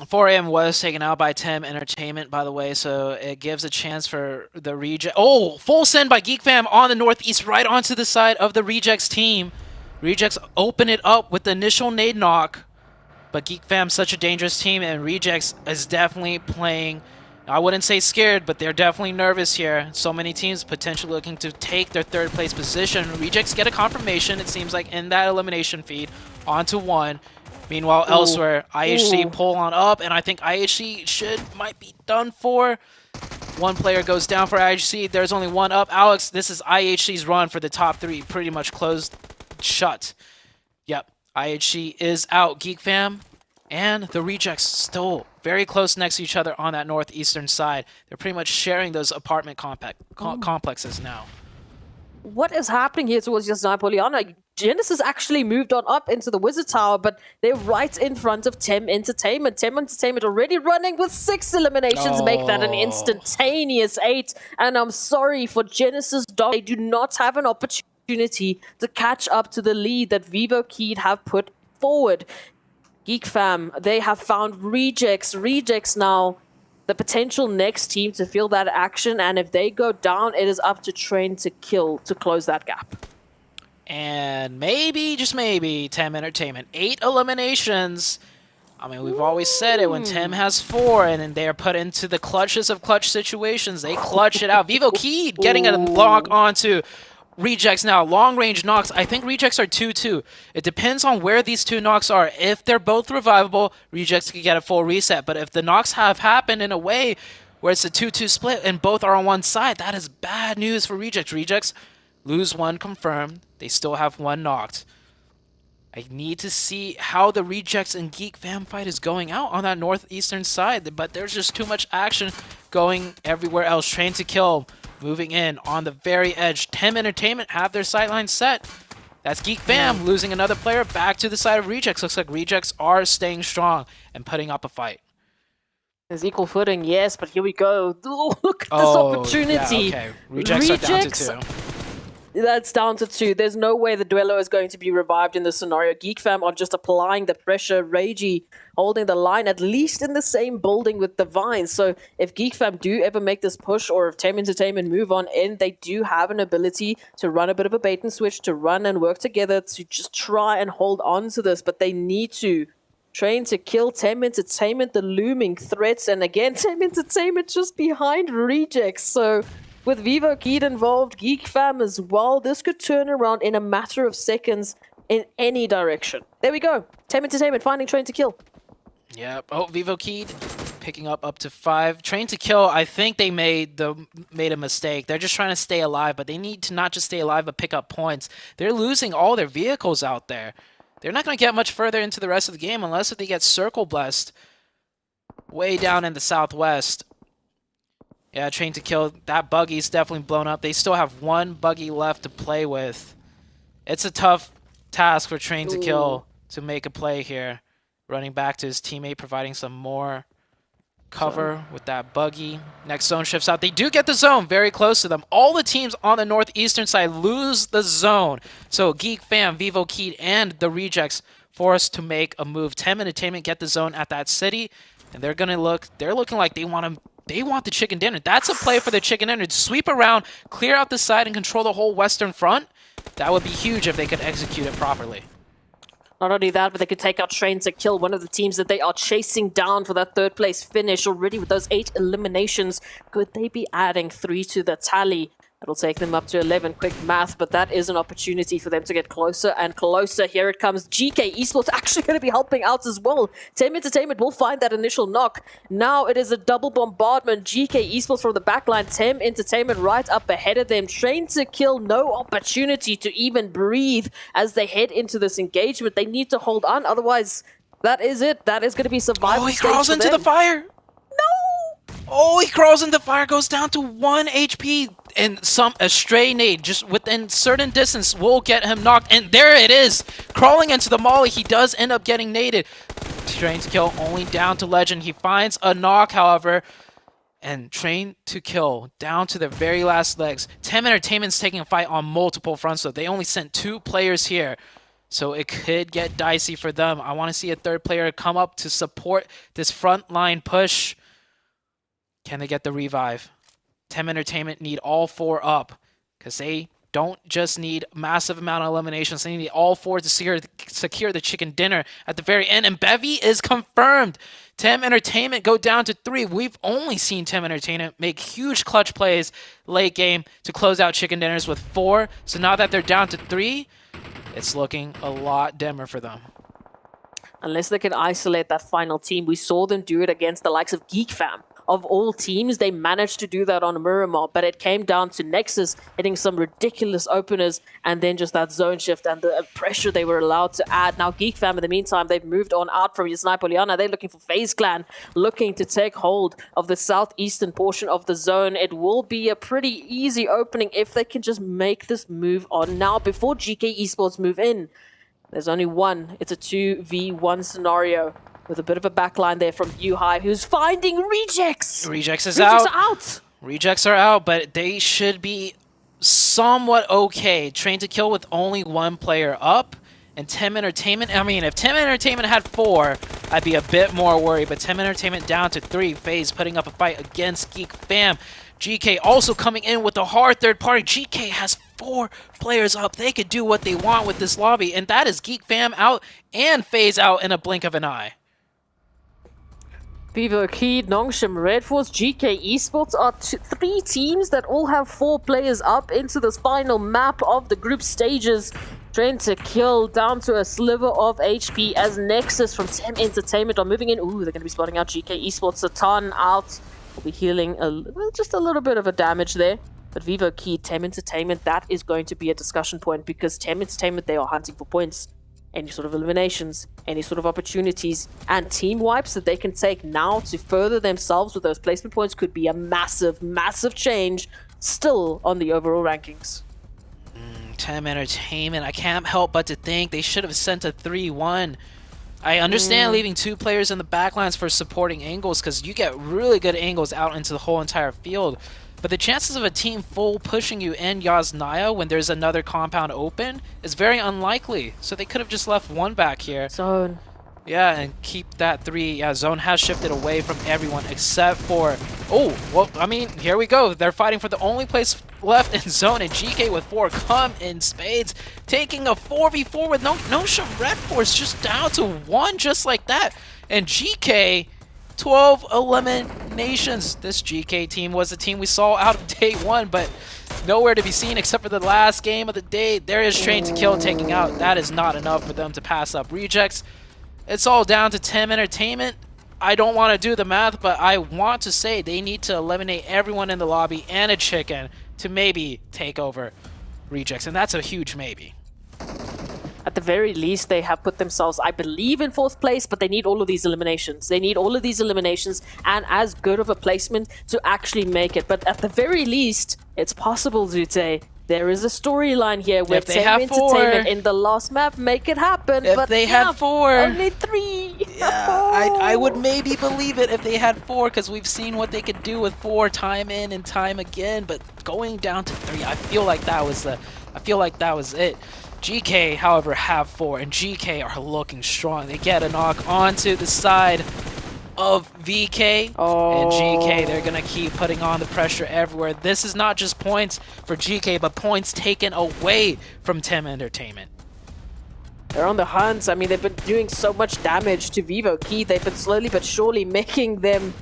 4 AM was taken out by Tem Entertainment, by the way, so it gives a chance for the reject. Oh, full send by Geek Fam on the northeast, right onto the side of the Rejects team. Rejects open it up with the initial nade knock, but Geek Fam's such a dangerous team, and Rejects is definitely playing, I wouldn't say scared, but they're definitely nervous here. So many teams potentially looking to take their 3rd place position. Rejects get a confirmation, it seems like, in that elimination feed onto 1. Meanwhile, elsewhere, IHC pull on up, and I think IHC might be done for. 1 player goes down for IHC. There's only 1 up. Alex, this is IHC's run for the top 3, pretty much closed shut. Yep, IHC is out. Geek Fam and the Rejects still very close next to each other on that northeastern side. They're pretty much sharing those apartment complexes now. What is happening here towards Yasnai Poliana? Genesis actually moved on up into the Wizard Tower, but they're right in front of Tem Entertainment. Tem Entertainment already running with 6 eliminations, make that an instantaneous 8. And I'm sorry for Genesis Dog. They do not have an opportunity to catch up to the lead that Vivo Keed have put forward. Geek Fam, they have found Rejects. Rejects now the potential next team to feel that action, and if they go down, it is up to Train to Kill to close that gap. And maybe, just maybe, Tem Entertainment. 8 eliminations. I mean, we've always said it when Tem has 4 and they're put into the clutches of clutch situations. They clutch it out. Vivo Keed getting a lock onto Rejects now. Long range knocks. I think Rejects are 2-2. It depends on where these 2 knocks are. If they're both revivable, Rejects could get a full reset. But if the knocks have happened in a way where it's a 2-2 split and both are on one side, that is bad news for Rejects. Rejects lose 1 confirmed. They still have 1 knocked. I need to see how the Rejects and Geek Fam fight is going out on that northeastern side, but there's just too much action going everywhere else. Train to Kill moving in on the very edge. Tem Entertainment have their sightlines set. That's Geek Fam losing another player back to the side of Rejects. Looks like Rejects are staying strong and putting up a fight. There's equal footing, yes, but here we go. Ooh, look at this opportunity. Yeah, okay. Rejects are down to 2. That's down to 2. There's no way the Duello is going to be revived in this scenario. Geek Fam are just applying the pressure. Ragey holding the line, at least in the same building with Divine. So if Geek Fam do ever make this push, or if Team Entertainment move on in, they do have an ability to run a bit of a bait and switch, to run and work together to just try and hold on to this. But they need to train to kill Team Entertainment, the looming threats. And again, Team Entertainment just behind Rejects. So with Vivo Kid involved, Geek Fam as well, this could turn around in a matter of seconds in any direction. There we go. Team Entertainment finding Train to Kill. Yep. Oh, Vivo Kid picking up to 5. Train to Kill, I think they made a mistake. They're just trying to stay alive, but they need to not just stay alive, but pick up points. They're losing all their vehicles out there. They're not going to get much further into the rest of the game unless they get circle blessed way down in the southwest. Yeah, Train to Kill, that buggy's definitely blown up. They still have 1 buggy left to play with. It's a tough task for Train to Kill to make a play here. Running back to his teammate, providing some more cover with that buggy. Next zone shifts out. They do get the zone very close to them. All the teams on the northeastern side lose the zone. So Geek Fam, Vivo Kid, and the Rejects forced to make a move. Team Entertainment get the zone at that city, and they're looking like they want the chicken dinner. That's a play for the chicken dinner. Sweep around, clear out the side, and control the whole western front. That would be huge if they could execute it properly. Not only that, but they could take out Train to Kill, one of the teams that they are chasing down for that 3rd place finish already with those 8 eliminations. Could they be adding 3 to the tally? That'll take them up to 11. Quick math, but that is an opportunity for them to get closer and closer. Here it comes. GK Esports actually going to be helping out as well. Team Entertainment will find that initial knock. Now it is a double bombardment. GK Esports from the backline. Team Entertainment right up ahead of them. Train to Kill, no opportunity to even breathe as they head into this engagement. They need to hold on, otherwise that is it. That is going to be survival. Oh, he crawls into the fire. No! Oh, he crawls into the fire, goes down to 1 HP. And a stray nade just within certain distance will get him knocked. And there it is, crawling into the molly. He does end up getting naded. Train to Kill only down to Legend. He finds a knock, however, and Train to Kill down to their very last legs. Team Entertainment's taking a fight on multiple fronts, so they only sent 2 players here. So it could get dicey for them. I want to see a 3rd player come up to support this front line push. Can they get the revive? Team Entertainment need all 4 up because they don't just need massive amount of eliminations. They need all 4 to secure the chicken dinner at the very end. And Bevy is confirmed. Team Entertainment go down to 3. We've only seen Team Entertainment make huge clutch plays late game to close out chicken dinners with 4. So now that they're down to 3, it's looking a lot dimmer for them. Unless they can isolate that final team. We saw them do it against the likes of Geek Fam. Of all teams, they managed to do that on Miramar, but it came down to Nexus hitting some ridiculous openers and then just that zone shift and the pressure they were allowed to add. Now, Geek Fam, in the meantime, they've moved on out from Sniper Liana. They're looking for FaZe Clan, looking to take hold of the southeastern portion of the zone. It will be a pretty easy opening if they can just make this move on now before GK Esports move in. There's only one. It's a 2v1 scenario. With a bit of a backline there from U-High, who's finding Rejects. Rejects is Rejects out. are out. Rejects are out, but they should be somewhat okay. Train to Kill with only 1 player up. And Team Entertainment, I mean, if Team Entertainment had 4, I'd be a bit more worried. But Team Entertainment down to 3. FaZe putting up a fight against Geek Fam. GK also coming in with a hard 3rd party. GK has 4 players up. They could do what they want with this lobby. And that is Geek Fam out and FaZe out in a blink of an eye. Vivo Kid, Nongshim, Red Force, GK Esports are 3 teams that all have 4 players up into this final map of the group stages. Train to Kill down to a sliver of HP as Nexus from Team Entertainment are moving in. Ooh, they're going to be spotting out GK Esports. Satan out. Will be healing just a little bit of a damage there. But Vivo Kid, Team Entertainment, that is going to be a discussion point because Team Entertainment, they are hunting for points. Any sort of eliminations, any sort of opportunities, and team wipes that they can take now to further themselves with those placement points could be a massive, massive change still on the overall rankings. Tem Entertainment, I can't help but to think they should have sent a 3-1. I understand leaving 2 players in the backlines for supporting angles because you get really good angles out into the whole entire field. But the chances of a team full pushing you in Yasnaya when there's another compound open is very unlikely. So they could have just left 1 back here. Zone. Yeah, and keep that 3. Yeah, zone has shifted away from everyone except for... Oh, well, I mean, here we go. They're fighting for the only place left in zone, and GK with 4 come in spades, taking a 4v4 with no Charette Force, just down to 1 just like that. And GK, 12 eliminations. This GK team was the team we saw out of day 1, but nowhere to be seen except for the last game of the day. There is Train to Kill taking out. That is not enough for them to pass up Rejects. It's all down to Tem Entertainment. I don't want to do the math, but I want to say they need to eliminate everyone in the lobby and a chicken to maybe take over Rejects, and that's a huge maybe. At the very least, they have put themselves, I believe, in 4th place, but they need all of these eliminations. They need all of these eliminations and as good of a placement to actually make it. But at the very least, it's possible, Zute. There is a storyline here where Tem Entertainment in the last map make it happen. If but they had 4. Only 3. Yeah, I would maybe believe it if they had 4, because we've seen what they could do with 4 time in and time again. But going down to 3, I feel like that was it. GK, however, have 4, and GK are looking strong. They get a knock onto the side of VK and GK. They're gonna keep putting on the pressure everywhere. This is not just points for GK, but points taken away from Tem Entertainment. They're on the hunt. I mean, they've been doing so much damage to Vivo Key. They've been slowly but surely making them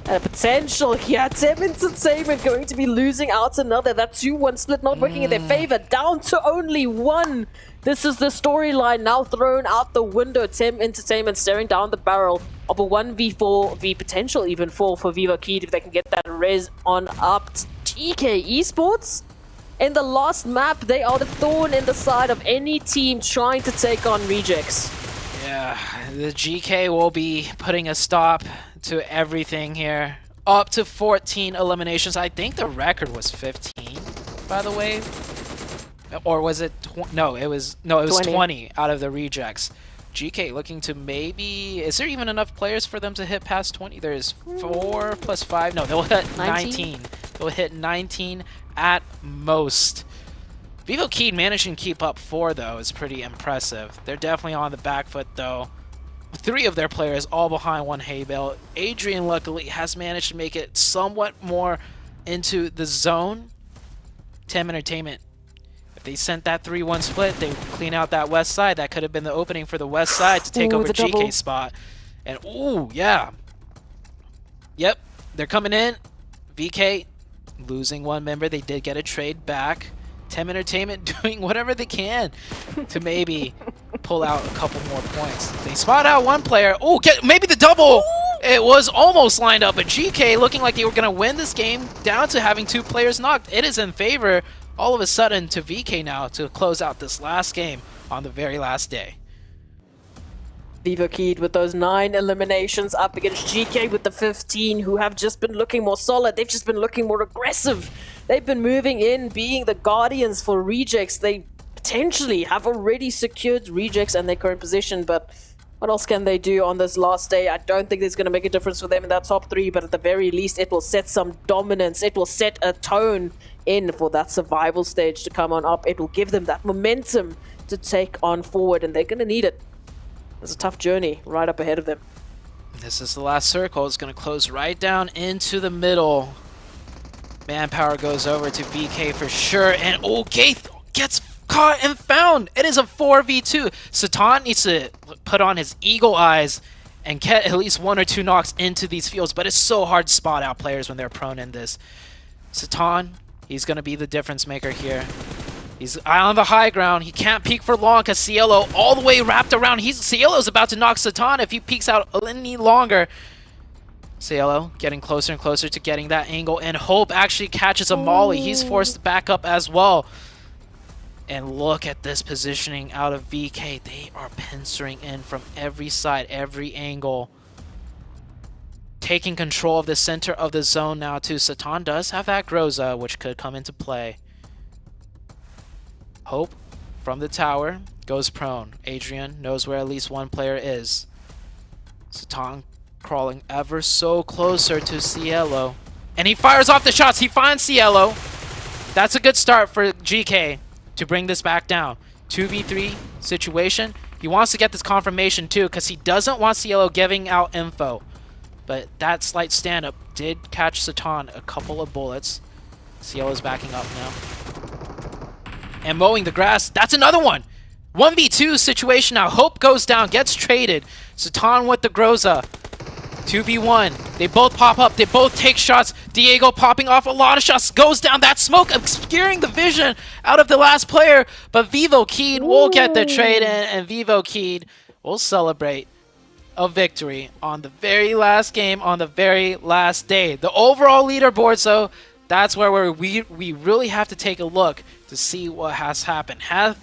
potential here. Tem Entertainment going to be losing out another. That 2-1 split not working in their favor. Down to only 1. This is the storyline now thrown out the window. Tem Entertainment staring down the barrel of a 1v4, v potential even 4 for Vivo Key if they can get that res on up. TK Esports, in the last map, they are the thorn in the side of any team trying to take on Rejects. Yeah, the GK will be putting a stop to everything here. Up to 14 eliminations. I think the record was 15, by the way. Or was it no, it was 20 out of the Rejects. GK looking to maybe... Is there even enough players for them to hit past 20? There's 4 plus 5. No, they'll hit 19. They'll hit 19 at most. Vivo Key managing to keep up 4, though, is pretty impressive. They're definitely on the back foot, though. 3 of their players all behind 1 hay bale. Adrian, luckily, has managed to make it somewhat more into the zone. Tem Entertainment, if they sent that 3-1 split, they would clean out that west side. That could have been the opening for the west side to take over GK's spot. And, ooh, yeah. Yep, they're coming in. VK losing 1 member. They did get a trade back. Tem Entertainment doing whatever they can to maybe pull out a couple more points. They spot out 1 player. Oh, maybe the double! It was almost lined up, but GK looking like they were going to win this game down to having 2 players knocked. It is in favor all of a sudden to VK now to close out this last game on the very last day. Vivo Key with those 9 eliminations up against GK with the 15, who have just been looking more solid. They've just been looking more aggressive. They've been moving in, being the guardians for Rejects. They potentially have already secured Rejects and their current position, but what else can they do on this last day? I don't think it's going to make a difference for them in that top 3, but at the very least, it will set some dominance. It will set a tone in for that survival stage to come on up. It will give them that momentum to take on forward, and they're going to need it. There's a tough journey right up ahead of them. This is the last circle. It's going to close right down into the middle. Manpower goes over to VK for sure, and Gaith gets caught and found. It is a 4v2. Satan needs to put on his eagle eyes and get at least 1 or 2 knocks into these fields, but it's so hard to spot out players when they're prone in this. Satan, he's going to be the difference maker here. He's on the high ground. He can't peek for long because Cielo all the way wrapped around. Cielo's about to knock Satan if he peeks out any longer. Cielo getting closer and closer to getting that angle, and Hope actually catches a molly. He's forced to back up as well. And look at this positioning out of VK. They are pincering in from every side, every angle. Taking control of the center of the zone now too. Satan does have that Groza, which could come into play. Hope from the tower goes prone. Adrian knows where at least one player is. Satan crawling ever so closer to Cielo. And he fires off the shots. He finds Cielo. That's a good start for GK to bring this back down. 2v3 situation. He wants to get this confirmation too because he doesn't want Cielo giving out info. But that slight stand-up did catch Satan a couple of bullets. Cielo's backing up now. And mowing the grass. That's another one. 1v2 situation now. Hope goes down, gets traded. Satan with the Groza. 2v1. They both pop up. They both take shots. Diego popping off a lot of shots. Goes down. That smoke obscuring the vision out of the last player. But Vivo Keed will get the trade in. And Vivo Keed will celebrate a victory on the very last game, on the very last day. The overall leaderboard, so that's where we really have to take a look to see what has happened. Have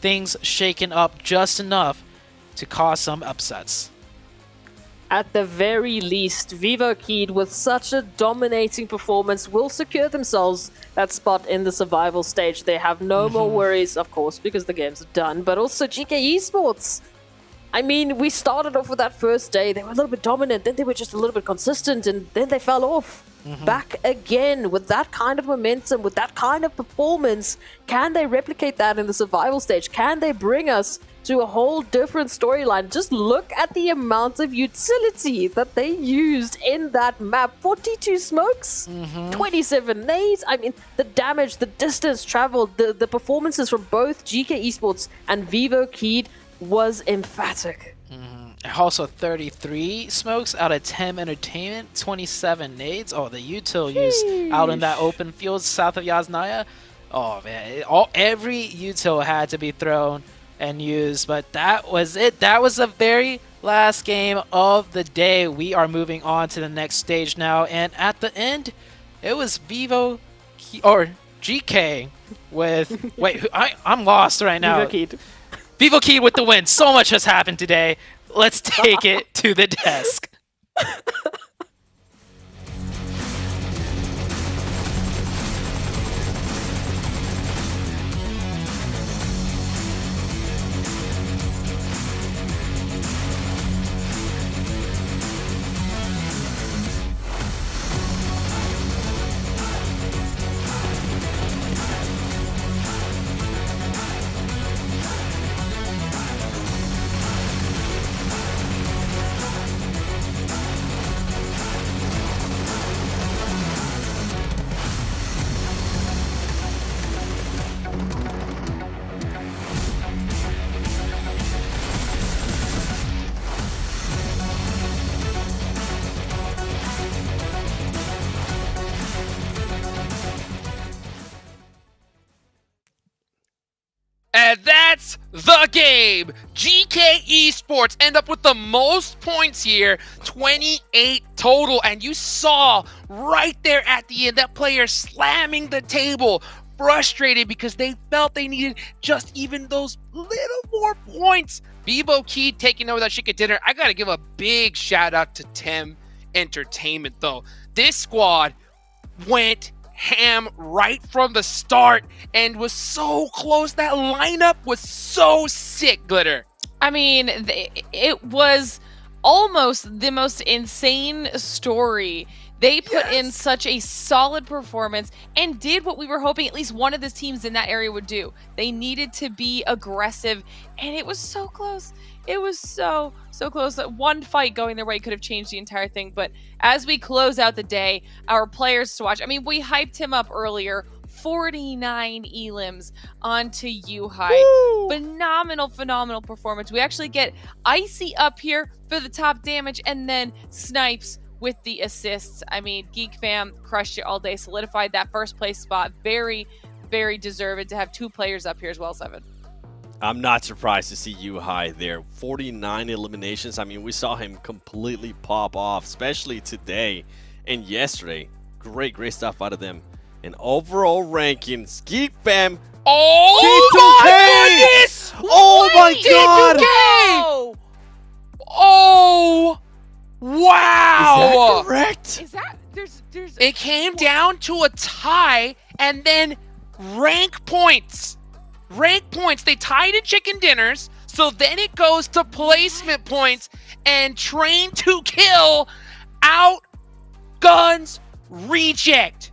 things shaken up just enough to cause some upsets? At the very least, Vivo Keed, with such a dominating performance, will secure themselves that spot in the survival stage. They have no more worries, of course, because the games are done, but also GK Esports. I mean, we started off with that first day. They were a little bit dominant, then they were just a little bit consistent, and then they fell off. Back again with that kind of momentum, with that kind of performance. Can they replicate that in the survival stage? Can they bring us to a whole different storyline? Just look at the amount of utility that they used in that map. 42 smokes, 27 nades. I mean, the damage, the distance traveled, the performances from both GK Esports and Vivo Keed was emphatic. Also 33 smokes out of 10 entertainment, 27 nades. Oh, the util used out in that open field south of Yasnaya. Oh man, every util had to be thrown and used, but that was it. That was the very last game of the day. We are moving on to the next stage now, and at the end, it was Vivo or GK with wait, I'm lost right now. Vivo Keed. Vivo Keed with the win. So much has happened today. Let's take it to the desk. And that's the game. GK Esports end up with the most points here, 28 total. And you saw right there at the end that player slamming the table, frustrated because they felt they needed just even those little more points. Vivo Keed taking over that chicken dinner. I got to give a big shout out to Tim Entertainment though. This squad went ham right from the start and was so close. That lineup was so sick, Glitter. I mean, it was almost the most insane story. They put in such a solid performance and did what we were hoping at least one of the teams in that area would do. They needed to be aggressive, and it was so close. It was so close that one fight going their way could have changed the entire thing. But as we close out the day, our players to watch, I mean, we hyped him up earlier. 49 elims onto Yuhai. Phenomenal performance. We actually get Icy up here for the top damage, and then Snipes with the assists. I mean, Geek Fam crushed it all day, solidified that first place spot. Very deserved to have two players up here as well, Seven. I'm not surprised to see Yuhai there. 49 eliminations. I mean, we saw him completely pop off, especially today and yesterday. Great stuff out of them. And overall rankings, Geek Fam. Oh my goodness! Oh my god! T2K! Oh wow! Is that correct? Is that there's it came down to a tie and then rank points. rank points. They tied in chicken dinners, so then it goes to placement points, and Train to Kill outguns Reject.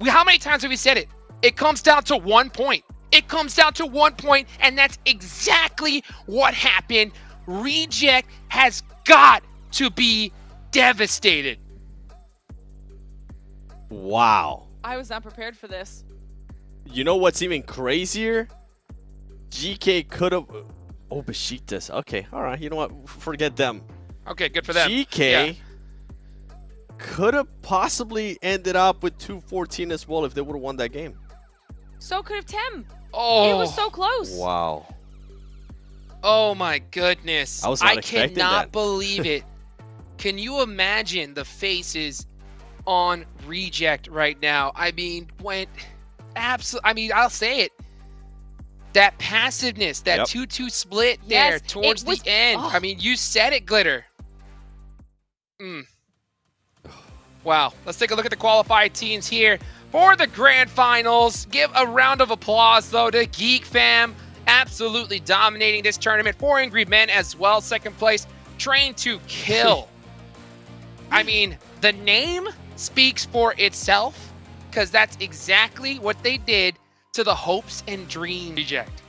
How many times have we said it? It comes down to 1 point. It comes down to 1 point, and that's exactly what happened. Reject has got to be devastated. Wow. I was not prepared for this. You know what's even crazier? GK could have... Oh, Besiktas. Okay, all right. You know what? Forget them. Okay, good for them. GK could have possibly ended up with 214 as well if they would have won that game. So could have Tem. Oh. It was so close. Wow. Oh my goodness. I was not expecting cannot that. believe it. Can you imagine the faces on Reject right now? I mean, I'll say it. That passiveness, that 2-2 split there towards the end. I mean, you said it, Glitter. Wow. Let's take a look at the qualified teams here for the grand finals. Give a round of applause, though, to Geek Fam. Absolutely dominating this tournament. 4 Angry Men as well. Second place, Train to Kill. I mean, the name speaks for itself, because that's exactly what they did to the hopes and dreams Reject.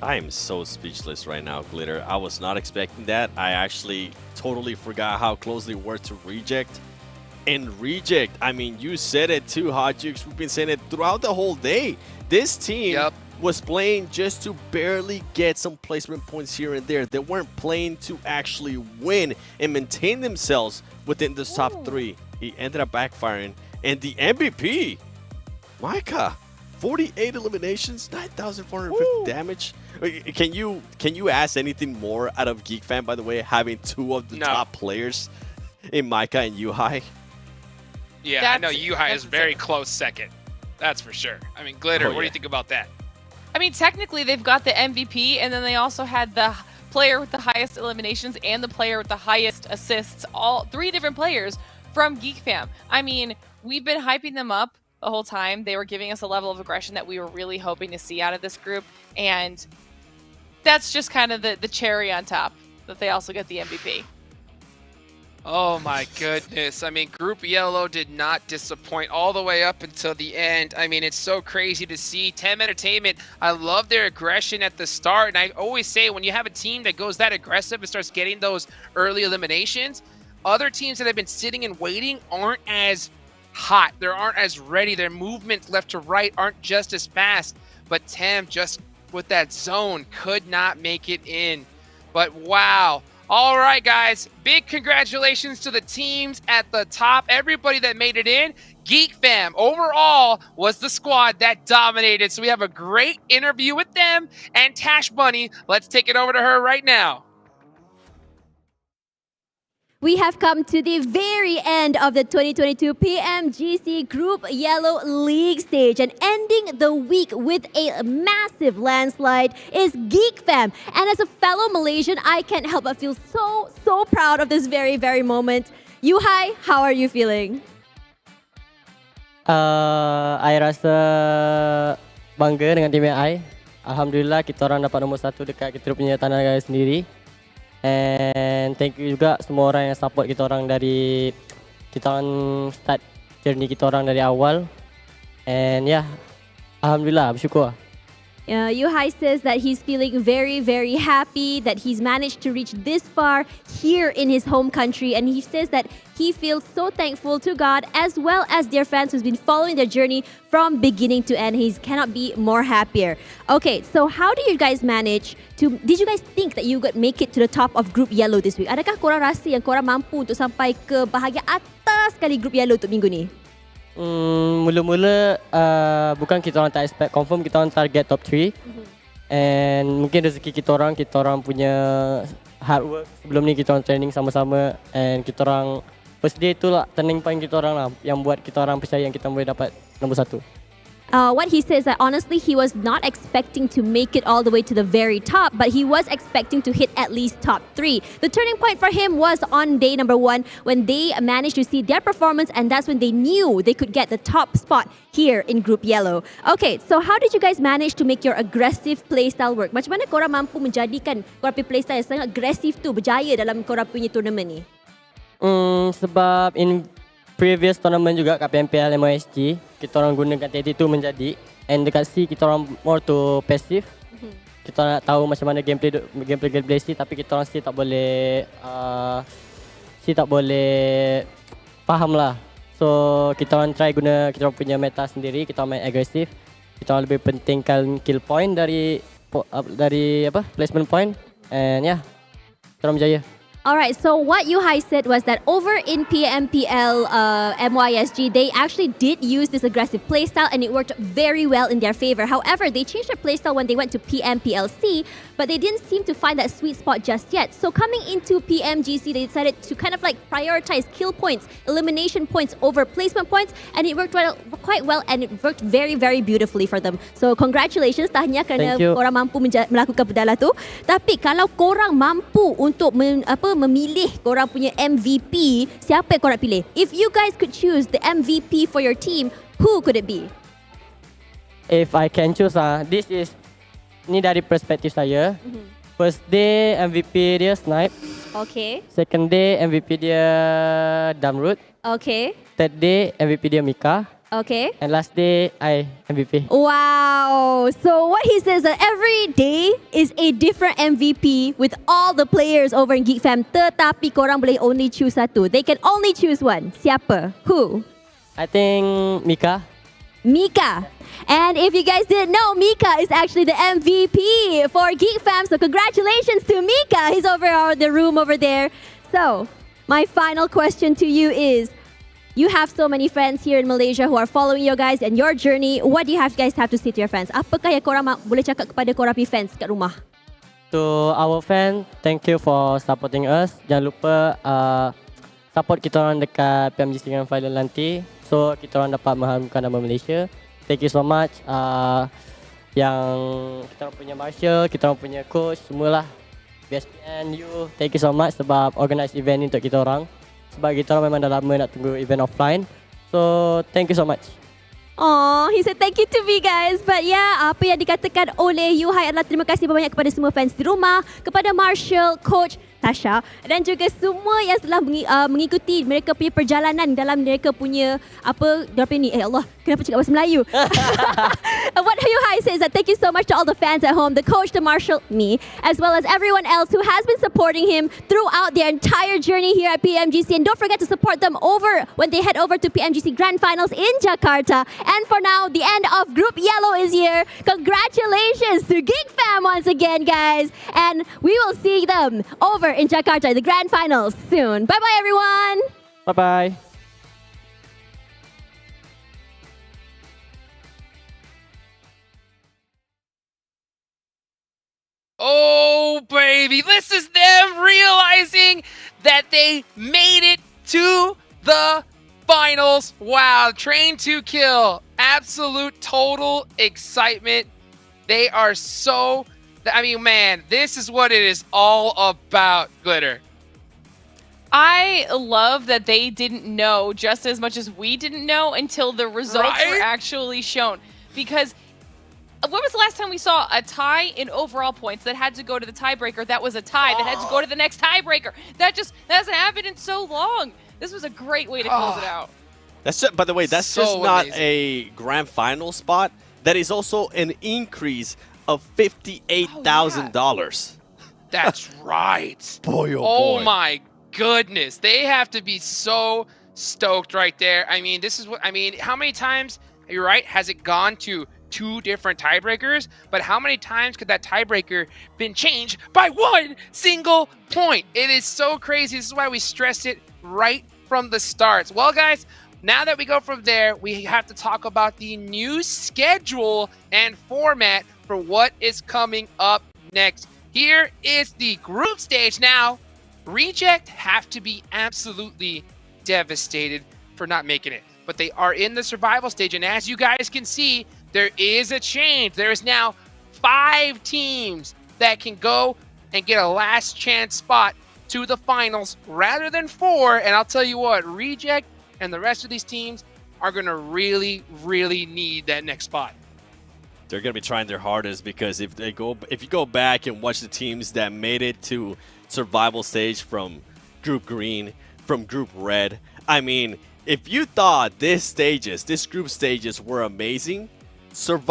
I am so speechless right now, Glitter. I was not expecting that. I actually totally forgot how close they were to Reject. And Reject, I mean, you said it too, Hot Jukes. We've been saying it throughout the whole day. This team was playing just to barely get some placement points here and there. They weren't playing to actually win and maintain themselves within this top 3. He ended up backfiring. And the MVP, Micah, 48 eliminations, 9,450 damage. Can you ask anything more out of Geek Fan, by the way, having 2 of the top players in Micah and Yuhai? Yeah, I know Yuhai is very close second. That's for sure. I mean, Glitter, what do you think about that? I mean, technically, they've got the MVP, and then they also had the player with the highest eliminations and the player with the highest assists, all 3 different players from Geek Fam. I mean, we've been hyping them up the whole time. They were giving us a level of aggression that we were really hoping to see out of this group, and that's just kind of the cherry on top, that they also get the MVP. Oh my goodness. I mean, Group Yellow did not disappoint all the way up until the end. I mean, it's so crazy to see. Tem Entertainment, I love their aggression at the start. And I always say, when you have a team that goes that aggressive and starts getting those early eliminations, other teams that have been sitting and waiting aren't as hot. They aren't as ready. Their movements left to right aren't just as fast. But Tem, just with that zone, could not make it in. But wow. All right, guys, big congratulations to the teams at the top, everybody that made it in. Geek Fam, overall, was the squad that dominated. So we have a great interview with them and Tash Bunny. Let's take it over to her right now. We have come to the very end of the 2022 PMGC Group Yellow League stage, and ending the week with a massive landslide is Geek Fam. And as a fellow Malaysian, I can't help but feel so proud of this very moment. Yuhai, how are you feeling? I rasa bangga dengan tim I. Alhamdulillah kita orang dapat nombor 1 dekat kita punya tanah negara sendiri. And thank you juga semua orang yang support kita orang dari kita orang start journey kita orang dari awal. And yeah, alhamdulillah, bersyukur. Yuhai says that he's feeling very happy that he's managed to reach this far here in his home country, and he says that he feels so thankful to God as well as their fans who's been following their journey from beginning to end. He cannot be more happier. Okay, so how do you guys manage to, did you guys think that you could make it to the top of Group Yellow this week? Adakah korang rasa yang korang mampu untuk sampai ke bahagian atas sekali Group Yellow untuk minggu ni? Mula-mula bukan kita orang tak expect, confirm kita orang target top 3. And mungkin rezeki kita orang punya hard work. Sebelum ni kita orang training sama-sama, and kita orang first day itulah turning point kita orang lah yang buat kita orang percaya yang kita boleh dapat nombor 1. what he says that honestly he was not expecting to make it all the way to the very top, but he was expecting to hit at least top 3. The turning point for him was on day number 1 when they managed to see their performance, and that's when they knew they could get the top spot here in Group Yellow. Okay, so how did you guys manage to make your aggressive playstyle work? Macam mana korang mampu menjadikan korang punya playstyle yang sangat agresif tu berjaya dalam korang punya tournament ni? Sebab in previous tournament juga kat PMPL MOSG, kita orang gunakan taktik tu menjadi, and dekat C kita orang more to passive. Kita nak tahu macam mana gameplay C, tapi kita orang tak boleh faham lah. So kita orang try guna kita orang punya meta sendiri, kita orang main agresif. Kita orang lebih pentingkan kill point dari placement point, and kita orang berjaya. Alright, so what Yuhai said was that over in PMPL MYSG, they actually did use this aggressive playstyle and it worked very well in their favor. However, they changed their playstyle when they went to PMPLC, but they didn't seem to find that sweet spot just yet. So coming into PMGC, they decided to kind of like prioritize kill points, elimination points over placement points, and it worked quite well and it worked very, very beautifully for them. So congratulations, tahniah kerana korang mampu melakukan benda tu. Tapi kalau korang mampu untuk memilih korang punya MVP, siapa yang korang pilih? If you guys could choose the MVP for your team, who could it be? If I can choose, ni dari perspektif saya. First day MVP dia Snipe. Okay. Second day MVP dia Damrut. Okay. Third day MVP dia Mika. Okay. And last day, I MVP. Wow. So what he says that every day is a different MVP with all the players over in Geek Fam. Tetapi korang boleh only choose satu. They can only choose one. Siapa? Who? I think Mika. Mika. And if you guys didn't know, Mika is actually the MVP for Geek Fam. So congratulations to Mika. He's over the room over there. So my final question to you is, you have so many friends here in Malaysia who are following you guys and your journey. What do you guys have to say to your fans? Apakah yang korang boleh cakap kepada korang punya fans kat rumah? To our fans, thank you for supporting us. Jangan lupa support kita orang dekat PMGC Grand Final nanti. So kita orang dapat mengharumkan nama Malaysia. Thank you so much. Yang kita orang punya Marshall, kita orang punya coach, semualah. BSPN, you, thank you so much sebab organize event ni untuk kita orang. Sebab kita orang memang dah lama nak tunggu event offline. So, thank you so much. Oh, he said thank you to me guys. But yeah, apa yang dikatakan oleh Yuhai adalah terima kasih banyak kepada semua fans di rumah, kepada Marshall, Coach, Tasha dan juga semua yang telah mengikuti mereka punya perjalanan dalam mereka punya Allah, kenapa cakap bahasa Melayu? What Yuhai says that thank you so much to all the fans at home, the coach, the Marshall, me, as well as everyone else who has been supporting him throughout their entire journey here at PMGC. And don't forget to support them over when they head over to PMGC Grand Finals in Jakarta. And for now, the end of Group Yellow is here. Congratulations to Geek Fam once again, guys. And we will see them over in Jakarta, the Grand Finals soon. Bye-bye, everyone. Bye-bye. Oh, baby. This is them realizing that they made it to the finals. Wow. Train to kill. Absolute total excitement. They are so... I mean, man, this is what it is all about, Glitter. I love that they didn't know just as much as we didn't know until the results were actually shown. Because when was the last time we saw a tie in overall points that had to go to the tiebreaker? That was a tie that had to go to the next tiebreaker. That hasn't happened in so long. This was a great way to close it out. That's just, by the way, that's So just not amazing. a grand final spot. That is also an increase of $58,000. That's right. Boy, Oh boy. my goodness. They have to be so stoked right there. I mean, this is what, I mean, how many times, you're right, has it gone to 2 different tiebreakers? But how many times could that tiebreaker been changed by 1 single point? It is so crazy. This is why we stressed it right from the start. Well, guys, now that we go from there, we have to talk about the new schedule and format for what is coming up next. Here is the group stage now. Reject have to be absolutely devastated for not making it, but they are in the survival stage, and as you guys can see, there is a change. There is now 5 teams that can go and get a last chance spot to the finals rather than 4. And I'll tell you what, Reject and the rest of these teams are going to really, really need that next spot. They're going to be trying their hardest, because if you go back and watch the teams that made it to survival stage from Group Green, from Group Red, I mean, if you thought these group stages were amazing,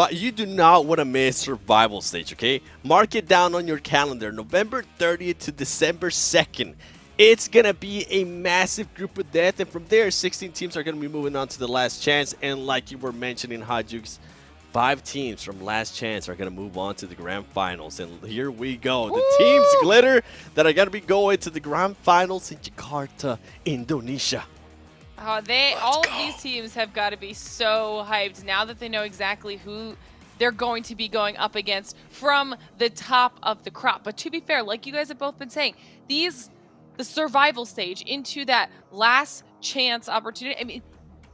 you do not want to miss survival stage, okay? Mark it down on your calendar, November 30th to December 2nd. It's going to be a massive group of death, and from there, 16 teams are going to be moving on to the last chance. And like you were mentioning, Hajux, 5 teams from last chance are going to move on to the grand finals. And here we go. The teams, Glitter, that are going to be going to the grand finals in Jakarta, Indonesia. All of these teams have got to be so hyped now that they know exactly who they're going to be going up against from the top of the crop. But to be fair, like you guys have both been saying, the survival stage into that last chance opportunity, I mean,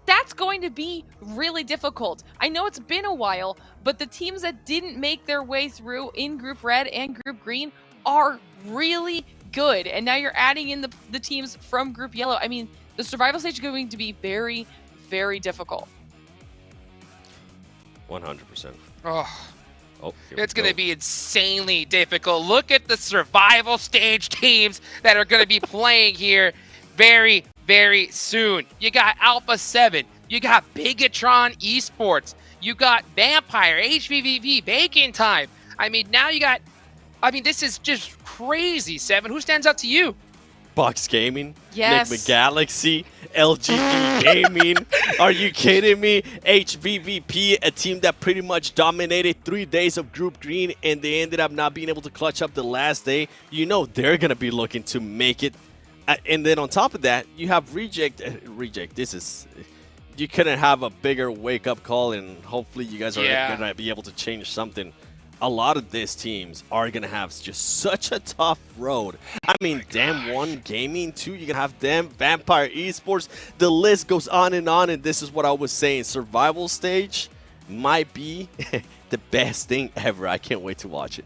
that's going to be really difficult. I know it's been a while, but the teams that didn't make their way through in Group Red and Group Green are really good. And now you're adding in the teams from Group Yellow. I mean, the survival stage is going to be very, very difficult. 100%. It's going to be insanely difficult. Look at the survival stage teams that are going to be playing here very, very soon. You got Alpha 7. You got Bigatron Esports. You got Vampire, HVVV, Bacon Time. I mean, now you got... I mean, this is just crazy, Seven. Who stands out to you? Box Gaming, yes. Nick McGalaxy, LGD Gaming. Are you kidding me? HVVP, a team that pretty much dominated 3 days of Group Green, and they ended up not being able to clutch up the last day. You know they're going to be looking to make it. And then on top of that, you have Reject. This is... You couldn't have a bigger wake-up call, and hopefully you guys are going to be able to change something. A lot of these teams are going to have just such a tough road. I mean, Damn One Gaming, too. You're going to have them, Vampire Esports. The list goes on, and this is what I was saying. Survival stage might be the best thing ever. I can't wait to watch it.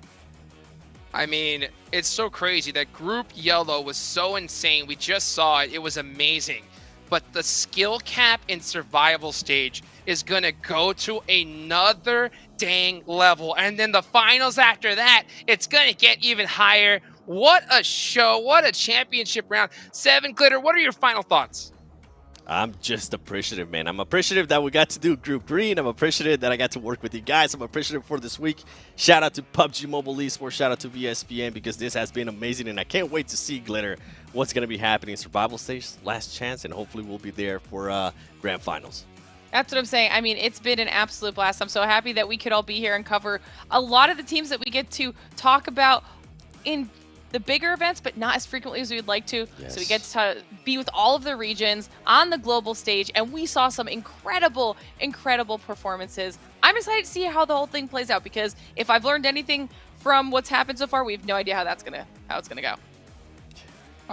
I mean, it's so crazy that Group Yellow was so insane. We just saw it. It was amazing. But the skill cap in survival stage is going to go to another dang level. And then the finals after that, it's going to get even higher. What a show. What a championship round. Seven, Glitter, what are your final thoughts? I'm just appreciative, man. I'm appreciative that we got to do Group Green. I'm appreciative that I got to work with you guys. I'm appreciative for this week. Shout out to PUBG Mobile Esports. Shout out to VSPN, because this has been amazing. And I can't wait to see, Glitter, what's going to be happening. Survival stage, last chance, and hopefully we'll be there for grand finals. That's what I'm saying. I mean, it's been an absolute blast. I'm so happy that we could all be here and cover a lot of the teams that we get to talk about in the bigger events, but not as frequently as we would like to. Yes. So we get to be with all of the regions on the global stage, and we saw some incredible, incredible performances. I'm excited to see how the whole thing plays out, because if I've learned anything from what's happened so far, we have no idea how it's gonna go.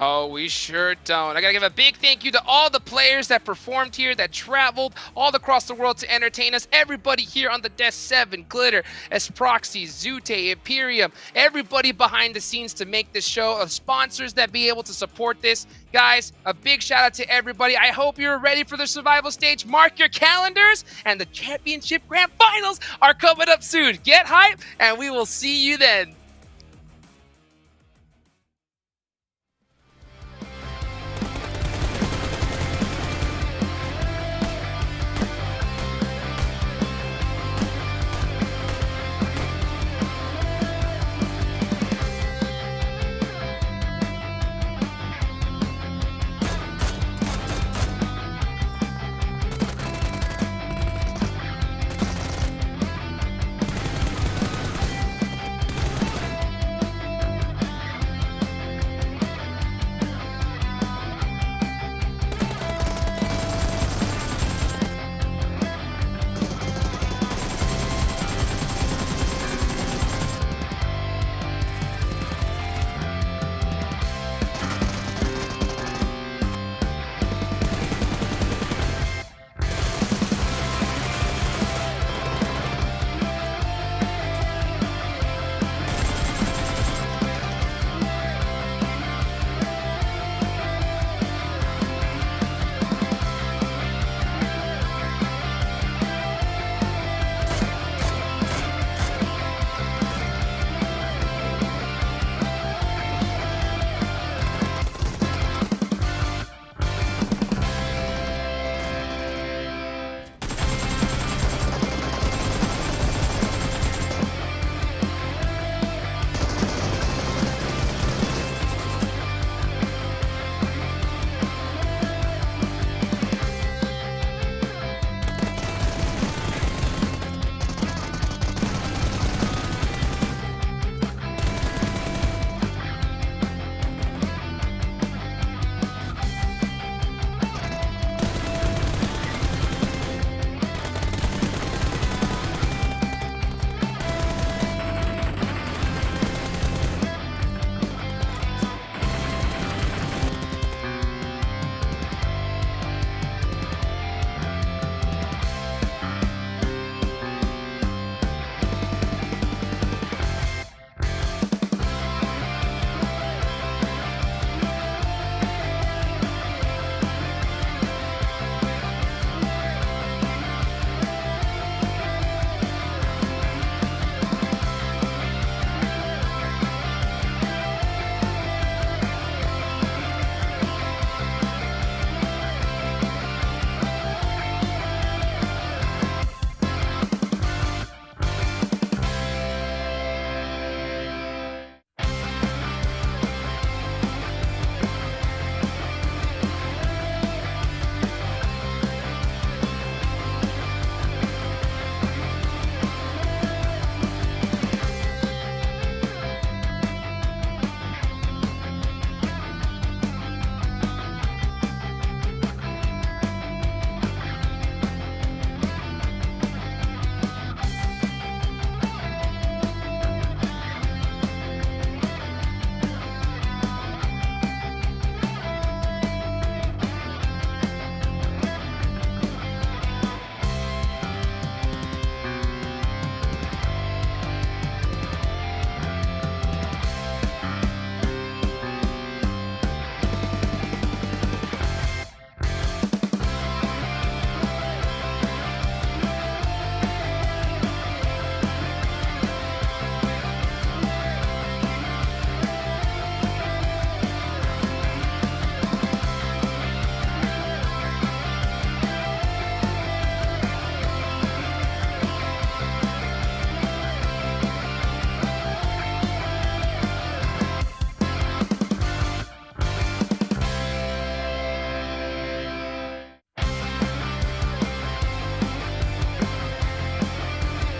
Oh, we sure don't. I gotta give a big thank you to all the players that performed here, that traveled all across the world to entertain us. Everybody here on the desk, Seven, Glitter, Esproxy, Zute, Imperium, everybody behind the scenes to make this show, of sponsors that be able to support this. Guys, a big shout out to everybody. I hope you're ready for the survival stage. Mark your calendars, and the championship grand finals are coming up soon. Get hype, and we will see you then.